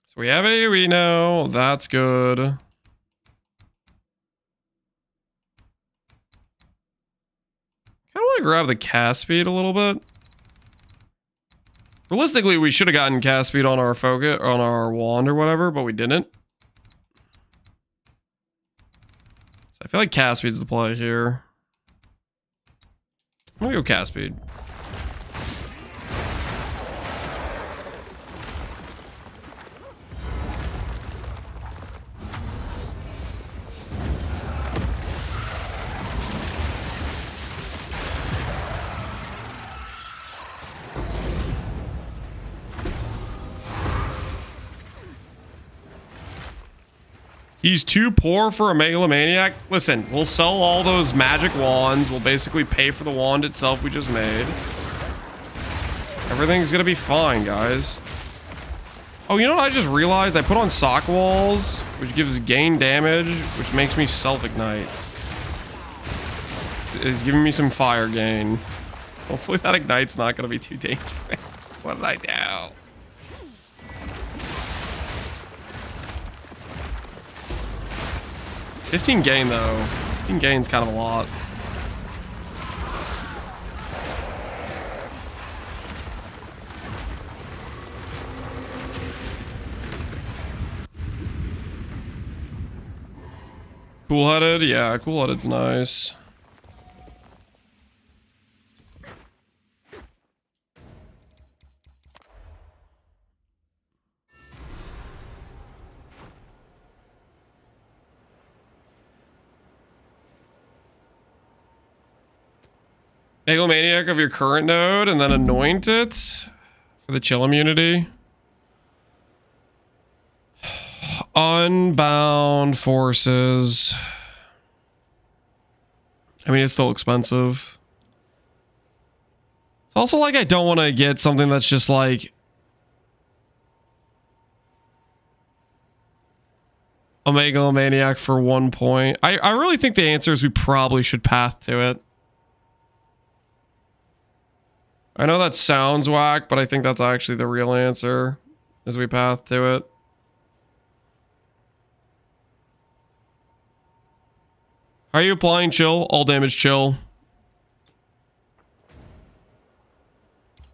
So we have a Reno. That's good. Kind of want to grab the cast speed a little bit. Realistically, we should have gotten cast speed on our focus, on our wand or whatever, but we didn't. So I feel like cast speed's the play here. I'm gonna go cast speed. He's too poor for a megalomaniac. Listen, we'll sell all those magic wands. We'll basically pay for the wand itself we just made. Everything's gonna be fine, guys. Oh, you know what I just realized? I put on sock walls, which gives gain damage, which makes me self-ignite. It's giving me some fire gain. Hopefully that ignite's not gonna be too dangerous. What did I do? $15 gain though. 15 gain's kind of a lot. Cool-headed? Yeah, cool-headed's nice. Megalomaniac of your current node and then anoint it for the chill immunity. Unbound forces. I mean, it's still expensive. It's also like I don't want to get something that's just like a megalomaniac for 1 point. I really think the answer is we probably should path to it. I know that sounds whack, but I think that's actually the real answer as we path to it. How are you applying chill? All damage chill.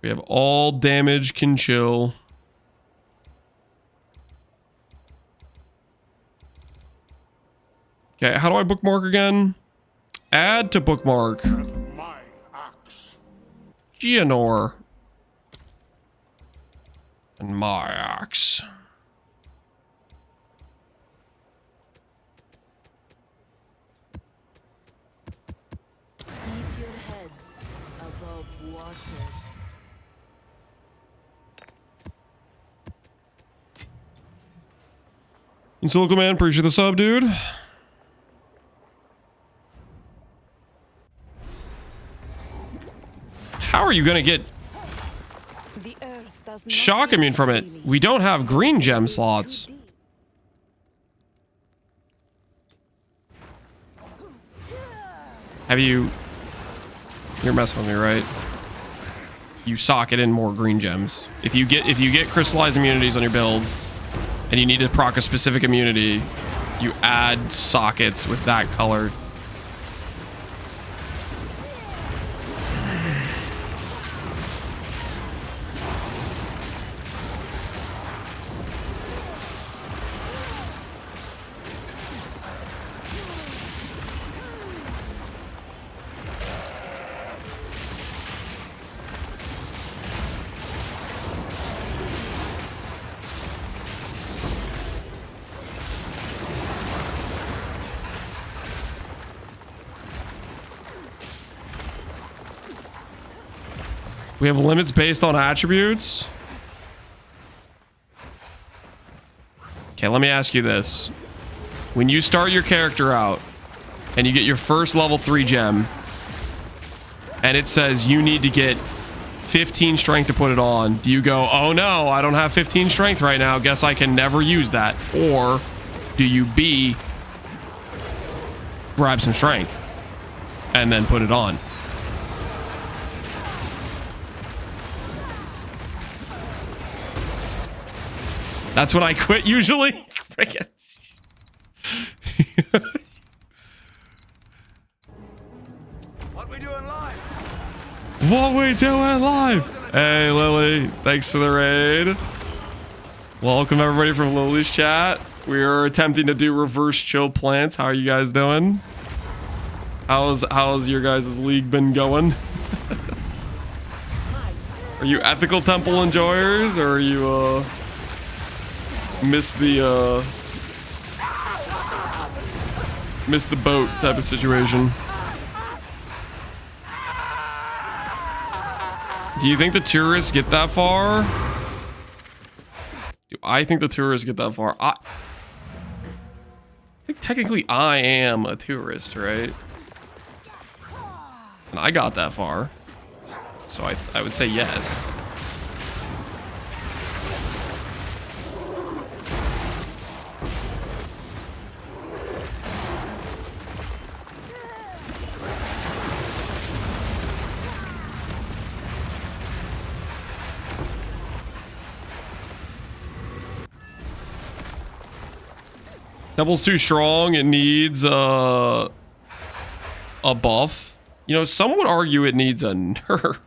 We have all damage can chill. Okay, how do I bookmark again? Add to bookmark. My axe. Geonor. And my axe. Keep your heads above water. And Silico Man, appreciate the sub, dude. How are you gonna get The earth does not shock immune from it? freely. We don't have green gem slots. Have you... You're messing with me, right? You socket in more green gems. If you get crystallized immunities on your build and you need to proc a specific immunity, you add sockets with that color. We have limits based on attributes. Okay, let me ask you this. When you start your character out, and you get your first level 3 gem, and it says you need to get 15 strength to put it on, do you go, oh no, I don't have 15 strength right now, guess I can never use that? Or do you B, grab some strength and then put it on? That's when I quit usually. What we doing live? What we doing live? Hey Lily, thanks for the raid. Welcome everybody from Lily's chat. We are attempting to do reverse chill plants. How are you guys doing? How's your guys' league been going? Are you ethical temple enjoyers, or are you miss the boat type of situation? Do you think the tourists get that far? Do I think the tourists get that far? I think technically I am a tourist, right? And I got that far. So I would say yes. Temple's too strong. It needs a buff. You know, some would argue it needs a nerf.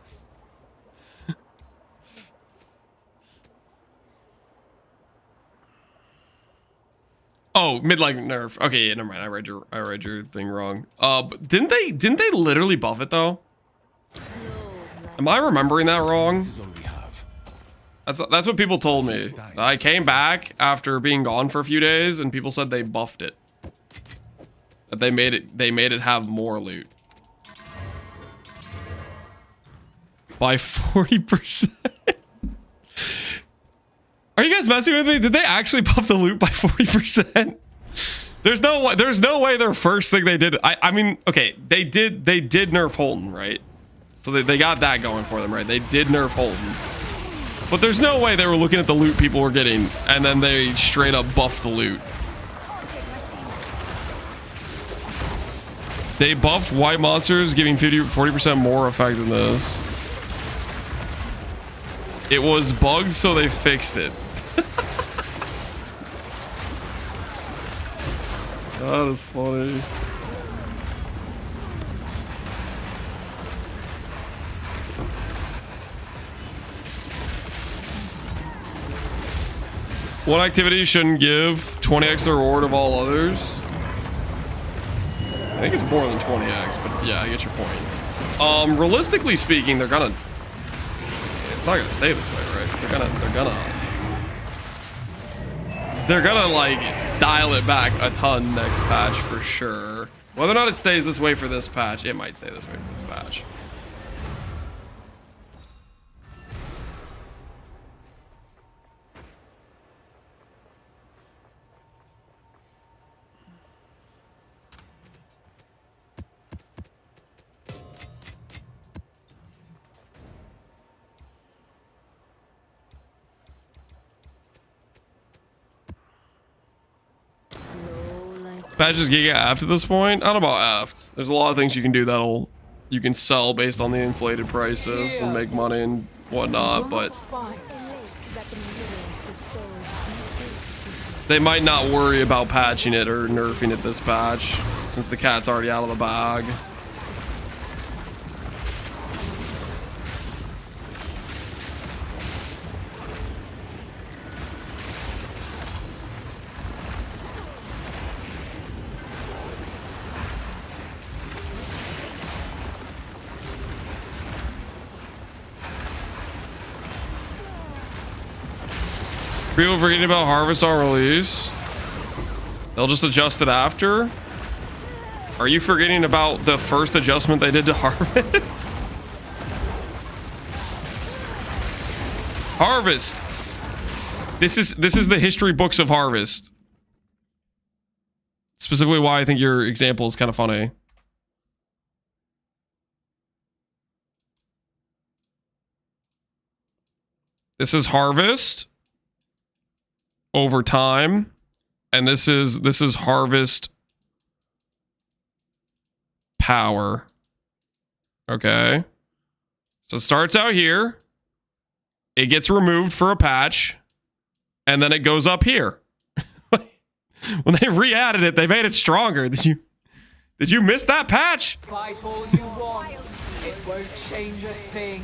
Oh, mid-like nerf. Okay, yeah, never mind. I read your thing wrong. But didn't they literally buff it though? Am I remembering that wrong? That's what people told me. I came back after being gone for a few days, and people said they buffed it. That they made it have more loot by 40%. Are you guys messing with me? Did they actually buff the loot by 40%? There's no way their first thing they did. I mean, okay, they did nerf Holden, right? So they got that going for them, right? They did nerf Holden. But there's no way they were looking at the loot people were getting and then they straight up buffed the loot. They buffed white monsters, giving 40% more effectiveness. It was bugged, so they fixed it. That is funny. One activity shouldn't give 20x the reward of all others. I think it's more than 20x, but yeah, I get your point. Realistically speaking, they're gonna... It's not gonna stay this way, right? They're gonna like dial it back a ton next patch for sure. Whether or not it stays this way for this patch, it might stay this way for this patch. Patch is Giga aft at this point? I don't know about aft. There's a lot of things you can do that'll you can sell based on the inflated prices and make money and whatnot, but they might not worry about patching it or nerfing it this patch since the cat's already out of the bag. People forgetting about Harvest on release. They'll just adjust it after. Are you forgetting about the first adjustment they did to Harvest? Harvest. This is the history books of Harvest. specifically why I think your example is kind of funny. This is harvest over time, and this is harvest power. Okay. So it starts out here. It gets removed for a patch, and then it goes up here. When they re-added it, they made it stronger. Did you miss that patch? Fight all you want. It won't change a thing.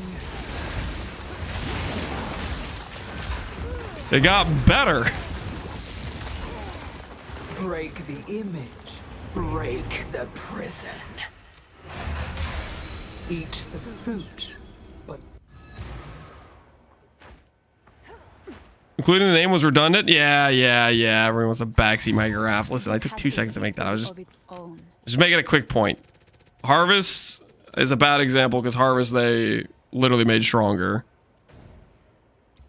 It got better. Break the image. Break the prison. Eat the fruit. But Including the name was redundant? Yeah. Everyone wants a backseat micrograph. Listen, I took 2 seconds to make that. I was just making a quick point. Harvest is a bad example because Harvest, they literally made stronger.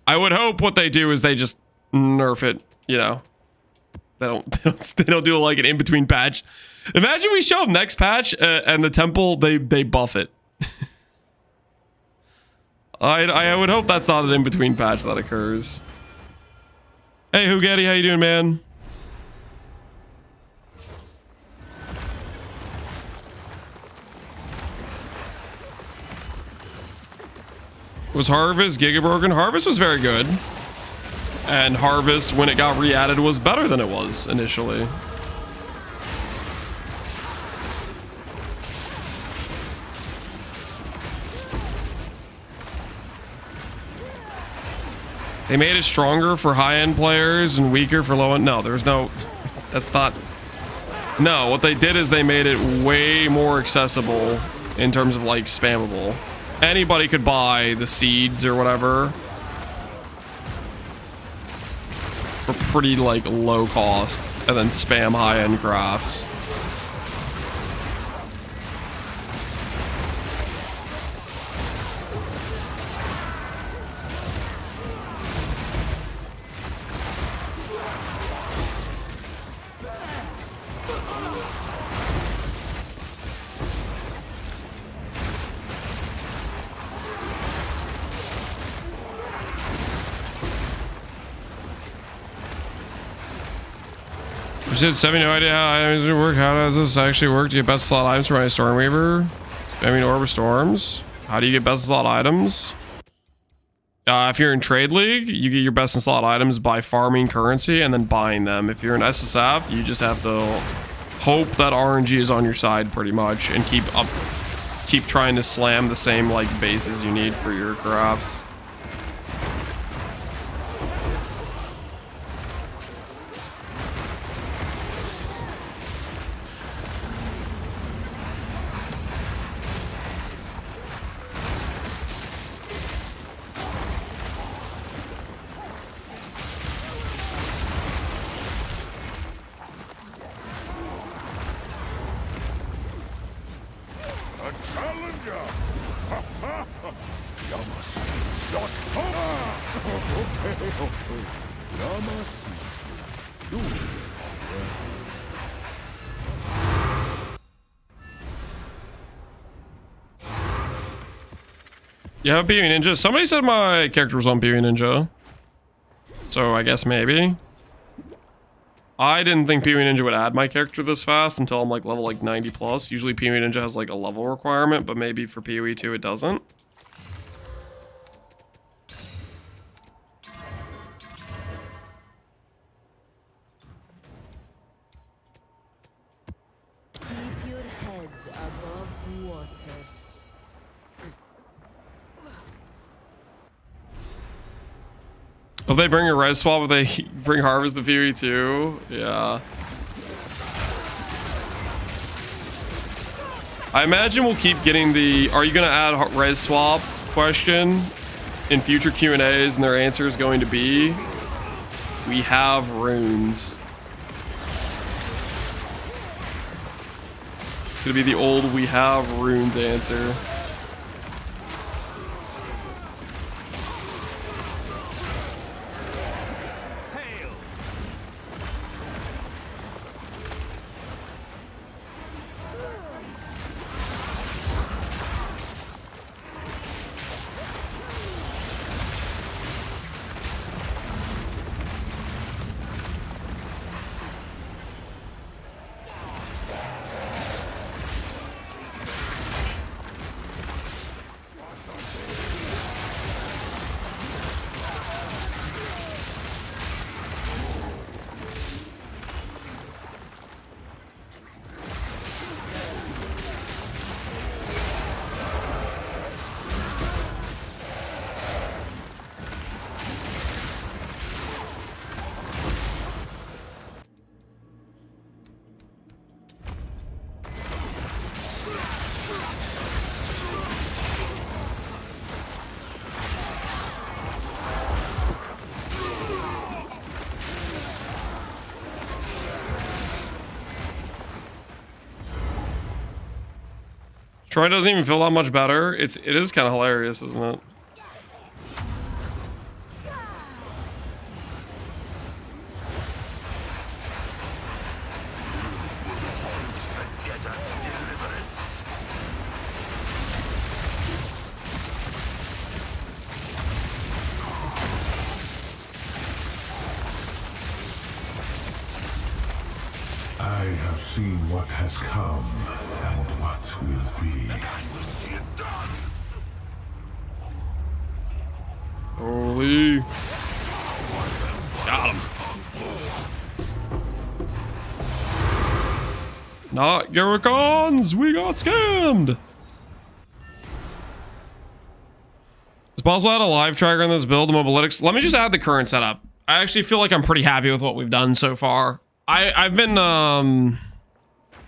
I would hope what they do is they just nerf it, you know. They don't do like an in-between patch. Imagine we show them next patch and the temple, they buff it. I would hope that's not an in-between patch that occurs. Hey, Hugetti, how you doing, man? Was Harvest Giga broken? Harvest was very good. And Harvest, when it got re-added, was better than it was initially. They made it stronger for high-end players and weaker for low-end. No, there's no... That's not... No, what they did is they made it way more accessible in terms of, like, spammable. Anybody could buy the seeds or whatever for pretty, like, low cost and then spam high-end crafts. Shit, 70, no idea how items work. How does this actually work to get best slot items for my Stormweaver? I mean, Orb of Storms. How do you get best slot items? If you're in Trade League, you get your best in slot items by farming currency and then buying them. If you're in SSF, you just have to hope that RNG is on your side pretty much and keep trying to slam the same like bases you need for your crafts. You have a PvE Ninja? Somebody said my character was on PvE Ninja. So I guess maybe. I didn't think PvE Ninja would add my character this fast until I'm like level like 90 plus. Usually PvE Ninja has like a level requirement, but maybe for PoE 2 it doesn't. Keep your heads above water. If they bring a res swap, if they bring Harvest the PoE 2, yeah. I imagine we'll keep getting the, are you gonna add res swap question in future Q&As, and their answer is going to be, we have runes. It's gonna be the old we have runes answer. Troy doesn't even feel that much better. It is kind of hilarious, isn't it? I have seen what has come and what will be. Holy. Got him. Not Garricons! We got scammed! It's possible to add a live tracker in this build, the mobalytics. Let me just add the current setup. I actually feel like I'm pretty happy with what we've done so far. I've been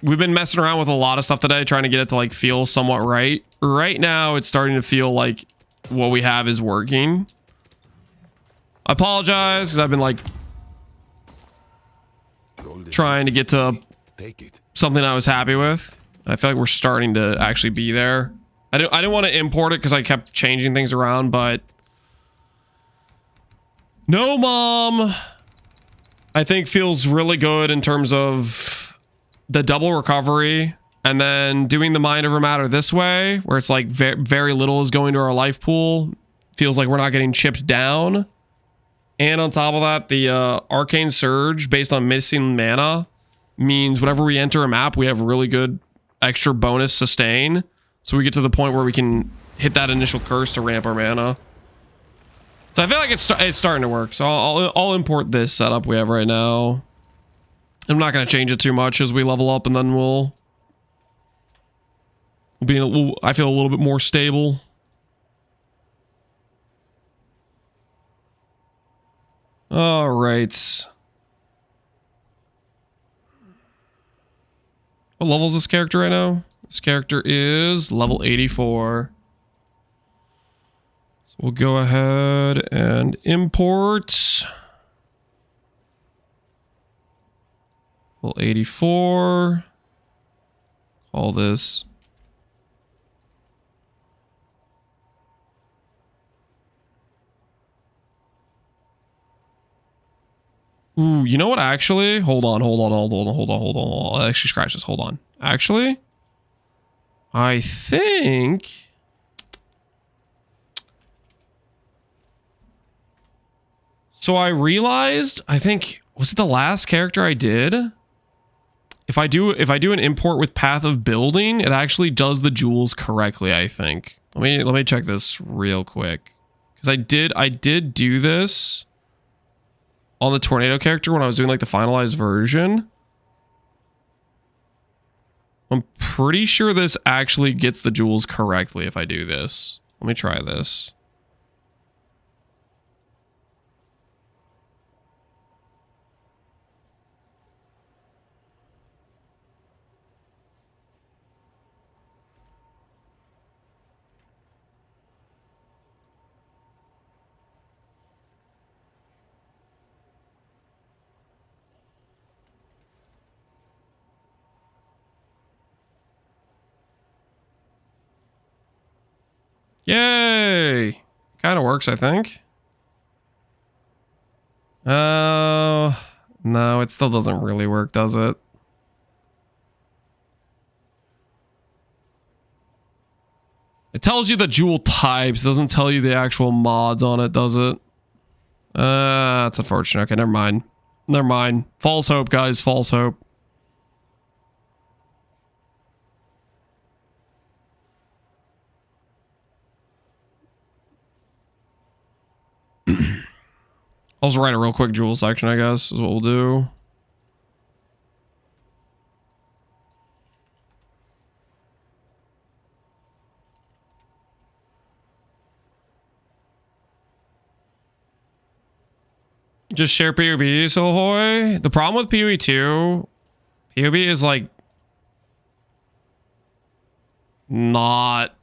we've been messing around with a lot of stuff today, trying to get it to like feel somewhat right. Right now, it's starting to feel like what we have is working. I apologize because I've been like trying to get to something I was happy with. I feel like we're starting to actually be there. I didn't want to import it because I kept changing things around, but no, Mom, I think feels really good in terms of the double recovery, and then doing the Mind Over Matter this way, where it's like very little is going to our life pool. Feels like we're not getting chipped down. And on top of that, the Arcane Surge based on missing mana means whenever we enter a map, we have really good extra bonus sustain. So we get to the point where we can hit that initial curse to ramp our mana. So I feel like it's starting to work. So I'll import this setup we have right now. I'm not going to change it too much as we level up, and then we'll be a little, I feel a little bit more stable. All right. What level is this character right now? This character is level 84. So we'll go ahead and import. Level 84. Call this. Ooh, you know what? Actually, hold on. Actually, scratch this. Hold on. Actually, I think so. I realized. I think was it the last character I did? If I do an import with Path of Building, it actually does the jewels correctly. I think. Let me check this real quick because I did do this on the tornado character when I was doing like the finalized version. I'm pretty sure this actually gets the jewels correctly if I do this. Let me try this. Yay! Kind of works, I think. No, it still doesn't really work, does it? It tells you the jewel types, doesn't tell you the actual mods on it, does it? That's unfortunate. Okay, never mind. Never mind. False hope, guys. False hope. I'll just write a real quick jewel section, I guess, is what we'll do. Just share POB, Silhoy. The problem with PoE 2, POB is like not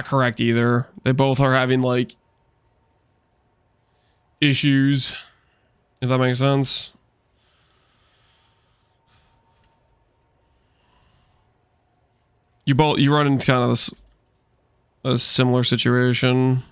correct either. They both are having like issues, if that makes sense. You run into kind of this a similar situation.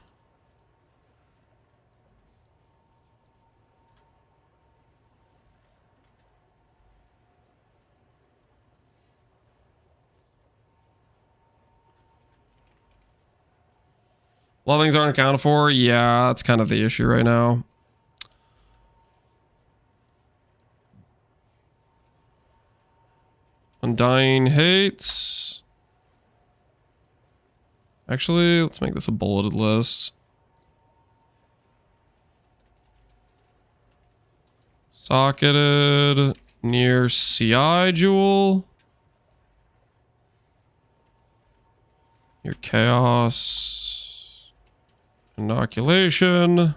A lot of things aren't accounted for. Yeah, that's kind of the issue right now. Undying Hates. Actually, let's make this a bulleted list. Socketed near CI Jewel. Near Chaos. Inoculation.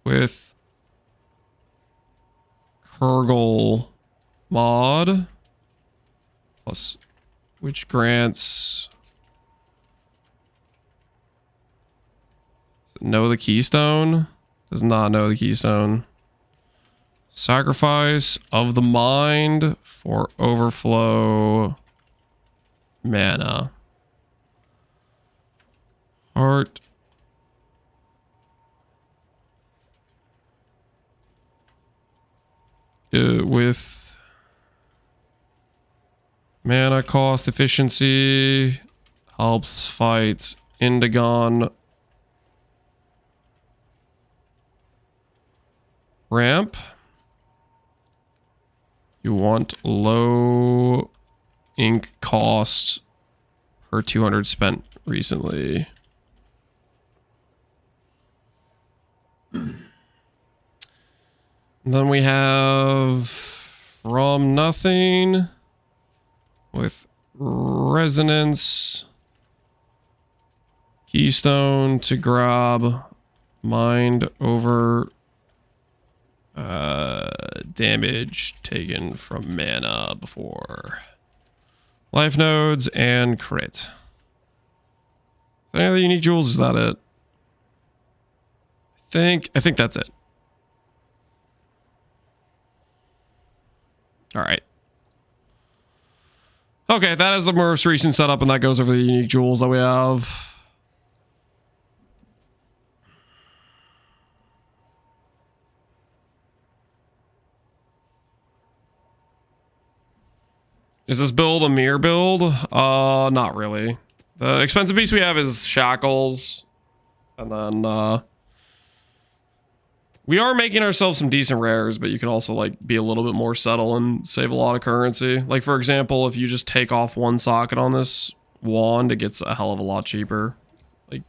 With Kurgle mod. Plus, which grants... Know the Keystone? Does not know the Keystone. Sacrifice of the Mind for overflow mana. Heart. With mana cost efficiency. Helps fight Indigon. Ramp. You want low ink cost per 200 spent recently. Then we have From Nothing with Resonance. Keystone to grab Mind over damage taken from mana before. Life nodes and crit. Any other unique jewels? Is that it? I think that's it. All right. Okay, that is the most recent setup, and that goes over the unique jewels that we have. Is this build a mirror build? Not really. The expensive piece we have is Shackles. And then, we are making ourselves some decent rares, but you can also, like, be a little bit more subtle and save a lot of currency. Like, for example, if you just take off one socket on this wand, it gets a hell of a lot cheaper. Like,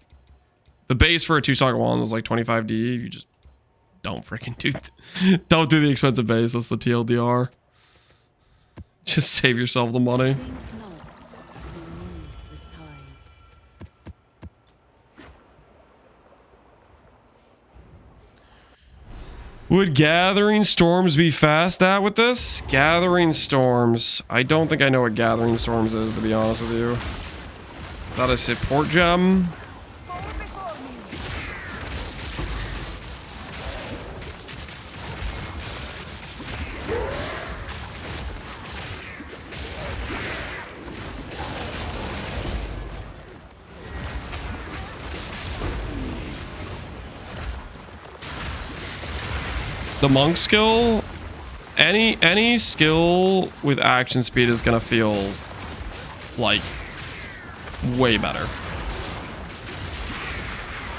the base for a 2-socket wand was like 25D. You just don't freaking don't do the expensive base. That's the TLDR. Just save yourself the money. Think not beneath the tides. Would Gathering Storms be fast at with this? Gathering Storms. I don't think I know what Gathering Storms is, to be honest with you. Is that a support gem? The monk skill, any skill with action speed is gonna feel like way better.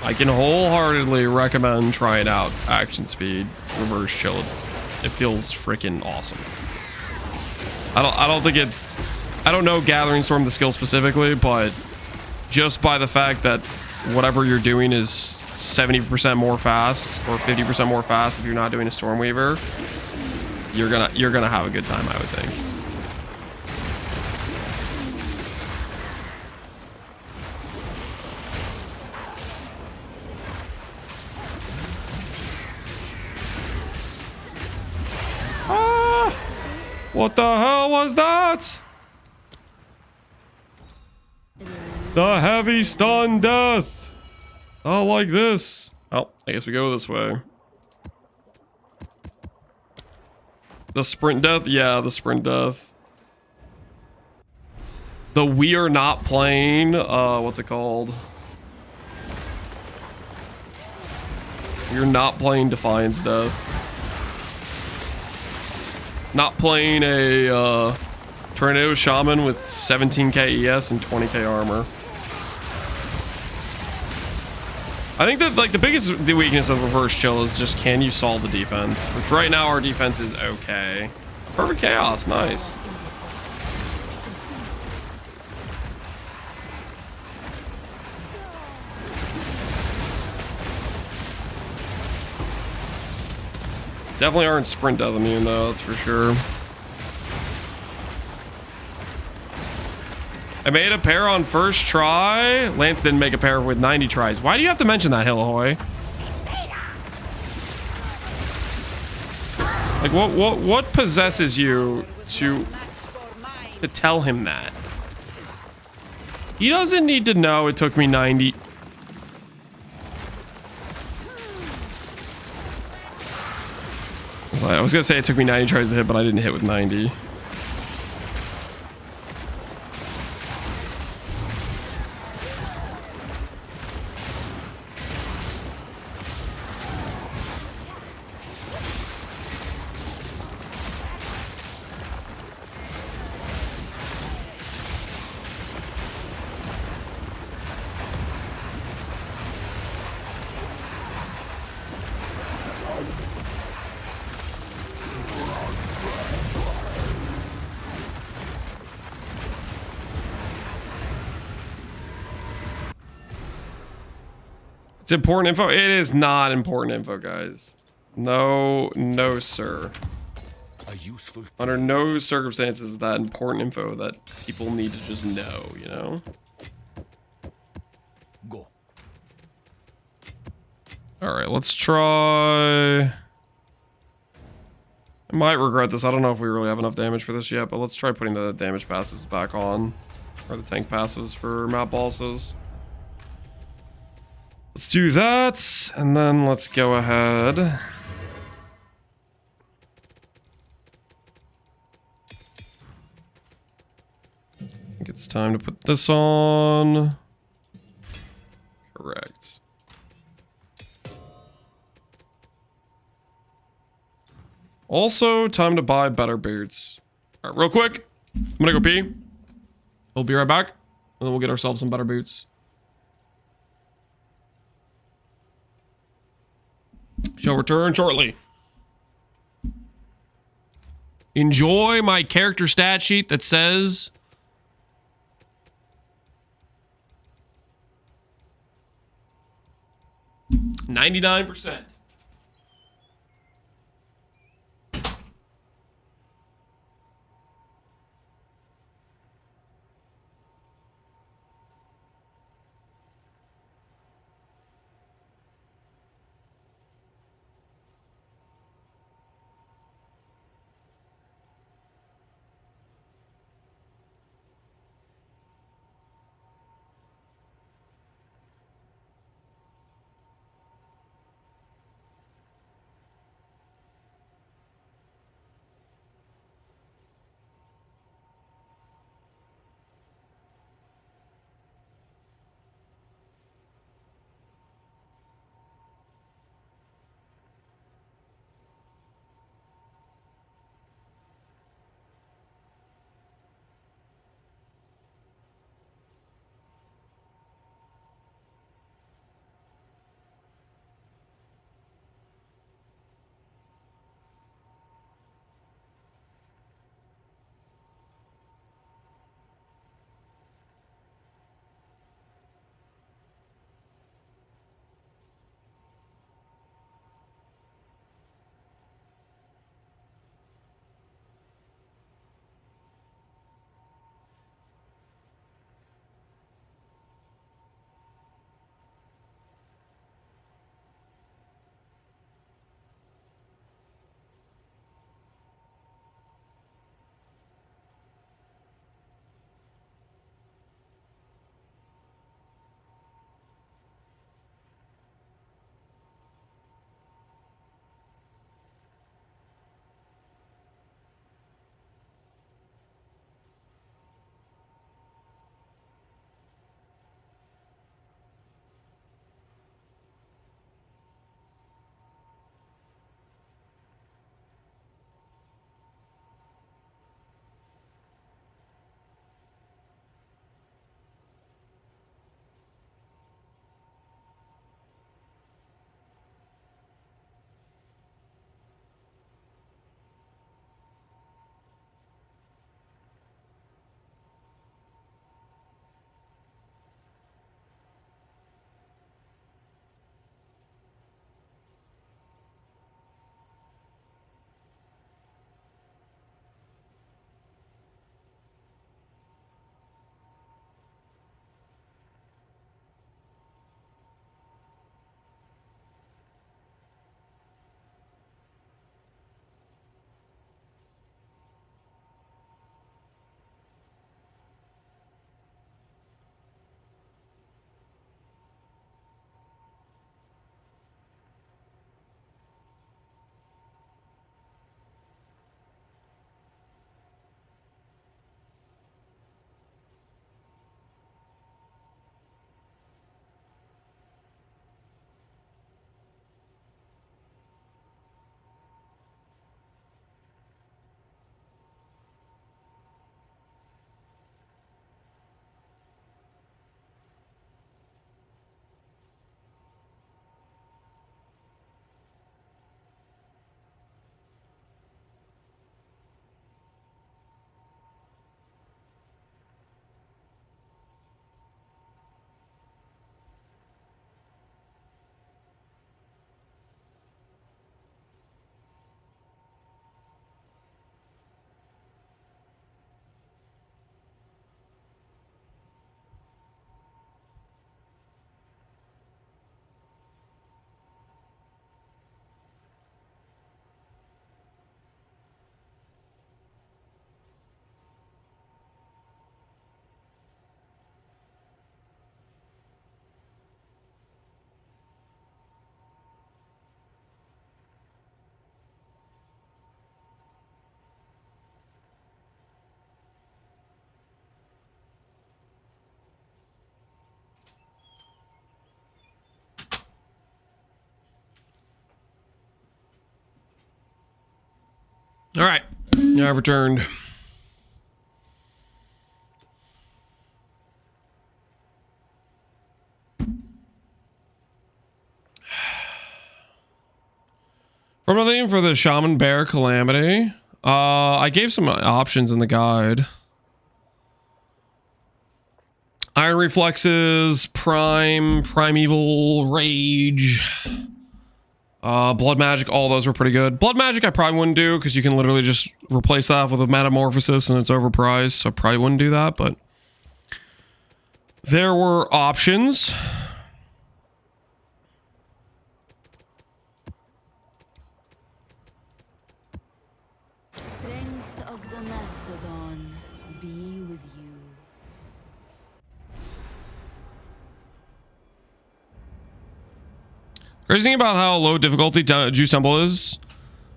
I can wholeheartedly recommend trying out action speed reverse shield. It feels freaking awesome. I don't know Gathering Storm the skill specifically, but just by the fact that whatever you're doing is 70% more fast or 50% more fast if you're not doing a Stormweaver, you're gonna have a good time, I would think. Ah! What the hell was that? The heavy stun death. Oh, like this. Oh, I guess we go this way. The sprint death? Yeah, the sprint death. The we are not playing, what's it called? You're not playing Defiance Death. Not playing a Tornado Shaman with 17k ES and 20k armor. I think that like the weakness of Reverse Chill is just can you solve the defense? Which right now our defense is okay. Perfect Chaos, nice. Definitely aren't sprint death immune though, that's for sure. I made a pair on first try. Lance didn't make a pair with 90 tries. Why do you have to mention that, Hillahoy? Like what possesses you to tell him that? He doesn't need to know it took me 90. I was gonna say it took me 90 tries to hit, but I didn't hit with 90. It's important info. It is not important info, guys. No, sir. Under no circumstances is that important info that people need to just know, you know? Go. All right, let's try. I might regret this. I don't know if we really have enough damage for this yet, but let's try putting the damage passives back on. Or the tank passives for map bosses. Let's do that, and then let's go ahead. I think it's time to put this on. Correct. Also, time to buy better boots. All right, real quick. I'm gonna go pee. We'll be right back, and then we'll get ourselves some better boots. Shall return shortly. Enjoy my character stat sheet that says 99%. All right. Now I've returned. From nothing for the Shaman Bear Calamity. I gave some options in the guide. Iron Reflexes, Primeval, Rage, Blood Magic, all those were pretty good. Blood Magic I probably wouldn't do because you can literally just replace that with a Metamorphosis and it's overpriced, so I probably wouldn't do that, but there were options. Strength of the Mastodon be with you. Crazy thing about how low difficulty Juice Temple is.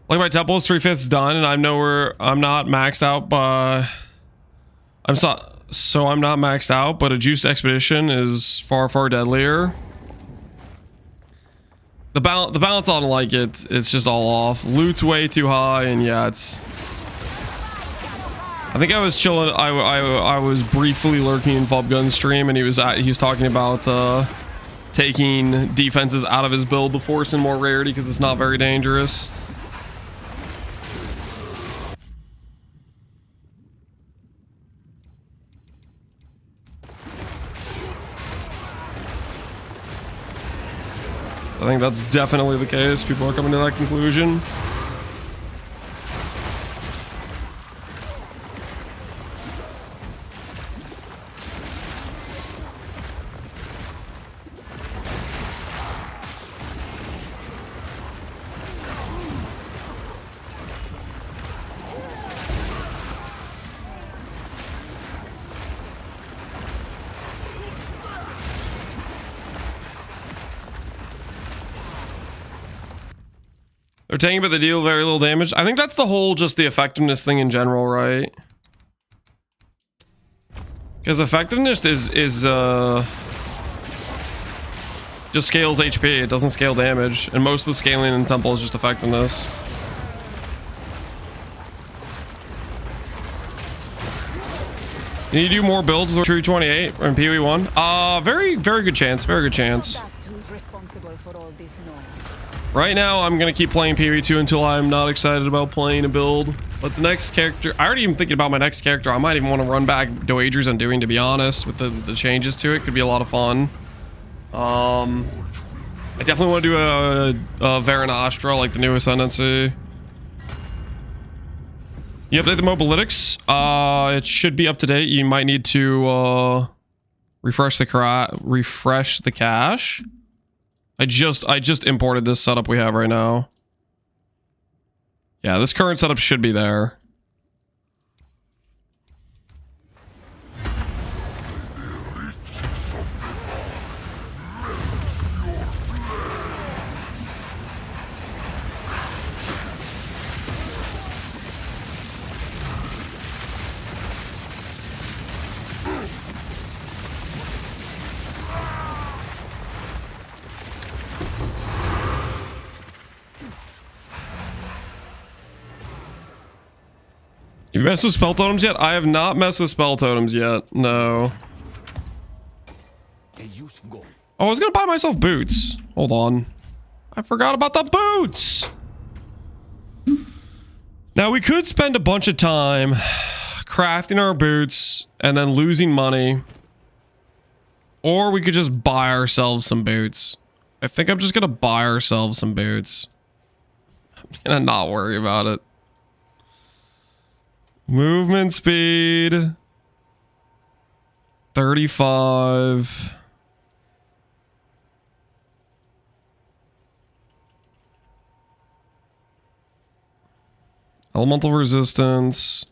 Like my temple is 3/5 done, and I'm not maxed out, but so I'm not maxed out. But a Juice Expedition is far deadlier. The balance I don't like it. It's just all off. Loot's way too high, and yeah, it's. I think I was chilling. I was briefly lurking in Vubgun's stream, and he was talking about taking defenses out of his build to force in more rarity because it's not very dangerous. I think that's definitely the case. People are coming to that conclusion. They're tanking, but they deal very little damage. I think that's the whole just the effectiveness thing in general, right? Because effectiveness is just scales HP. It doesn't scale damage, and most of the scaling in Temple is just effectiveness. Can you do more builds with True 28 and PoE 1? Very good chance. Very good chance. That's who's responsible for all this noise. Right now, I'm going to keep playing PoE 2 until I'm not excited about playing a build. But the next character... I already even thinking about my next character. I might even want to run back Doager's Undoing, to be honest, with the changes to it. Could be a lot of fun. I definitely want to do a Varanastra, like the new Ascendancy. You update the mobilytics. It should be up to date. You might need to refresh the cache. I just imported this setup we have right now. Yeah, this current setup should be there. You messed with spell totems yet? I have not messed with spell totems yet. No. Oh, I was gonna buy myself boots. Hold on. I forgot about the boots. Now we could spend a bunch of time crafting our boots and then losing money. Or we could just buy ourselves some boots. I think I'm just gonna buy ourselves some boots. I'm gonna not worry about it. Movement speed 35. Elemental resistance.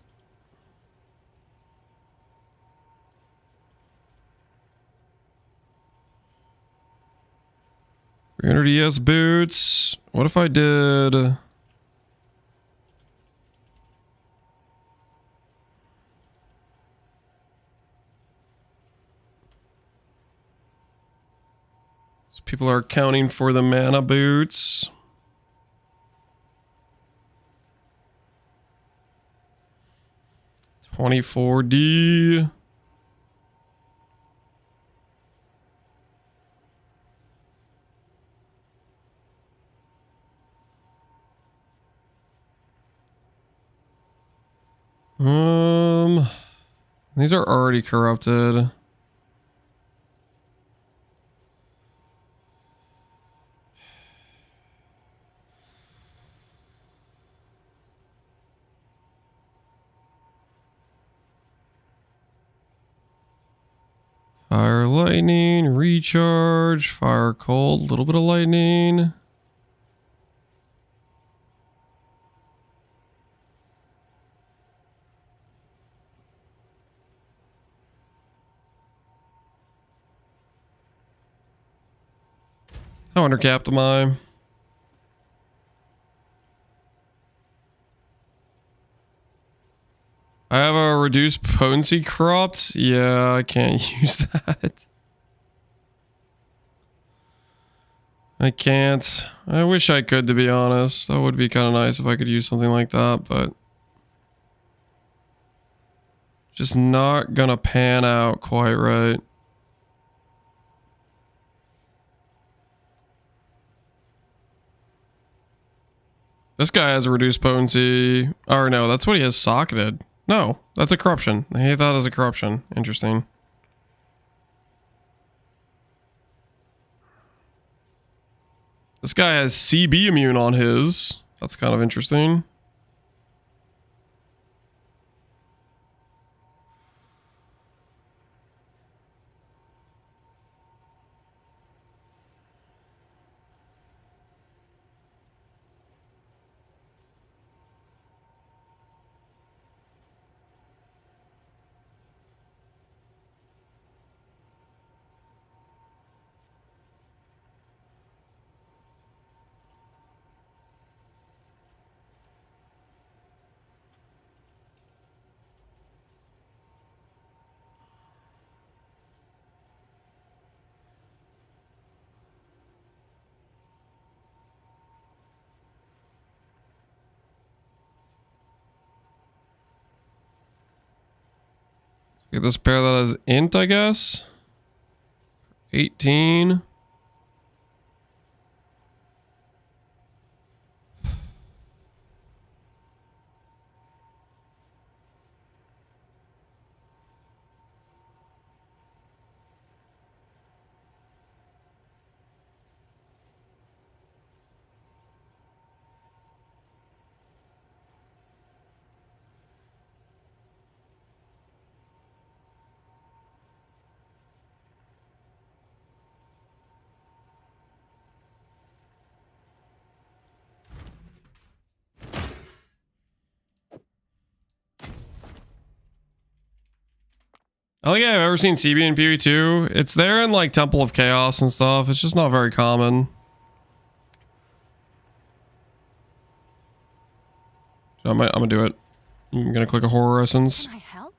300 ES boots. What if I did... People are accounting for the mana boots. 24D. These are already corrupted. Fire, lightning, recharge, fire, cold, little bit of lightning. How undercapped am I? I have a reduced potency corrupt. Yeah, I can't use that. I can't. I wish I could, to be honest. That would be kind of nice if I could use something like that, but just not gonna pan out quite right. This guy has a reduced potency. Or no, that's what he has socketed. No, that's a corruption. I hate that as a corruption. Interesting. This guy has CB immune on his. That's kind of interesting. Get this pair that has int, I guess. 18. I don't think I've ever seen CB in PV2. It's there in like Temple of Chaos and stuff. It's just not very common. I'm gonna do it. I'm gonna click a horror essence. Can I help?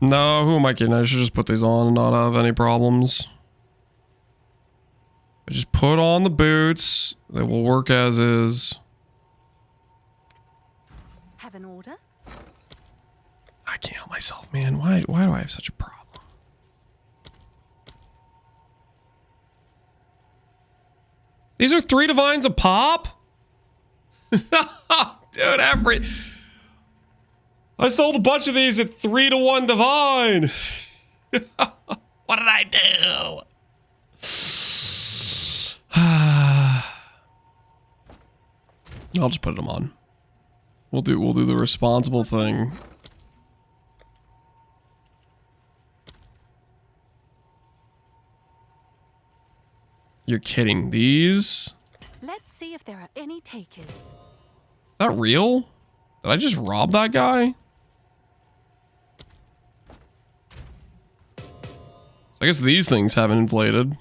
No, who am I kidding? I should just put these on and not have any problems. I just put on the boots. They will work as is. Have an order? I can't help myself, man. Why do I have such a problem? These are 3 divines a pop? Dude, I sold a bunch of these at 3-to-1 divine. What did I do? I'll just put them on. We'll do the responsible thing. You're kidding. These? Let's see if there are any takers. Is that real? Did I just rob that guy? I guess these things haven't inflated.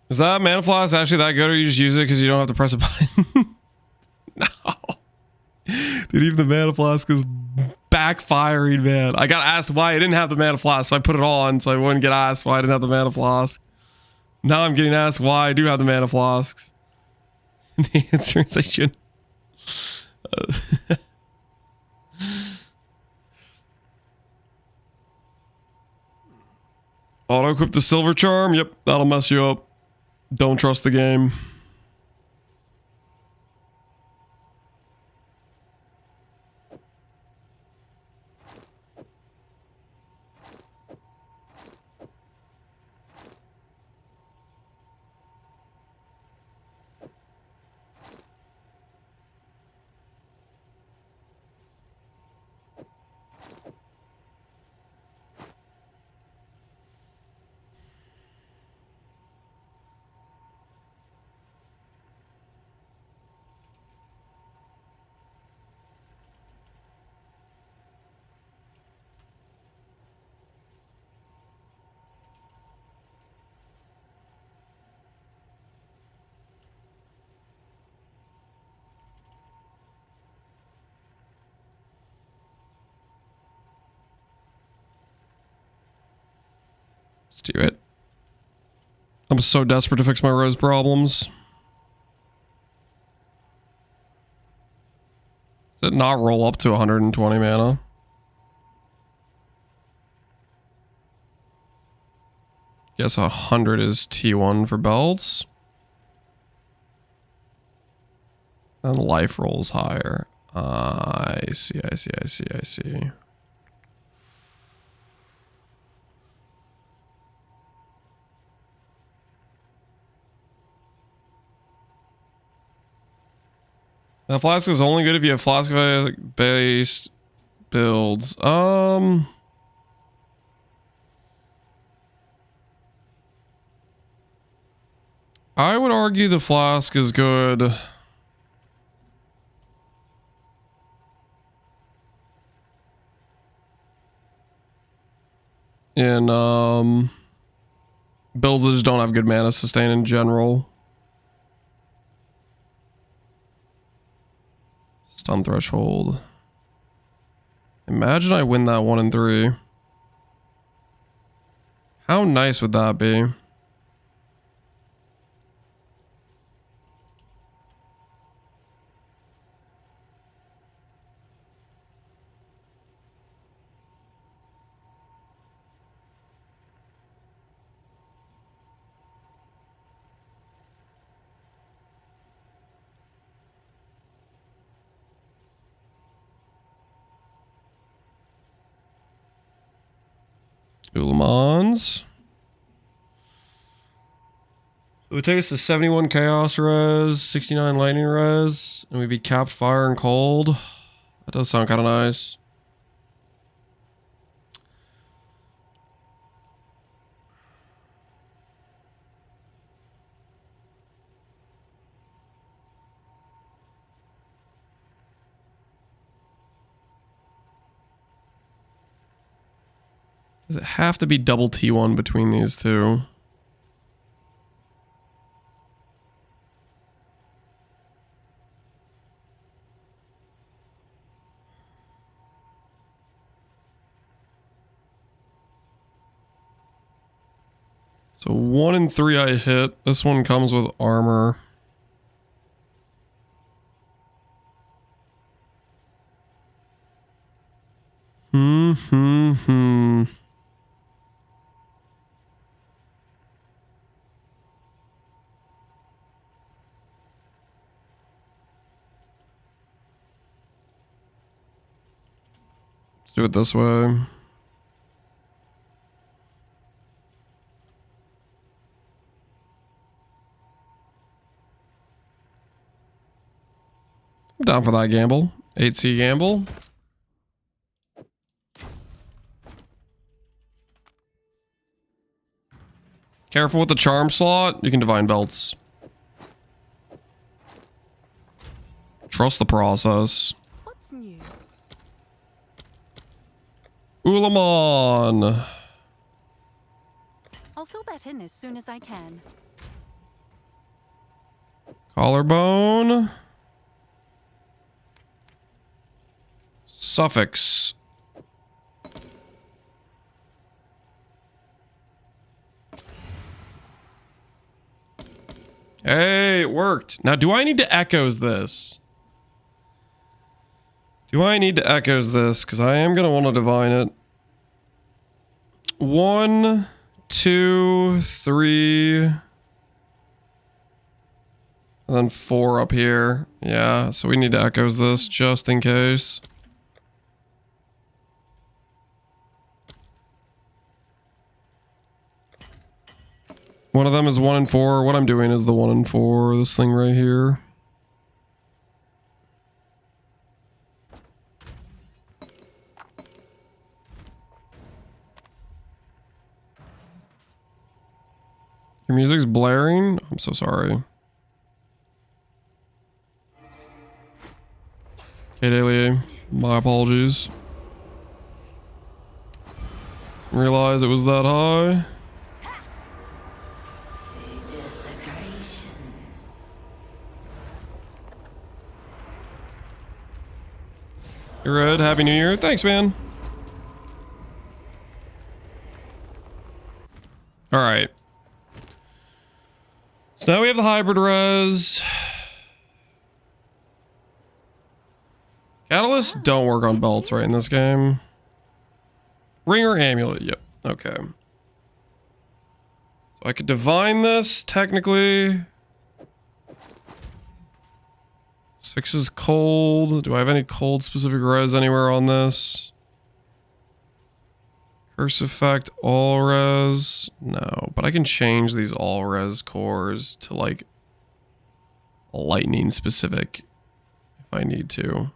Is that Mana Flask actually that good, or you just use it because you don't have to press a button? No. Dude, even the mana flask is backfiring, man. I got asked why I didn't have the mana flask, so I put it on so I wouldn't get asked why I didn't have the mana flask. Now I'm getting asked why I do have the mana flasks. The answer is I shouldn't. Auto-equip the silver charm? Yep, that'll mess you up. Don't trust the game. Let's do it. I'm so desperate to fix my Rose problems. Does it not roll up to 120 mana? Guess 100 is T1 for belts. And life rolls higher. I see. That flask is only good if you have flask based builds. I would argue the flask is good. In builds that just don't have good mana sustain in general. Stun threshold. Imagine I win that 1 in 3. How nice would that be? Ulamans. It would take us to 71 Chaos Res, 69 Lightning Res, and we'd be capped Fire and Cold. That does sound kind of nice. Does it have to be double T1 between these two? So 1 in 3 I hit. This one comes with armor. Let's do it this way. I'm down for that gamble. 8C gamble. Careful with the charm slot. You can divine belts. Trust the process. What's new? Ulamon. I'll fill that in as soon as I can. Collarbone. Suffix. Hey, it worked. Now, do I need to echoes this? Do I need to echoes this? Because I am going to want to divine it. 1, 2, 3. And then 4 up here. Yeah, so we need to echoes this just in case. One of them is 1 and 4. What I'm doing is the 1 and 4. This thing right here. Your music's blaring? I'm so sorry. Okay, Daily, my apologies. Realize it was that high. You're right. Happy New Year. Thanks, man. All right. So now we have the hybrid res. Catalysts don't work on belts right in this game. Ring or amulet. Yep. Okay. So I could divine this technically. This fixes cold. Do I have any cold specific res anywhere on this? Curse effect all res. No, but I can change these all res cores to like lightning specific if I need to.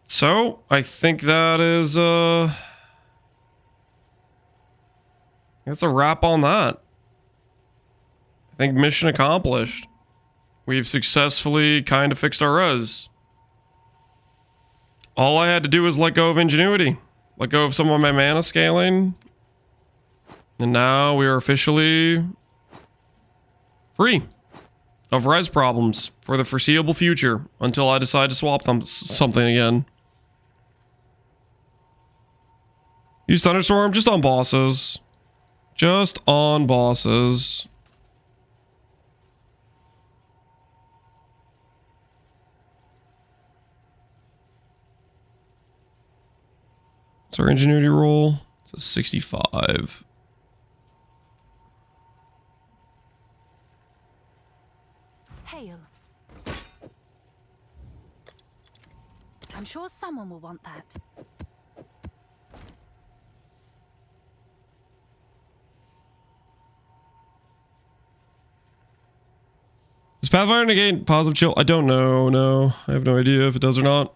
So, I think that is, that's a wrap on that. I think mission accomplished. We've successfully kind of fixed our res. All I had to do was let go of ingenuity. Let go of some of my mana scaling. And now we are officially free of res problems for the foreseeable future until I decide to swap them something again. Use Thunderstorm just on bosses. Just on bosses. What's our ingenuity roll? It's a 65. Hail. I'm sure someone will want that. Does Pathfinder negate positive chill? I don't know. No, I have no idea if it does or not.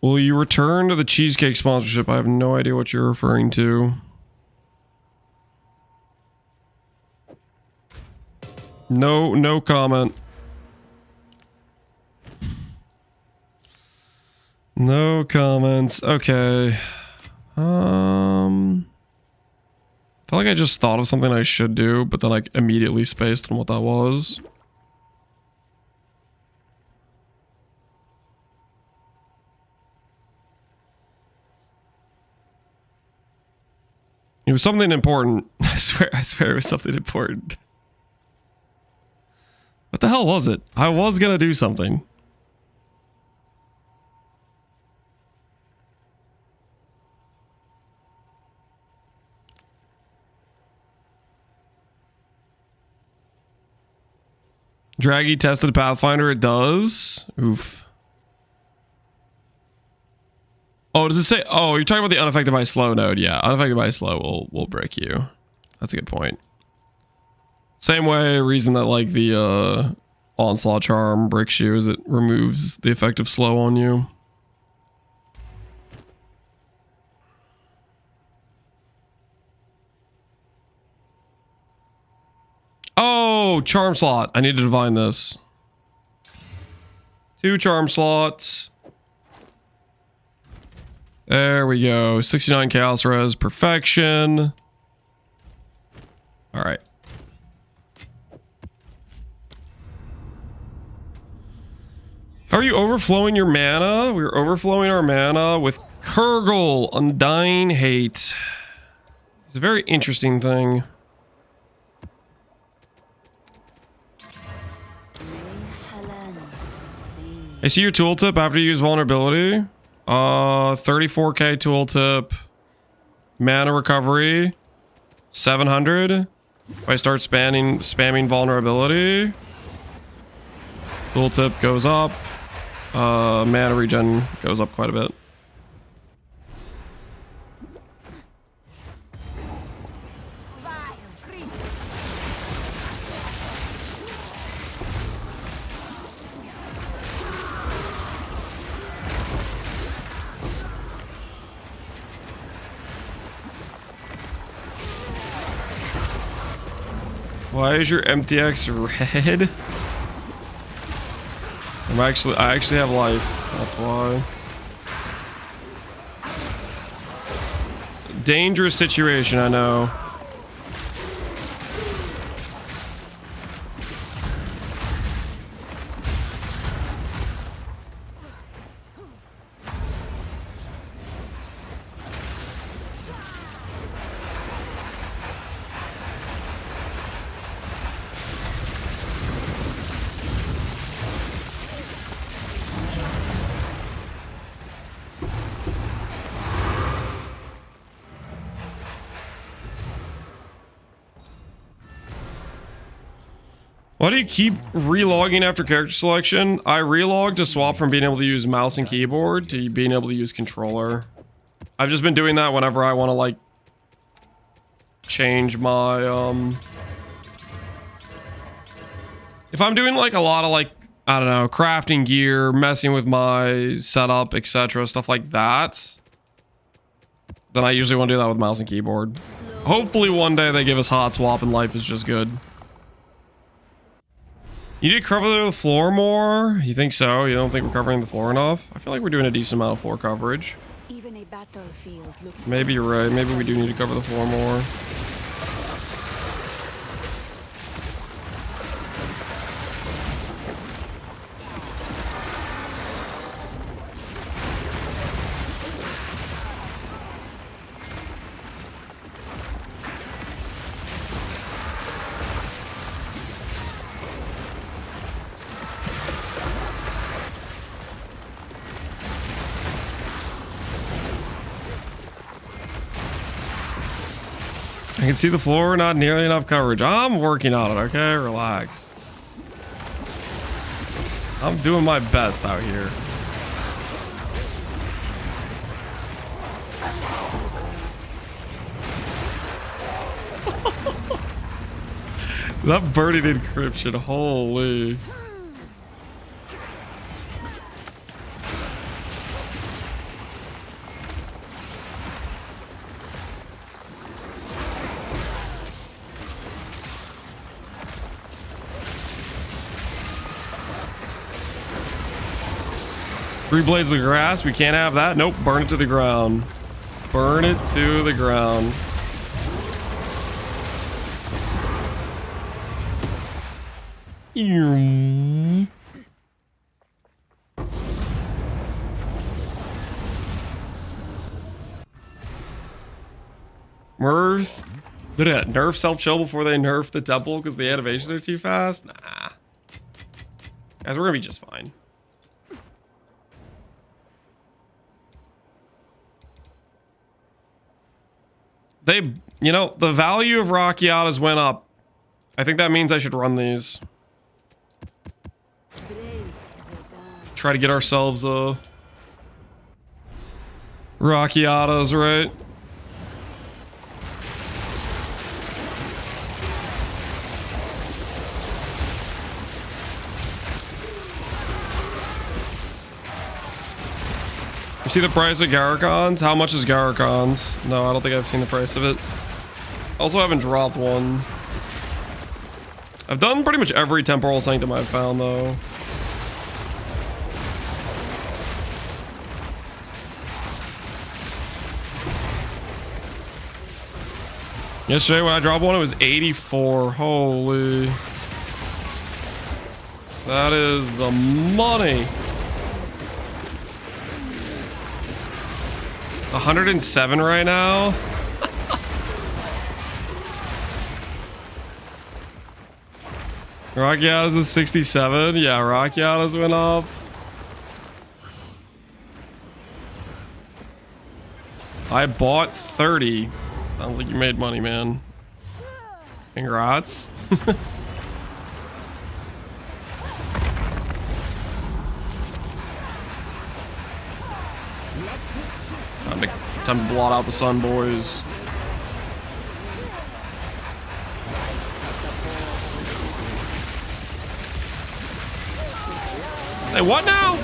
Will you return to the cheesecake sponsorship? I have no idea what you're referring to. No comment. No comments. Okay. I feel like I just thought of something I should do, but then I immediately spaced on what that was. It was something important. I swear it was something important. What the hell was it? I was gonna do something. Draggy tested Pathfinder. It does. Oof. Oh, does it say? Oh, you're talking about the unaffected by slow node. Yeah, unaffected by slow will break you. That's a good point. Same way, reason that like the onslaught charm breaks you is it removes the effect of slow on you. Oh, charm slot. I need to divine this. 2 charm slots. There we go. 69 chaos res. Perfection. All right. How are you overflowing your mana? We're overflowing our mana with Kurgle, Undying Hate. It's a very interesting thing. I see your tooltip after you use vulnerability. 34k tooltip. Mana recovery. 700. If I start spamming vulnerability. Tooltip goes up. Mana regen goes up quite a bit. Why is your MTX red? I actually have life. That's why. It's a dangerous situation, I know. Why do you keep relogging after character selection? I relog to swap from being able to use mouse and keyboard to being able to use controller. I've just been doing that whenever I want to like change my if I'm doing like a lot of like, I don't know, crafting gear, messing with my setup, etc., stuff like that, then I usually want to do that with mouse and keyboard. Hopefully one day they give us hot swap and life is just good. You need to cover the floor more? You think so? You don't think we're covering the floor enough? I feel like we're doing a decent amount of floor coverage. Even a battlefield looks Maybe you're right. Maybe we do need to cover the floor more. I can see the floor, not nearly enough coverage. I'm working on it, okay? Relax. I'm doing my best out here. That burning encryption, holy. Three blades of grass, we can't have that. Nope, burn it to the ground. Burn it to the ground. Mirth. Did it nerf self-chill before they nerf the temple because the animations are too fast? Nah. Guys, we're gonna be just fine. They, you know, the value of Rockiatas went up. I think that means I should run these. Try to get ourselves Rockiatas, right? You see the price of Garricons? How much is Garricons? No, I don't think I've seen the price of it. Also, haven't dropped one. What I've done pretty much every temporal sanctum I've found though. Yesterday when I dropped one, it was 84. Holy. That is the money. 107 right now. Rockiatas is 67. Yeah, Rockiatas went up. I bought 30. Sounds like you made money, man. Congrats. Time to blot out the sun, boys. Hey, what now?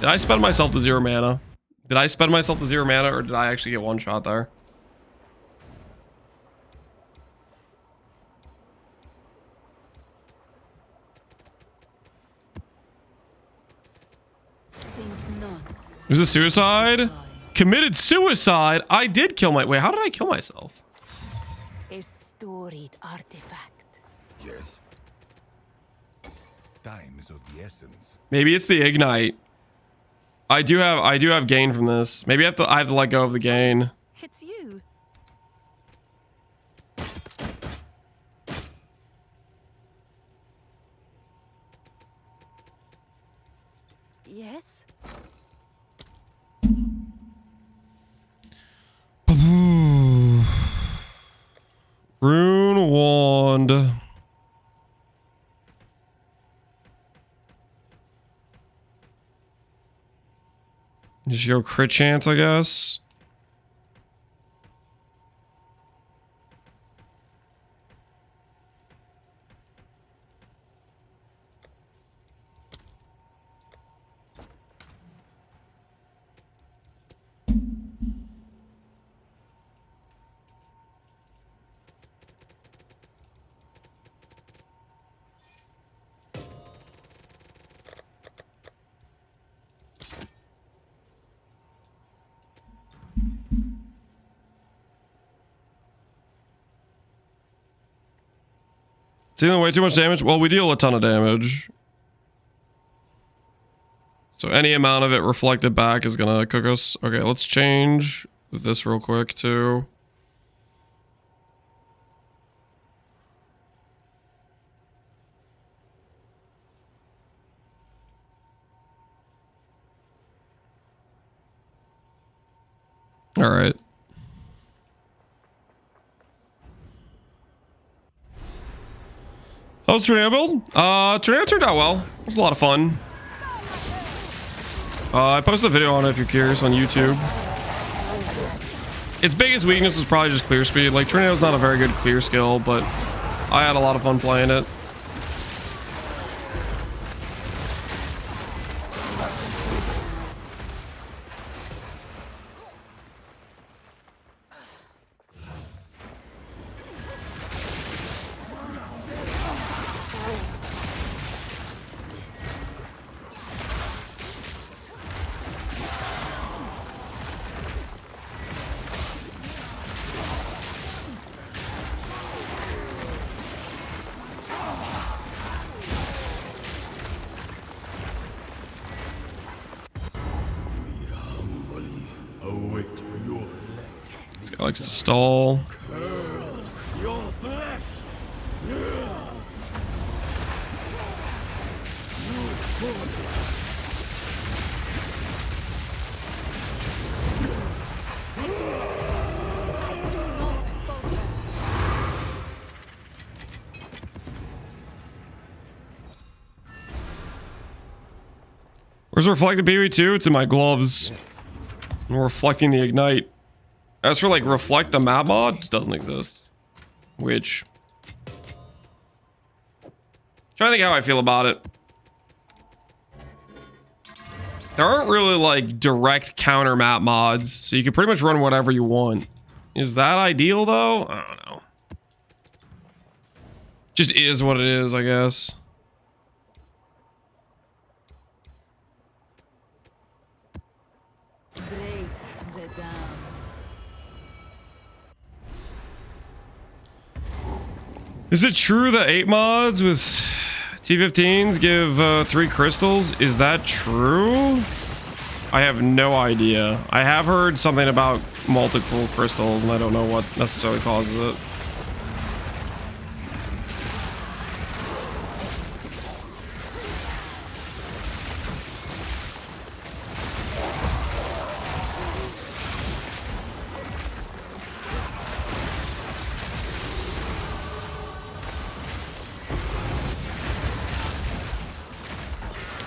Did I spend myself to 0 mana? Did I spend myself to 0 mana, or did I actually get one shot there? Was it suicide? Committed suicide? I did kill my... Wait, how did I kill myself? A storied artifact. Yes. Time is of the essence. Maybe it's the ignite. I do have gain from this. Maybe I have to let go of the gain. It's you. Yes. Rune wand. Just go crit chance, I guess. It's dealing way too much damage. Well, we deal a ton of damage. So any amount of it reflected back is gonna cook us. Okay, let's change this real quick too. All right. How's Tornado build? Tornado turned out well. It was a lot of fun. I posted a video on it if you're curious on YouTube. Its biggest weakness was probably just clear speed. Like, Tornado's not a very good clear skill, but I had a lot of fun playing it. This guy likes to stall. Your flesh. Where's reflected PV2? It's in my gloves. I'm reflecting the ignite. As for like reflect the map mod, it doesn't exist. Which, trying to think how I feel about it. There aren't really like direct counter map mods, so you can pretty much run whatever you want. Is that ideal though? I don't know. Just is what it is, I guess. Break the dam. Is it true that 8 mods with T15s give 3 crystals? Is that true? I have no idea. I have heard something about multiple crystals, and I don't know what necessarily causes it.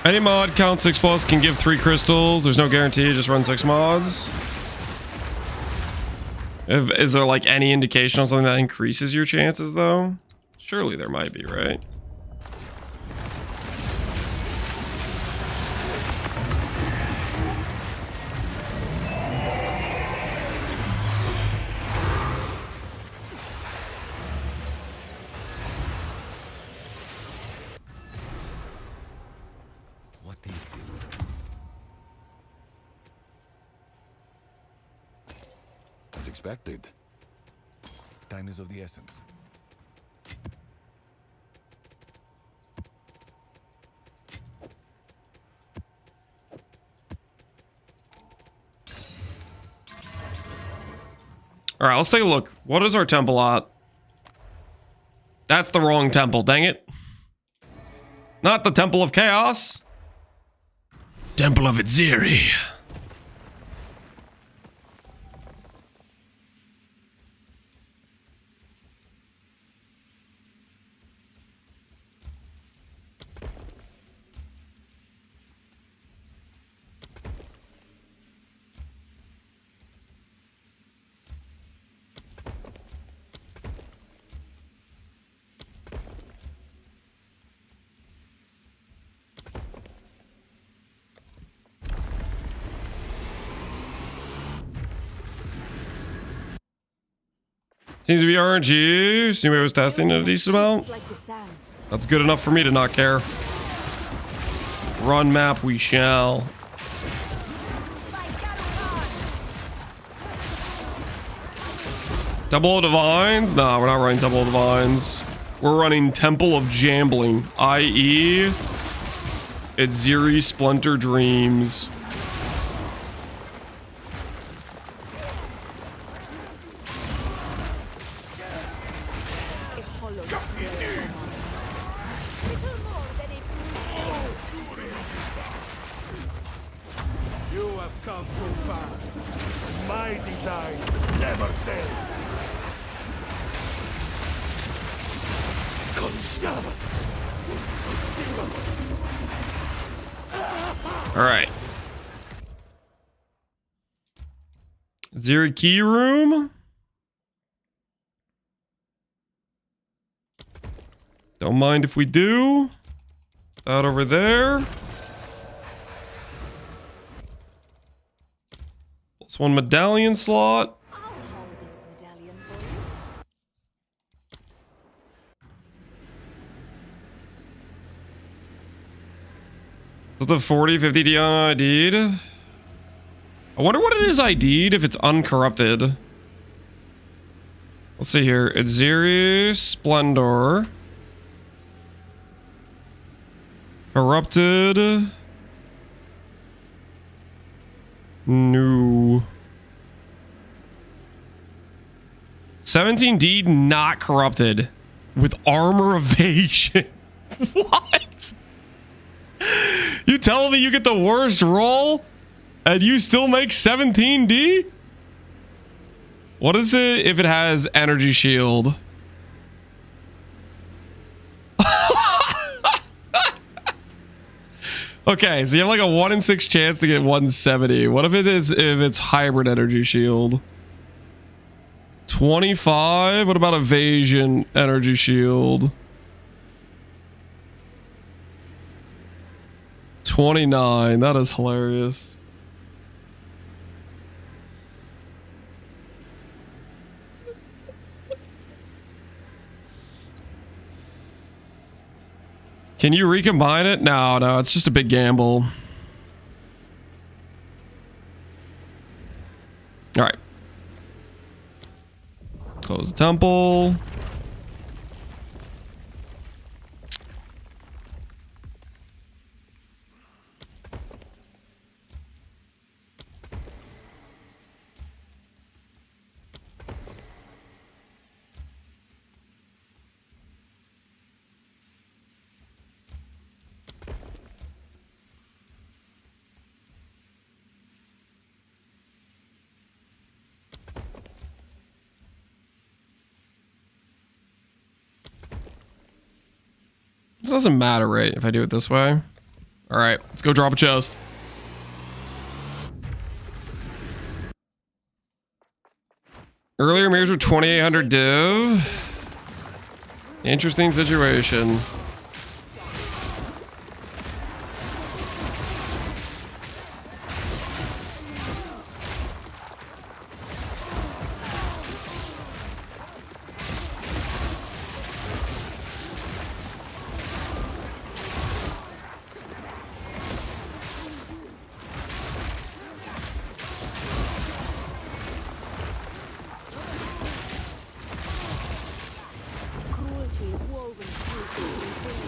Any mod count 6+ can give 3 crystals. There's no guarantee. Just run 6 mods. Is there like any indication on something that increases your chances though? Surely there might be, right? Expected. Time is of the essence. All right, let's take a look. What is our temple at? That's the wrong temple, dang it. Not the Temple of Chaos. Temple of Itziri. Seems to be RNG. Anybody was testing a decent amount. That's good enough for me to not care. Run map we shall. Temple of Divines? Nah, we're not running Temple of Divines. We're running Temple of Jambling, i.e. Itziri Splinter Dreams. Alright. Is there a key room? Don't mind if we do. That over there. Plus 1 medallion slot. I'll hold this medallion for you. So the 40, 50 DI ID'd. I wonder what it is ID'd if it's uncorrupted. Let's see here. Itziri Splendor. Corrupted. No. 17D not corrupted. With armor evasion. What? You telling me you get the worst roll and you still make 17D? What is it if it has energy shield? Okay, so you have like a 1 in 6 chance to get 170. What if it's hybrid energy shield? 25? What about evasion energy shield? 29. That is hilarious. Can you recombine it? No, it's just a big gamble. All right. Close the temple. It doesn't matter, right, if I do it this way. All right, let's go drop a chest. Earlier mirrors were 2800 div. Interesting situation.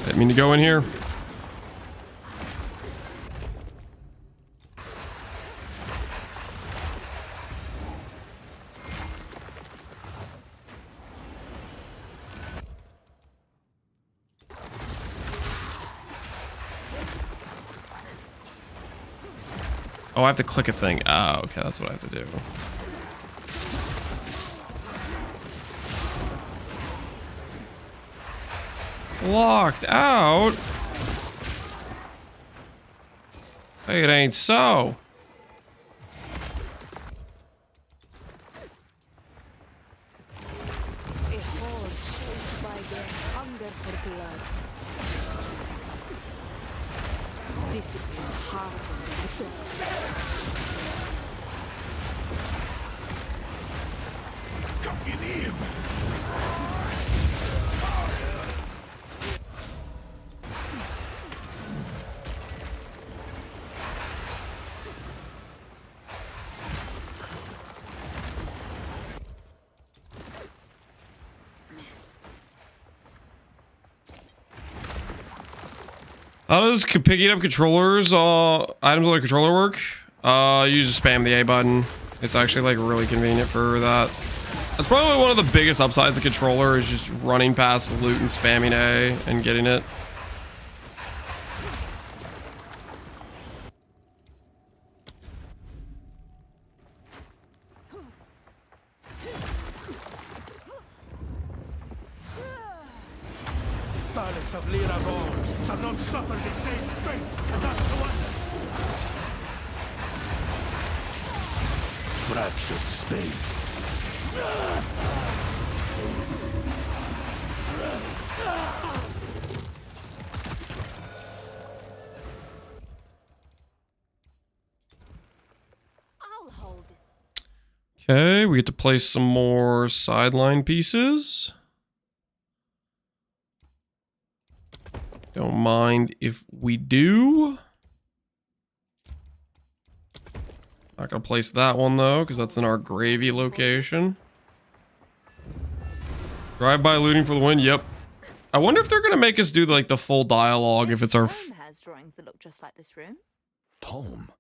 Didn't mean to go in here. Oh, I have to click a thing. Oh, okay, that's what I have to do. Locked out? Hey, it ain't so. How does picking up controllers, items on the controller work? You just spam the A button. It's actually like really convenient for that. That's probably one of the biggest upsides of the controller is just running past the loot and spamming A and getting it. Shall not suffer the same fate as Ansoana. Fractured space. I'll hold it. Okay, we get to place some more sideline pieces. Don't mind if we do. Not gonna place that one though, because that's in our gravy location. Drive-by looting for the win. Yep. I wonder if they're gonna make us do like the full dialogue if it's our. Tom has drawings that look just like this room. Tom?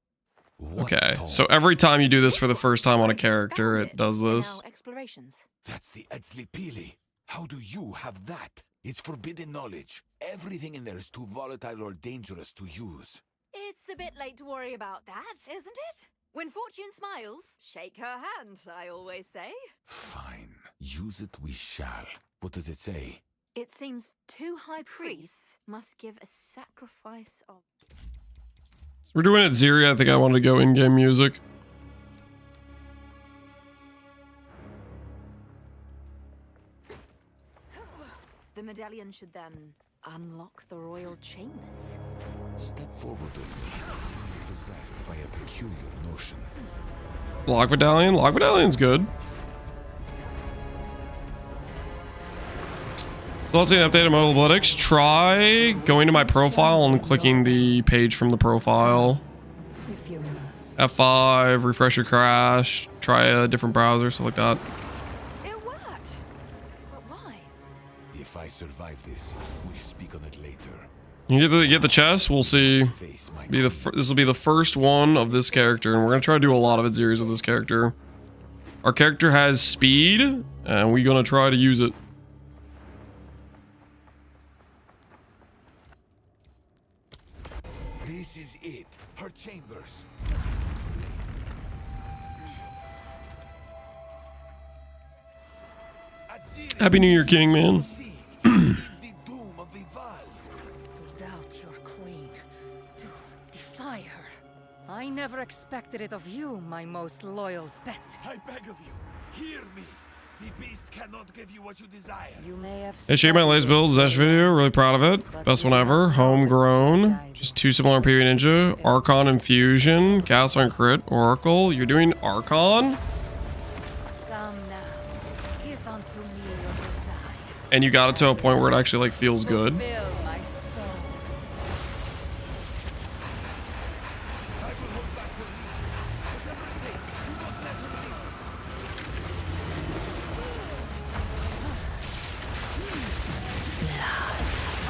What Okay, Tom? so every time you do this for the first time on a character, it does this. Explorations. That's the Edzli. How do you have that? It's forbidden knowledge. Everything in there is too volatile or dangerous to use. It's a bit late to worry about that, isn't it? When fortune smiles, shake her hand, I always say. Fine. Use it we shall. What does it say? It seems 2 high priests must give a sacrifice of... We're doing it Ziri. I think I wanted to go in-game music. The medallion should then unlock the royal chambers. Step forward with me. I'm possessed by a peculiar notion. Lock medallion. Lock medallion's good. So let's see updated mobile analytics. Try going to my profile and clicking the page from the profile. If you must. F5, refresh your crash, try a different browser, stuff like that. It worked. But why? If I survive this, we'll speak on it later. You get the chest. We'll see. Face my This will be the first one of this character, and we're gonna try to do a lot of series with this character. Our character has speed, and we're gonna try to use it. This is it. Her chambers. Happy New Year, King, man. It's the doom of the Val. To doubt your queen. To defy her. I never expected it of you, my most loyal pet. I beg of you, hear me. The beast cannot give you what you desire. You may have Hey, share my latest build, Zesh video. Really proud of it. Best one ever. Homegrown. Just 2 similar PvE Ninja. Archon Infusion. Castle and Crit. Oracle. You're doing Archon? Come now. Give unto me your desire. And you got it to a point where it actually like feels good. Fulfill my soul.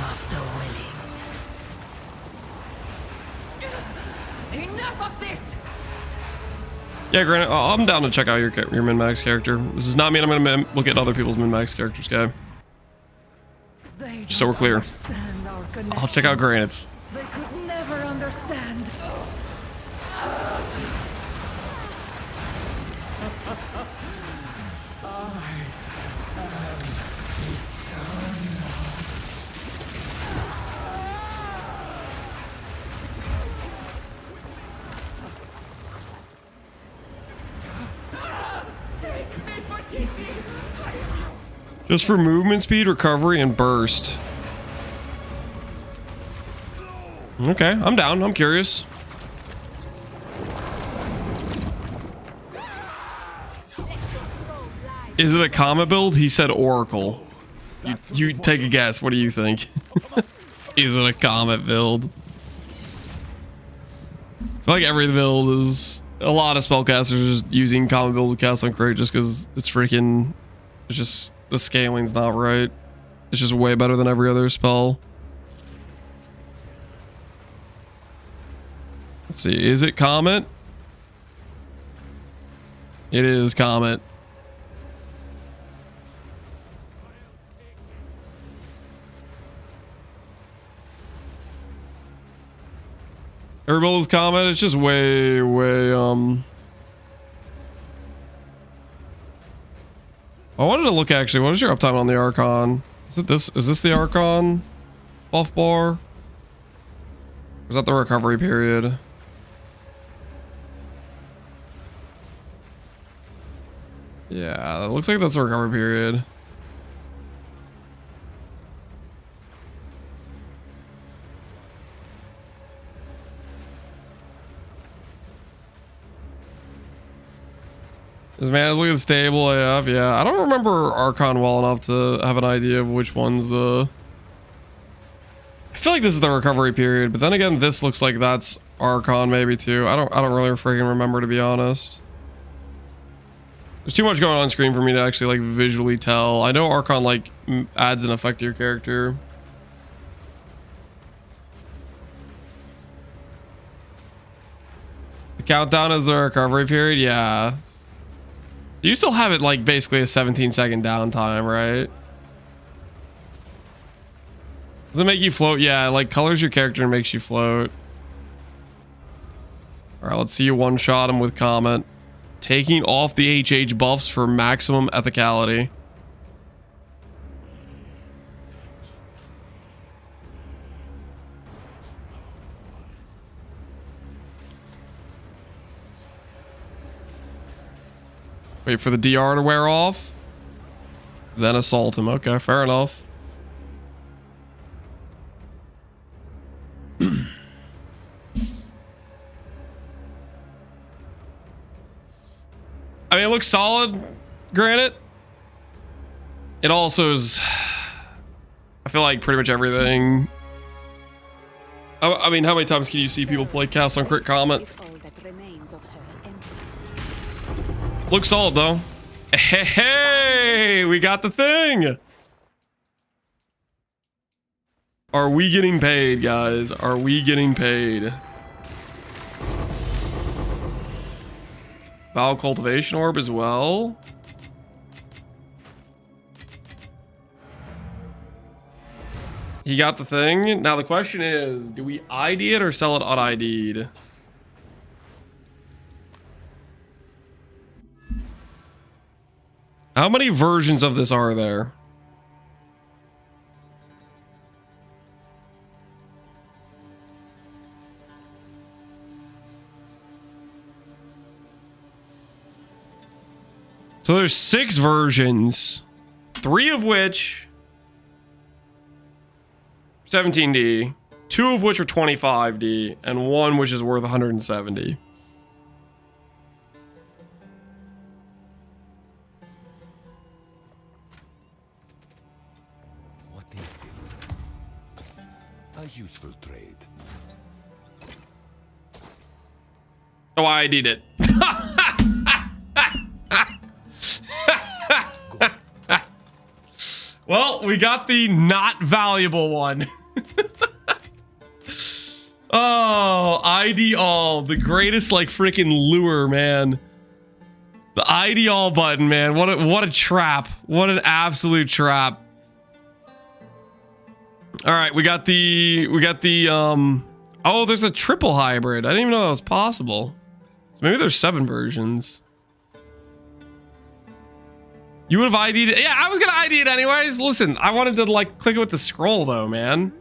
Of the willing. Enough of this! Yeah, granted, I'm down to check out your min-max character. This does not mean I'm gonna look at other people's min-max characters, guy. They Just so we're don't clear. understand our I'll check out Granite's. They could never understand. Just for movement speed, recovery, and burst. Okay, I'm down. I'm curious. Is it a Comet build? He said Oracle. You take a guess. What do you think? Is it a Comet build? I feel like every build is... A lot of spellcasters using Comet build with Castle and Crate just because it's freaking... It's just... The scaling's not right. It's just way better than every other spell. Let's see. Is it Comet? It is Comet. Every build is Comet. It's just way I wanted to look actually. What is your uptime on the Archon? Is this the Archon buff bar? Or is that the recovery period? Yeah, that looks like that's the recovery period. This man is looking stable AF. Yeah, I don't remember Archon well enough to have an idea of which one's the... I feel like this is the recovery period, but then again, this looks like that's Archon maybe too. I don't really freaking remember, to be honest. There's too much going on screen for me to actually like visually tell. I know Archon like adds an effect to your character. The countdown is the recovery period. Yeah. You still have it like basically a 17-second downtime, right? Does it make you float? Yeah, it like colors your character and makes you float. All right, let's see you one-shot him with Comet. Taking off the HH buffs for maximum ethicality. Wait for the DR to wear off. Then assault him. Okay, fair enough. I mean, it looks solid, granted. It also is... I feel like pretty much everything. I mean, how many times can you see people play cast on crit comment? Looks solid though. Hey, we got the thing. Are we getting paid, guys? Are we getting paid? Vow cultivation orb as well. He got the thing. Now the question is, do we ID it or sell it un-ID'd? How many versions of this are there? So there's 6 versions, 3 of which 17D, 2 of which are 25D, and 1 which is worth 170. What is it? A useful trade. Oh, I did it. Well, we got the not valuable one. Oh, ID all, the greatest like freaking lure, man. The ID all button, man. What a trap. What an absolute trap. All right, we got the oh, there's a triple hybrid. I didn't even know that was possible. So maybe there's 7 versions. You would have ID'd it? Yeah, I was gonna ID it anyways. Listen, I wanted to like click it with the scroll though, man.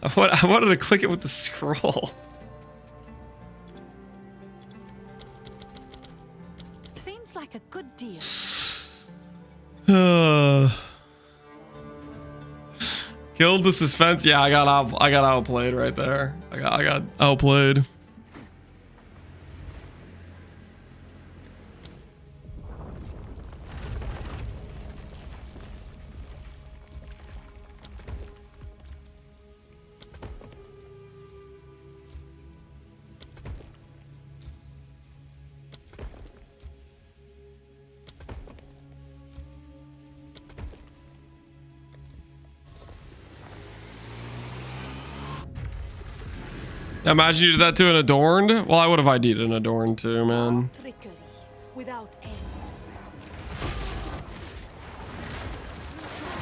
I wanted to click it with the scroll. Seems like a good deal. Killed the suspense. Yeah, I got outplayed right there. I got outplayed. Now imagine you did that to an Adorned. Well, I would have ID'd an Adorned too, man. Trickery without aim.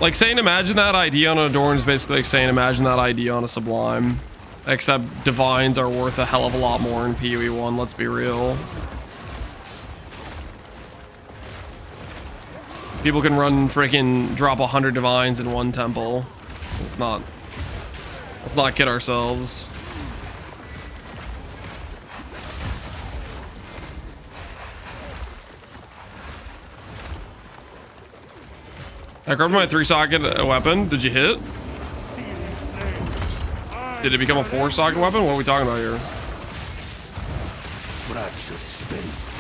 Like saying imagine that ID on an Adorned is basically like saying imagine that ID on a Sublime. Except Divines are worth a hell of a lot more in PoE 1, let's be real. People can run freaking drop 100 Divines in 1 temple. Let's not kid ourselves. I grabbed my 3-socket weapon. Did you hit? Did it become a 4-socket weapon? What are we talking about here? Fractured space.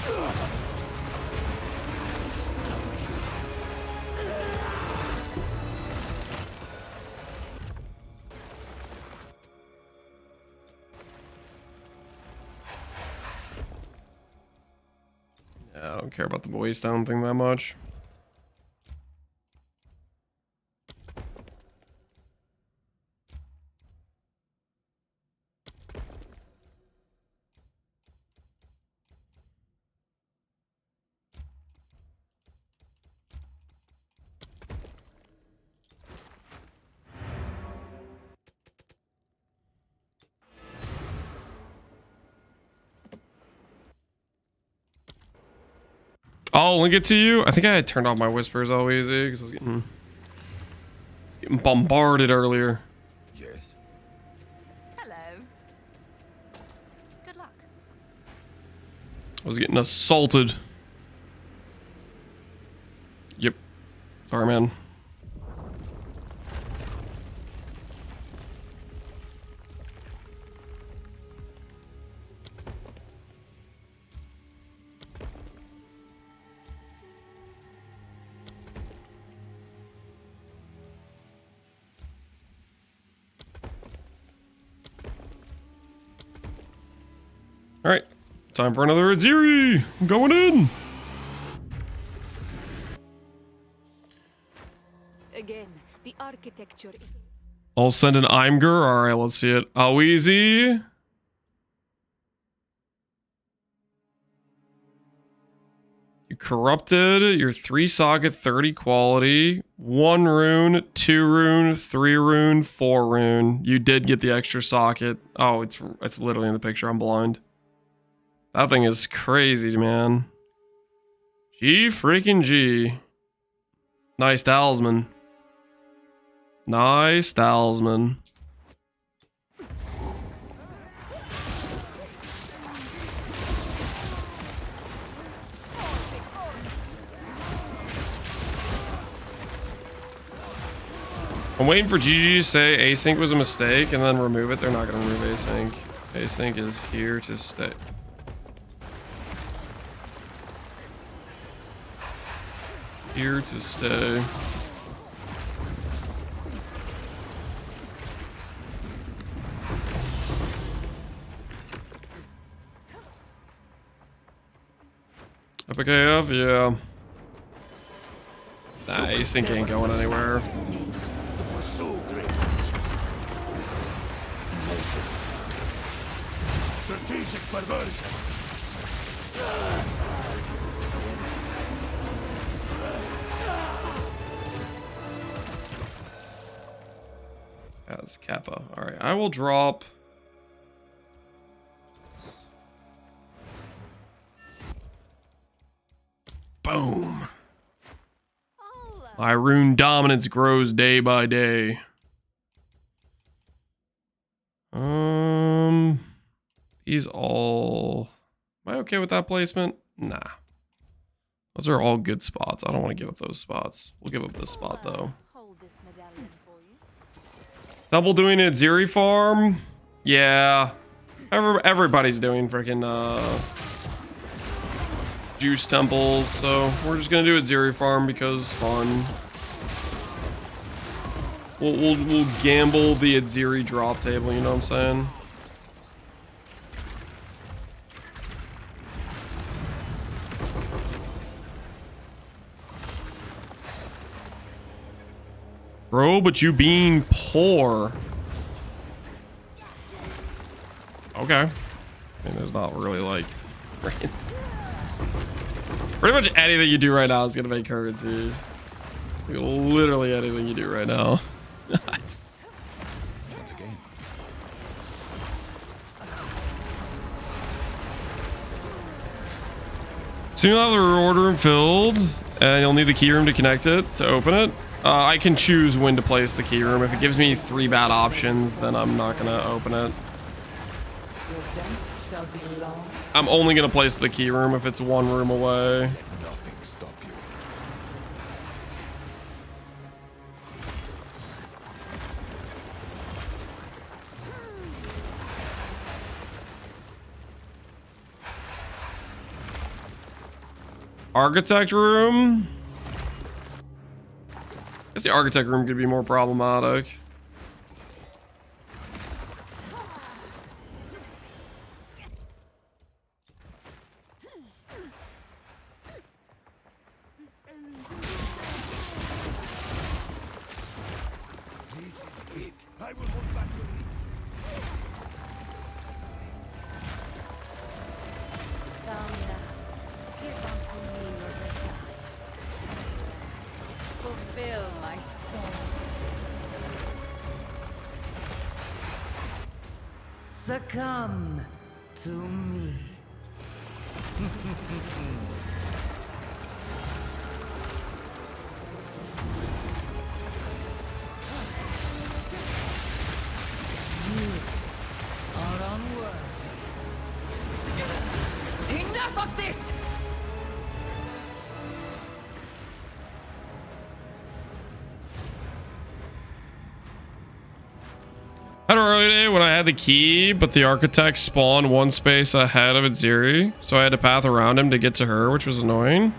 Yeah, I don't care about the waist down thing that much. I'll link it to you. I think I had turned off my whispers all easy because I was getting bombarded earlier. Yes. Hello. Good luck. I was getting assaulted. Yep. Sorry, man. Time for another Aziri. I'm going in. Again, the architecture is... I'll send an Imgur. All right, let's see it. Awizi. You corrupted. You're 3 socket, 30 quality, 1 rune, 2 rune, 3 rune, 4 rune. You did get the extra socket. Oh, it's literally in the picture. I'm blind. That thing is crazy, man. G freaking G. Nice talisman. Nice talisman. I'm waiting for GG to say async was a mistake and then remove it. They're not going to remove async. Async is here to stay. Here to stay. Epic AF, yeah. Nah, async ain't going anywhere. So great. Strategic perversion. As Kappa. Alright, I will drop. Boom. My rune dominance grows day by day. These all... Am I okay with that placement? Nah. Those are all good spots. I don't want to give up those spots. We'll give up this spot, though. Hold this medallion for you. Double doing it Ziri farm? Yeah. Everybody's doing freaking juice temples, so we're just gonna do it Ziri farm because fun. We'll gamble the Ziri drop table, you know what I'm saying? Bro, but you being poor. Okay. I mean, there's not really like... Pretty much anything you do right now is gonna make currency. Like, literally anything you do right now. Once again. So you'll have the reward room filled, and you'll need the key room to connect it to open it. I can choose when to place the key room. If it gives me 3 bad options, then I'm not gonna open it. I'm only gonna place the key room if it's 1 room away. Nothing stop you. Architect room? I guess the architect room could be more problematic. This is it. I will hold back your lead. Come now. Give unto me your desire. Fulfill my soul. Succumb to me. You are unworthy. Enough of this! Had an early day when I had the key, but the architect spawned 1 space ahead of Ziri, so I had to path around him to get to her, which was annoying.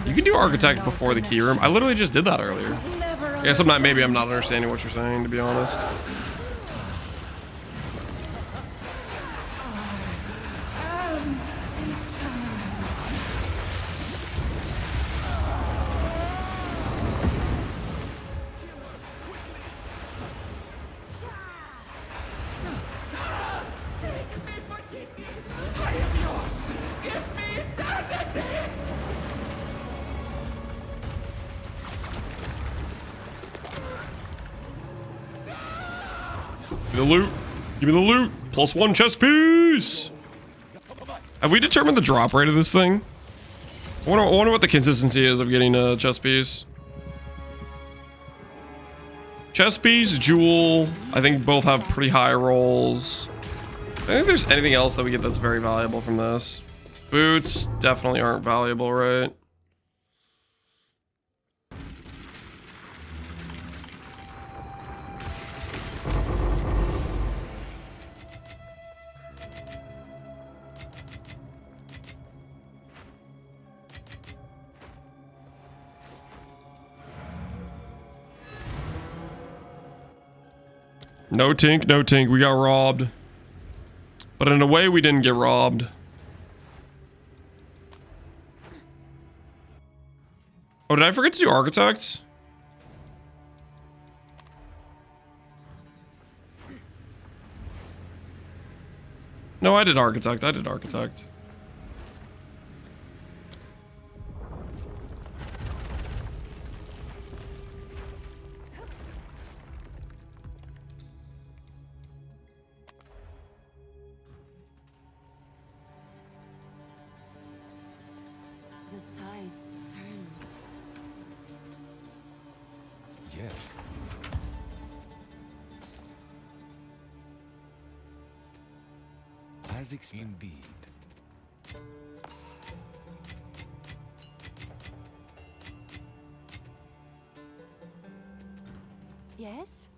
You can do architect before the key room. I literally just did that earlier. I guess maybe I'm not understanding what you're saying, to be honest. Give me the loot. Give me the loot. +1 chest piece. Have we determined the drop rate of this thing? I wonder what the consistency is of getting a chest piece. Chest piece, jewel. I think both have pretty high rolls. I think there's anything else that we get that's very valuable from this. Boots definitely aren't valuable, right? No tink, no tink. We got robbed. But in a way, we didn't get robbed. Oh, did I forget to do Architect? No, I did Architect. I did Architect. The tide turns. Yes. Indeed. Yes?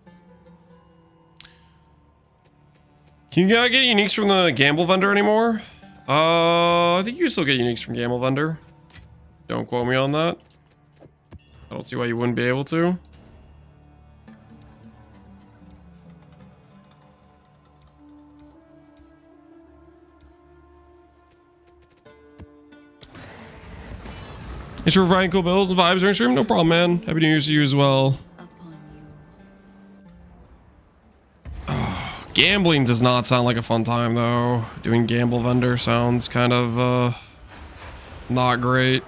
Can you get uniques from the gamble vendor anymore? I think you can still get uniques from gamble vendor. Don't quote me on that. I don't see why you wouldn't be able to. Thanks for providing cool bills and vibes during stream. No problem, man. Happy New Year's to you as well. Gambling does not sound like a fun time, though. Doing gamble vendor sounds kind of, not great.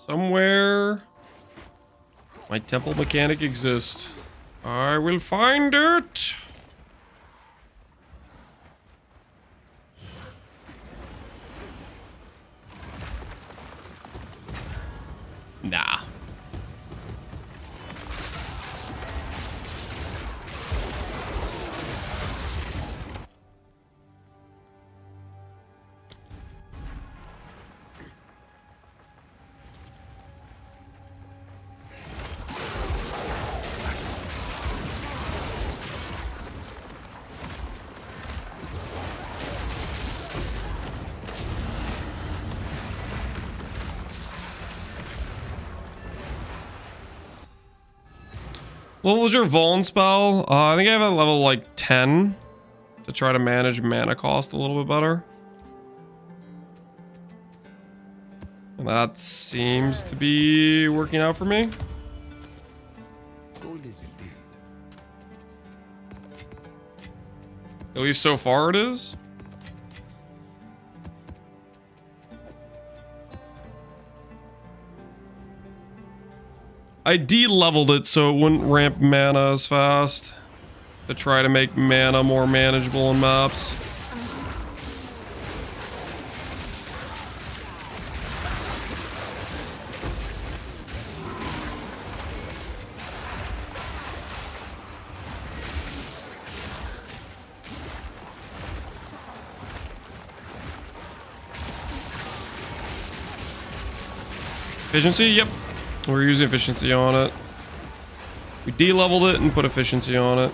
Somewhere my temple mechanic exists. I will find it. Nah. What was your Vuln spell? I think I have a level like 10. to try to manage mana cost a little bit better. And that seems to be working out for me. Gold is indeed. At least so far it is. I de-leveled it so it wouldn't ramp mana as fast to try to make mana more manageable in maps. Efficiency? Yep. We're using efficiency on it. We de-leveled it and put efficiency on it.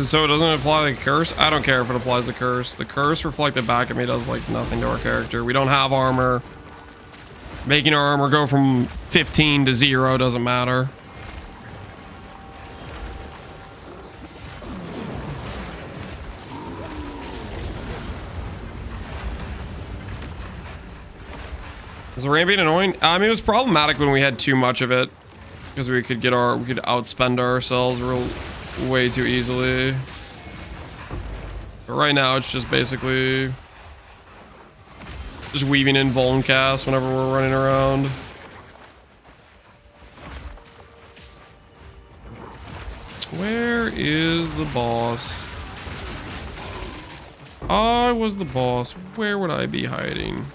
So it doesn't apply the curse? I don't care if it applies the curse. The curse reflected back at me does like nothing to our character. We don't have armor. Making our armor go from 15 to 0 doesn't matter. Is the ramping annoying? I mean, it was problematic when we had too much of it. Because we could outspend ourselves way too easily. But right now it's just basically just weaving in Vuln cast whenever we're running around. Where is the boss? I was the boss. Where would I be hiding?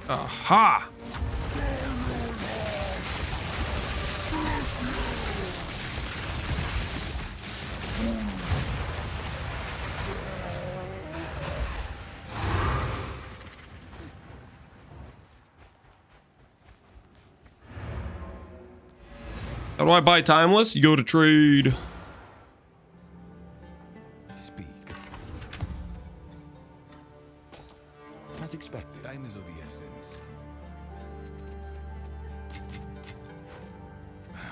Aha! How do I buy Timeless? You go to trade. Speak. As expected, time is of the essence.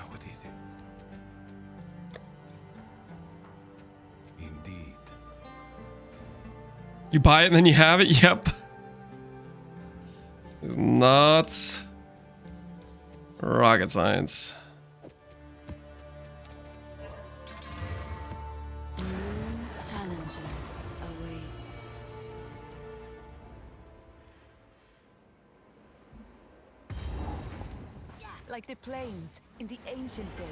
What is it? Indeed. You buy it and then you have it? Yep. It's not rocket science. Like the plains in the ancient days.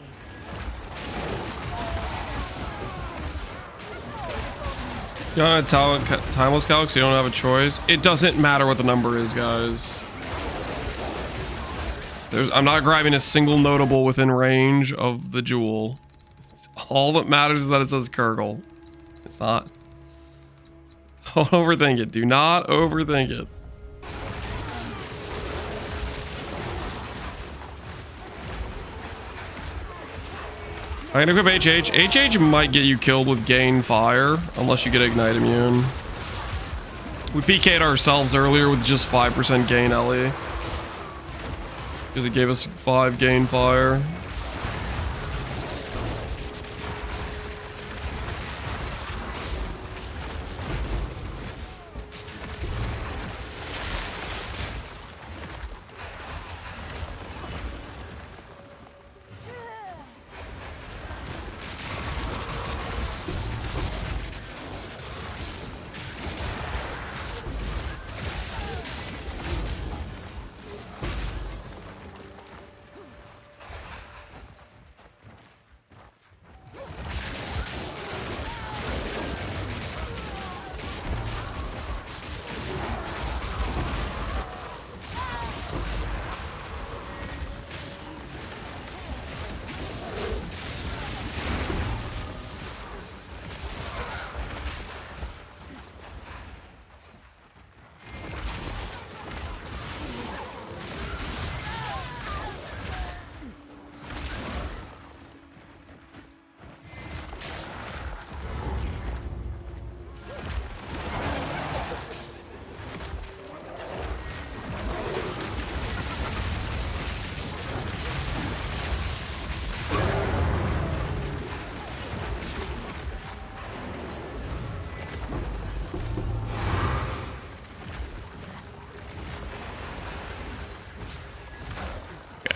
You don't have Timeless Calc, so you don't have a choice. It doesn't matter what the number is, guys. I'm not grabbing a single notable within range of the jewel. All that matters is that it says Kurgle. It's not. Don't overthink it. Do not overthink it. I'm gonna equip HH. HH might get you killed with gain fire, unless you get ignite immune. We PK'd ourselves earlier with just 5% gain LE. Because it gave us 5 gain fire.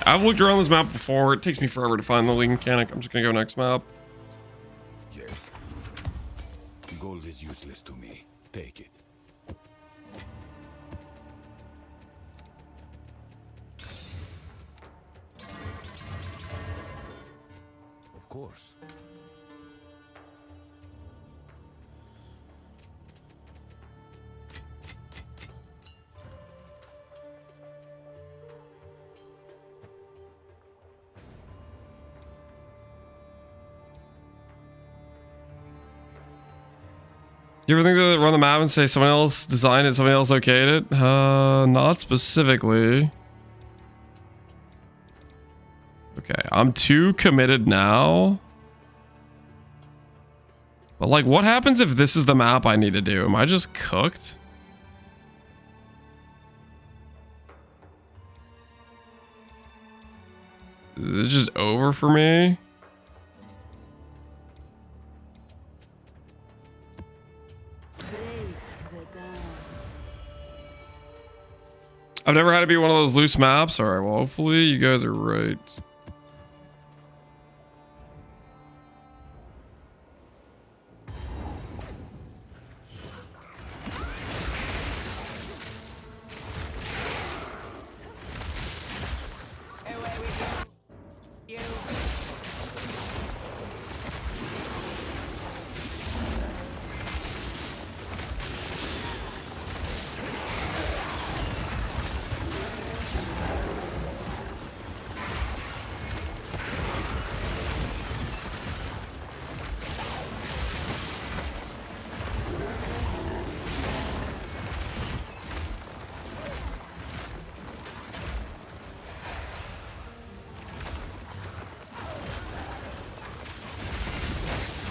I've looked around this map before. It takes me forever to find the league mechanic. I'm just gonna go next map. Yes. Gold is useless to me. Take it. Of course. You ever think they run the map and say someone else designed it, somebody else okayed it? Not specifically. Okay, I'm too committed now. But like, what happens if this is the map I need to do? Am I just cooked? Is it just over for me? I've never had to be one of those loose maps. All right, well, hopefully you guys are right.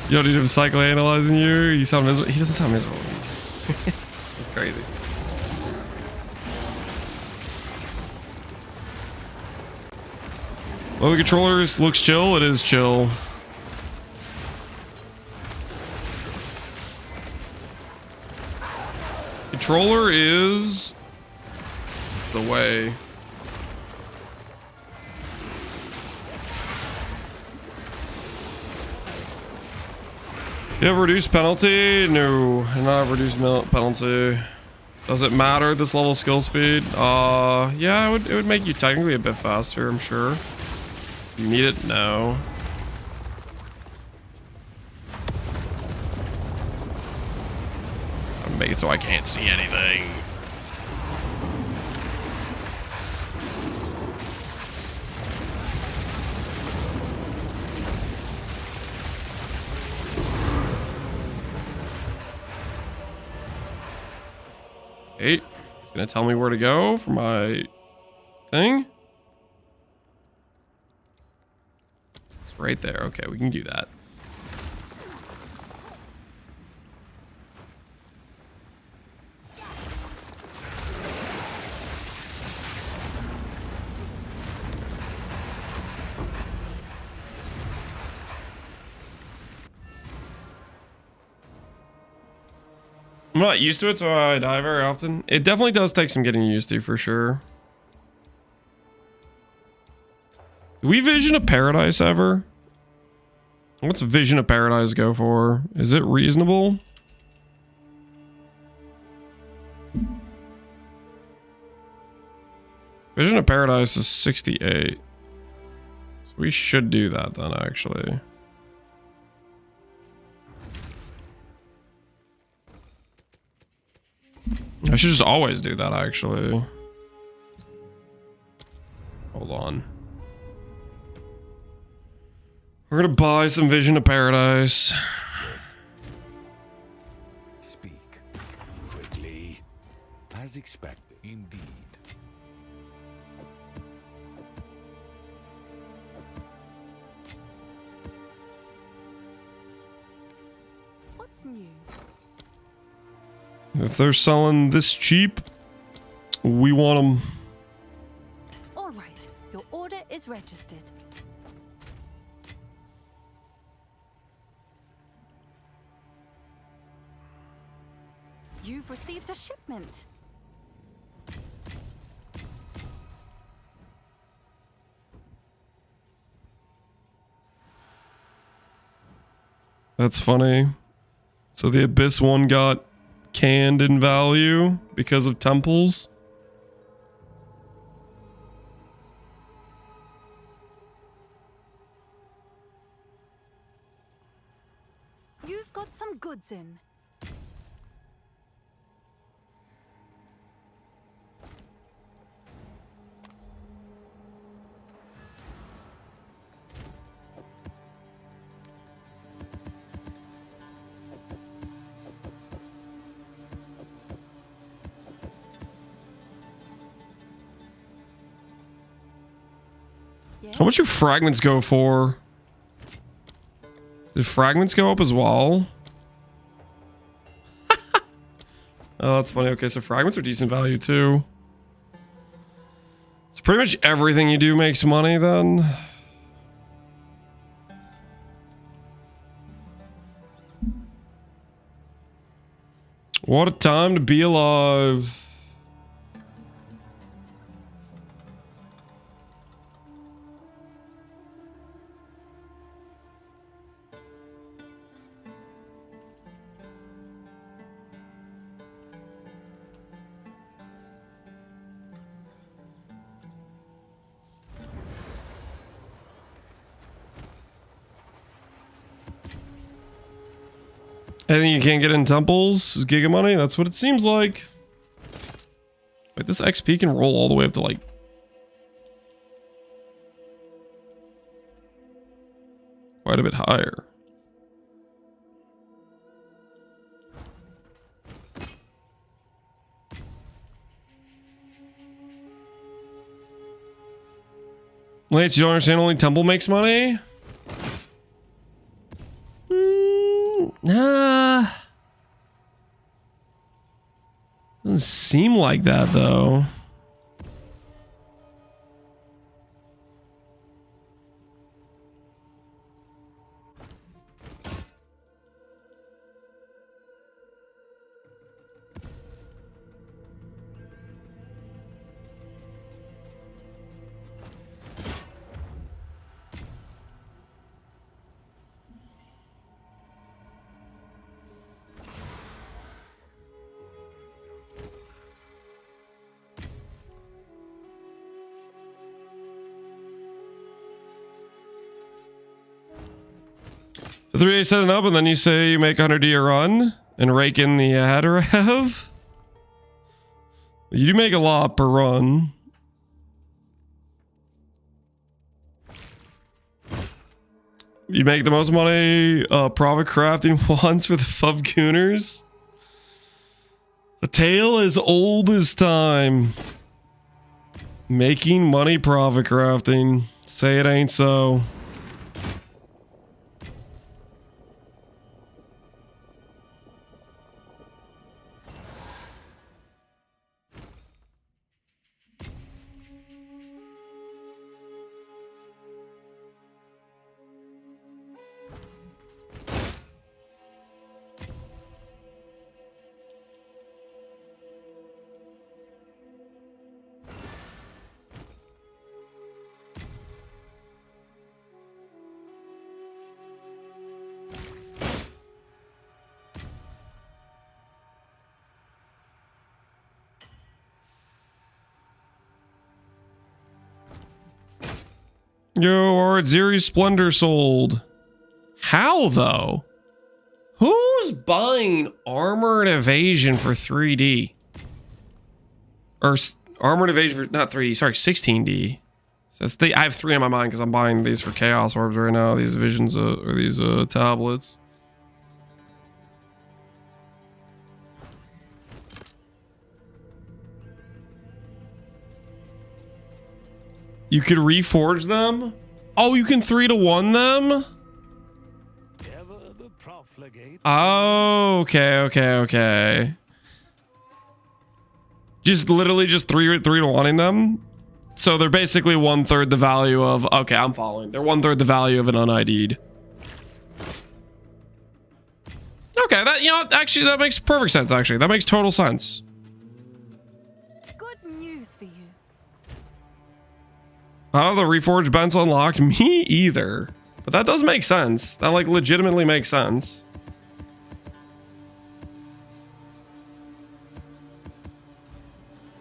You don't need him psychoanalyzing you. You sound miserable. He doesn't sound miserable. That's crazy. Well, the controllers looks chill. It is chill. Controller is the way. You have reduced penalty? No, not reduced penalty. Does it matter this level of skill speed? Yeah, it would make you technically a bit faster, I'm sure. You need it? No. I'll make it so I can't see anything. Hey, it's gonna tell me where to go for my thing. It's right there. Okay, we can do that. I'm not used to it, so I die very often. It definitely does take some getting used to, for sure. Do we Vision of Paradise ever? What's Vision of Paradise go for? Is it reasonable? Vision of Paradise is 68. So we should do that then, actually. I should just always do that, actually. Hold on. We're gonna buy some Vision of Paradise. Speak quickly, as expected. Indeed. What's new? If they're selling this cheap, we want them. All right, your order is registered. You've received a shipment. That's funny. So the Abyss one got canned in value because of temples. You've got some goods in. How much do fragments go for? Did fragments go up as well? Oh, that's funny. Okay, so fragments are decent value too. So pretty much everything you do makes money then. What a time to be alive. Anything you can't get in temples is Giga money. That's what it seems like. Like this XP can roll all the way up to like quite a bit higher. Lance, you don't understand only temple makes money? Nah. Doesn't seem like that though. The 3-day setting up, and then you say you make 100 a run and rake in the Iterative. You do make a lot per run. You make the most money profit crafting once for the Fubgooners. The tale is old as time. Making money profit crafting. Say it ain't so. Yo, our Zeri Splendor sold. How though? Who's buying Armored Evasion for 3D? Or Armored Evasion for not 3D, sorry, 16D. So I have 3 in my mind because I'm buying these for Chaos Orbs right now. These visions or these tablets. You could reforge them? Oh, you can 3-to-1 them? Oh, okay. Just literally just 3-to-1ing them? So they're basically 1/3 the value of... Okay, I'm following. They're 1/3 the value of an un-ID'd. Okay, that, you know, actually that makes perfect sense, actually. That makes total sense. Good news for you. Oh, the Reforged Bent's unlocked? Me either. But that does make sense. That like legitimately makes sense.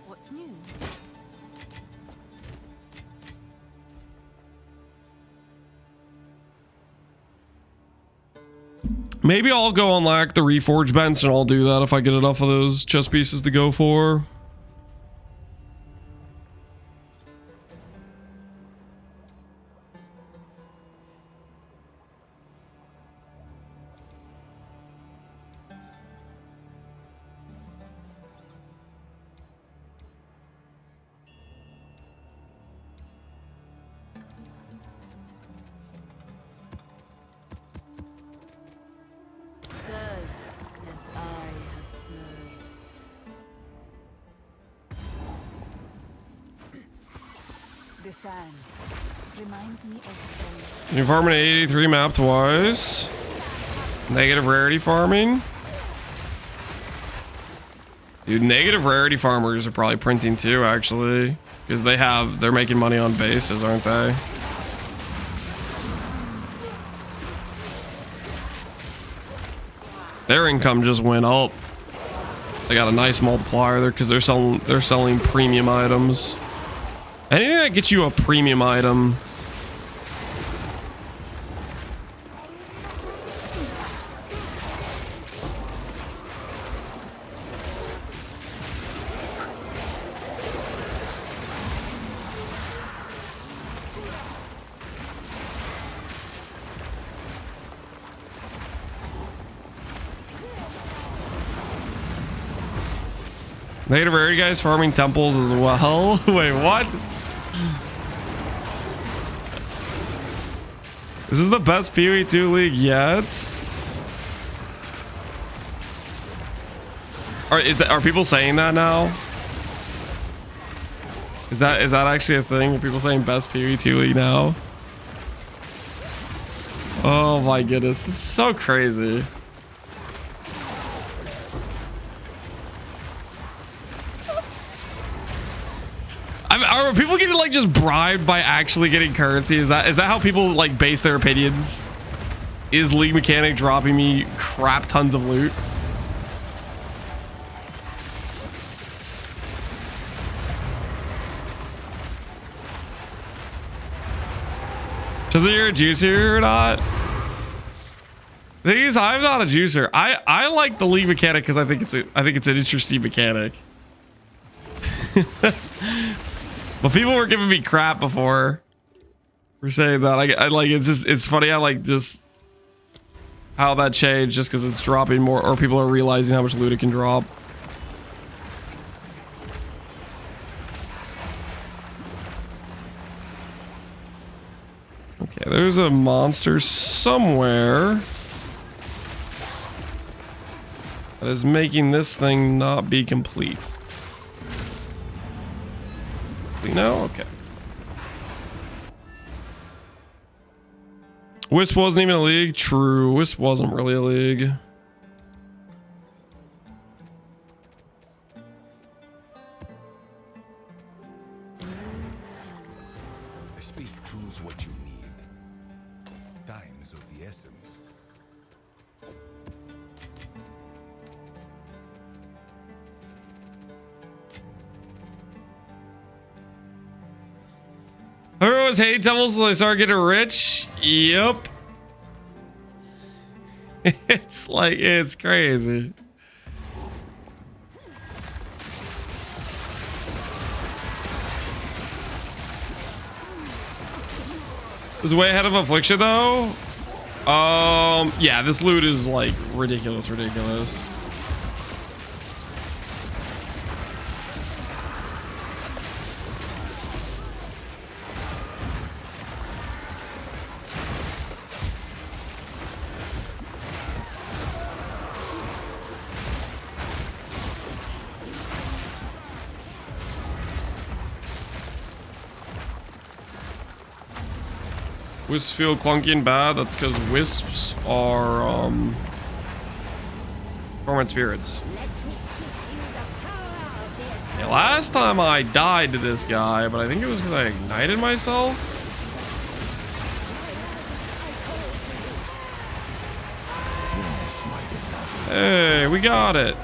What's new? Maybe I'll go unlock the reforge bench and I'll do that if I get enough of those chess pieces to go for. This sand reminds me of You're farming at 83 map twice. Negative rarity farming. Dude, negative rarity farmers are probably printing too, actually. Because they're making money on bases, aren't they? Their income just went up. They got a nice multiplier there because they're selling premium items. Anything that gets you a premium item. Negative rarity guys farming temples as well. Wait, what? This is the best PoE2 league yet. Are people saying that now? Is that actually a thing? Are people saying best PoE2 league now? Oh my goodness, this is so crazy. Are people getting like just bribed by actually getting currency? Is that how people like base their opinions? Is League Mechanic dropping me crap tons of loot? Does it you're a juicer or not? The thing is, I'm not a juicer. I like the League Mechanic because I think it's an interesting mechanic. But people were giving me crap before for saying that. I like it's funny. I like just how that changed just because it's dropping more, or people are realizing how much loot it can drop. Okay, there's a monster somewhere that is making this thing not be complete. No? Okay. Wisp wasn't even a league? True. Wisp wasn't really a league. Speak choose what you need. Time is of the essence. Everyone's hate temples so they start getting rich. Yep. It's crazy. Is way ahead of Affliction though. Yeah, this loot is like ridiculous. Wisps feel clunky and bad. That's because wisps are torment spirits. Yeah, last time I died to this guy, but I think it was because I ignited myself. Hey, we got it.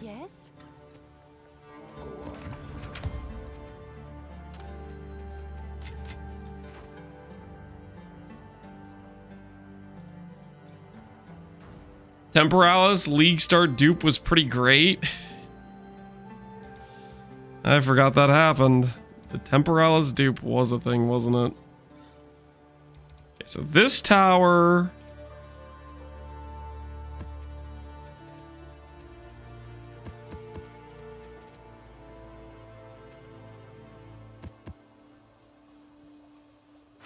Yes? Temporalis League Start dupe was pretty great. I forgot that happened. The Temporalis dupe was a thing, wasn't it? Okay, so this tower.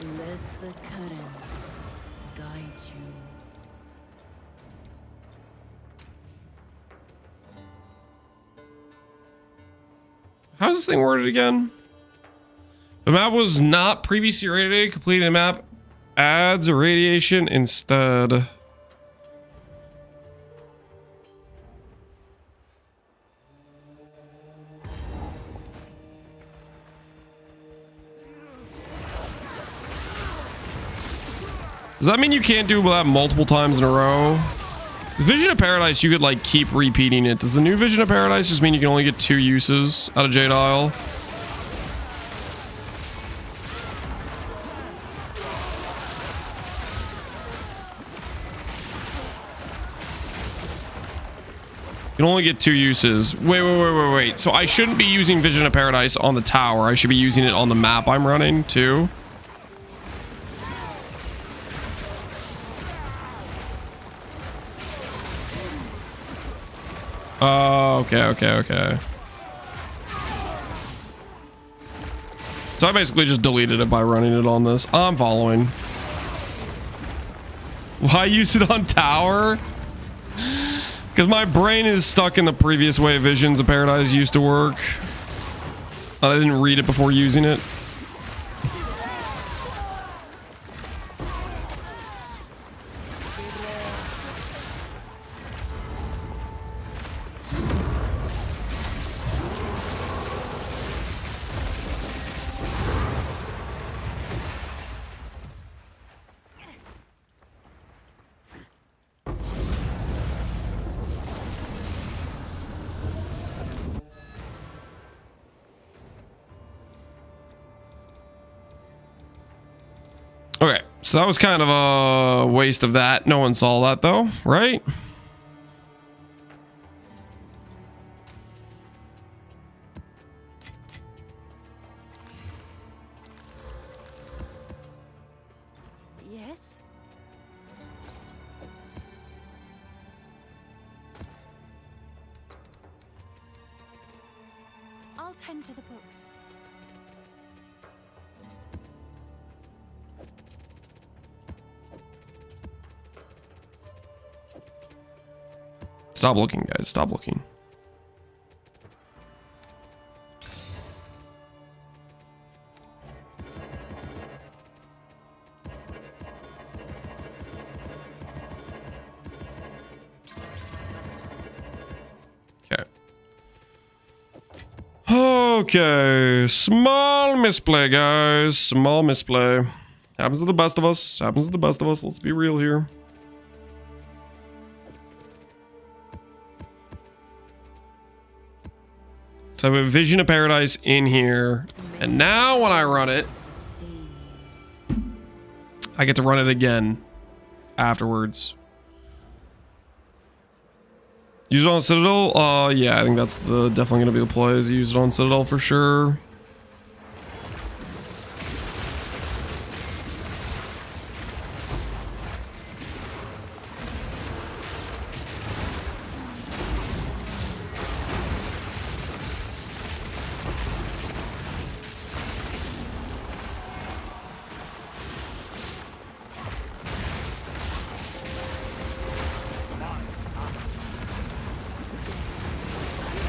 Let the current guide you. How's this thing worded again? The map was not previously irradiated. Completing the map adds irradiation instead. Does that mean you can't do that multiple times in a row? Vision of Paradise, you could like keep repeating it. Does the new Vision of Paradise just mean you can only get 2 uses out of Jade Isle? You can only get 2 uses. Wait. So I shouldn't be using Vision of Paradise on the tower. I should be using it on the map I'm running too. Oh, okay. So I basically just deleted it by running it on this. I'm following. Why use it on tower? Because my brain is stuck in the previous way Visions of Paradise used to work. I didn't read it before using it. Okay, so that was kind of a waste of that. No one saw that though, right? Yes? I'll tend to the books. Stop looking, guys. Stop looking. Okay. Okay. Small misplay, guys. Small misplay. Happens to the best of us. Happens to the best of us. Let's be real here. So I have a Vision of Paradise in here, and now when I run it, I get to run it again afterwards. Use it on Citadel? Yeah, I think that's definitely going to be the play, is use it on Citadel for sure.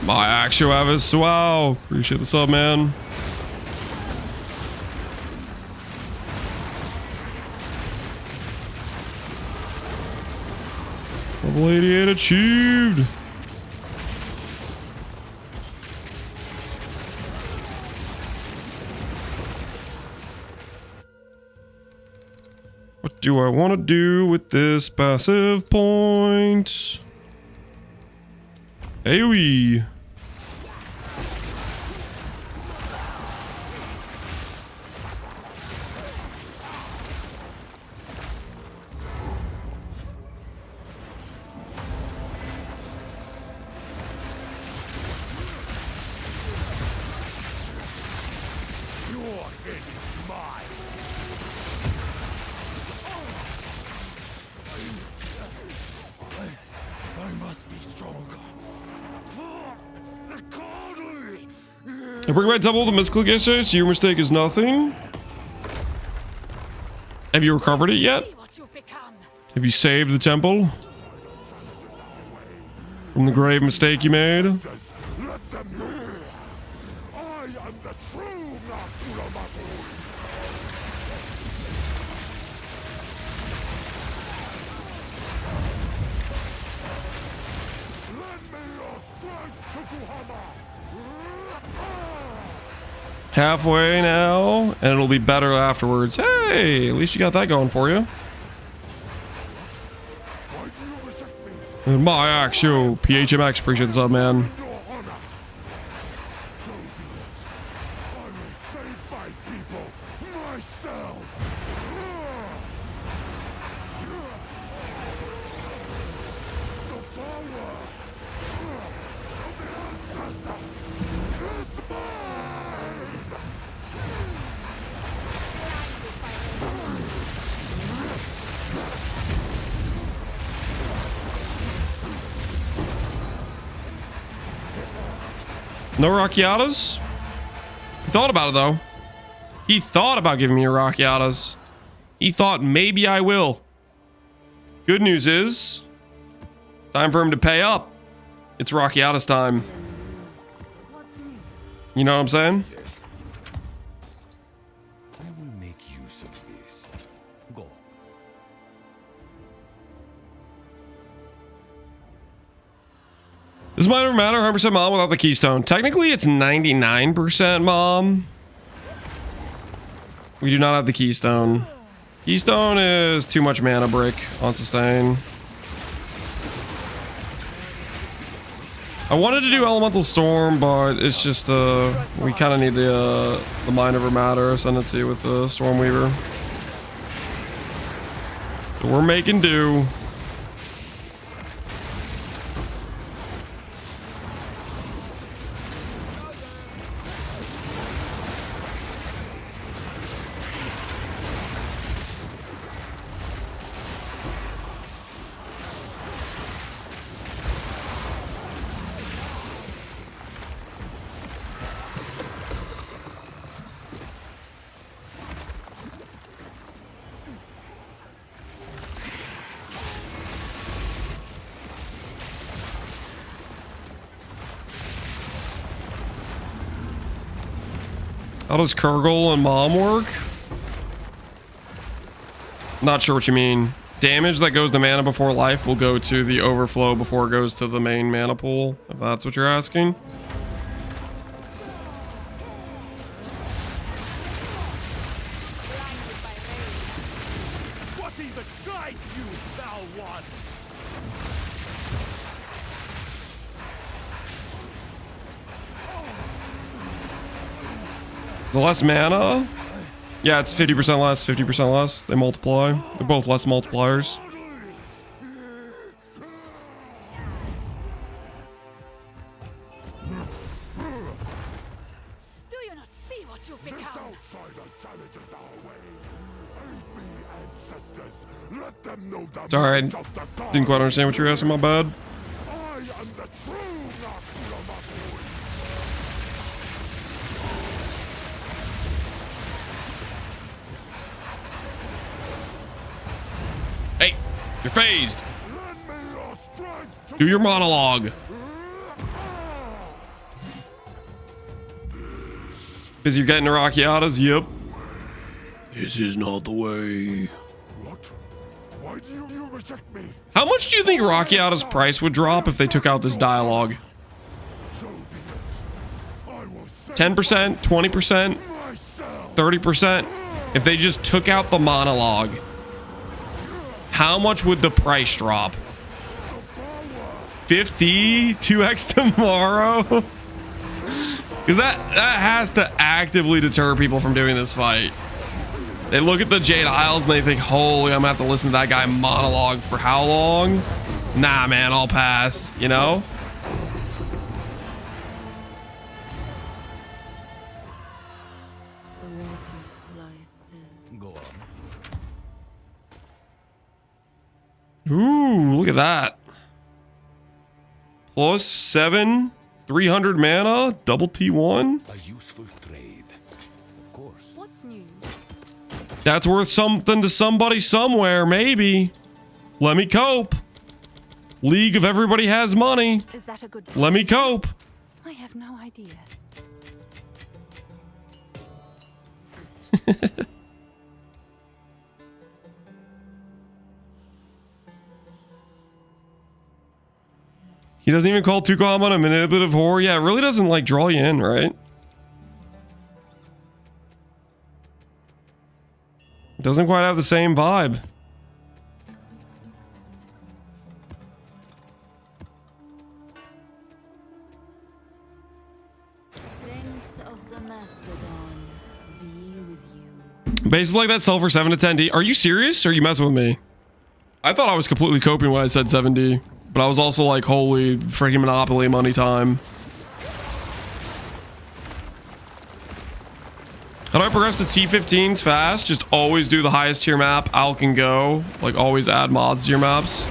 My actual Avis, wow. Appreciate the sub, man. Level 88 achieved. do I want to do with this passive point? AoE. I bring back double the mystical yesterday, so your mistake is nothing. Have you recovered it yet? Have you saved the temple from the grave mistake you made? Let them hear. I am the true Nakuramatu. Lend me your strength, Tokuhama. Halfway now, and it'll be better afterwards. Hey, at least you got that going for you. And my axe show, PHMX, appreciate the sub, man. No Rockiatas? He thought about it though. He thought about giving me a Rockiatas. He thought maybe I will. Good news is, time for him to pay up. It's Rockiatas time. You know what I'm saying? I will make use of this. Go. This might never matter, 100% mom without the keystone. Technically, it's 99% mom. We do not have the keystone. Keystone is too much mana brick on sustain. I wanted to do Elemental Storm, but it's just, we kind of need the Mind Over Matter Ascendancy with the Stormweaver. So we're making do. How does Kurgle and Mom work? Not sure what you mean. Damage that goes to mana before life will go to the overflow before it goes to the main mana pool, if that's what you're asking. What even guides you, thou one? The less mana? Yeah, it's 50% less, 50% less. They multiply. They're both less multipliers. Do you not see what you've become? Outsider challenges our way. Aid me, ancestors. Let them know the Sorry, I might of the gods. didn't quite understand what you're asking, my bad. I am the true Nakuramatu. Hey, you're phased. Lend me your strength, Do your monologue. Busy getting the Rockiatas? Yep. This is not the way. What? Why do you reject me? How much do you think Rockiata's price would drop if they took out this dialogue? So be it. I will save 10%, 20%, myself. 30%? If they just took out the monologue. how much would the price drop? 50? 2x tomorrow? Because that has to actively deter people from doing this fight. They look at the Jade Isles and they think, holy, I'm gonna have to listen to that guy monologue for how long? Nah, man, I'll pass, you know? Go on. Ooh, look at that. Plus 7, 300 mana, double T1. A useful trade. Of course. What's new? That's worth something to somebody somewhere, maybe. Let me cope. League of Everybody Has Money. Is that a good Let me cope. I have no idea. He doesn't even call Tucumán a manipulative whore. Yeah, it really doesn't like draw you in, right? It doesn't quite have the same vibe. Strength of the Mastodon be with you. Basically like that sell for 7 to 10D. Are you serious? Or are you messing with me? I thought I was completely coping when I said 7D. But I was also like, holy freaking Monopoly money time. How do I progress the T15s fast? Just always do the highest tier map. Al can go. Like always add mods to your maps.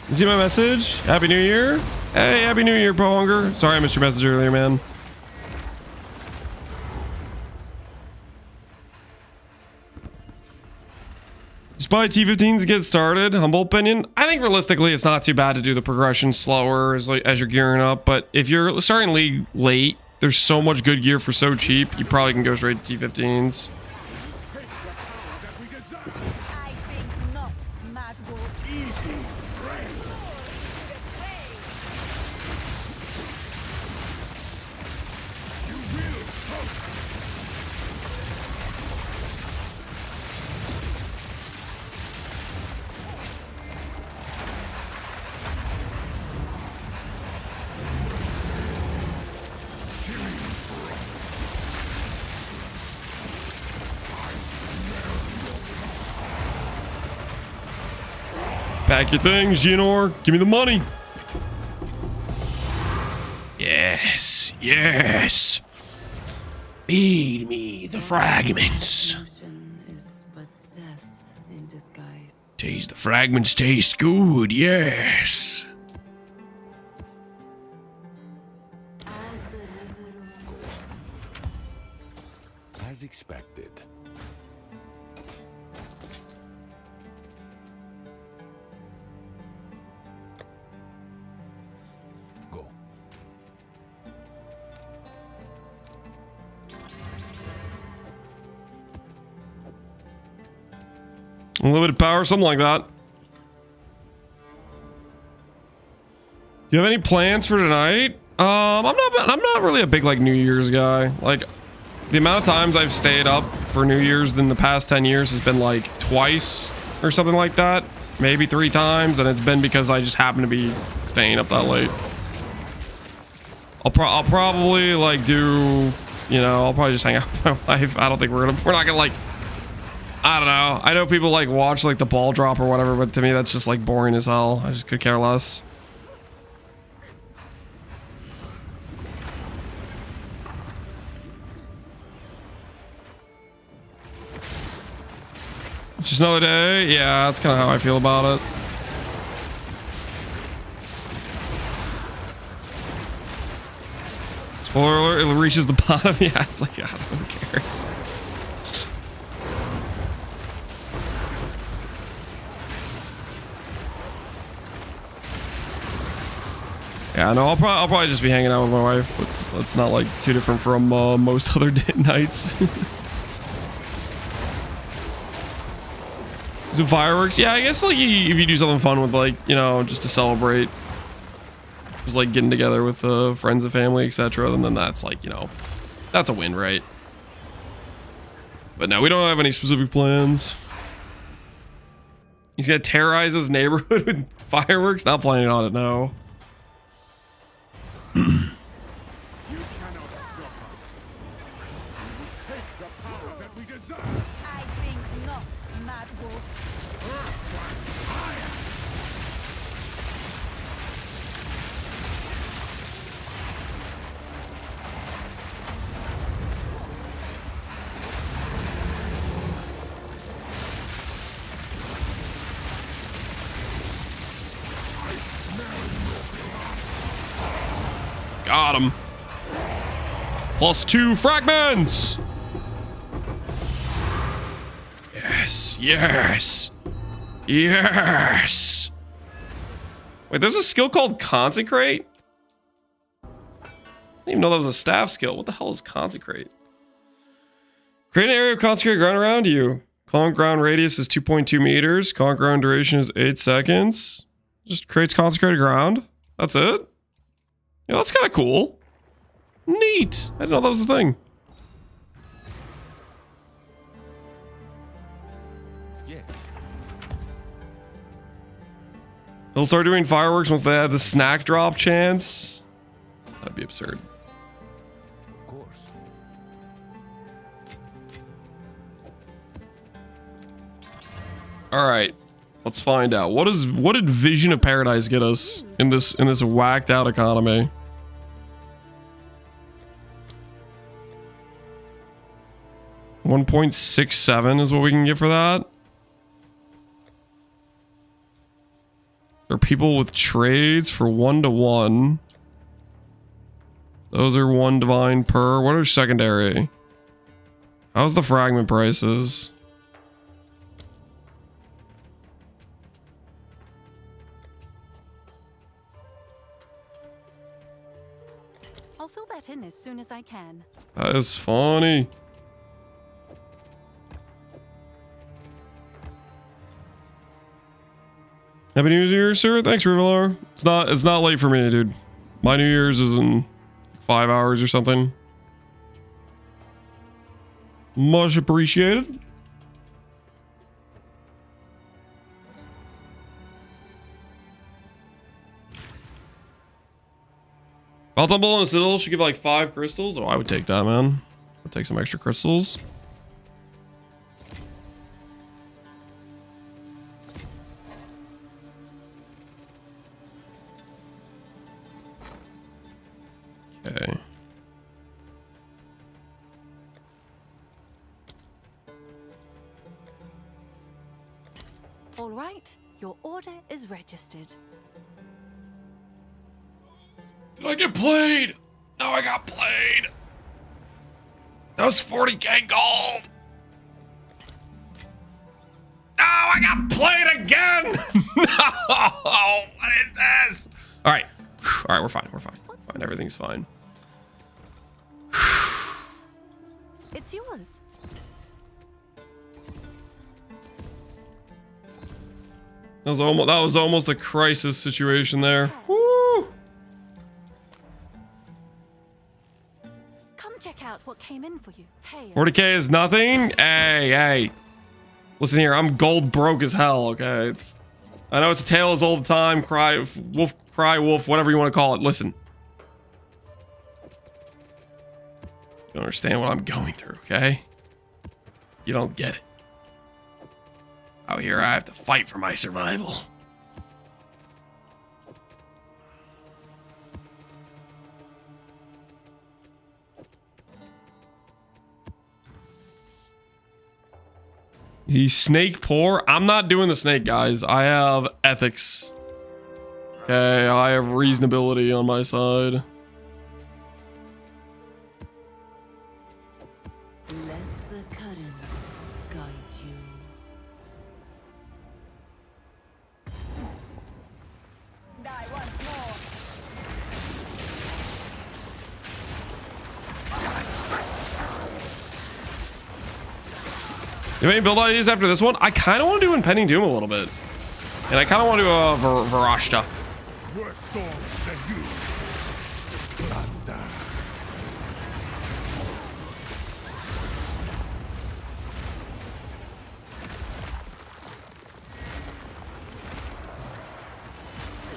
You see my message? Happy New Year. Hey, Happy New Year, Pohunger. Sorry I missed your message earlier, man. Just buy T15s to get started. Humble opinion. I think realistically it's not too bad to do the progression slower as you're gearing up. But if you're starting League late, there's so much good gear for so cheap. You probably can go straight to T15s. I think not, Mad Wolf. Easy. Pack your things, Genor. Give me the money. Yes, yes. Feed me the fragments. Is but death in disguise. Taste the fragments taste good, yes. As the river As expected. Go. Unlimited power, something like that. Do you have any plans for tonight? I'm not really a big like New Year's guy. Like the amount of times I've stayed up for New Year's in the past 10 years has been like twice or something like that. Maybe 3 times, and it's been because I just happen to be staying up that late. I'll probably like do, you know, I'll probably just hang out with my wife. I don't think we're not gonna like, I don't know. I know people like watch like the ball drop or whatever, but to me that's just like boring as hell. I just could care less. Just another day. Yeah, that's kind of how I feel about it. Spoiler alert, it reaches the bottom. Yeah, it's like, God, who cares? Yeah, no, I'll probably just be hanging out with my wife, but it's not like too different from most other nights. Some fireworks, yeah. I guess like if you do something fun with like, you know, just to celebrate, just like getting together with friends and family, etc. Then that's like, you know, that's a win, right? But no, we don't have any specific plans. He's gonna terrorize his neighborhood with fireworks. Not planning on it, no. I think not, Mad Wolf. Got him. +2 fragments. Yes, yes, yes. Wait, there's a skill called Consecrate? I didn't even know that was a staff skill. What the hell is Consecrate? Create an area of consecrated ground around you. Current ground radius is 2.2 meters. Current ground duration is 8 seconds. Just creates consecrated ground. That's it. Yeah, that's kind of cool. Neat. I didn't know that was a thing. They'll start doing fireworks once they have the snack drop chance. That'd be absurd. Of course. All right, let's find out. What did Vision of Paradise get us in this whacked out economy? $1.67 is what we can get for that. There are people with trades for 1-to-1. Those are 1 divine per. What are secondary? How's the fragment prices? I'll fill that in as soon as I can. That is funny. Happy New Year, sir. Thanks, Rivalar. It's not late for me, dude. My New Year's is in 5 hours or something. Much appreciated. Baltumble and a Citadel should give like 5 crystals. Oh, I would take that, man. I'd take some extra crystals. Okay. All right, your order is registered. Did I get played? No, I got played. That was 40k gold. No, I got played again. No, what is this? All right, all right, we're fine. We're fine. Fine, everything's fine. It's yours. That was almost a crisis situation there. Woo! Come check out what came in for you. Hey. 40k is nothing. Hey. Listen here, I'm gold broke as hell. Okay, I know it's a tale as old as time. Cry wolf, whatever you want to call it. Listen. You don't understand what I'm going through, okay? You don't get it. Out here, I have to fight for my survival. He's snake poor. I'm not doing the snake, guys. I have ethics. Okay, I have reasonability on my side. Let the current guide you. Die once more. You have any build ideas after this one? I kind of want to do Impending Doom a little bit. And I kind of want to do a Varashta. Worse storms than you. Thunder.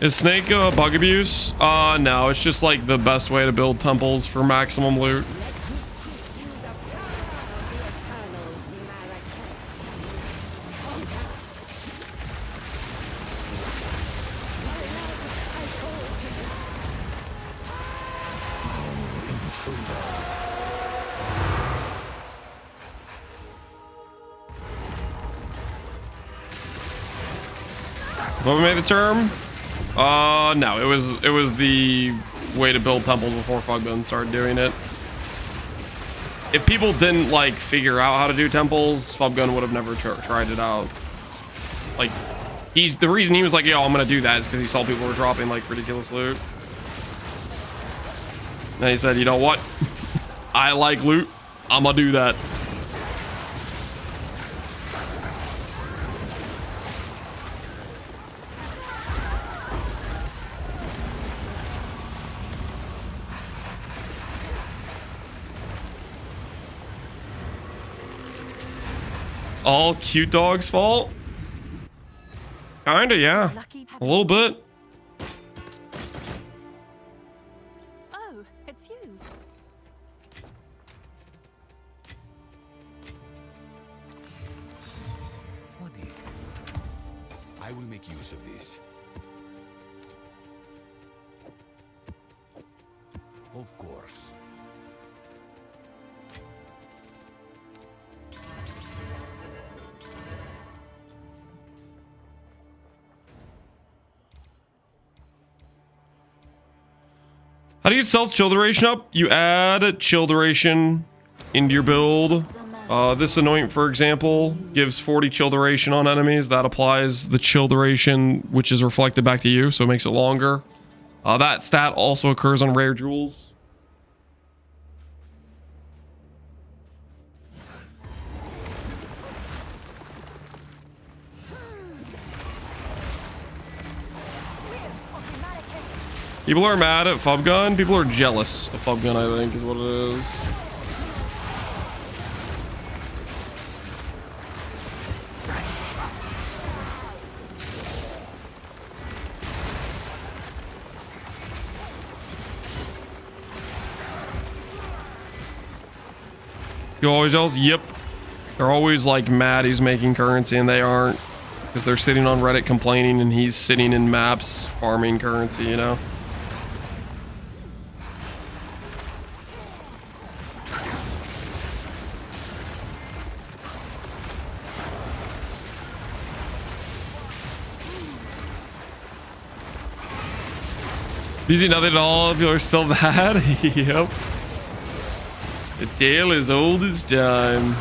Is Snake bug abuse? No, it's just like the best way to build temples for maximum loot. What we made the term? No, it was the way to build temples before Fuggun started doing it. If people didn't like figure out how to do temples, Fuggun would have never tried it out. Like, the reason he was like, yo, I'm gonna do that is because he saw people were dropping like ridiculous loot. And he said, you know what? I like loot. I'm gonna do that. All cute dog's fault? Kinda, yeah. A little bit. Oh, it's you. What is it? I will make use of this. Of course. How do you get self-chill duration up? You add chill duration into your build. This anoint, for example, gives 40 chill duration on enemies. That applies the chill duration, which is reflected back to you, so it makes it longer. That stat also occurs on rare jewels. People are mad at Fubgun. People are jealous of Fubgun, I think, is what it is. You always jealous? Yep. They're always like mad he's making currency and they aren't. Because they're sitting on Reddit complaining and he's sitting in maps farming currency, you know? Using nothing at all if you're still mad. Yep. The tale is old as time.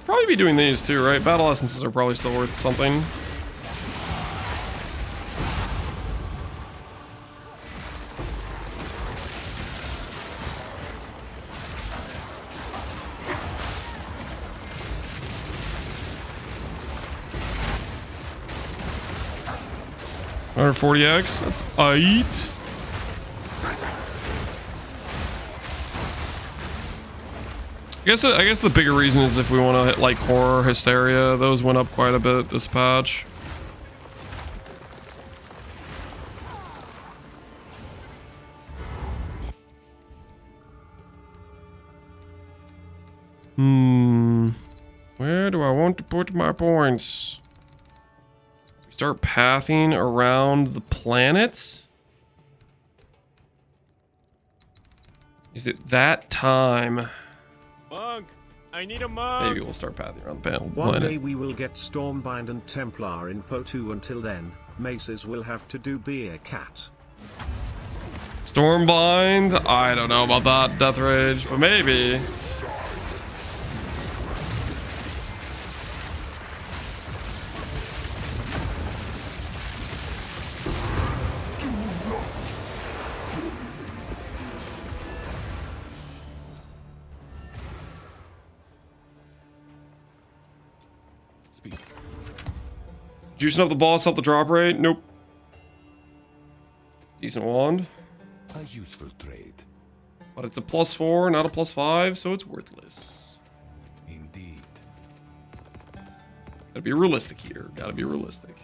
Probably be doing these too, right? Battle essences are probably still worth something. Or 40x. That's aight. I guess the bigger reason is if we want to hit like horror hysteria. Those went up quite a bit this patch. Where do I want to put my points? Start pathing around the planet? Is it that time? Monk. I need a monk. Maybe we'll start pathing around the panel. One day we will get Stormbind and Templar in Po 2. Until then, Maces will have to do be a cat. Stormbind? I don't know about that, Death Rage, but maybe. Juicing up the boss, help the drop rate? Nope. Decent wand. A useful trade. But it's a +4, not a +5, so it's worthless. Indeed. Gotta be realistic here. Gotta be realistic.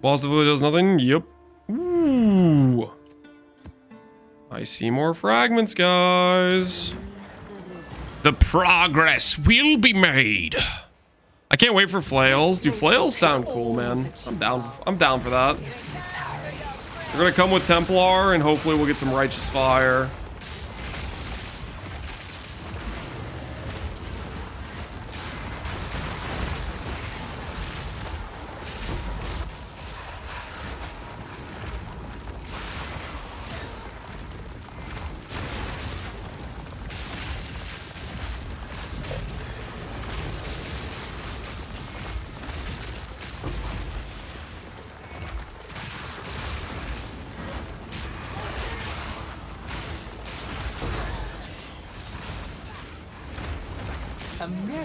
Boss definitely does nothing. Yep. Ooh. I see more fragments, guys. The progress will be made. I can't wait for flails. Dude, flails sound cool, man. I'm down for that. We're gonna come with Templar, and hopefully we'll get some righteous fire. A mirror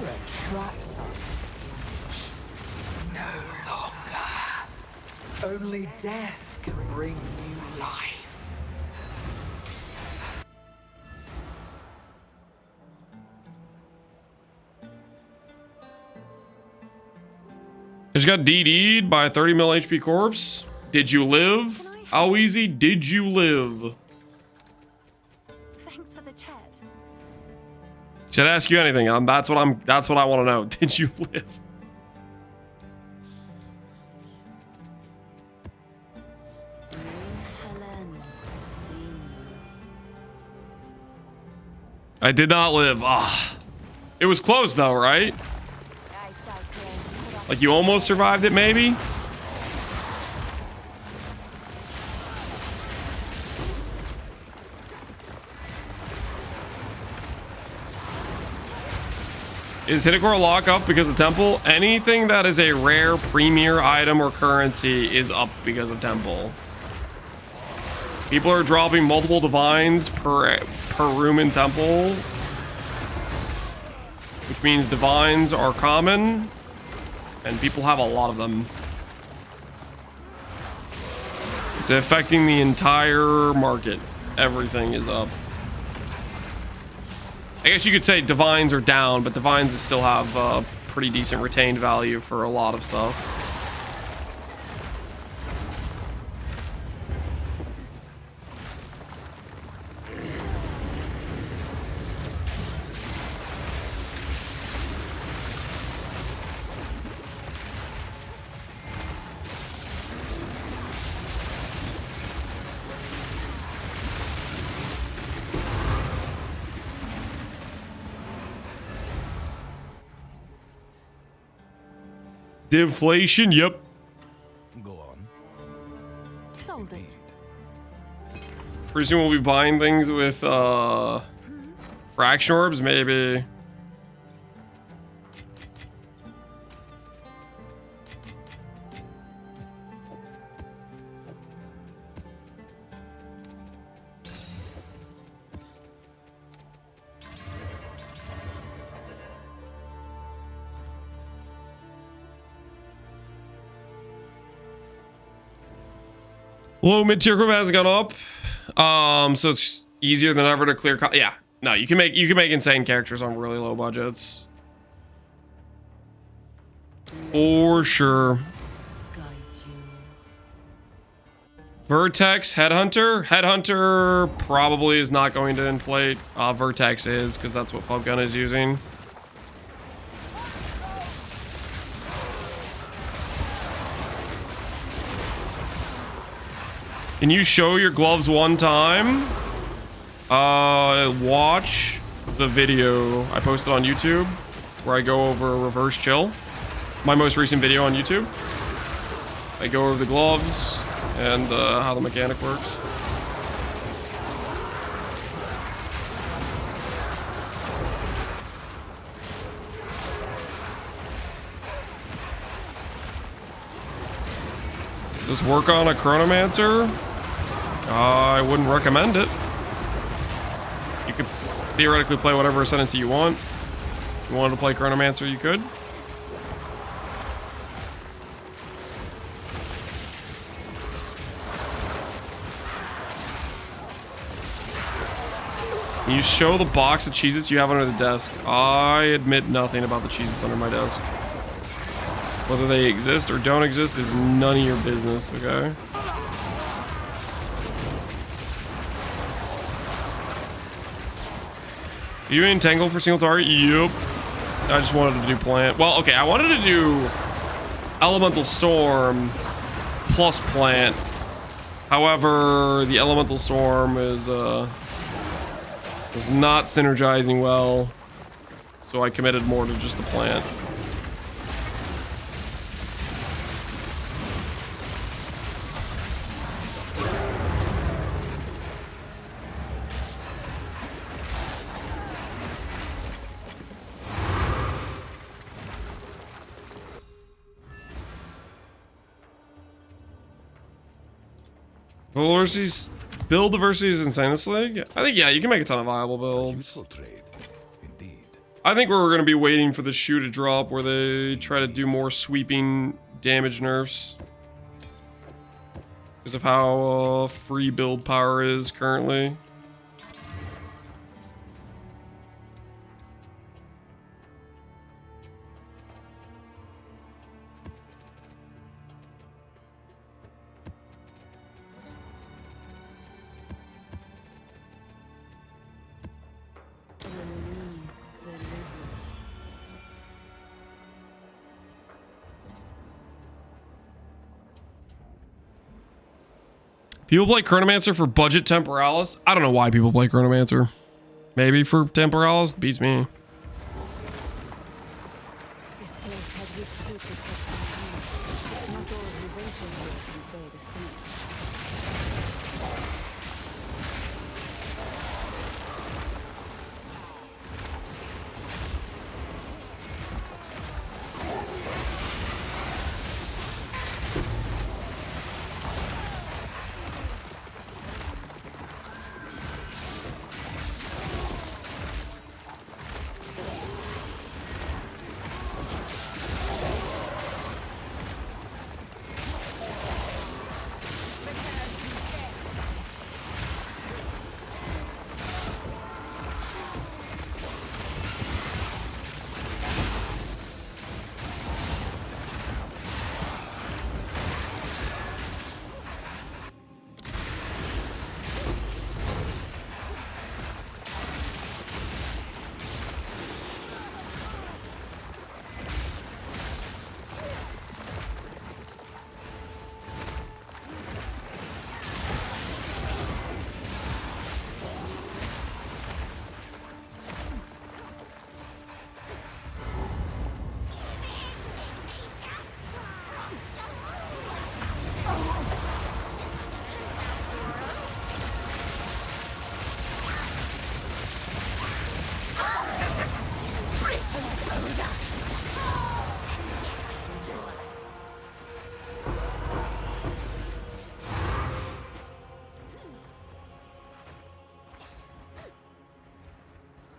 traps us. No longer. Only death can bring new life. Just got DD'd by a 30 mil HP corpse. Did you live? How easy did you live? Thanks for the chat. Should I ask you anything? That's what I want to know. Did you live? I did not live. Ah, it was close though, right? Like you almost survived it, maybe? Is Hitokor lock up because of Temple? Anything that is a rare premier item or currency is up because of Temple. People are dropping multiple divines per room in Temple, which means divines are common, and people have a lot of them. It's affecting the entire market. Everything is up. I guess you could say divines are down, but divines still have pretty decent retained value for a lot of stuff. Deflation, yep. Go on. Sold it. Pretty soon we'll be buying things with fraction orbs, maybe. Low mid-tier group hasn't gone up, so it's easier than ever to clear. Yeah, no, you can make insane characters on really low budgets, for sure. Vertex, Headhunter probably is not going to inflate. Vertex is, because that's what Falcon is using. Can you show your gloves one time? Watch the video I posted on YouTube where I go over reverse chill. My most recent video on YouTube. I go over the gloves and how the mechanic works. Does work on a Chronomancer? I wouldn't recommend it. You could theoretically play whatever Ascendancy you want. If you wanted to play Chronomancer, you could. Can you show the box of Cheez-Its you have under the desk? I admit nothing about the Cheez-Its under my desk. Whether they exist or don't exist is none of your business, okay? Are you entangled for single target? Yup. I just wanted to do plant. Well, okay, I wanted to do Elemental Storm plus plant. However, the Elemental Storm is not synergizing well. So I committed more to just the plant. Build diversity is insane this league. I think, yeah, you can make a ton of viable builds. I think we're going to be waiting for the shoe to drop where they try to do more sweeping damage nerfs. Because of how free build power is currently. People play Chronomancer for budget Temporalis. I don't know why people play Chronomancer. Maybe for Temporalis. Beats me. This place has withstood the test of time. Not all invention can say the same.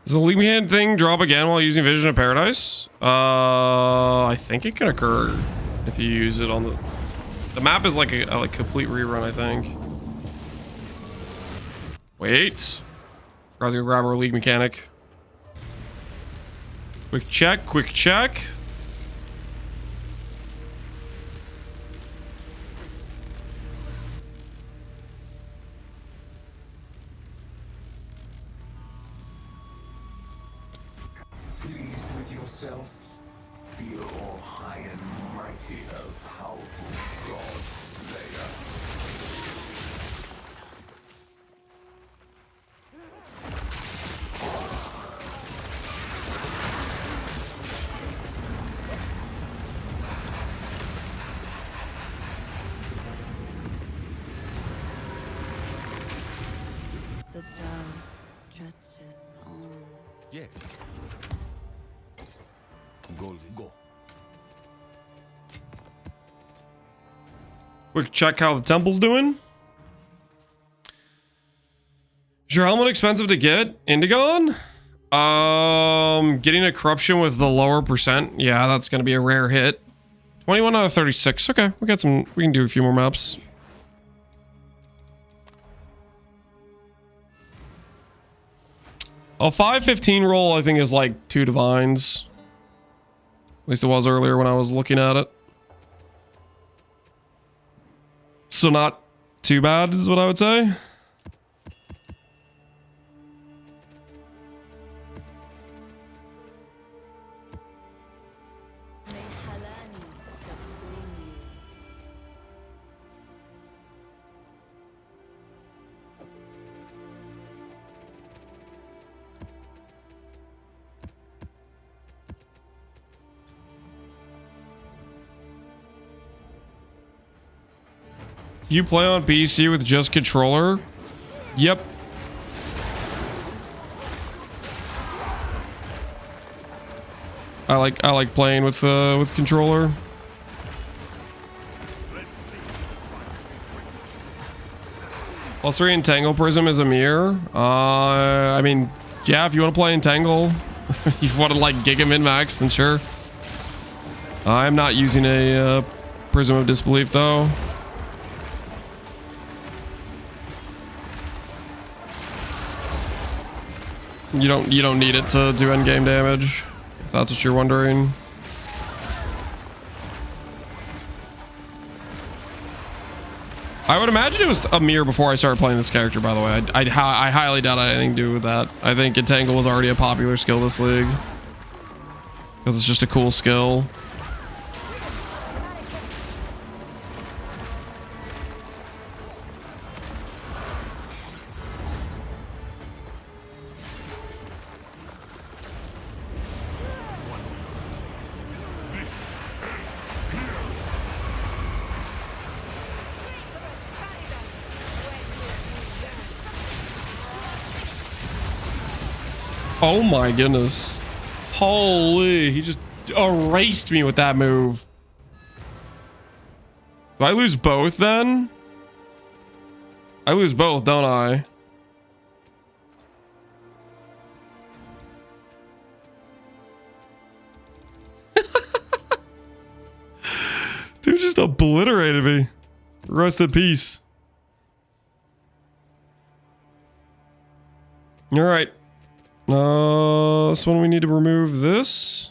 Does the League Hand thing drop again while using Vision of Paradise? I think it can occur if you use it on the map is like a complete rerun, I think. Wait. Forgot to go grab our League mechanic. Quick check, quick check. Pleased with yourself? Feel all high and mighty, O powerful God Slayer. Yes. Golden. Go. Quick check how the temple's doing. Is your helmet expensive to get? Indigon? Getting a corruption with the lower percent. Yeah, that's gonna be a rare hit. 21 out of 36. Okay, we got some. We can do a few more maps. A 515 roll, I think, is like 2 divines. At least it was earlier when I was looking at it. So not too bad is what I would say. You play on PC with just controller? Yep. I like playing with controller. +3 Entangle Prism is a mirror. I mean, yeah, if you want to play Entangle, if you want to like Giga Min Max, then sure. I'm not using a Prism of Disbelief though. You don't need it to do endgame damage, if that's what you're wondering. I would imagine it was a mirror before I started playing this character, by the way. I highly doubt I had anything to do with that. I think Entangle was already a popular skill this league. Because it's just a cool skill. Oh my goodness. Holy, he just erased me with that move. Do I lose both then? I lose both, don't I? Dude just obliterated me. Rest in peace. All right. This one we need to remove this.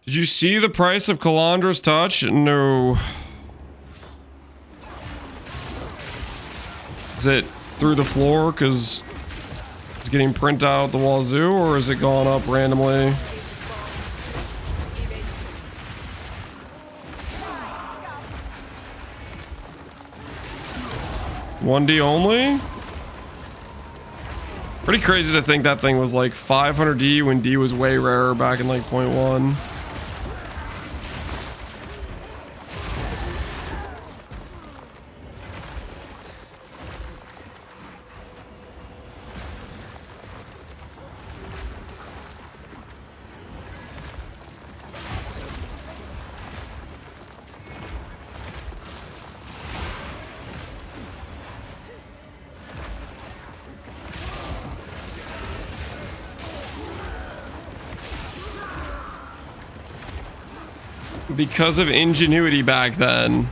Did you see the price of Kalandra's Touch? No. Is it through the floor because it's getting print out the wazoo, or is it going up randomly? $1D only? Pretty crazy to think that thing was like 500D when D was way rarer back in like 0.1. Because of ingenuity back then.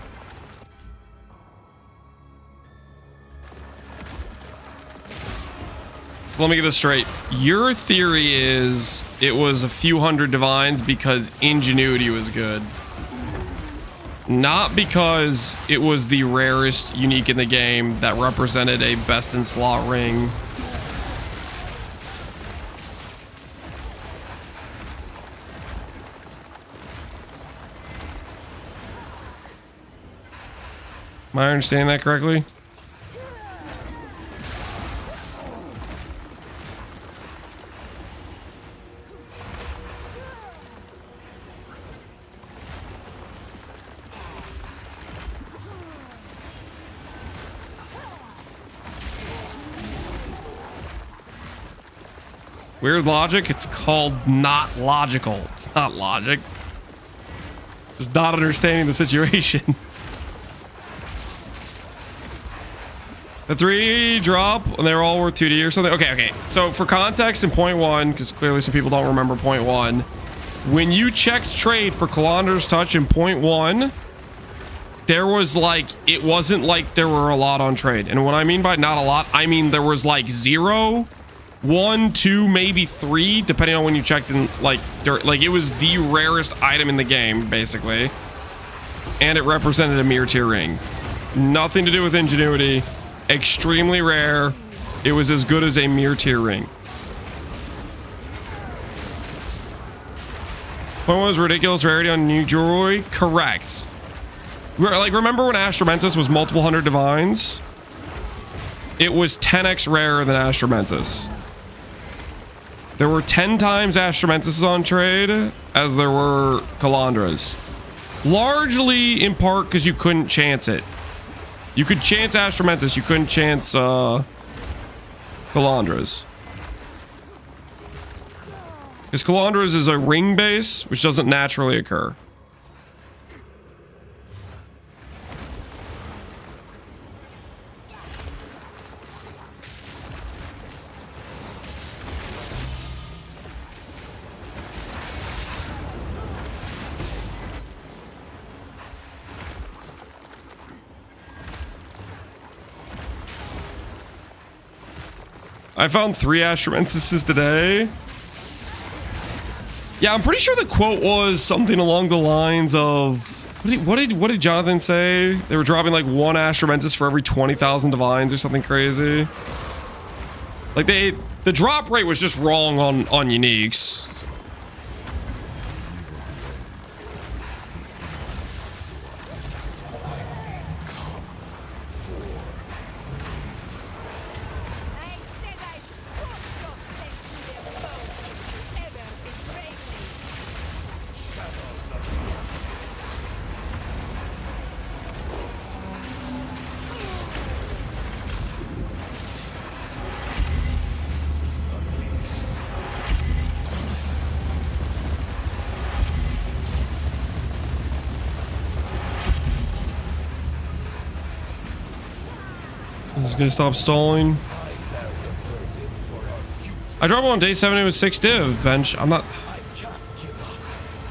So let me get this straight. Your theory is it was a few hundred divines because ingenuity was good. Not because it was the rarest unique in the game that represented a best in slot ring. I understanding that correctly? Weird logic. It's called not logical. It's not logic. Just not understanding the situation. The 3 drop, and they're all worth 2D or something. Okay. So for context in point 1, because clearly some people don't remember point 1, when you checked trade for Calandra's Touch in point 1, there was like, it wasn't like there were a lot on trade. And what I mean by not a lot, I mean there was like 0, 1, 2, maybe 3, depending on when you checked in, like it was the rarest item in the game, basically. And it represented a mere tier ring. Nothing to do with ingenuity. Extremely rare. It was as good as a mere tier ring. Point was ridiculous rarity on new jewelry. Correct. Like, remember when Astromentus was multiple 100 divines? It was 10x rarer than Astromentus. There were 10 times Astromentus on trade as there were Calandras. Largely in part because you couldn't chance it. You could chance Astromentus, you couldn't chance Calandras. Because Calandras is a ring base, which doesn't naturally occur. I found 3 Astromentuses today. Yeah, I'm pretty sure the quote was something along the lines of what did Jonathan say? They were dropping like 1 Astromentus for every 20,000 divines or something crazy. Like the drop rate was just wrong on uniques. This is gonna stop stalling. I dropped on day 7. It was 6 div bench. I'm not.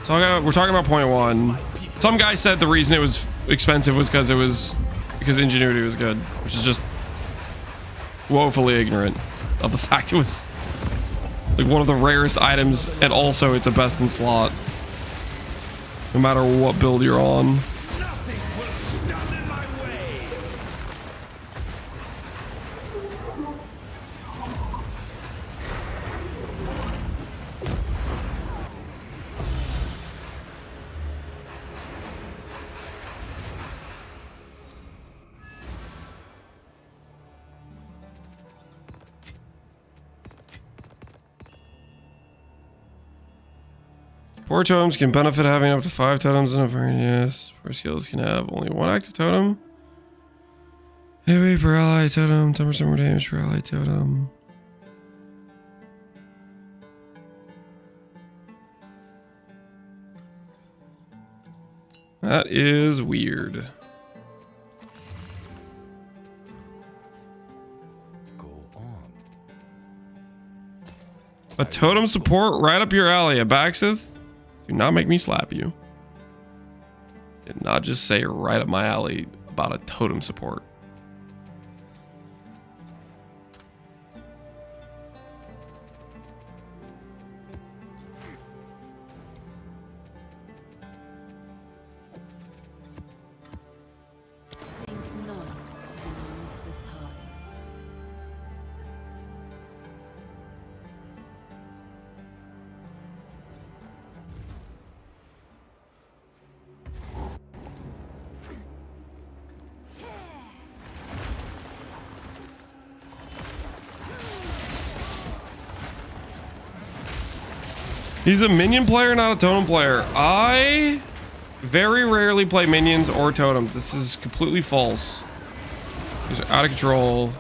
We're talking about point 1. Some guy said the reason it was expensive was because ingenuity was good, which is just woefully ignorant of the fact it was like one of the rarest items, and also it's a best in slot, no matter what build you're on. Four totems can benefit having up to 5 totems in a various. 4 skills can have only 1 active totem. Heavy per ally totem, 10% more damage per ally totem. That is weird. A totem support right up your alley, Abaxith. Do not make me slap you. Did not just say right up my alley about a totem support. He's a minion player, not a totem player. I very rarely play minions or totems. This is completely false. These are out of control.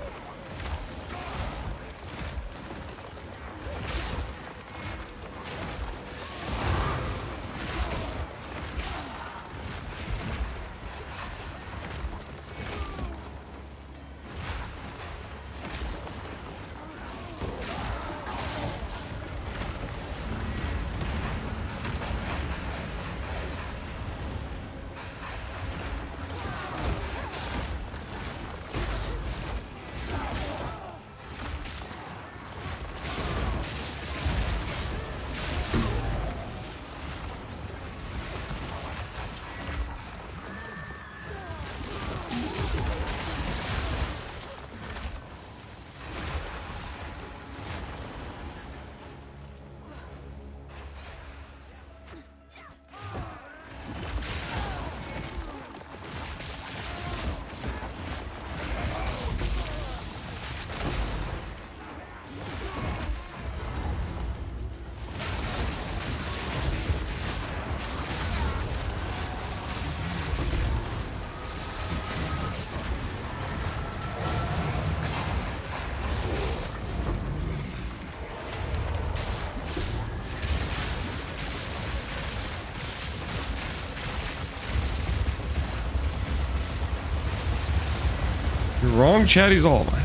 You're wrong, Chatty's all mine.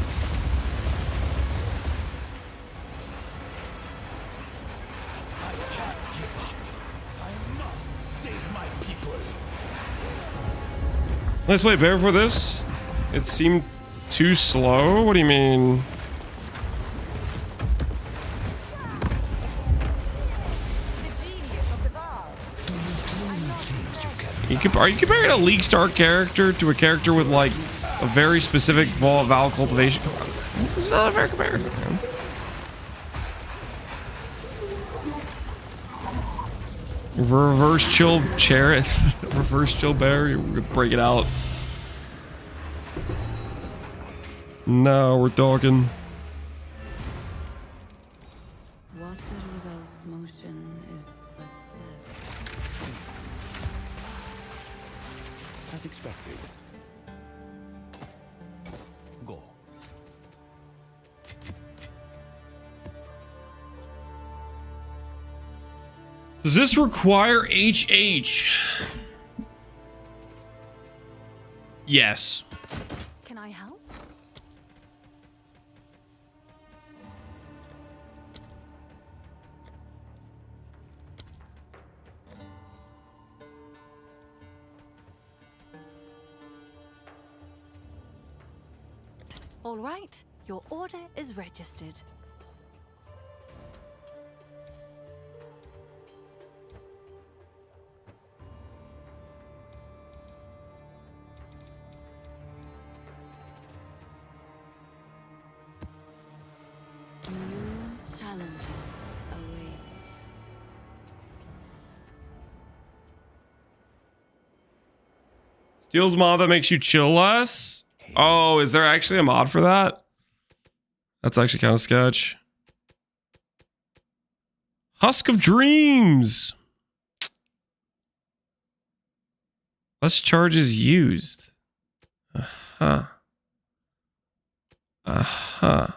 Let's play bear for this. It seemed too slow. What do you mean? Are you comparing a League Star character to a character with like a very specific Val cultivation? This is not a fair comparison, man. Reverse chill chariot. Reverse chill bear. We're gonna break it out. No, we're talking. Water without motion is but death. As expected. Go. Does this require HH? Yes. Can I help? All right, your order is registered. New challenges await. Steals mod that makes you chill less? Oh, is there actually a mod for that? That's actually kind of sketch. Husk of Dreams. Less charges used. Uh-huh. Uh-huh.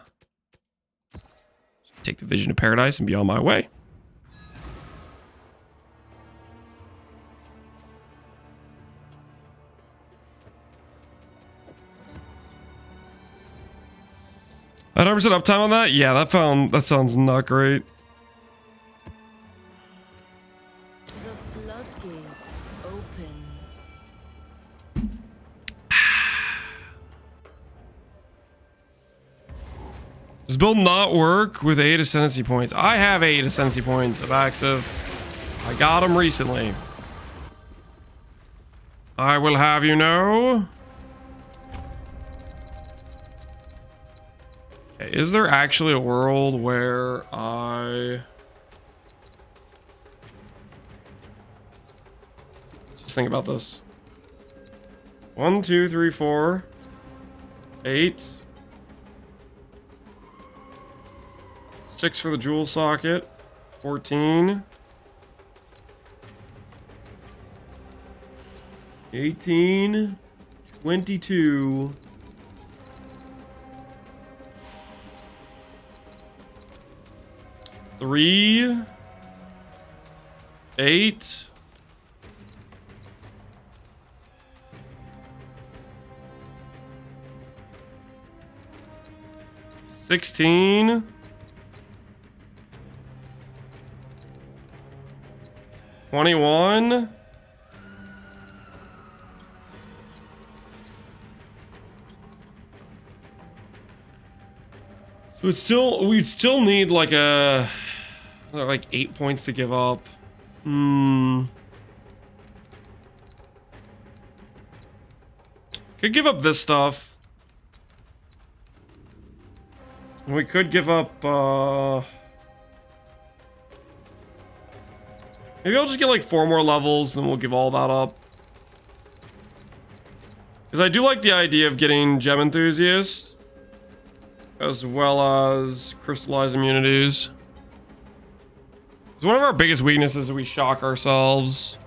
Take the Vision of Paradise and be on my way. I 100% uptime on that? Yeah, that sounds not great. The floodgates open. Does build not work with 8 Ascendancy points? I have 8 Ascendancy points of Active. I got them recently. I will have you know. Okay, is there actually a world where I... Just think about this. 1, 2, 3, 4, 8. 6 for the jewel socket. 14. 18, 22. Three, 8. 16. 21. So it's still, we still need like a, like 8 points to give up. Could give up this stuff. We could give up, maybe I'll just get like 4 more levels and we'll give all that up. Because I do like the idea of getting Gem Enthusiast. As well as crystallized immunities. It's one of our biggest weaknesses is we shock ourselves.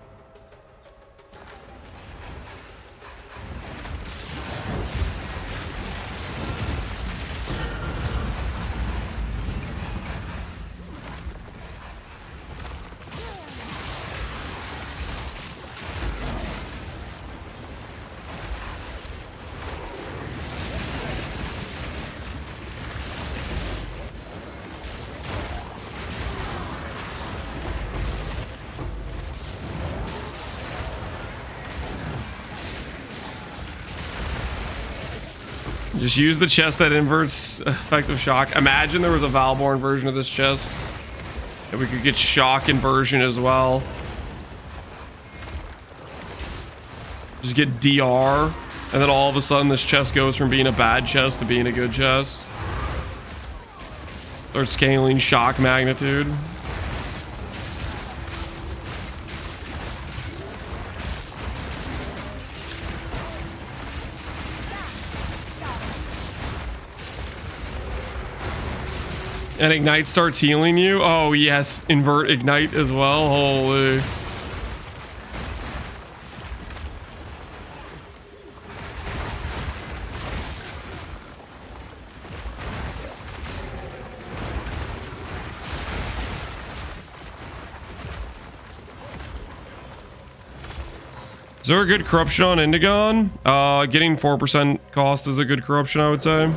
Just use the chest that inverts effective shock. Imagine there was a Valborn version of this chest. And we could get shock inversion as well. Just get DR. And then all of a sudden this chest goes from being a bad chest to being a good chest. Start scaling shock magnitude. And Ignite starts healing you. Oh yes, invert Ignite as well. Holy. Is there a good corruption on Indigon? Getting 4% cost is a good corruption, I would say.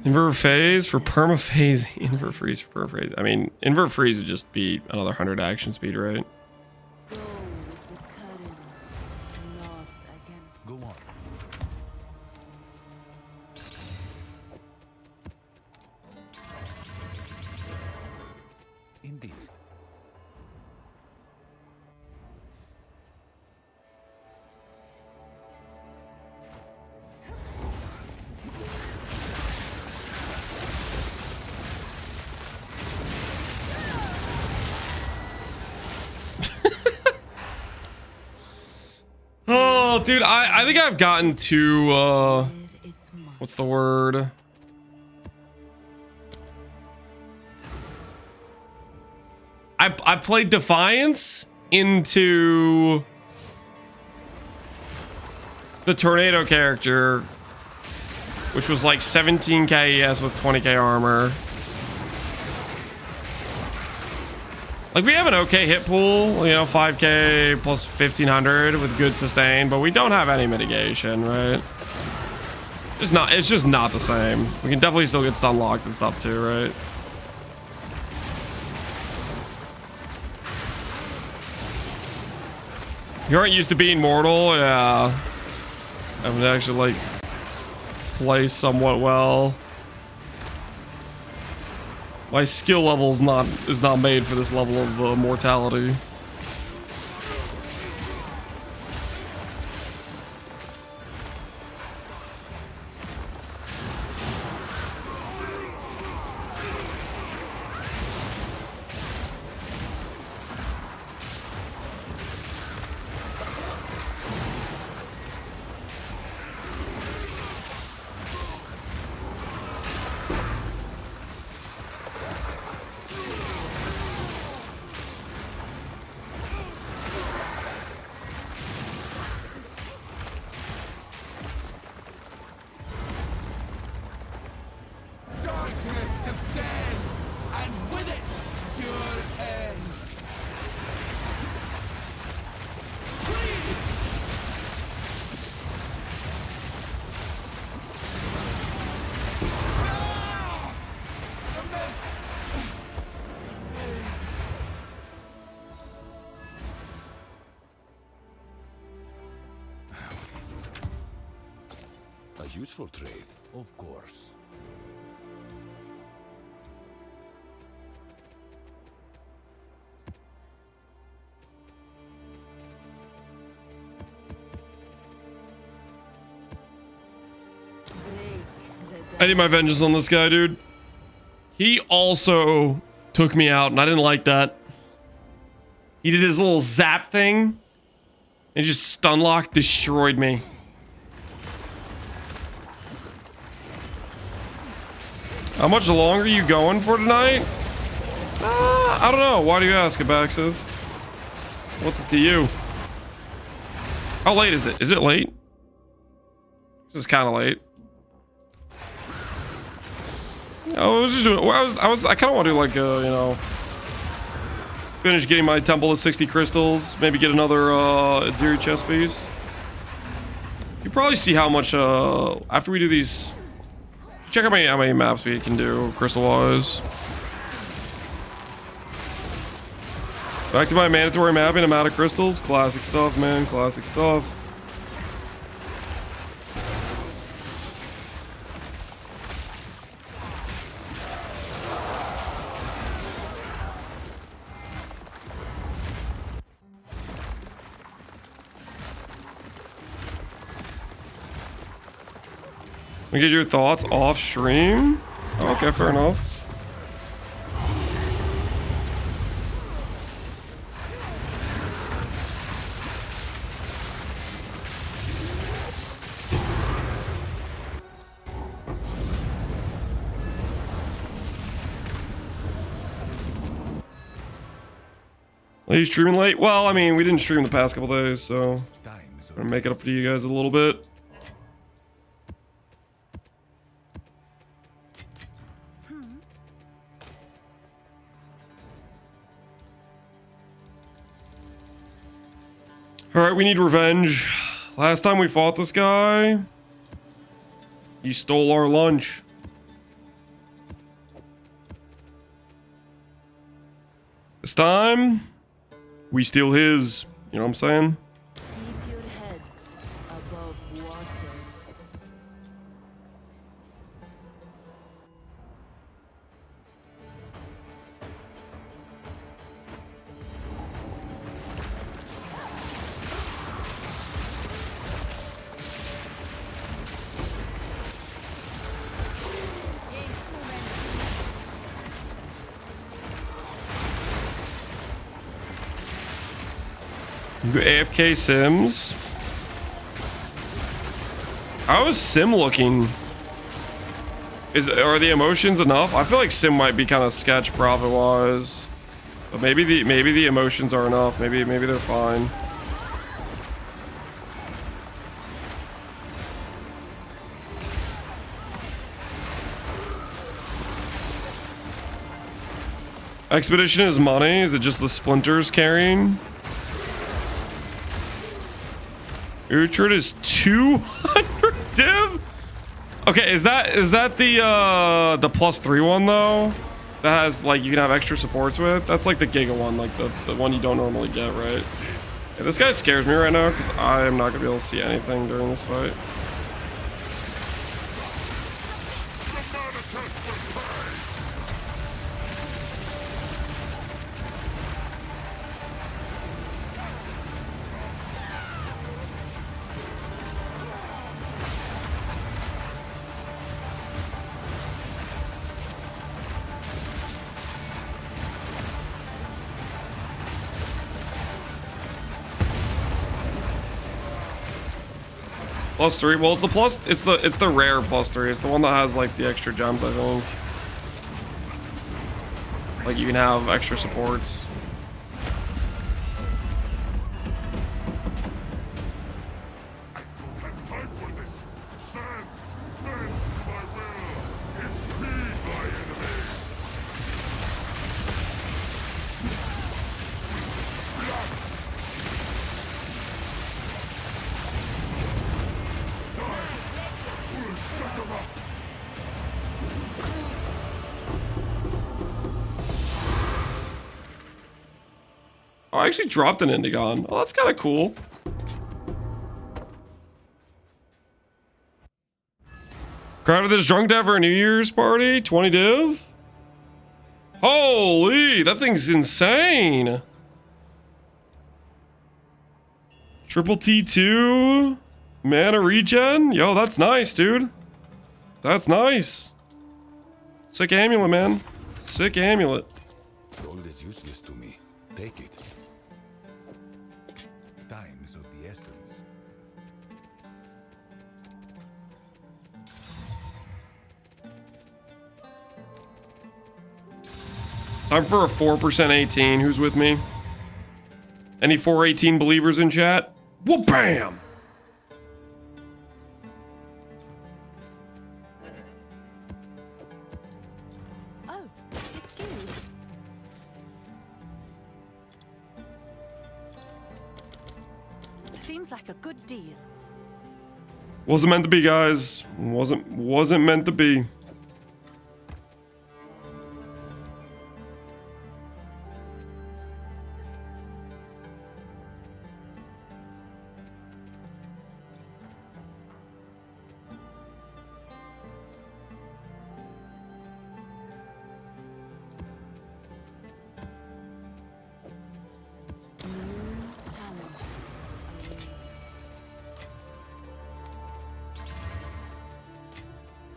Invert phase for permaphase. Invert freeze for permaphase. I mean, invert freeze would just be another 100 action speed, right? Go on. Indeed. Oh, dude, I think I've gotten to, what's the word? I played Defiance into the Tornado character, which was like 17k ES with 20k armor. Like, we have an okay hit pool, you know, 5k plus 1500 with good sustain, but we don't have any mitigation, right? It's just not the same. We can definitely still get stun locked and stuff too, right? You aren't used to being mortal, yeah. I would actually, like, play somewhat well. My skill level is not made for this level of mortality. A useful trade, of course. I need my vengeance on this guy, dude. He also took me out, and I didn't like that. He did his little zap thing, and just stun lock destroyed me. How much longer are you going for tonight? I don't know. Why do you ask, Abaxis? What's it to you? How late is it? Is it late? This is kind of late. I was just doing. I kind of want to do like you know, finish getting my temple of 60 crystals. Maybe get another Aziri chest piece. You probably see how much after we do these. Check out how many maps we can do crystal wise. Back to my mandatory mapping. I'm out of crystals. Classic stuff, man. Classic stuff. We get your thoughts off stream? Okay, fair enough. Are you streaming late? Well, I mean, we didn't stream the past couple days, so I'm gonna make it up to you guys a little bit. Alright, we need revenge. Last time we fought this guy, he stole our lunch. This time, we steal his. You know what I'm saying? Keep your heads above water. AFK Sims. How is Sim looking? Are the emotions enough? I feel like Sim might be kind of sketch profit wise, but maybe the emotions are enough. Maybe they're fine. Expedition is money. Is it just the splinters carrying? Utrid is 200 div? Okay, is that the +3 one though? That has like you can have extra supports with? That's like the Giga one, like the one you don't normally get, right? Yeah, this guy scares me right now because I am not gonna be able to see anything during this fight. +3. Well, it's the rare +3. It's the one that has like the extra gems, I think. Like you can have extra supports. Oh, I actually dropped an Indigon. Oh, that's kind of cool. Crowd this drunk dev for a New Year's party? 20 div? Holy, that thing's insane. Triple T2. Mana regen? Yo, that's nice, dude. That's nice. Sick amulet, man. Sick amulet. Gold is useless to me. Take it. Time is of the essence. Time for a 4% 18. Who's with me? Any 418 believers in chat? Whoop bam! Oh, it's you. Seems like a good deal. Wasn't meant to be, guys. Wasn't meant to be.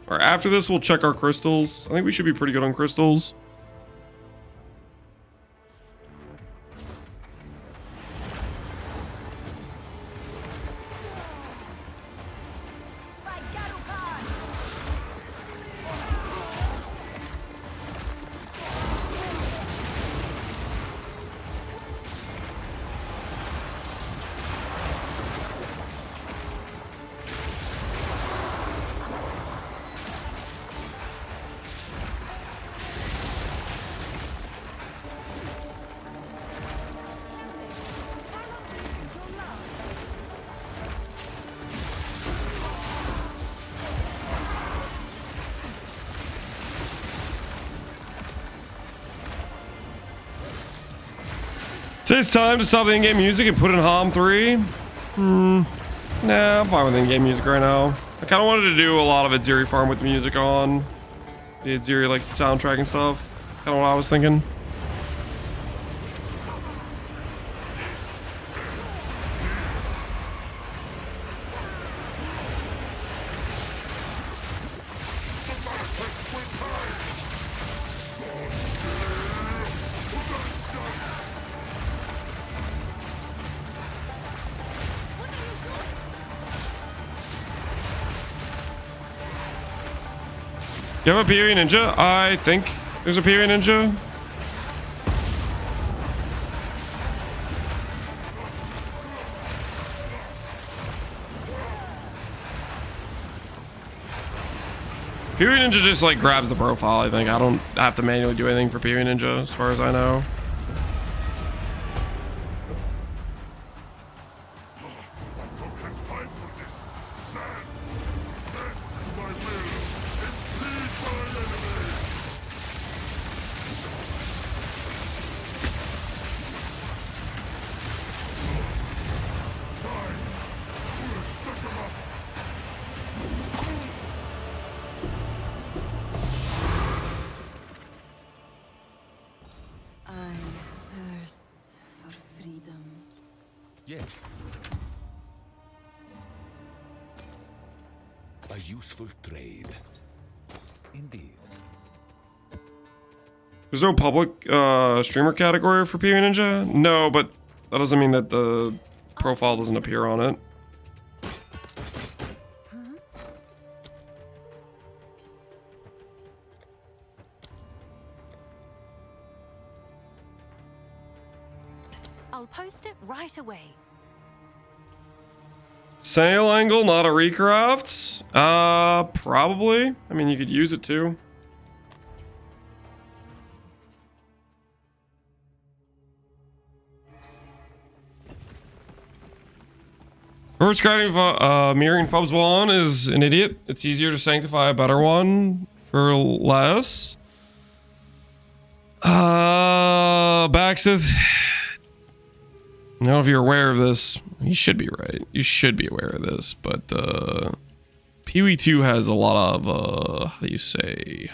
Alright, after this, we'll check our crystals. I think we should be pretty good on crystals. It's time to stop the in-game music and put in HOM 3. Nah, I'm fine with in-game music right now. I kind of wanted to do a lot of Itziri farm with the music on. The Itziri, like, soundtrack and stuff. Kind of what I was thinking. You have a PoE ninja? I think there's a PoE ninja. PoE ninja just like grabs the profile, I think. I don't have to manually do anything for PoE ninja as far as I know. A useful trade. Indeed. There's no public streamer category for PoE Ninja? No, but that doesn't mean that the profile doesn't appear on it. I'll post it right away. Sail angle, not a recraft? Probably. I mean, you could use it too. Whoever's grabbing mirroring Fub's one is an idiot. It's easier to sanctify a better one for less. Baxith. I don't know if you're aware of this. You should be right. You should be aware of this, but PoE Pee-wee 2 has a lot of, how do you say,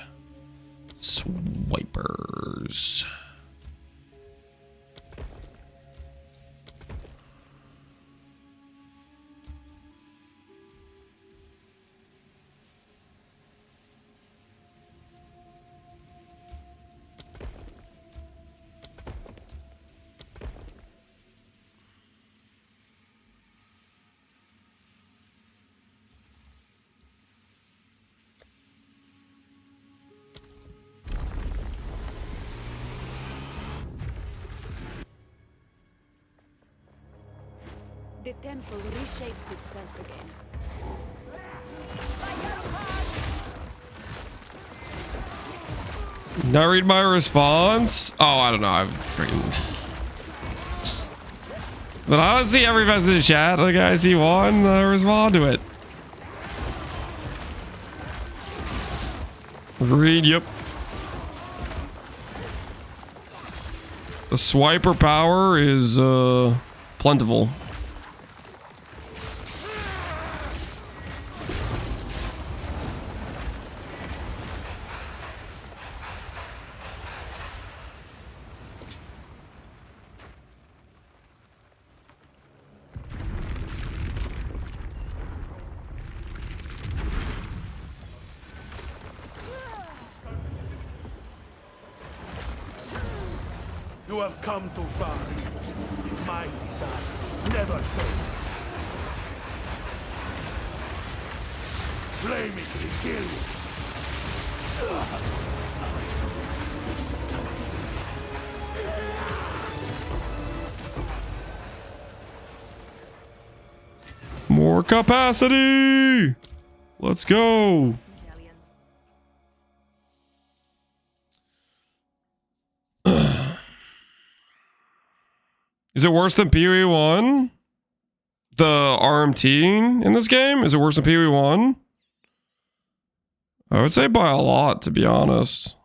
swipers. The temple reshapes itself again. Not read my response? Oh, I don't know. I've freaking. But I don't see every message in chat. Like, I see one, respond to it. Agreed, yep. The swiper power is, plentiful. You have come too far. If my desire never fails. Flaming resilience. More capacity. Let's go. Is it worse than Pee-wee 1? The RMT in this game? Is it worse than Pee-wee 1? I would say by a lot, to be honest.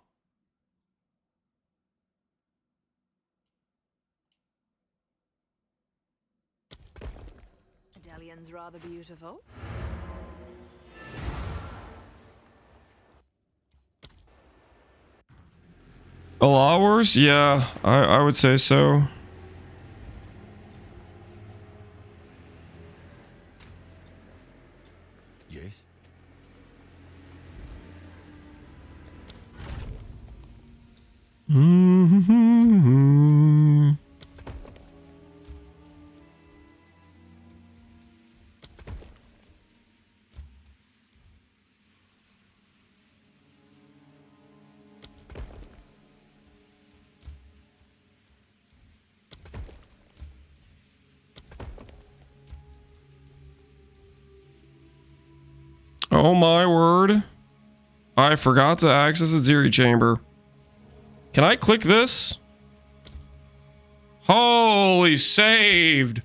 Medallion's rather beautiful. A lot worse? Yeah, I would say so. Yes? Mm-hmm. Oh my word. I forgot to access the Ziri chamber. Can I click this? Holy saved.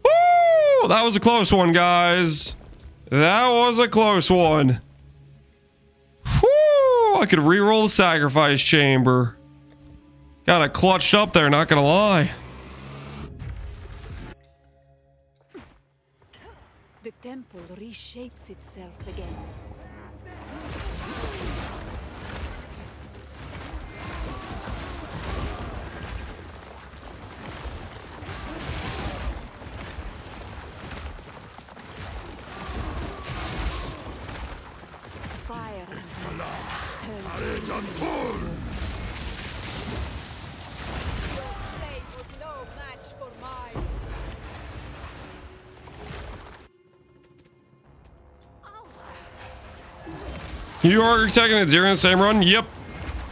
Woo! That was a close one, guys. That was a close one. Woo! I could re-roll the sacrifice chamber. Got it clutched up there, not gonna lie. The temple reshapes itself again. Fire and was no match for mine. You are taking it 0 in the same run? Yep.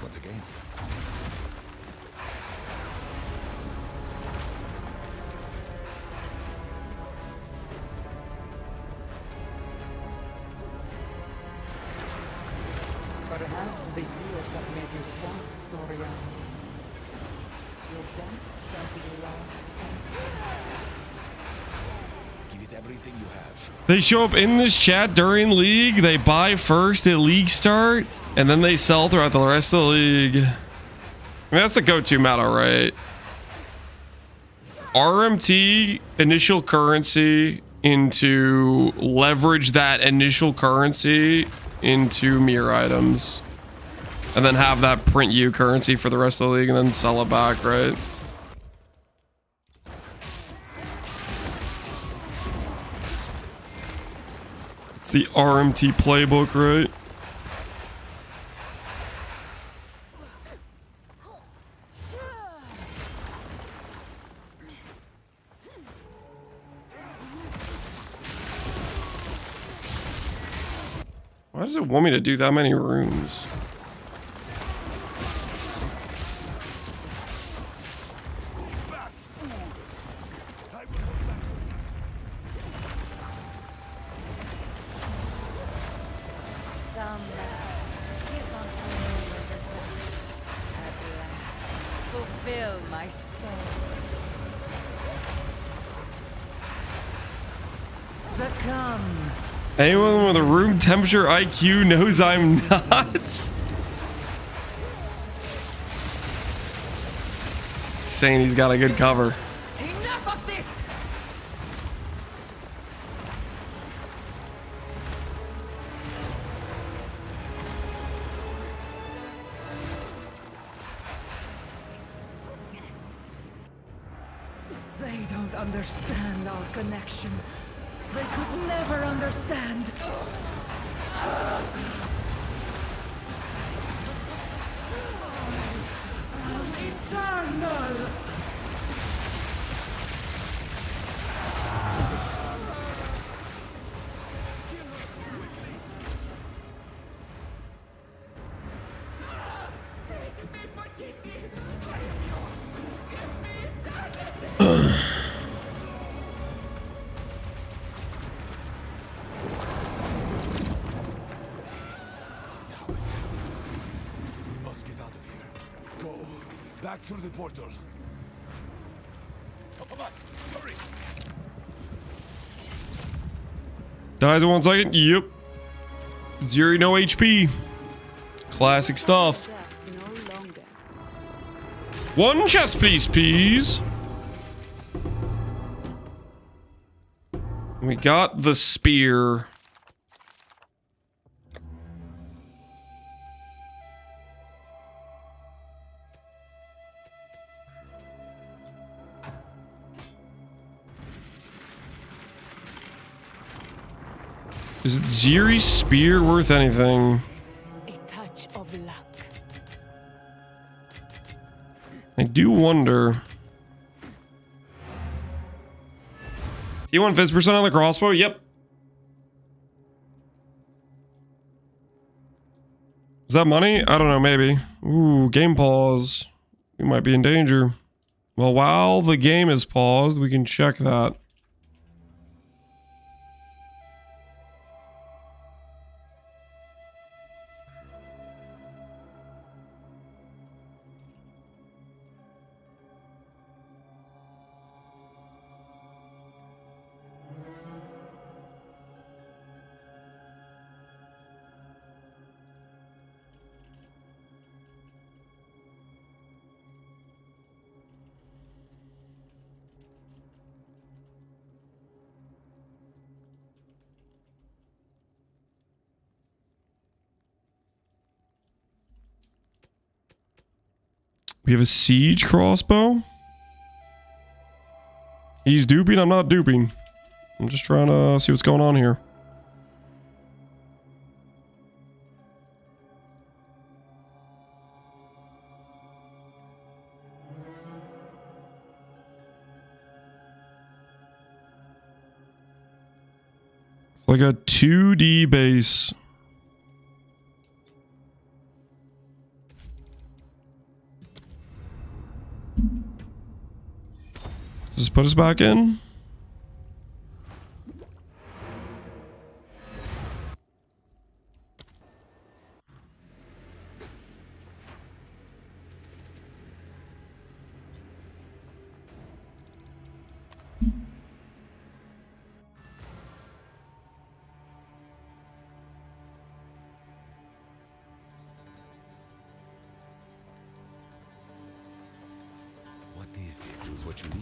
Once again. Perhaps the years have made you soft, Dorian. Your dance can be lost. Give it everything you have. They show up in this chat during league. They buy first at league start, and then they sell throughout the rest of the league. I mean, that's the go-to meta, right? RMT, initial currency, into leverage that initial currency into mirror items. And then have that print you currency for the rest of the league and then sell it back, right? It's the RMT playbook, right? Why does it want me to do that many rooms? Fulfill my soul. Succumb. Anyone with a room temperature IQ knows I'm nuts. Saying he's got a good cover. Enough of this. They don't understand our connection. They could never understand. Eternal. Take me for cheating. I am yours. Give me eternity. Back through the portal. Hurry. Dies in 1 second. Yep. Zero, no HP. Classic stuff. One chest piece, please. We got the spear. Is Ziri's spear worth anything? A touch of luck. I do wonder. You want 50% on the crossbow? Yep. Is that money? I don't know, maybe. Ooh, game pause. We might be in danger. Well, while the game is paused, we can check that. We have a siege crossbow. He's duping, I'm not duping. I'm just trying to see what's going on here. It's like a 2D base. Does this put us back in? What is it? Choose what you need.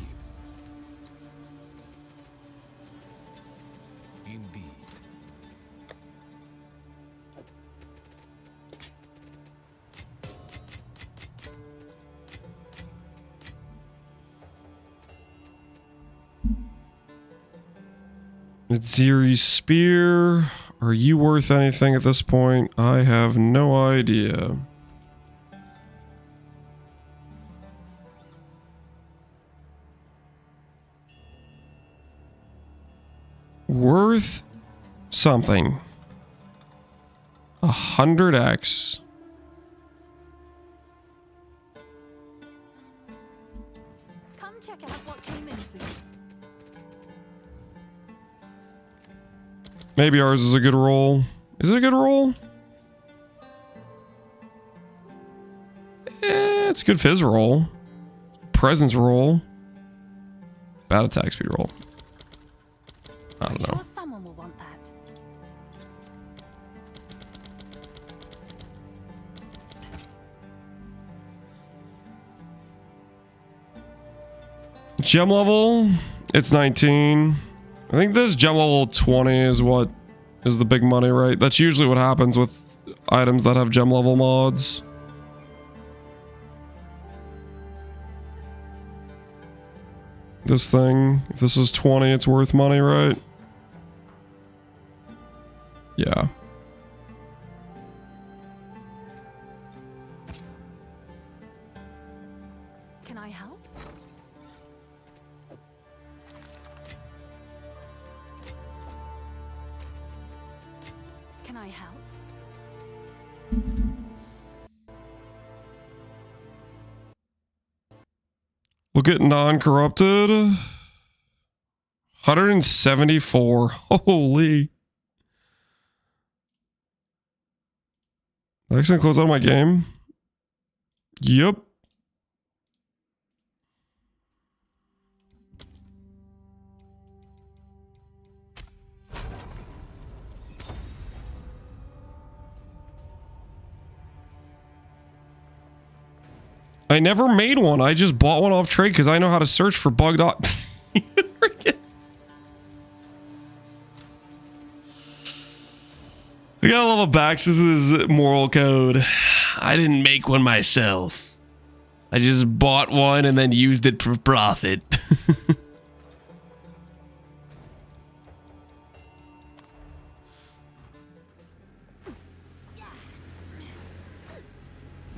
Ziri's spear. Are you worth anything at this point? I have no idea. Worth something. 100x. Come check out what came in for you. Maybe ours is a good roll. Is it a good roll? It's a good fizz roll. Presence roll. Bad attack speed roll. I don't know. Sure someone will want that. Gem level, it's 19. I think this gem level 20 is what is the big money, right? That's usually what happens with items that have gem level mods. This thing, if this is 20, it's worth money, right? Yeah. Can I help? Can I help? Look at non-corrupted. 174. Holy. Am I actually gonna close out my game? Yep. I never made one. I just bought one off trade because I know how to search for bugged up. I gotta love Bax's moral code. I didn't make one myself. I just bought one and then used it for profit.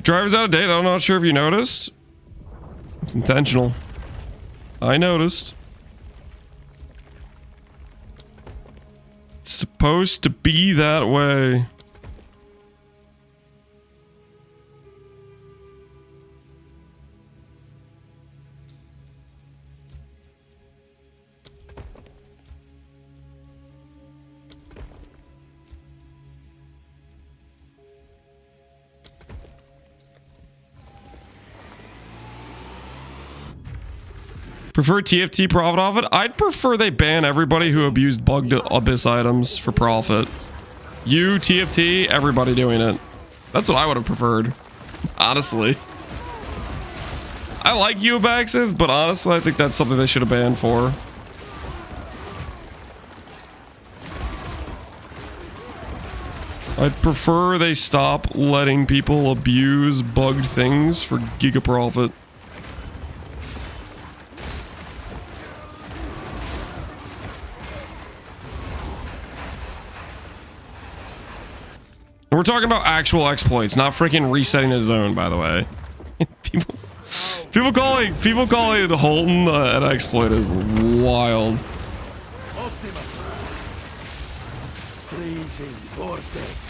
Driver's out of date. I'm not sure if you noticed. It's intentional. I noticed. It's supposed to be that way. Prefer TFT profit off it? I'd prefer they ban everybody who abused bugged Abyss items for profit. You, TFT, everybody doing it. That's what I would have preferred. Honestly. I like you, Baxith, but honestly, I think that's something they should have banned for. I'd prefer they stop letting people abuse bugged things for giga profit. We're talking about actual exploits, not freaking resetting a zone, by the way. people calling Holton an exploit is wild. Freezing vortex.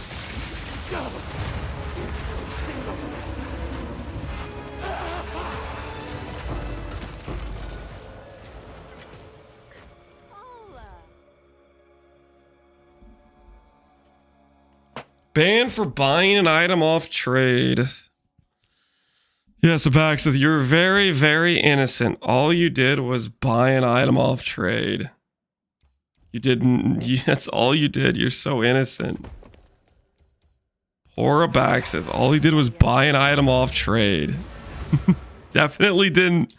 Banned for buying an item off trade. Yes, Abaxith, you're very, very innocent. All you did was buy an item off trade. You didn't. That's all you did. You're so innocent. Poor Abaxith. All he did was buy an item off trade. Definitely didn't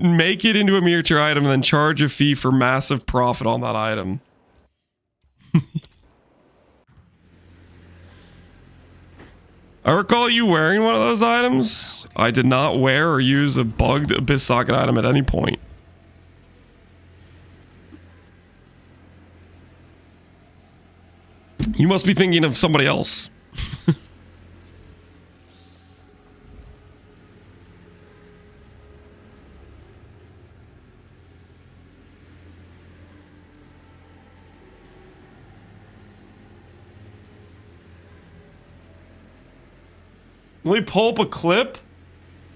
make it into a mere tier item and then charge a fee for massive profit on that item. I recall you wearing one of those items. I did not wear or use a bugged Abyss Socket item at any point. You must be thinking of somebody else. Let me pull up a clip.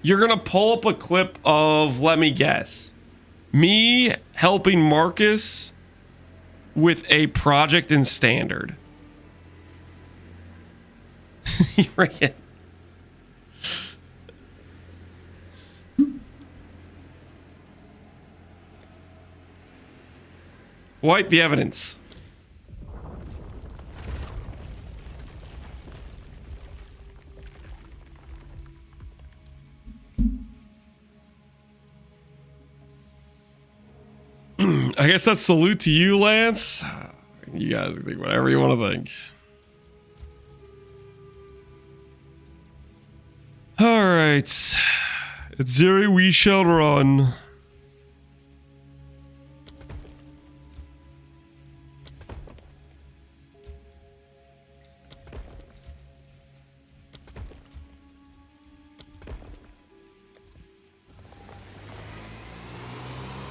You're gonna pull up a clip of, let me guess, me helping Marcus with a project in standard. You forget. Wipe the evidence. I guess that's salute to you, Lance. You guys think whatever you want to think. All right. Zeri, we shall run.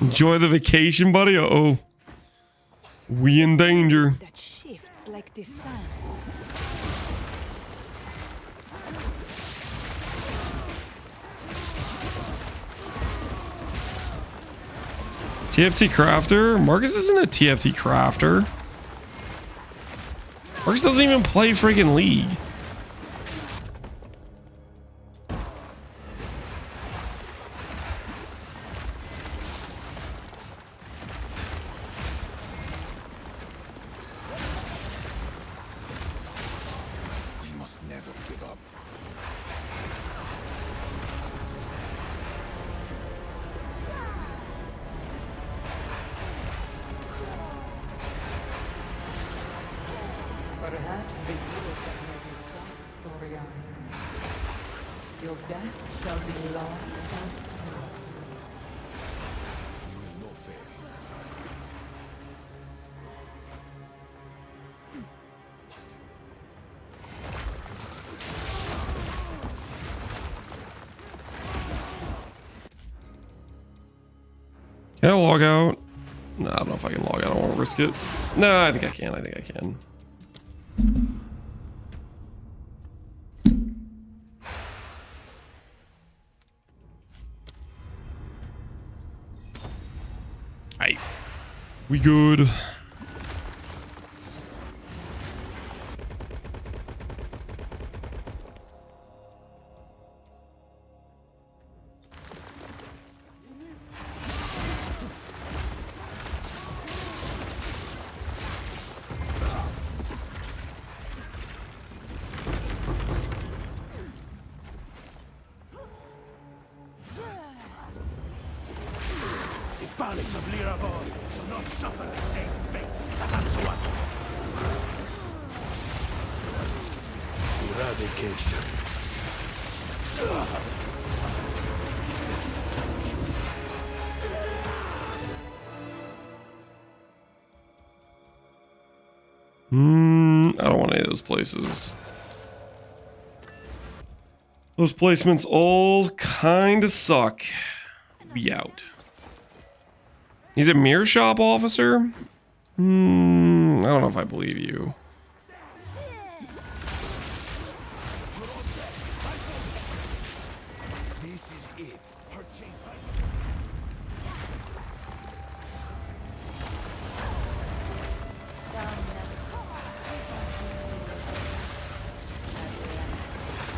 Enjoy the vacation, buddy. Uh-oh. We in danger. That shifts like the sands. TFT crafter? Marcus isn't a TFT crafter. Marcus doesn't even play freaking League. Perhaps the years that made you soft, Dorian. Your death shall be long and slow. You will not fail. Can I log out? No, I don't know if I can log out. I don't want to risk it. No, I think I can. I think I can. Alright. We good. Palace of Liraboy shall not suffer the same fate as Antoine. Eradication. I don't want any of those places. Those placements all kind of suck. Be out. He's a mirror shop officer? I don't know if I believe you. This is it. Her chamber.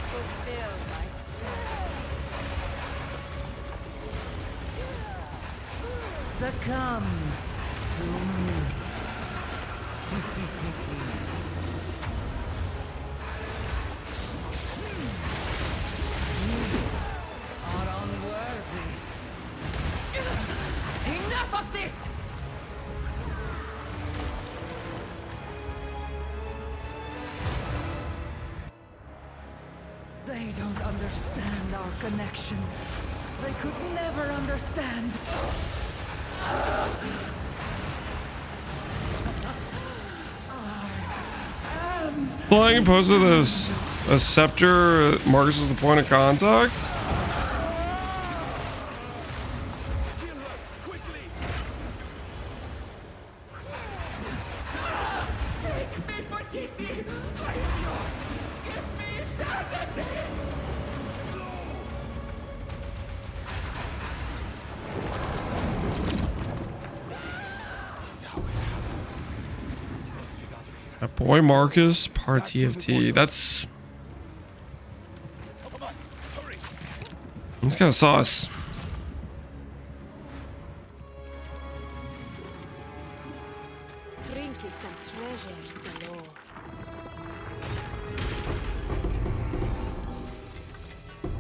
Fulfill my succumb to me. You are unworthy. Enough of this! They don't understand our connection. They could never understand. Our playing and posted this a scepter. Marcus was the point of contact. That boy Marcus, part TFT. That's kind of sauce. Trinkets and treasures galore.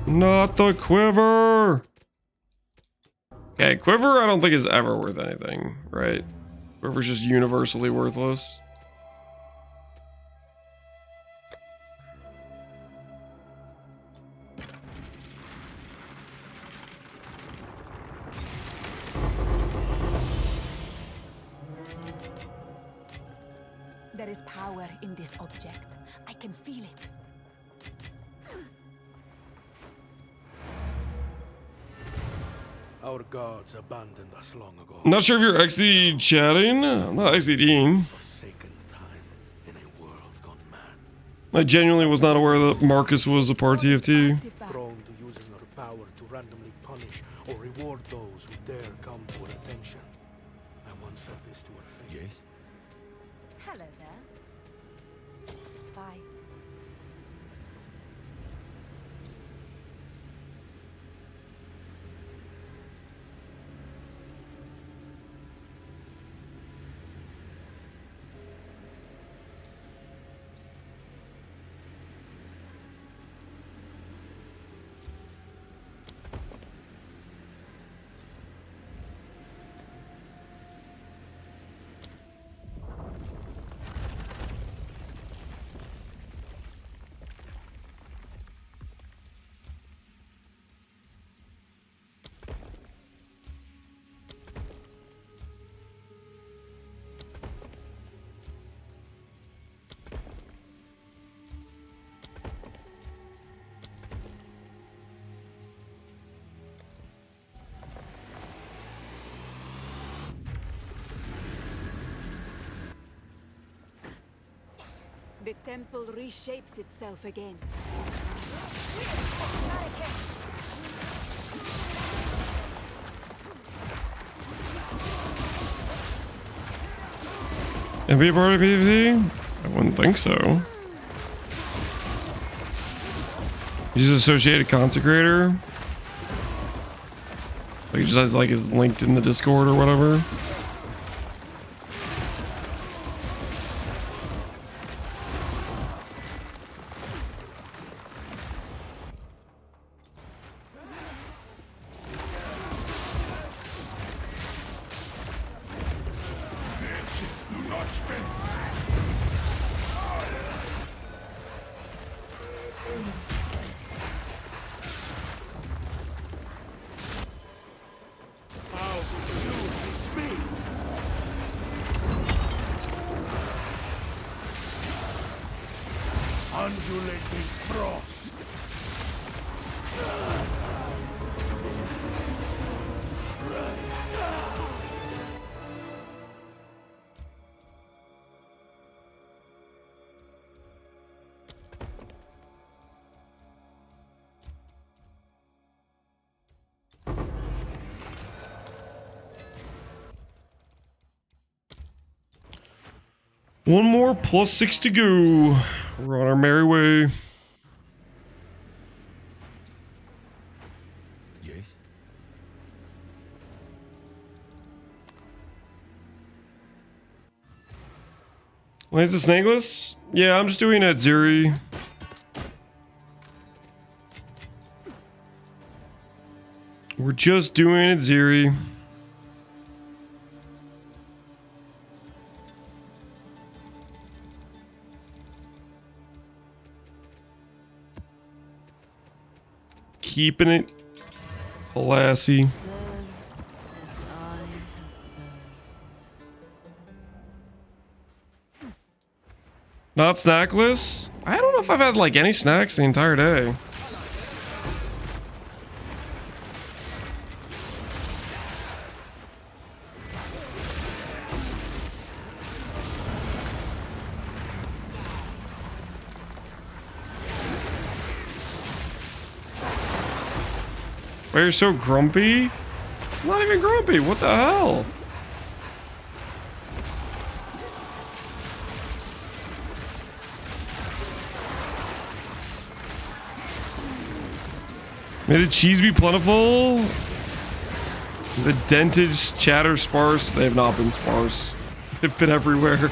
Not the quiver. Okay, quiver I don't think is ever worth anything, right? Quiver's just universally worthless. There is power in this object. I can feel it. Our gods abandoned us long ago. I'm not sure if you're XD chatting. I'm not XDing. Forsaken time in a world gone mad. I genuinely was not aware that Marcus was a part TFT. Prone to using our power to randomly punish or reward those who dare come to our attention. I once said this to her face. Yes? Hello there. Bye. The temple reshapes itself again. And be a part of PvP? I wouldn't think so. He's an associated consecrator. Like he just has like his linked in the Discord or whatever. Undulating frost. One more +6 to go. We're on our merry way. Yes? Lance the Snakeless? Yeah, I'm just doing it at Zuri. We're just doing it, Ziri. Keeping it classy. Not snackless? I don't know if I've had like any snacks the entire day. Why you're so grumpy? I'm not even grumpy. What the hell? May the cheese be plentiful. The dentage chatter sparse. They have not been sparse. They've been everywhere.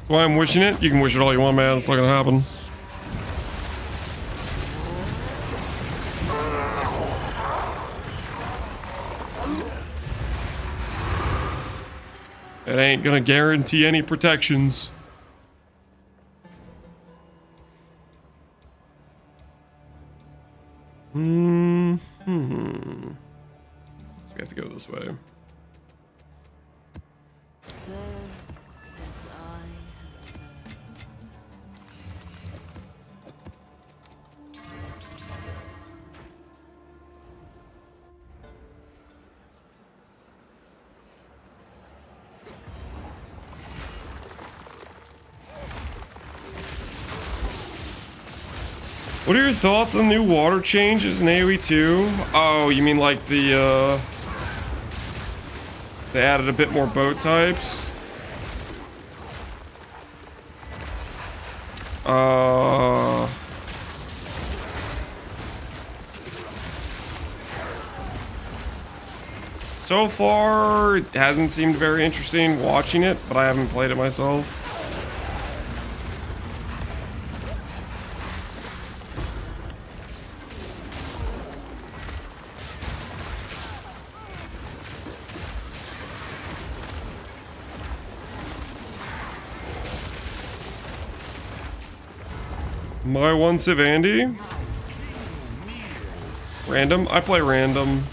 Why I'm wishing it? You can wish it all you want, man. It's not gonna happen. It ain't gonna guarantee any protections. So we have to go this way. What are your thoughts on the new water changes in AoE 2? Oh, you mean like the, they added a bit more boat types? So far, it hasn't seemed very interesting watching it, but I haven't played it myself. My one Civ Andy? Random? I play random.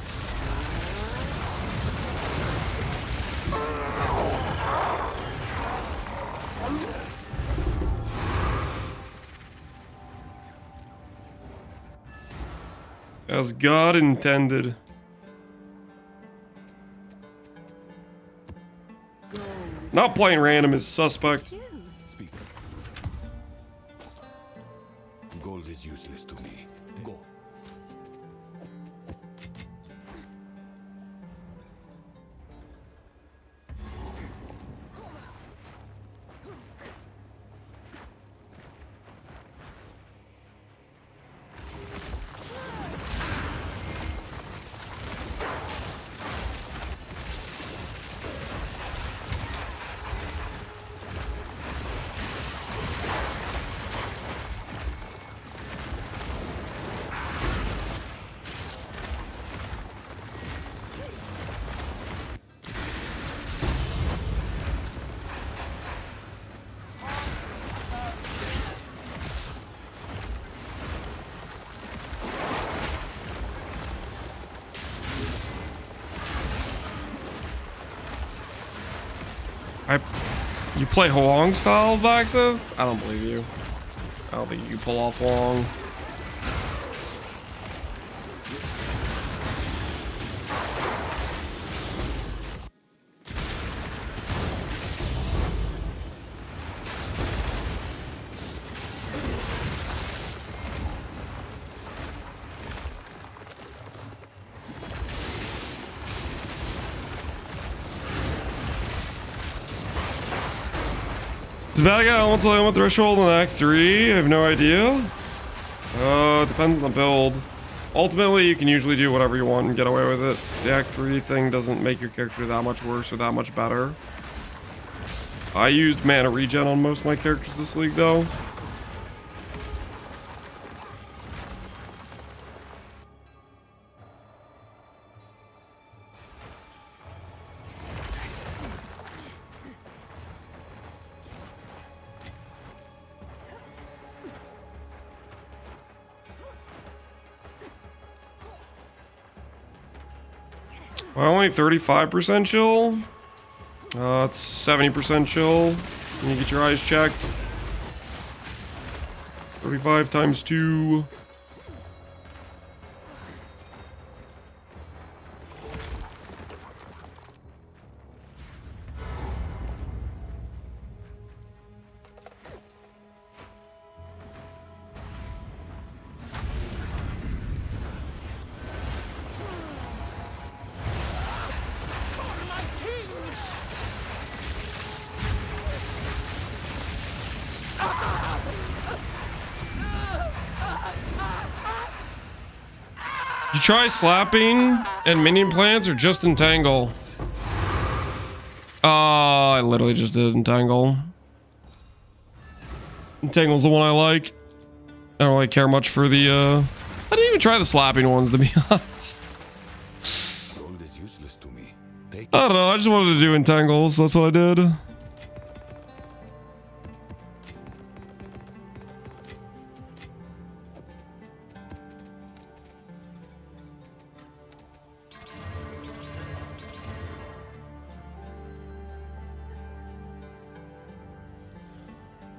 As God intended. Not playing random is suspect. Gold is useless to me. Go. You play Huang style Vaxiv? I don't believe you. I don't think you can pull off Huang. Does Bad Guy almost element threshold in Act 3? I have no idea. Depends on the build. Ultimately, you can usually do whatever you want and get away with it. The Act 3 thing doesn't make your character that much worse or that much better. I used mana regen on most of my characters this league, though. Only 35% chill. It's 70% chill. You get your eyes checked. 35 times 2. You try slapping and minion plants or just entangle? I literally just did entangle. Entangle's the one I like. I don't really care much for the I didn't even try the slapping ones, to be honest. Gold is useless to me. I don't know, I just wanted to do entangles, so that's what I did.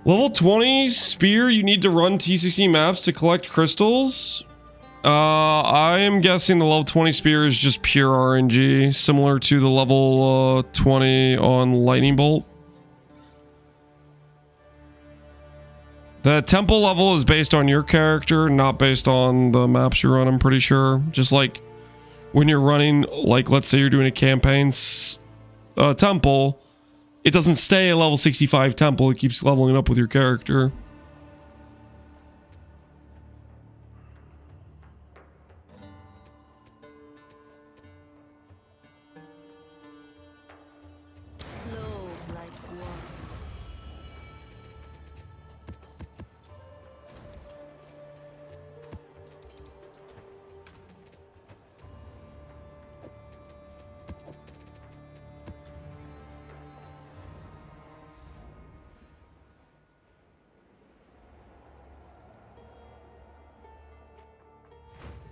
Level 20 spear, you need to run T16 maps to collect crystals. I am guessing the level 20 spear is just pure RNG, similar to the level 20 on lightning bolt. The temple level is based on your character, not based on the maps you run, I'm pretty sure. Just like when you're running, like let's say you're doing a campaign's temple, it doesn't stay a level 65 temple, it keeps leveling up with your character.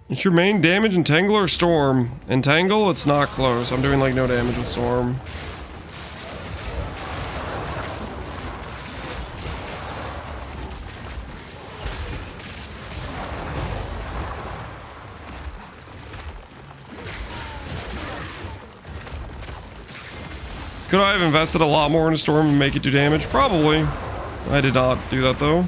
It's your main damage, Entangle or Storm? Entangle, it's not close. I'm doing like no damage with Storm. Could I have invested a lot more in a Storm and make it do damage? Probably. I did not do that though.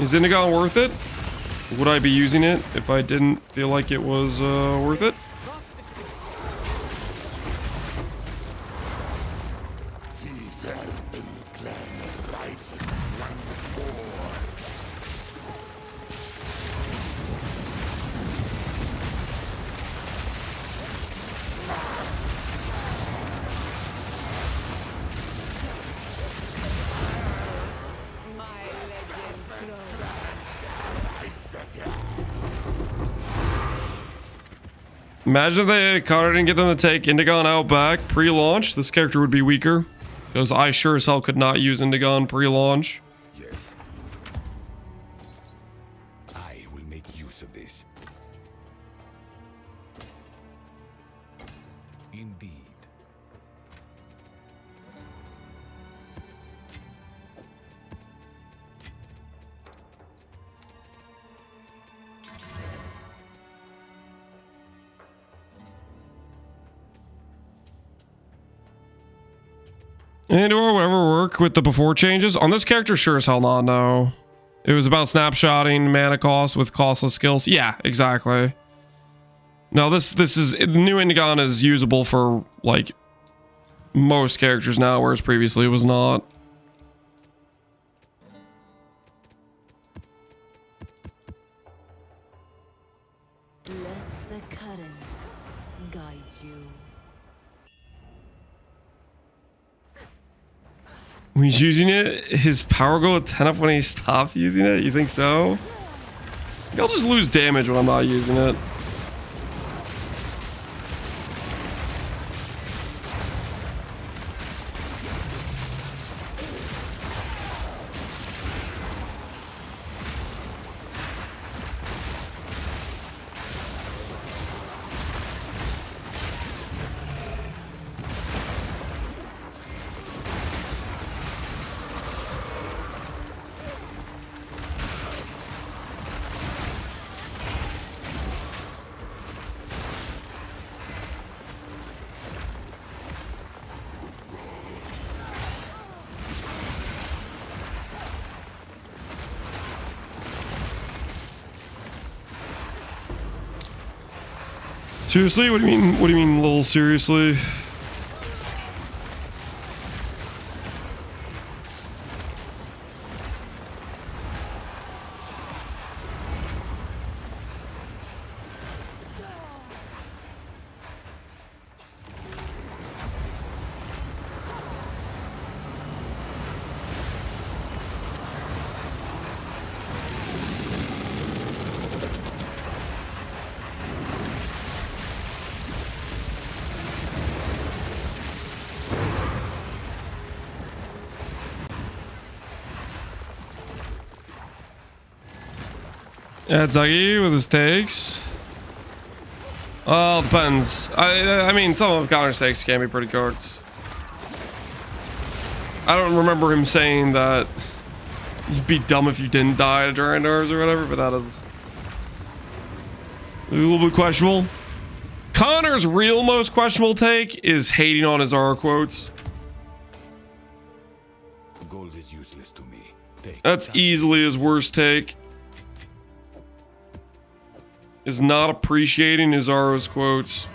Is Indigon worth it? Would I be using it if I didn't feel like it was worth it? Imagine if they caught it and get them to take Indigon out back pre-launch. This character would be weaker. Because I sure as hell could not use Indigon pre-launch. Yes. I will make use of this. Indeed. And do I ever work with the before changes? On this character, sure as hell not, no. It was about snapshotting mana cost with costless skills. Yeah, exactly. No, this is... The new Indigon is usable for, like, most characters now, whereas previously it was not. Let the currents guide you. When he's using it, his power go at 10 up when he stops using it? You think so? I think I'll just lose damage when I'm not using it. Seriously? What do you mean? What do you mean, lol, seriously? Yeah, Zuggy with his takes. Well, depends. I mean, some of Connor's takes can be pretty cooked. I don't remember him saying that you'd be dumb if you didn't die to Durandars or whatever, but that is a little bit questionable. Connor's real most questionable take is hating on his Zara quotes. Gold is useless to me. That's easily his worst take. Is not appreciating Izara's quotes.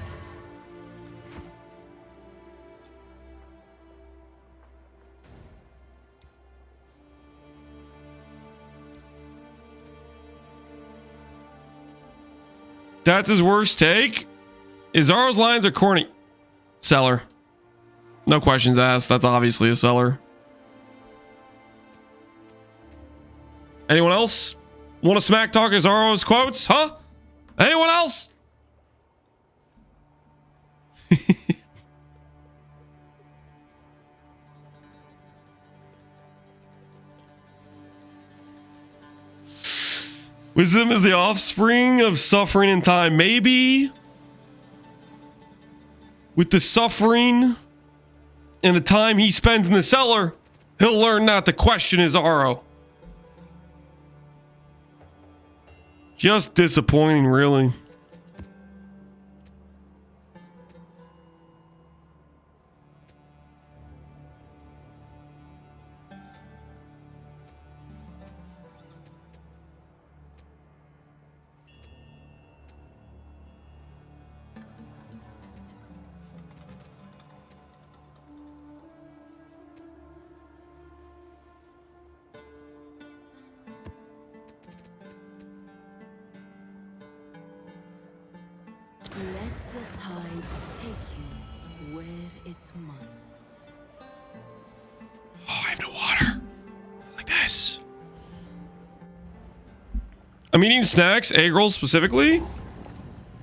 That's his worst take? Izara's lines are corny. Seller. No questions asked. That's obviously a seller. Anyone else want to smack talk Izara's quotes? Huh? Anyone else? Wisdom is the offspring of suffering and time. Maybe with the suffering and the time he spends in the cellar, he'll learn not to question his Aro. Just disappointing, really. Let the tide take you where it must. Oh, I have no water. Like this. I'm eating snacks, egg rolls specifically.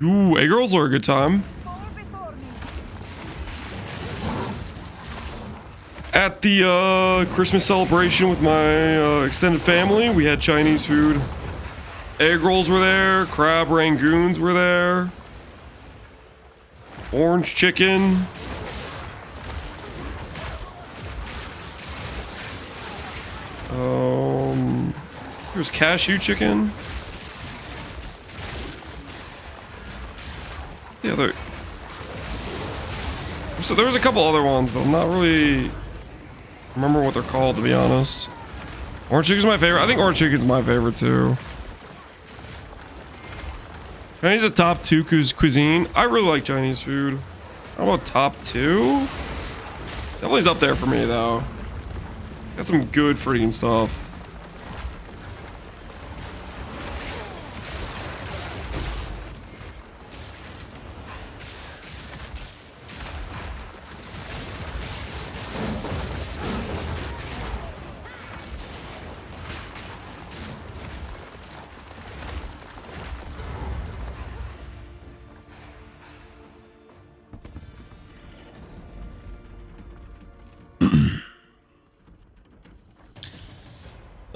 Ooh, egg rolls are a good time. At the Christmas celebration with my extended family, we had Chinese food. Egg rolls were there, crab rangoons were there. Orange chicken. There's cashew chicken. The other. So there was a couple other ones, but I'm not really remember what they're called, to be honest. Orange chicken's my favorite. I think orange chicken's my favorite too. Chinese is a top 2 cuisine. I really like Chinese food. How about top 2? Definitely up there for me though. Got some good freaking stuff.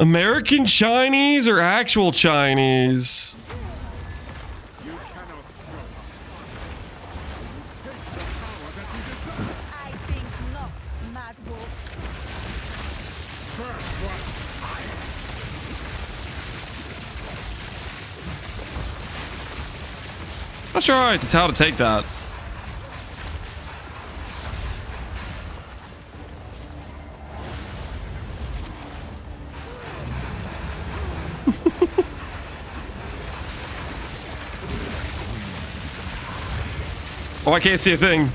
American Chinese or actual Chinese? You cannot stop us. You take the power that you deserve. I think not, Mad Wolf. First one. Not sure how to take that. Oh, I can't see a thing.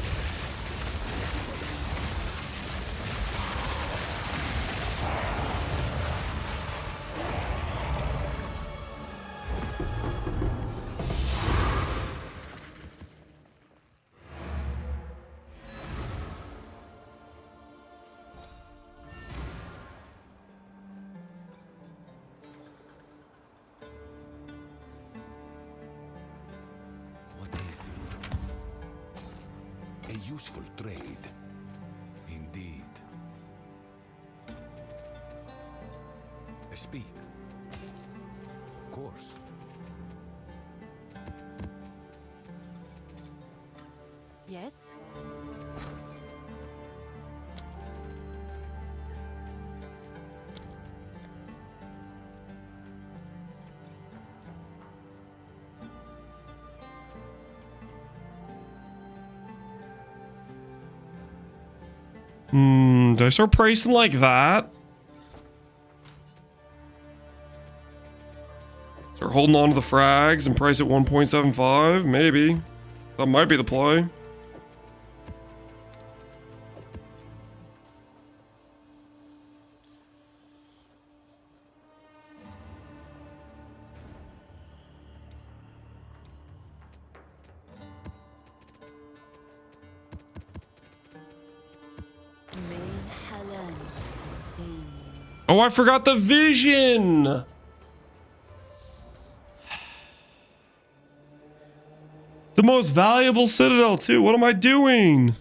Useful trade. Indeed. Speak. Of course. Yes? Do I start pricing like that? Start holding on to the frags and price at 1.75? Maybe. That might be the play. Oh, I forgot the vision! The most valuable citadel, too. What am I doing?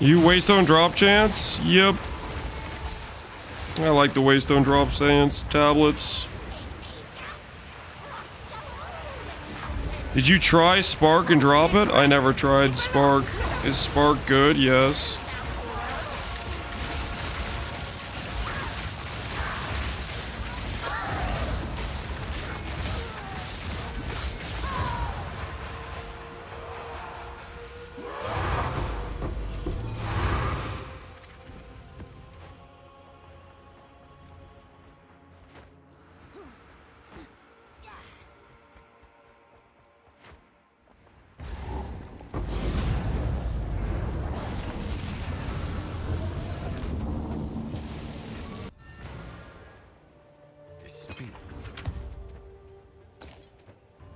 You waystone drop chance? Yep. I like the waystone drop chance tablets. Did you try Spark and drop it? I never tried Spark. Is Spark good? Yes.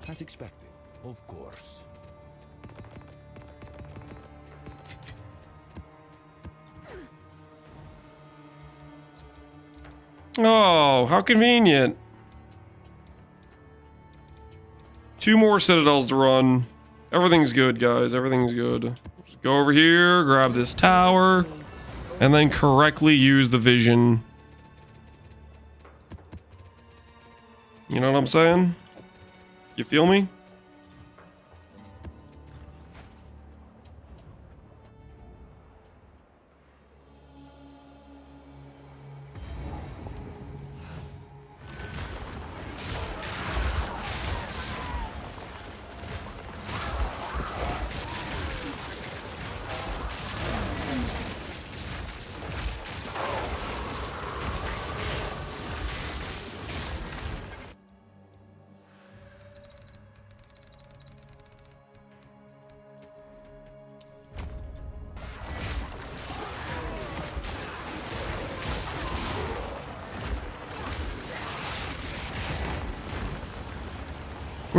As expected, of course. Oh, how convenient. 2 more citadels to run. Everything's good, guys. Everything's good. Just go over here, grab this tower, and then correctly use the vision. You know what I'm saying? You feel me?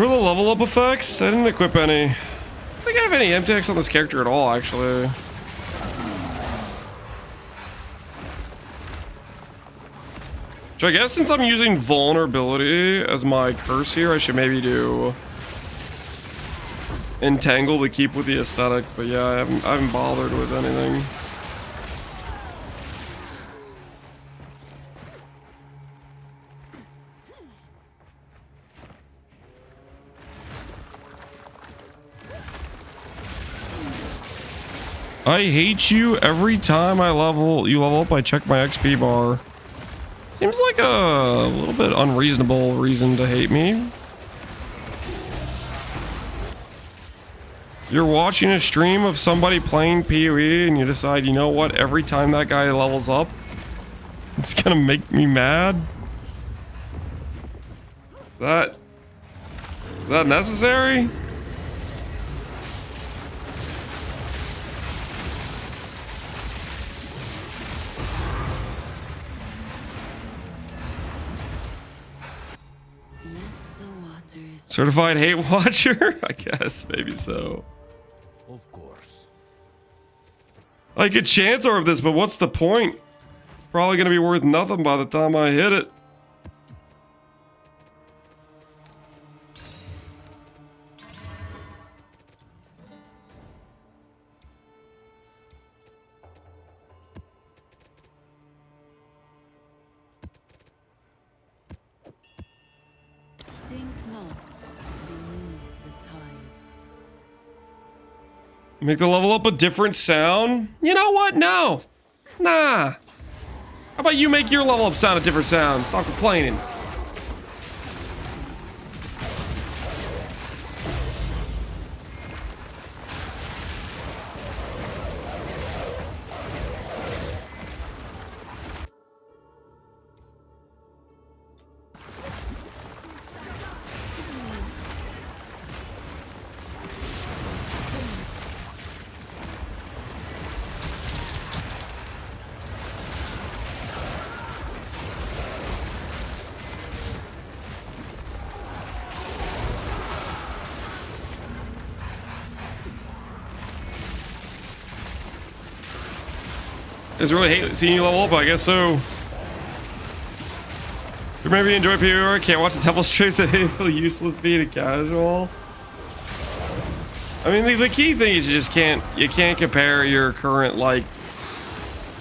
What are the level up effects? I didn't equip any. I don't think I have any MTX on this character at all, actually. So I guess since I'm using vulnerability as my curse here, I should maybe do Entangle to keep with the aesthetic. But yeah, I haven't bothered with anything. I hate you every time you level up, I check my XP bar. Seems like a little bit unreasonable reason to hate me. You're watching a stream of somebody playing PoE and you decide, you know what, every time that guy levels up, it's gonna make me mad. Is that necessary? Certified hate watcher? I guess, maybe so. Of course. I could chance of this, but what's the point? It's probably gonna be worth nothing by the time I hit it. Make the level up a different sound? You know what? No. Nah. How about you make your level up sound a different sound? Stop complaining. Just really hate seeing you level up, I guess so. You maybe enjoy PoE, can't watch the temple streams that feel useless being a casual. I mean, the key thing is you can't compare your current, like,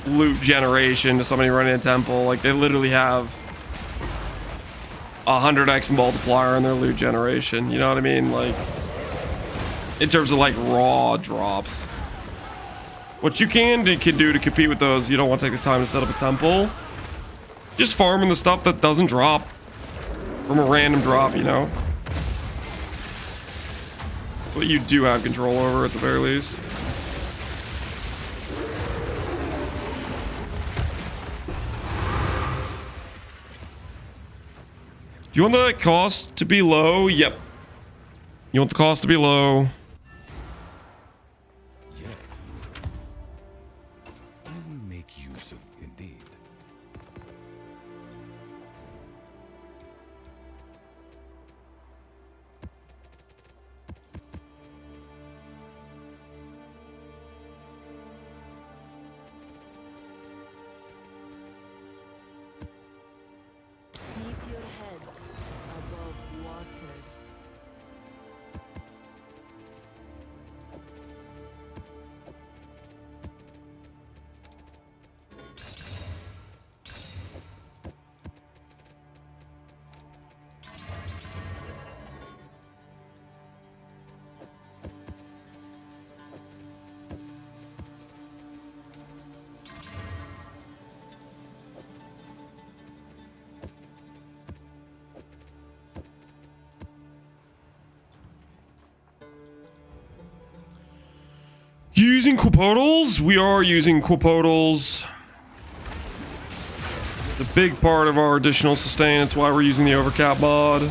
loot generation to somebody running a temple. Like, they literally have 100x multiplier on their loot generation. You know what I mean? Like, in terms of, like, raw drops. What you can do to compete with those, you don't want to take the time to set up a temple. Just farming the stuff that doesn't drop from a random drop, you know? That's what you do have control over at the very least. You want the cost to be low? Yep. You want the cost to be low. Using Quipotals? We are using Quipotals. It's a big part of our additional sustain. That's why we're using the overcap mod.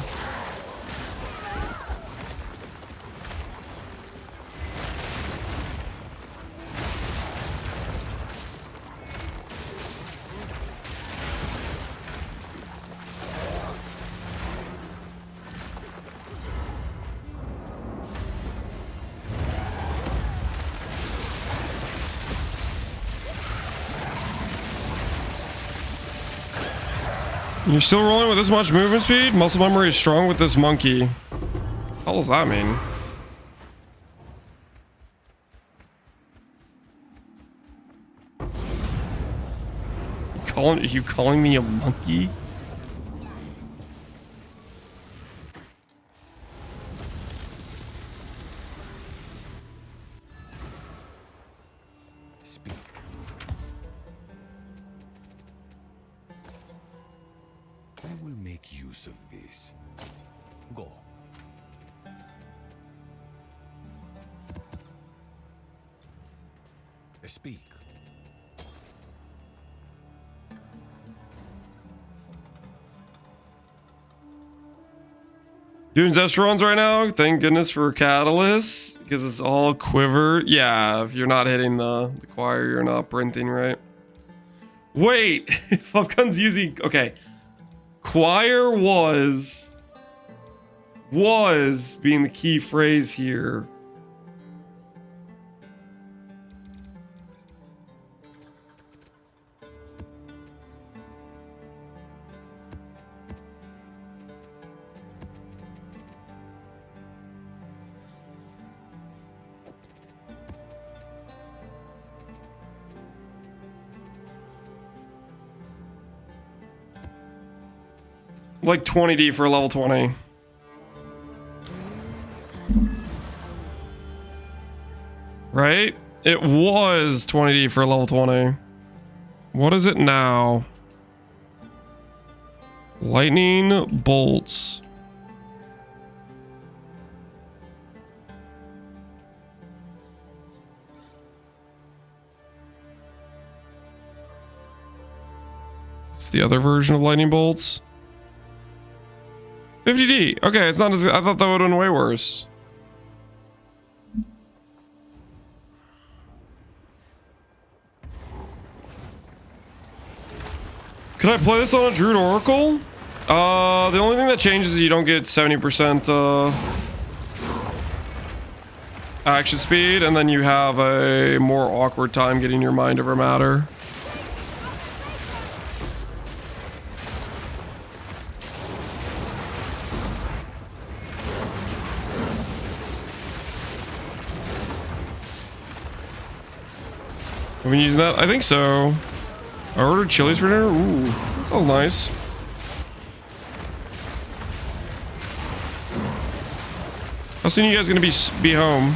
You're still rolling with this much movement speed? Muscle memory is strong with this monkey. What does that mean? Are you calling me a monkey? Speak. I will make use of this. Go. Speak. Doing Zestrons right now. Thank goodness for Catalyst, because it's all quiver. Yeah, if you're not hitting the choir, you're not printing, right? Wait, Fluffgun's using... Okay. Choir was being the key phrase here. Like 20D for level 20. Right? It was 20D for level 20. What is it now? Lightning bolts. It's the other version of lightning bolts. 50D. Okay, it's not as... I thought that would have been way worse. Could I play this on a Druid Oracle? The only thing that changes is you don't get 70% action speed, and then you have a more awkward time getting your mind over matter. Have we been using that? I think so. I ordered chilies for dinner. Ooh, that sounds nice. How soon are you guys gonna be home?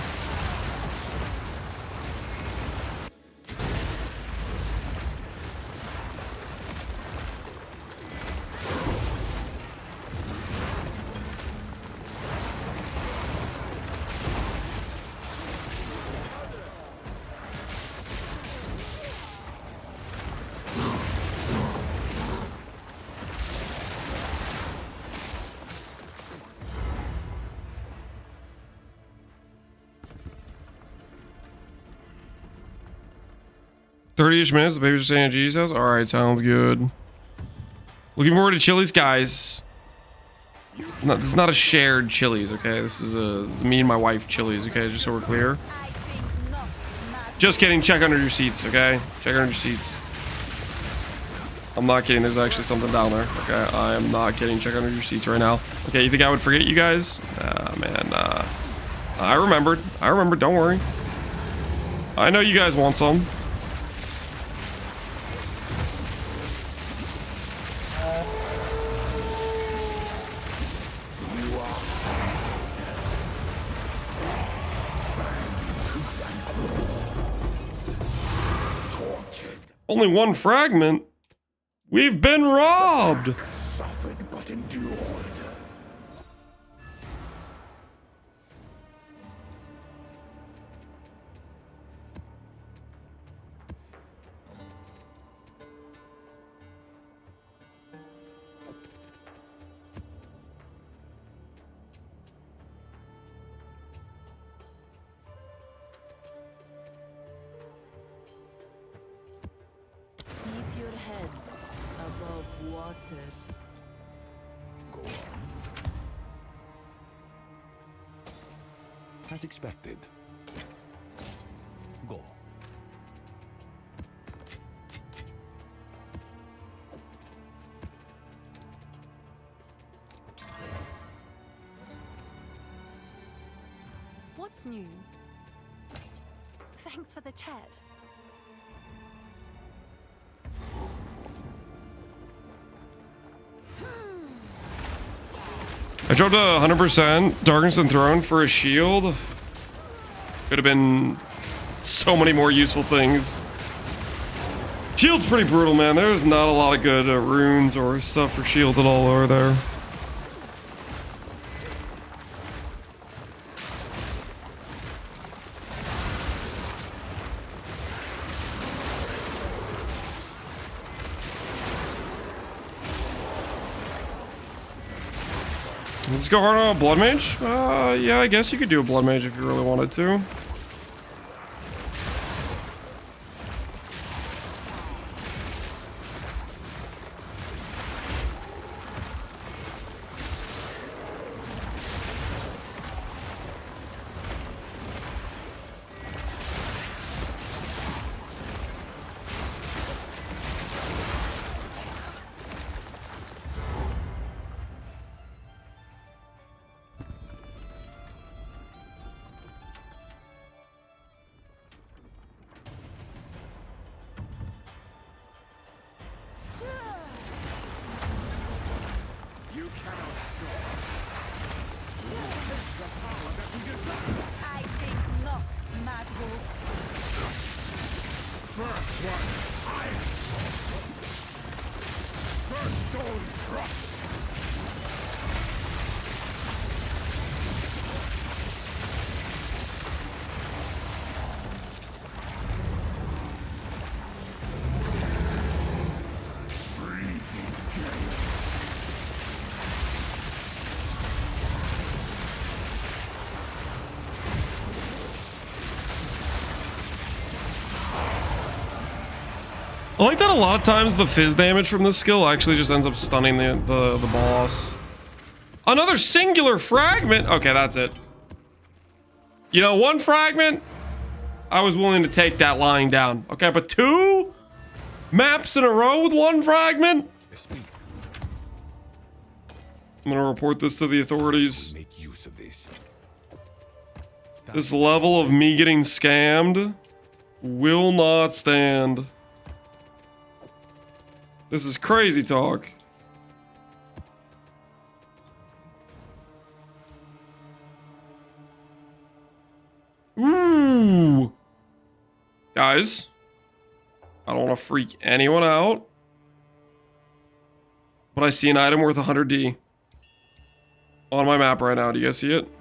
Thirty-ish minutes. The babies are staying at Gigi's house. All right, sounds good. Looking forward to Chili's, guys. No, this is not a shared Chili's, okay? This is me and my wife Chili's, okay? Just so we're clear. Just kidding. Check under your seats, okay? Check under your seats. I'm not kidding. There's actually something down there. Okay, I am not kidding. Check under your seats right now. Okay, you think I would forget you guys? Man. I remembered. Don't worry. I know you guys want some. Only one fragment? We've been robbed! Suffered but endured. Keep your head above water. Go on. As expected. Go. What's new? Thanks for the chat. I dropped a 100% Darkness and Throne for a shield. Could have been so many more useful things. Shield's pretty brutal, man. There's not a lot of good runes or stuff for shield at all over there. Let's go hard on a Blood Mage. Yeah, I guess you could do a Blood Mage if you really wanted to. I think not, Mad Wolf. First one, iron. First stone's thrust. I like that a lot of times the fizz damage from this skill actually just ends up stunning the boss. Another singular fragment. Okay, that's it. You know, one fragment, I was willing to take that lying down. Okay, but 2 maps in a row with 1 fragment? I'm gonna report this to the authorities. Make use of this. This level of me getting scammed will not stand. This is crazy talk. Ooh. Guys, I don't want to freak anyone out, but I see an item worth 100D on my map right now. Do you guys see it?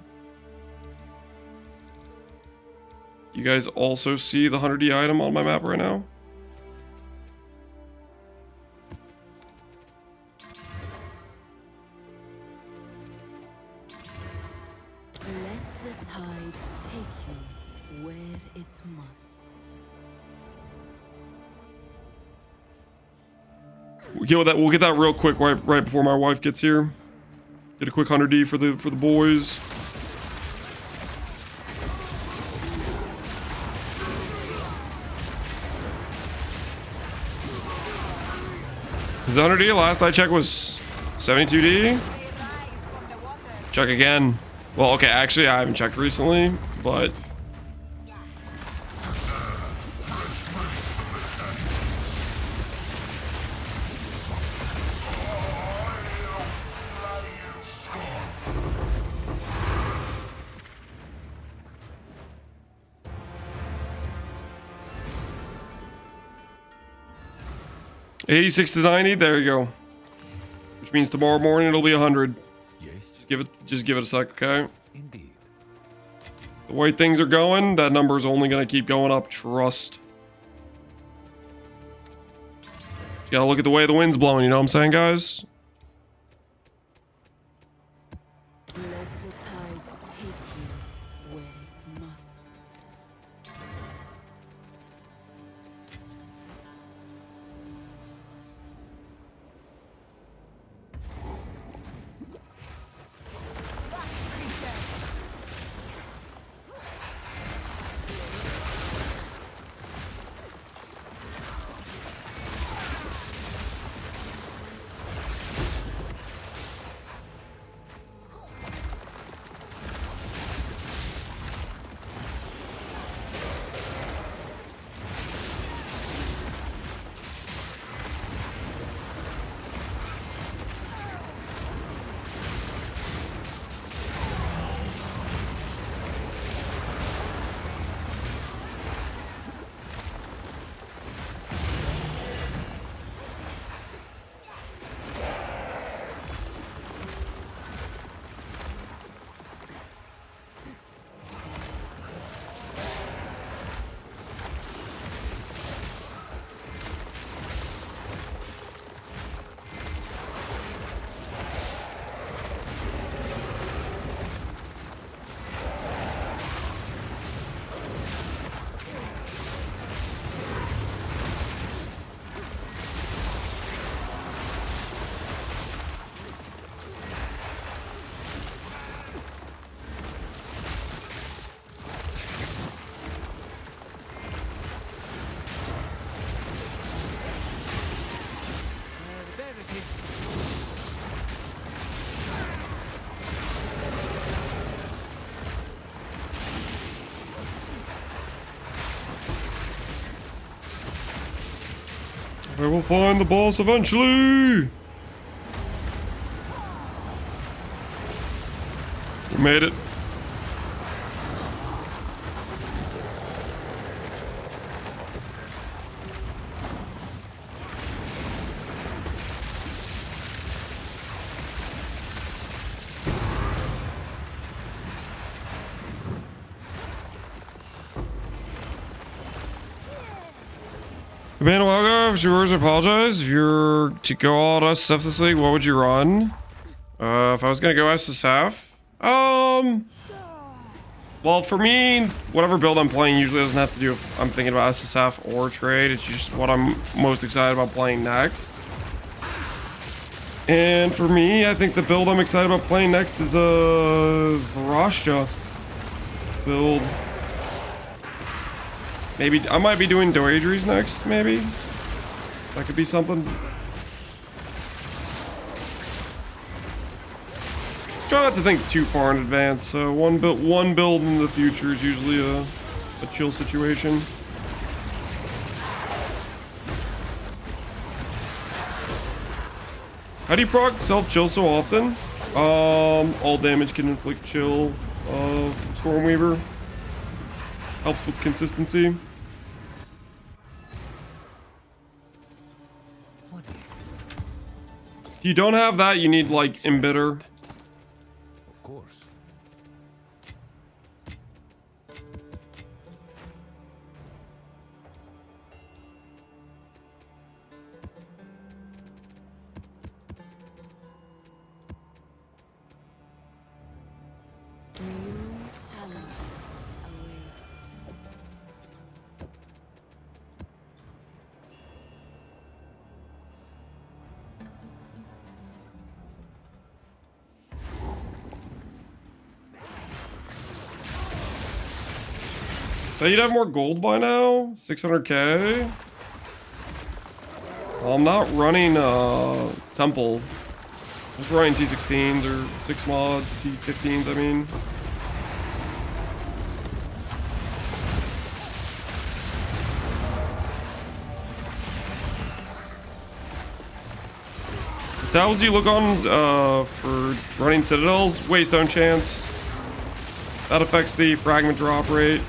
You guys also see the 100D item on my map right now? We'll get that real quick right before my wife gets here. Get a quick 100D for the boys. His 100D last I checked was 72D. Check again. Well, okay, actually I haven't checked recently, but $86 to $90. There you go. Which means tomorrow morning it'll be 100. Yes. Just give it a sec, okay? Indeed. The way things are going, that number is only gonna keep going up. Trust. You gotta look at the way the wind's blowing. You know what I'm saying, guys? I will find the boss eventually. We made it. Commander Welgo, viewers, apologize. If you're to go all out stuff this league, what would you run? If I was gonna go SSF, well, for me, whatever build I'm playing usually doesn't have to do if I'm thinking about SSF or trade. It's just what I'm most excited about playing next. And for me, I think the build I'm excited about playing next is a Varasha build. Maybe I might be doing Doadries next, maybe. That could be something. Try not to think too far in advance. So one build in the future is usually a chill situation. How do you proc self-chill so often? All damage can inflict chill. Stormweaver. Helps with consistency. If you don't have that, you need like Embitter. Of course. So you'd have more gold by now? 600k? Well, I'm not running Temple. I'm just running T16s or 6 mods, T15s, I mean. The towels you look on for running Citadels, Waystone chance. That affects the fragment drop rate.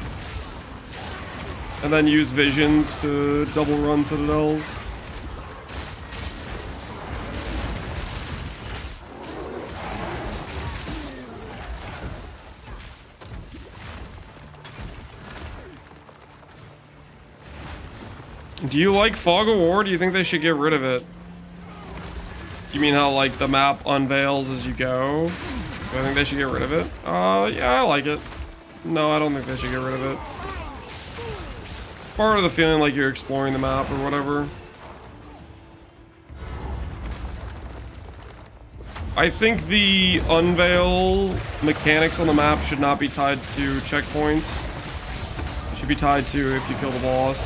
And then use visions to double run Citadels. Do you like Fog of War? Do you think they should get rid of it? You mean how like the map unveils as you go? Do I think they should get rid of it? Yeah, I like it. No, I don't think they should get rid of it. Part of the feeling like you're exploring the map or whatever. I think the unveil mechanics on the map should not be tied to checkpoints. It should be tied to if you kill the boss.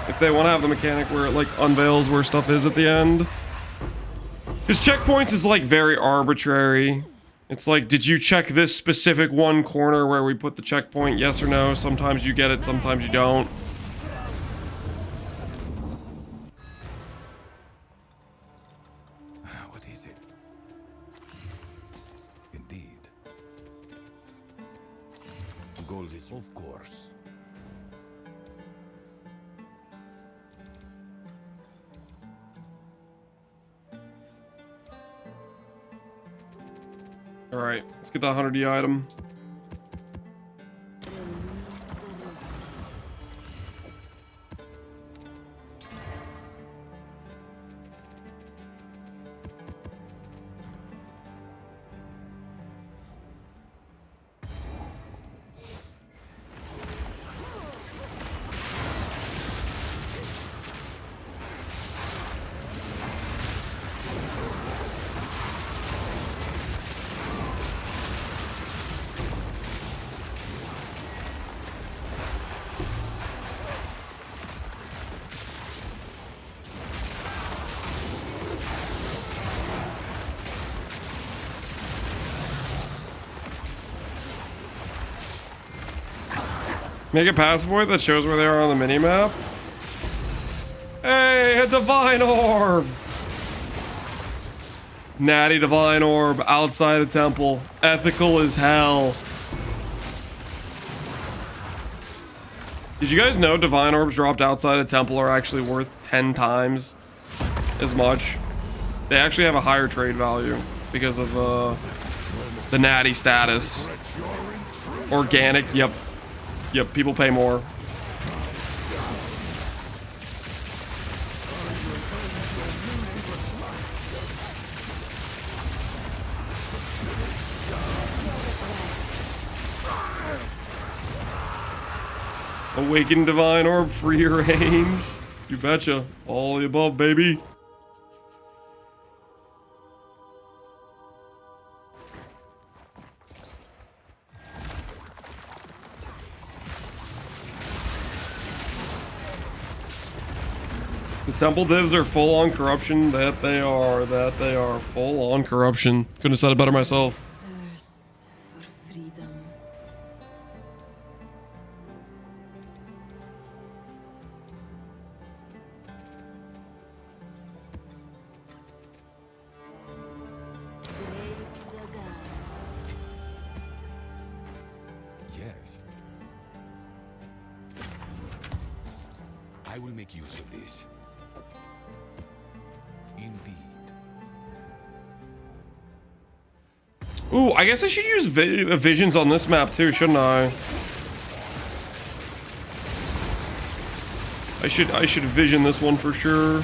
If they want to have the mechanic where it like unveils where stuff is at the end. Because checkpoints is like very arbitrary. It's like, did you check this specific one corner where we put the checkpoint? Yes or no? Sometimes you get it, sometimes you don't. What is it? Indeed. Gold is, of course. Alright, let's get that 100D item. Make a passive void that shows where they are on the minimap. a Divine Orb! Natty Divine Orb outside the temple. Ethical as hell. Did you guys know Divine Orbs dropped outside the temple are actually worth 10 times as much? They actually have a higher trade value because of the natty status. Organic, yep. Yep, people pay more. Awakened Divine Orb, free range. You betcha. All the above, baby. The temple divs are full on corruption. That they are. That they are. Full on corruption. Couldn't have said it better myself. I will make use of this. Indeed. Ooh, I guess I should use visions on this map too, shouldn't I? I should vision this one for sure.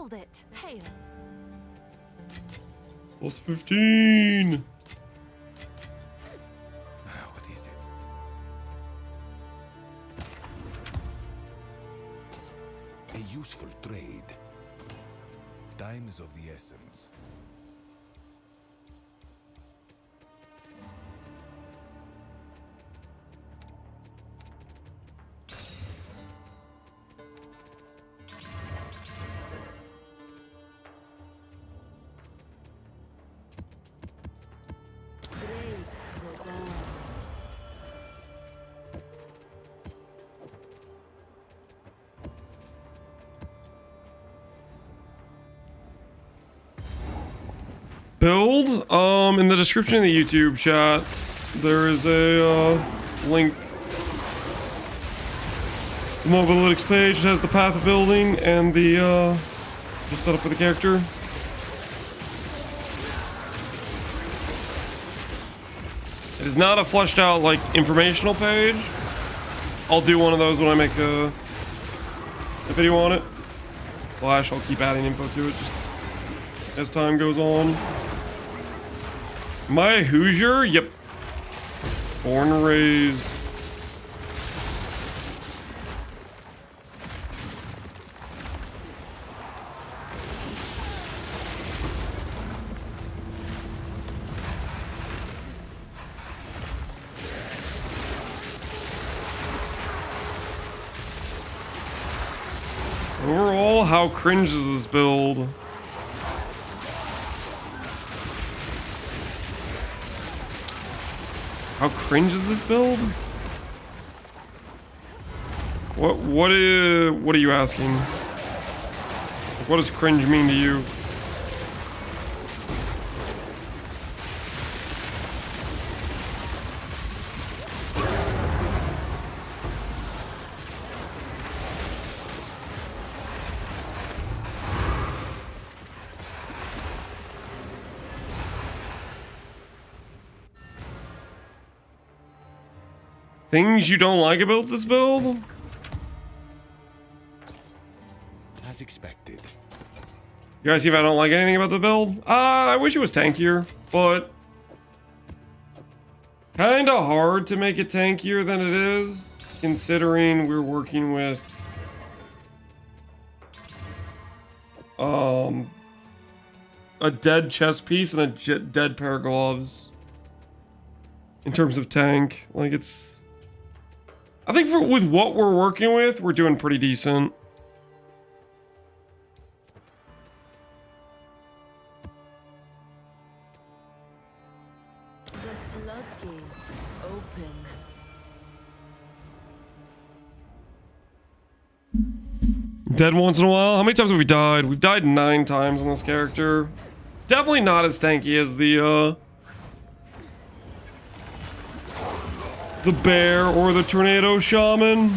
It. Hail. Plus 15. What is it? A useful trade. Time is of the essence. Build, in the description of the YouTube chat, there is a link. The mobile analytics page. It has the path of building and the setup for the character. It is not a fleshed out like informational page. I'll do one of those when I make a video on it. Flash, I'll keep adding info to it just as time goes on. Am I a Hoosier? Yep. Born and raised. Overall, how cringe is this build? How cringe is this build? What are you asking? What does cringe mean to you? Things you don't like about this build? As expected. You guys see if I don't like anything about the build? I wish it was tankier, but kinda hard to make it tankier than it is. considering we're working with a dead chest piece and a dead pair of gloves in terms of tank. Like, it's, I think with what we're working with, we're doing pretty decent. The floodgates open. Dead once in a while. How many times have we died? We've died 9 times on this character. It's definitely not as tanky as the bear or the tornado shaman.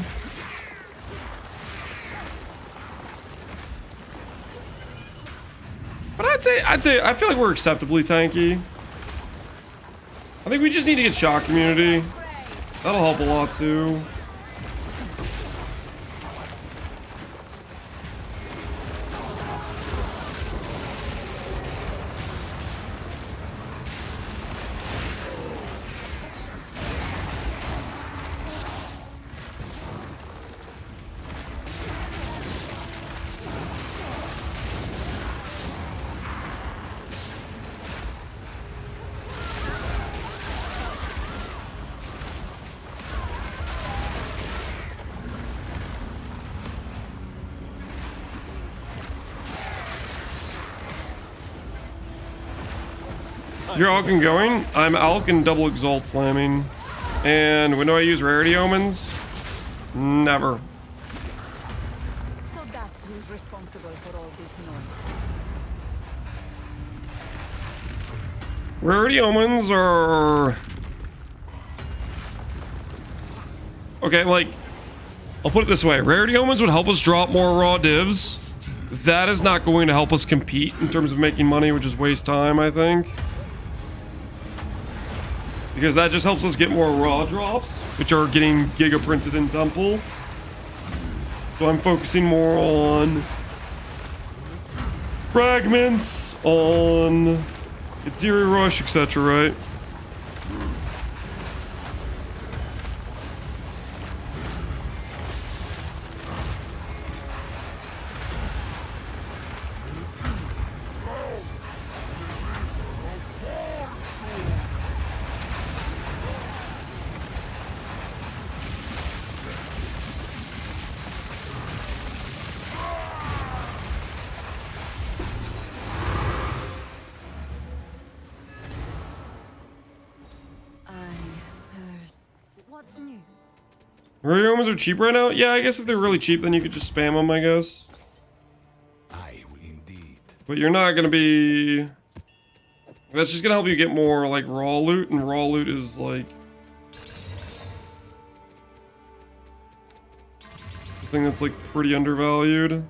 But I'd say I feel like we're acceptably tanky. I think we just need to get shock community. That'll help a lot too. You're Alkin going? I'm Alkin double exalt slamming. And when do I use rarity omens? Never. So that's who's responsible for all this noise. Rarity omens are... Okay, like, I'll put it this way. Rarity omens would help us drop more raw divs. That is not going to help us compete in terms of making money, which is waste time, I think. Because that just helps us get more raw drops, which are getting giga printed in Temple. So I'm focusing more on fragments, on Ethereal Rush, etc., right? What's new? Rarity omens are cheap right now? Yeah, I guess if they're really cheap, then you could just spam them, I guess. I will indeed. But you're not gonna be... That's just gonna help you get more, like, raw loot, and raw loot is, like... I think that's, like, pretty undervalued.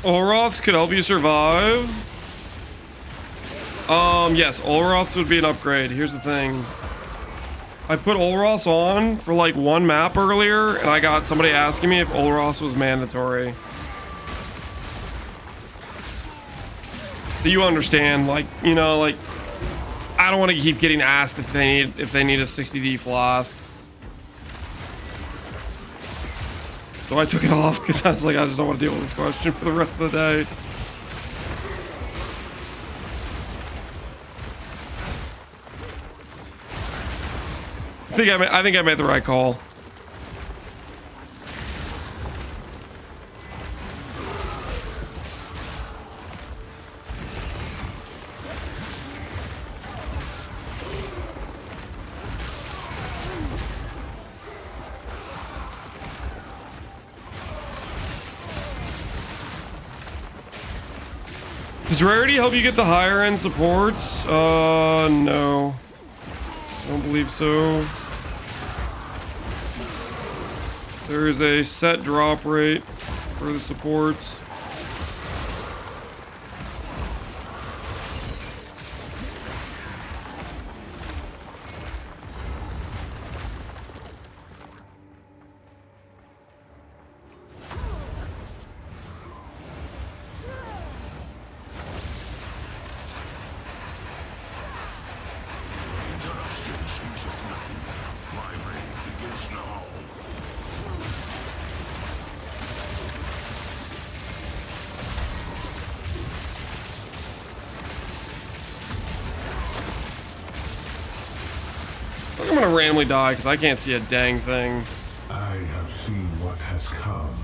Olroths could help you survive. Yes, Olroths would be an upgrade. Here's the thing. I put Olroths on for like one map earlier, and I got somebody asking me if Olroths was mandatory. So you understand, like, you know, like, I don't want to keep getting asked if they need a 60D flask. So I took it off because I was like, I just don't want to deal with this question for the rest of the day. I think I made the right call. Does rarity help you get the higher end supports? No. I don't believe so. There is a set drop rate for the supports. I'm gonna randomly die because I can't see a dang thing. I have seen what has come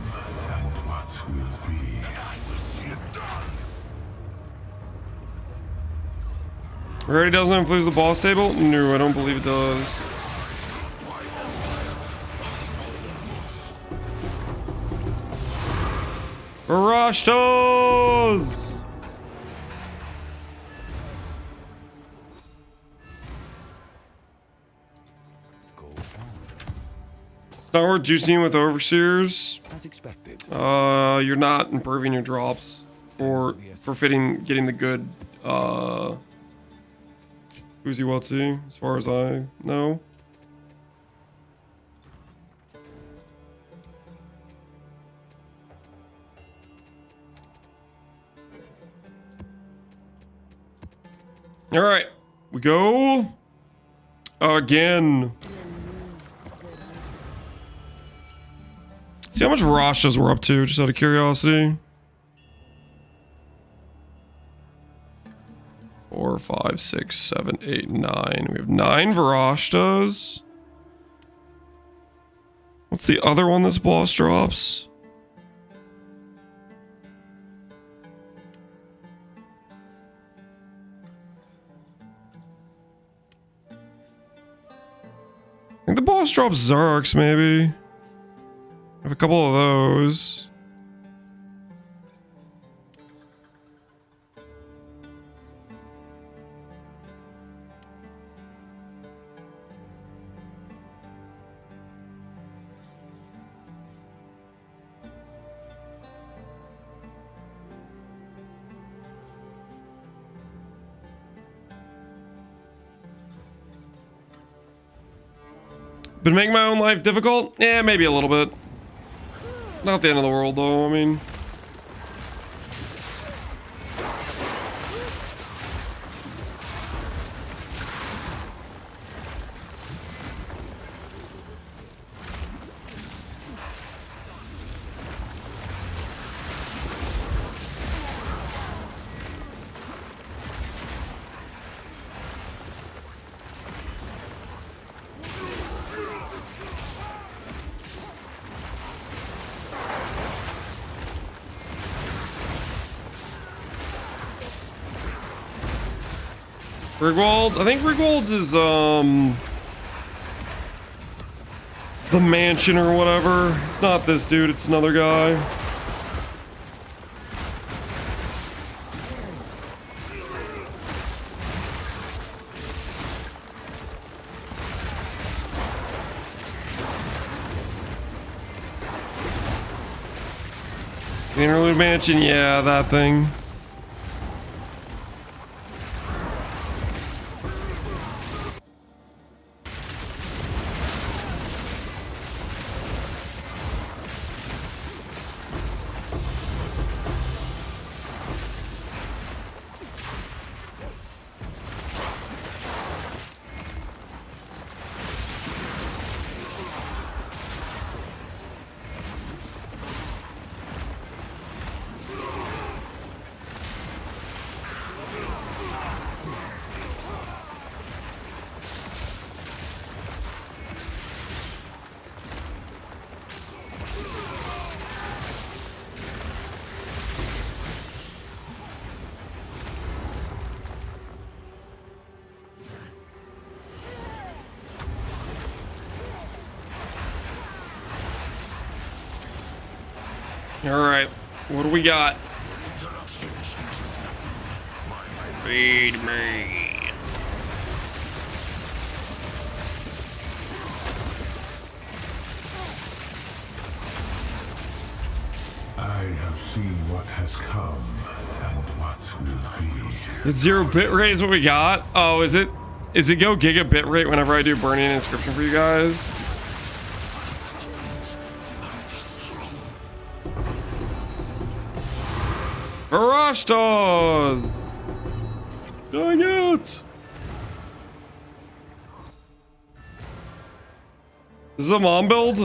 and what will be. I will see it done. Rarity doesn't influence the boss table? No, I don't believe it does. Barashtos! It's not worth juicing with overseers. As expected. You're not improving your drops for getting the good Uzi Watsu, as far as I know. All right, we go again. See how much Rashtas we're up to, just out of curiosity. 4, 5, 6, 7, 8, 9. We have 9 Varashtas. What's the other one this boss drops? I think the boss drops Zarks, maybe. I have a couple of those. Been making my own life difficult? Yeah, maybe a little bit. Not the end of the world, though, I mean. Rigwald's? I think Rigwald's is, the mansion or whatever. It's not this dude, it's another guy. The Interlude Mansion, yeah, that thing. All right, what do we got? Feed me. I have seen what has come and what will be. It's 0 bitrate is what we got. Oh, is it go giga bitrate whenever I do Burning Inscription for you guys? Varashtas! Dang it! This is a mom build? We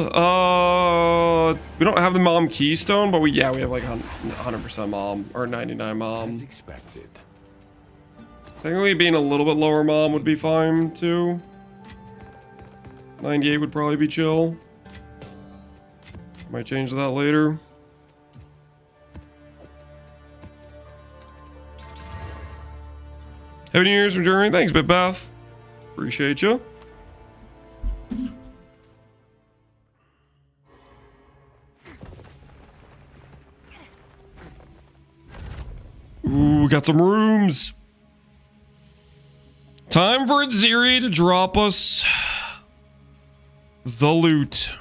don't have the mom keystone, but we have like 100% mom or 99 mom. As expected. Technically being a little bit lower mom would be fine too. 98 would probably be chill. Might change that later. Happy New Year's from Germany. Thanks, BitBath. Appreciate you. Ooh, we got some rooms. Time for Ziri to drop us the loot.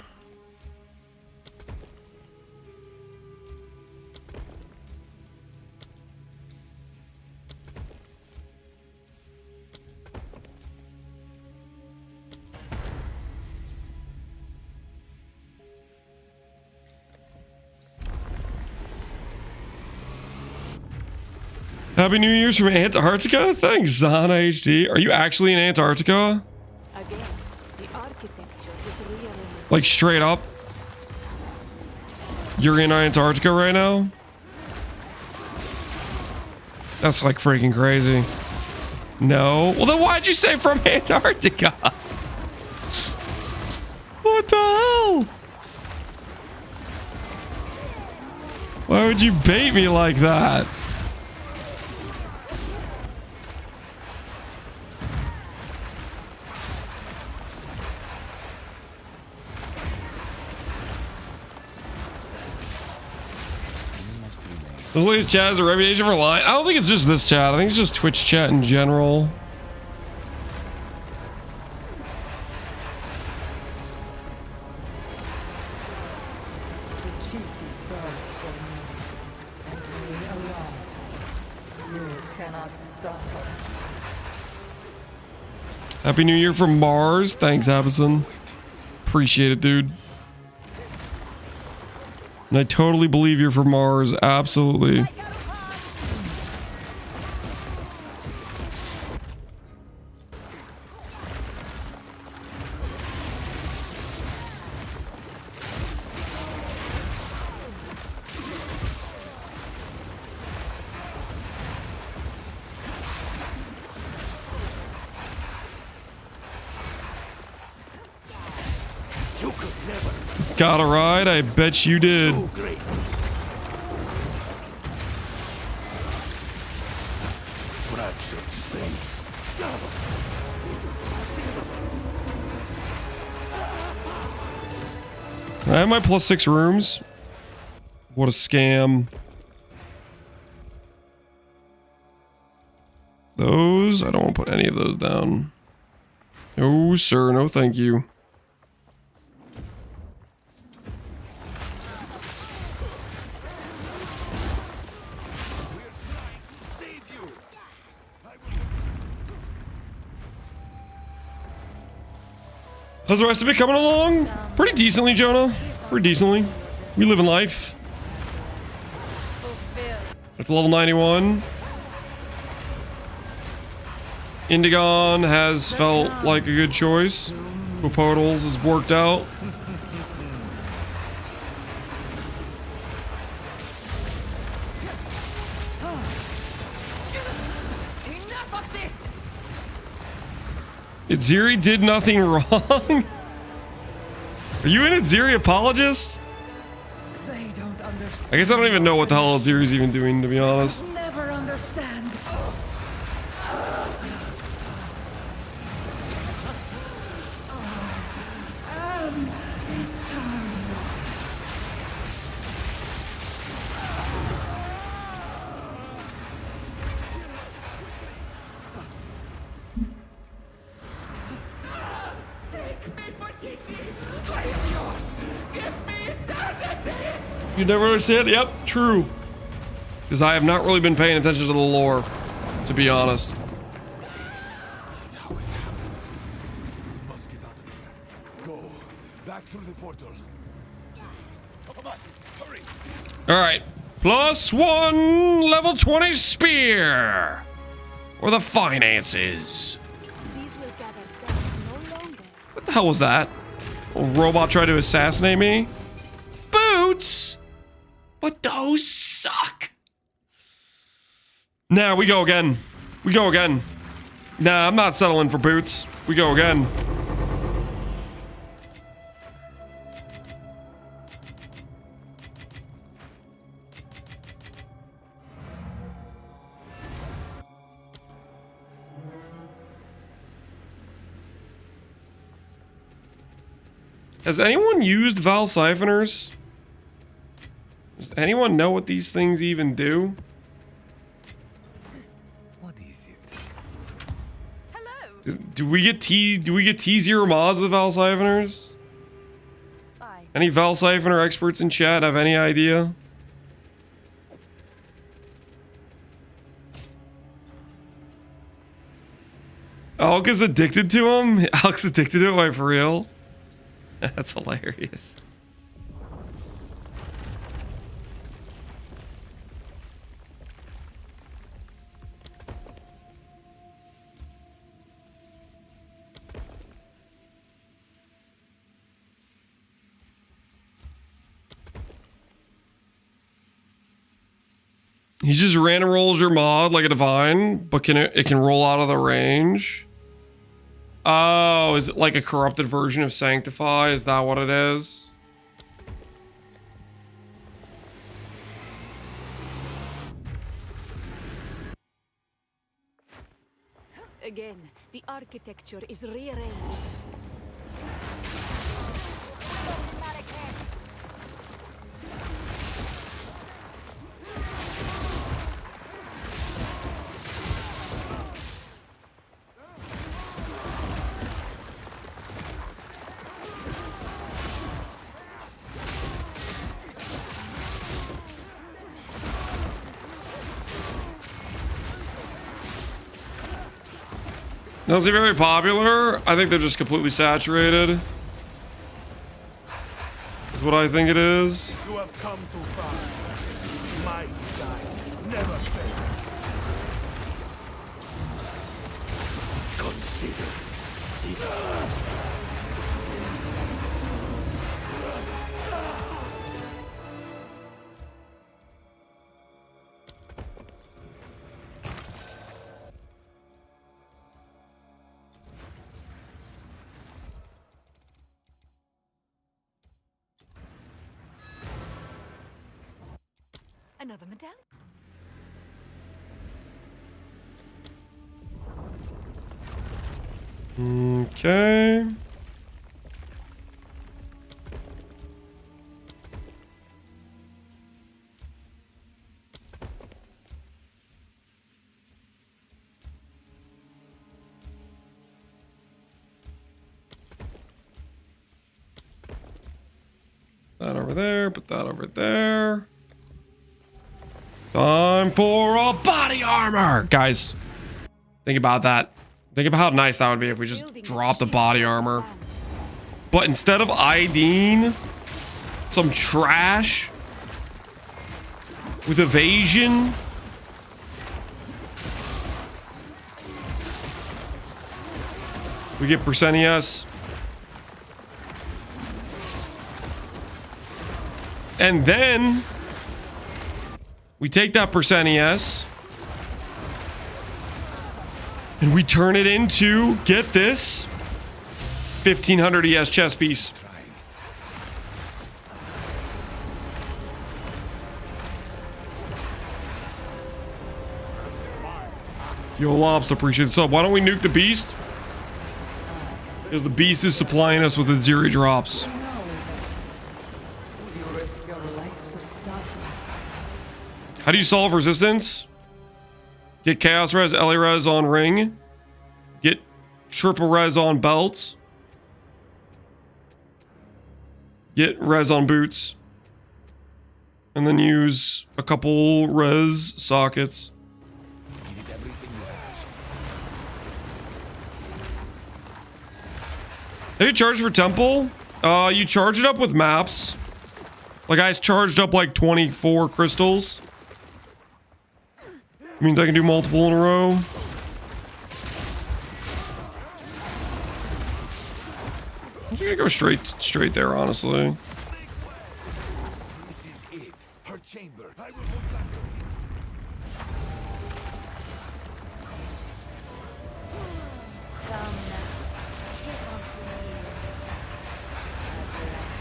Happy New Year's from Antarctica? Thanks, Zana HD. Are you actually in Antarctica? Again, the architecture is really... Like straight up? You're in Antarctica right now? That's like freaking crazy. No. Well then why'd you say from Antarctica? What the hell? Why would you bait me like that? Those latest chat is a reputation for lying. I don't think it's just this chat. I think it's just Twitch chat in general. Happy New Year from Mars. Thanks, Abison. Appreciate it, dude. And I totally believe you're from Mars. Absolutely. Got a ride? I bet you did. So great. Fractured space. I have my +6 rooms. What a scam. Those, I don't want to put any of those down. No, sir. No, thank you. How's the rest of it coming along? Pretty decently, Jonah. Pretty decently. We live in life. At level 91. Indigon has felt like a good choice. Popodals has worked out. Ziri did nothing wrong? Are you an Ziri apologist? They don't understand. I guess I don't even know what the hell Ziri's even doing, to be honest. Never understand. You never understand? Yep, true. Because I have not really been paying attention to the lore, to be honest. This is how it happens. We must get out of here. Go. Back through the portal. Come on, hurry. Alright. +1 level 20 spear. Or the finances. These will gather dust no longer. What the hell was that? A robot tried to assassinate me? Boots! But those suck. Nah, we go again. We go again. Nah, I'm not settling for boots. We go again. Has anyone used Val Siphoners? Does anyone know what these things even do? What is it? Hello. Do we get T0 mods with Val Siphoners? Bye. Any Val Siphoner experts in chat have any idea? Alk is addicted to him? Alk's addicted to it, why, for real? That's hilarious. He just random rolls your mod like a divine, but it can roll out of the range. Oh, is it like a corrupted version of Sanctify? Is that what it is? Again, the architecture is rearranged. Not very popular. I think they're just completely saturated. Is what I think it is. You have come too far. My design never fails. Consider the Another medallion. Okay. That over there, put that over there. Time for a body armor! Guys, think about that. Think about how nice that would be if we just dropped the body armor. But instead of IDing some trash with evasion, we get percent ES. And then we take that percent ES and we turn it into, get this, 1500 ES chest piece. Yo, Lobs, appreciate the sub. Why don't we nuke the beast? Because the beast is supplying us with the Zeri drops. How do you solve resistance? Get Chaos Res, Ele Res on ring. Get Triple Res on belts. Get Res on boots. and then use a couple res sockets. Give it everything you have. Have you charged for temple? You charge it up with maps. Like I charged up like 24 crystals. Means I can do multiple in a row. I'm gonna go straight there, honestly. This is it. Her chamber. I will hold back your Come now, get onto me. At last,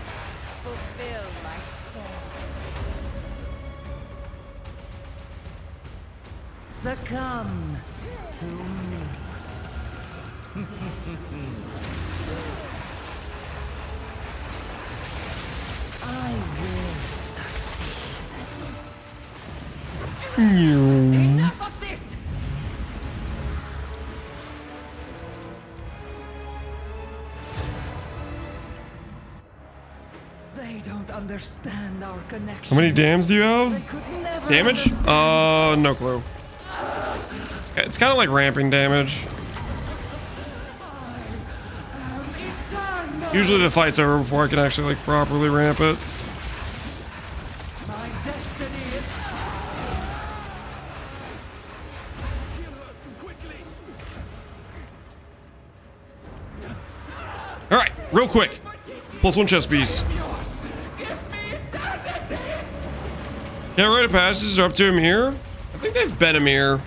fulfill my soul. Succumb to me. I will succeed. Enough of this! They don't understand our connection. How many dams do you have? They could never Damage? understand. No clue. Okay, it's kind of like ramping damage. Usually the fight's over before I can actually like properly ramp it. My destiny is All right, real quick. +1 chest piece. Yeah, rite of passages are up to a mirror. I think they've been a mirror.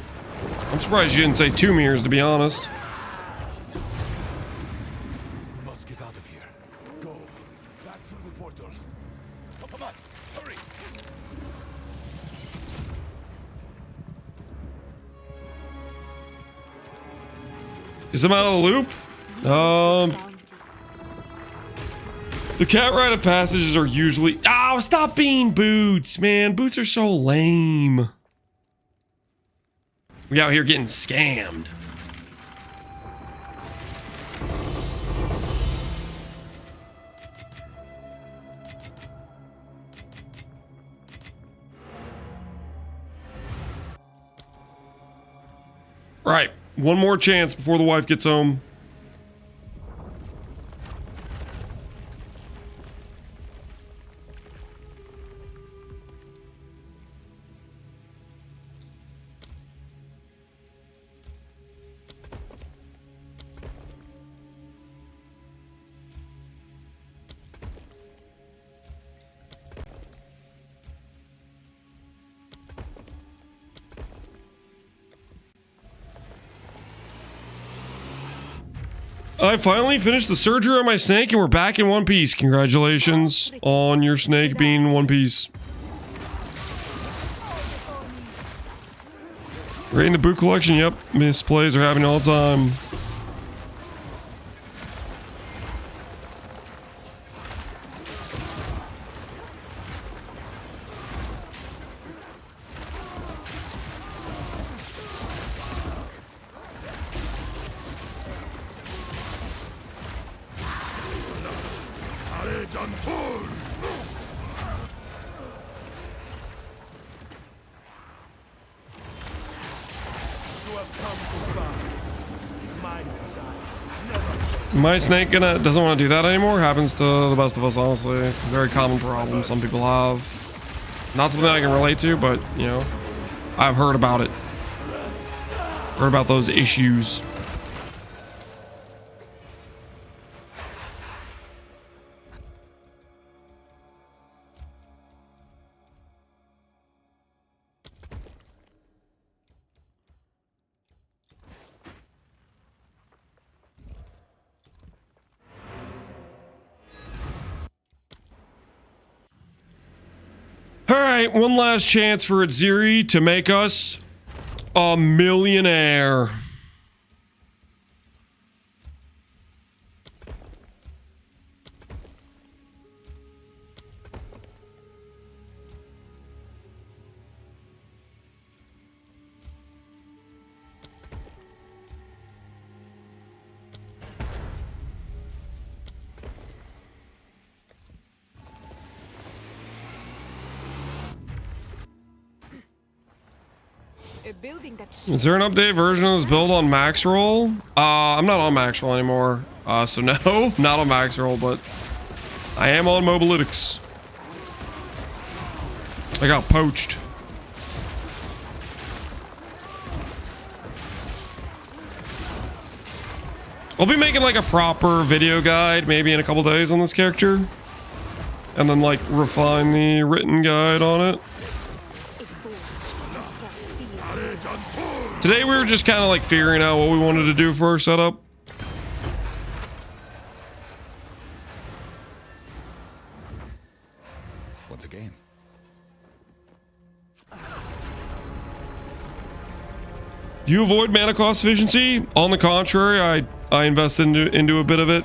I'm surprised you didn't say 2 mirrors, to be honest. We must get out of here. Go. Back through the portal. Come on, hurry. Is I'm out of the loop? The cat rite of passages are usually... Oh, stop being boots, man. Boots are so lame. We out here getting scammed. Right. One more chance before the wife gets home. I finally finished the surgery on my snake and we're back in one piece. Congratulations on your snake being in one piece. Rating the boot collection, yep. Misplays are happening all the time. My snake doesn't want to do that anymore. Happens to the best of us, honestly. It's a very common problem some people have. Not something I can relate to, but you know, I've heard about it. Heard about those issues. Alright, one last chance for Itziri to make us a millionaire. A building that Is there an updated version of this build on max roll? I'm not on max roll anymore. So no, not on max roll, but I am on mobilytics. I got poached. I'll be making like a proper video guide maybe in a couple days on this character. And then like refine the written guide on it. Today we were just kind of like figuring out what we wanted to do for our setup. Once again. Do you avoid mana cost efficiency? On the contrary, I invest into a bit of it.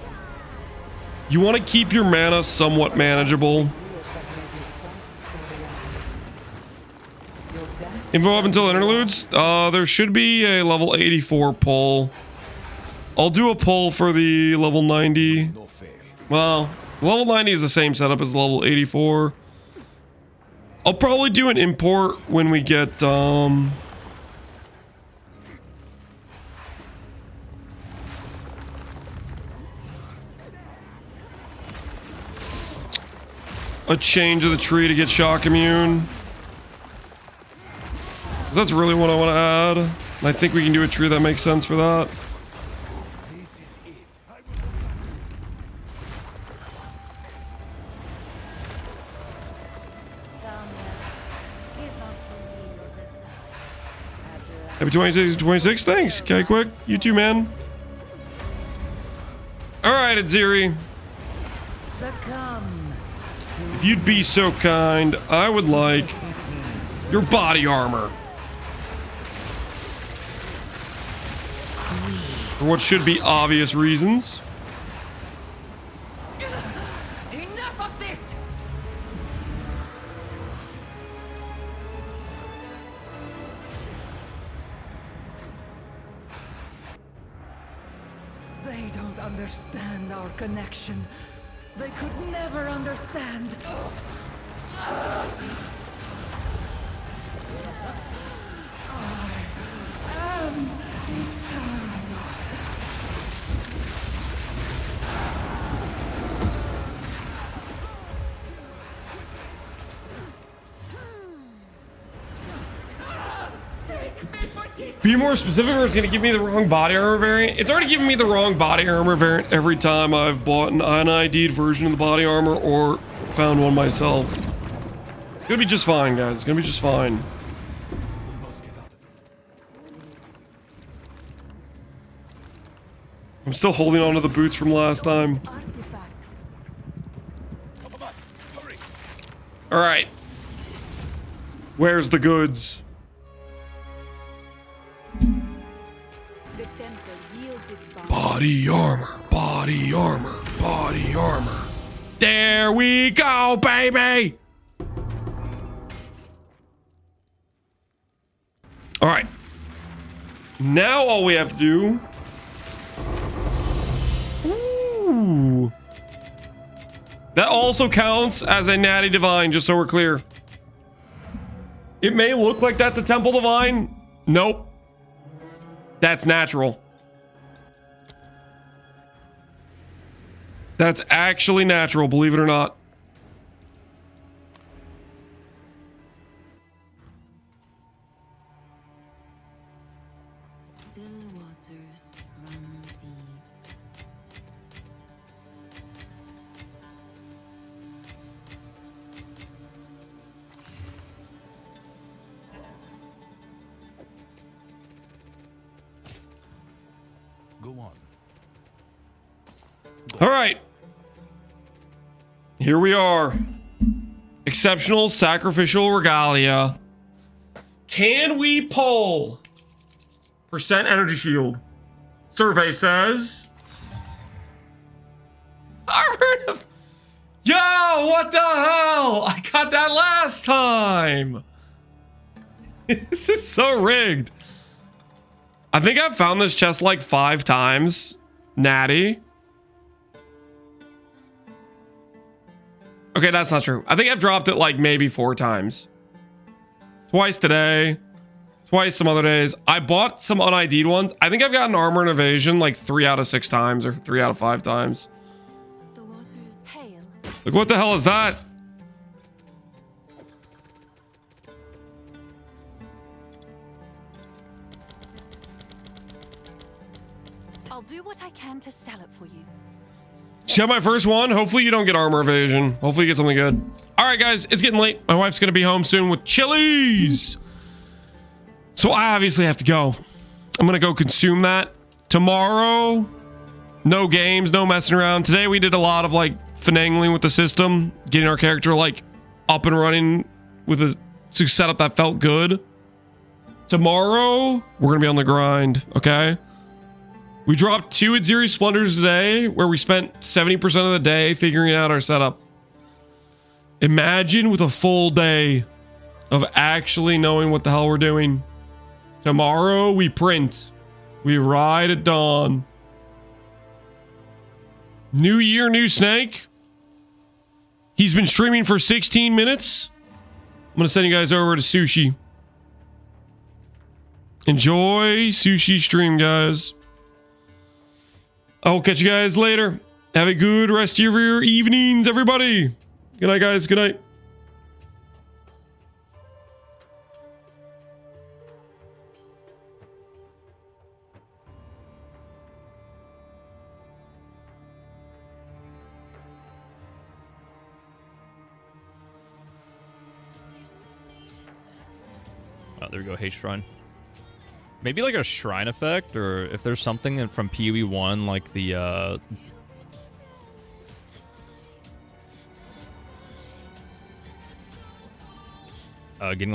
You want to keep your mana somewhat manageable. Info up until interludes? There should be a level 84 pull. I'll do a pull for the level 90. Well, level 90 is the same setup as level 84. I'll probably do an import when we get, a change of the tree to get shock immune. That's really what I want to add. And I think we can do a tree that makes sense for that. Happy 26, thanks. Okay, quick. You too, man. Alright, Aziri. If you'd be so kind, I would like your body armor. For what should be obvious reasons. Enough of this! They don't understand our connection. They could never understand. I am eternal. Be more specific or it's going to give me the wrong body armor variant? It's already given me the wrong body armor variant every time I've bought an unID'd version of the body armor or found one myself. It's going to be just fine, guys. It's going to be just fine. I'm still holding on to the boots from last time. Alright. Where's the goods? Body armor, body armor, body armor. There we go, baby! Alright. Now all we have to do... Ooh. That also counts as a Natty Divine, just so we're clear. It may look like that's a Temple Divine. Nope. That's natural. That's actually natural, believe it or not. Still waters run deep. Go on. All right. Here we are. Exceptional sacrificial regalia. Can we pull percent energy shield? Survey says. Armor. Yo, what the hell? I got that last time. This is so rigged. I think I've found this chest like 5 times. Natty. Okay, that's not true. I think I've dropped it like maybe 4 times. Twice today. twice some other days. I bought some un-ID'd ones. I think I've gotten armor and evasion like 3 out of 6 times or 3 out of 5 times. The water is pale. Like, what the hell is that? I'll do what I can to sell it for you. She got my first one. Hopefully you don't get armor evasion. Hopefully you get something good. All right, guys, it's getting late. My wife's going to be home soon with chilies. So I obviously have to go. I'm going to go consume that. Tomorrow, no games, no messing around. Today we did a lot of like finagling with the system, getting our character like up and running with a setup that felt good. Tomorrow, we're going to be on the grind, okay? We dropped 2 Aziri Splendors today, where we spent 70% of the day figuring out our setup. Imagine with a full day of actually knowing what the hell we're doing. Tomorrow, we print. We ride at dawn. New year, new snake. He's been streaming for 16 minutes. I'm going to send you guys over to Sushi. Enjoy Sushi stream, guys. I'll catch you guys later. Have a good rest of your evenings, everybody. Good night, guys. Good night. Oh, there we go. Haste Shrine. Maybe like a shrine effect, or if there's something from PoE 1, like the getting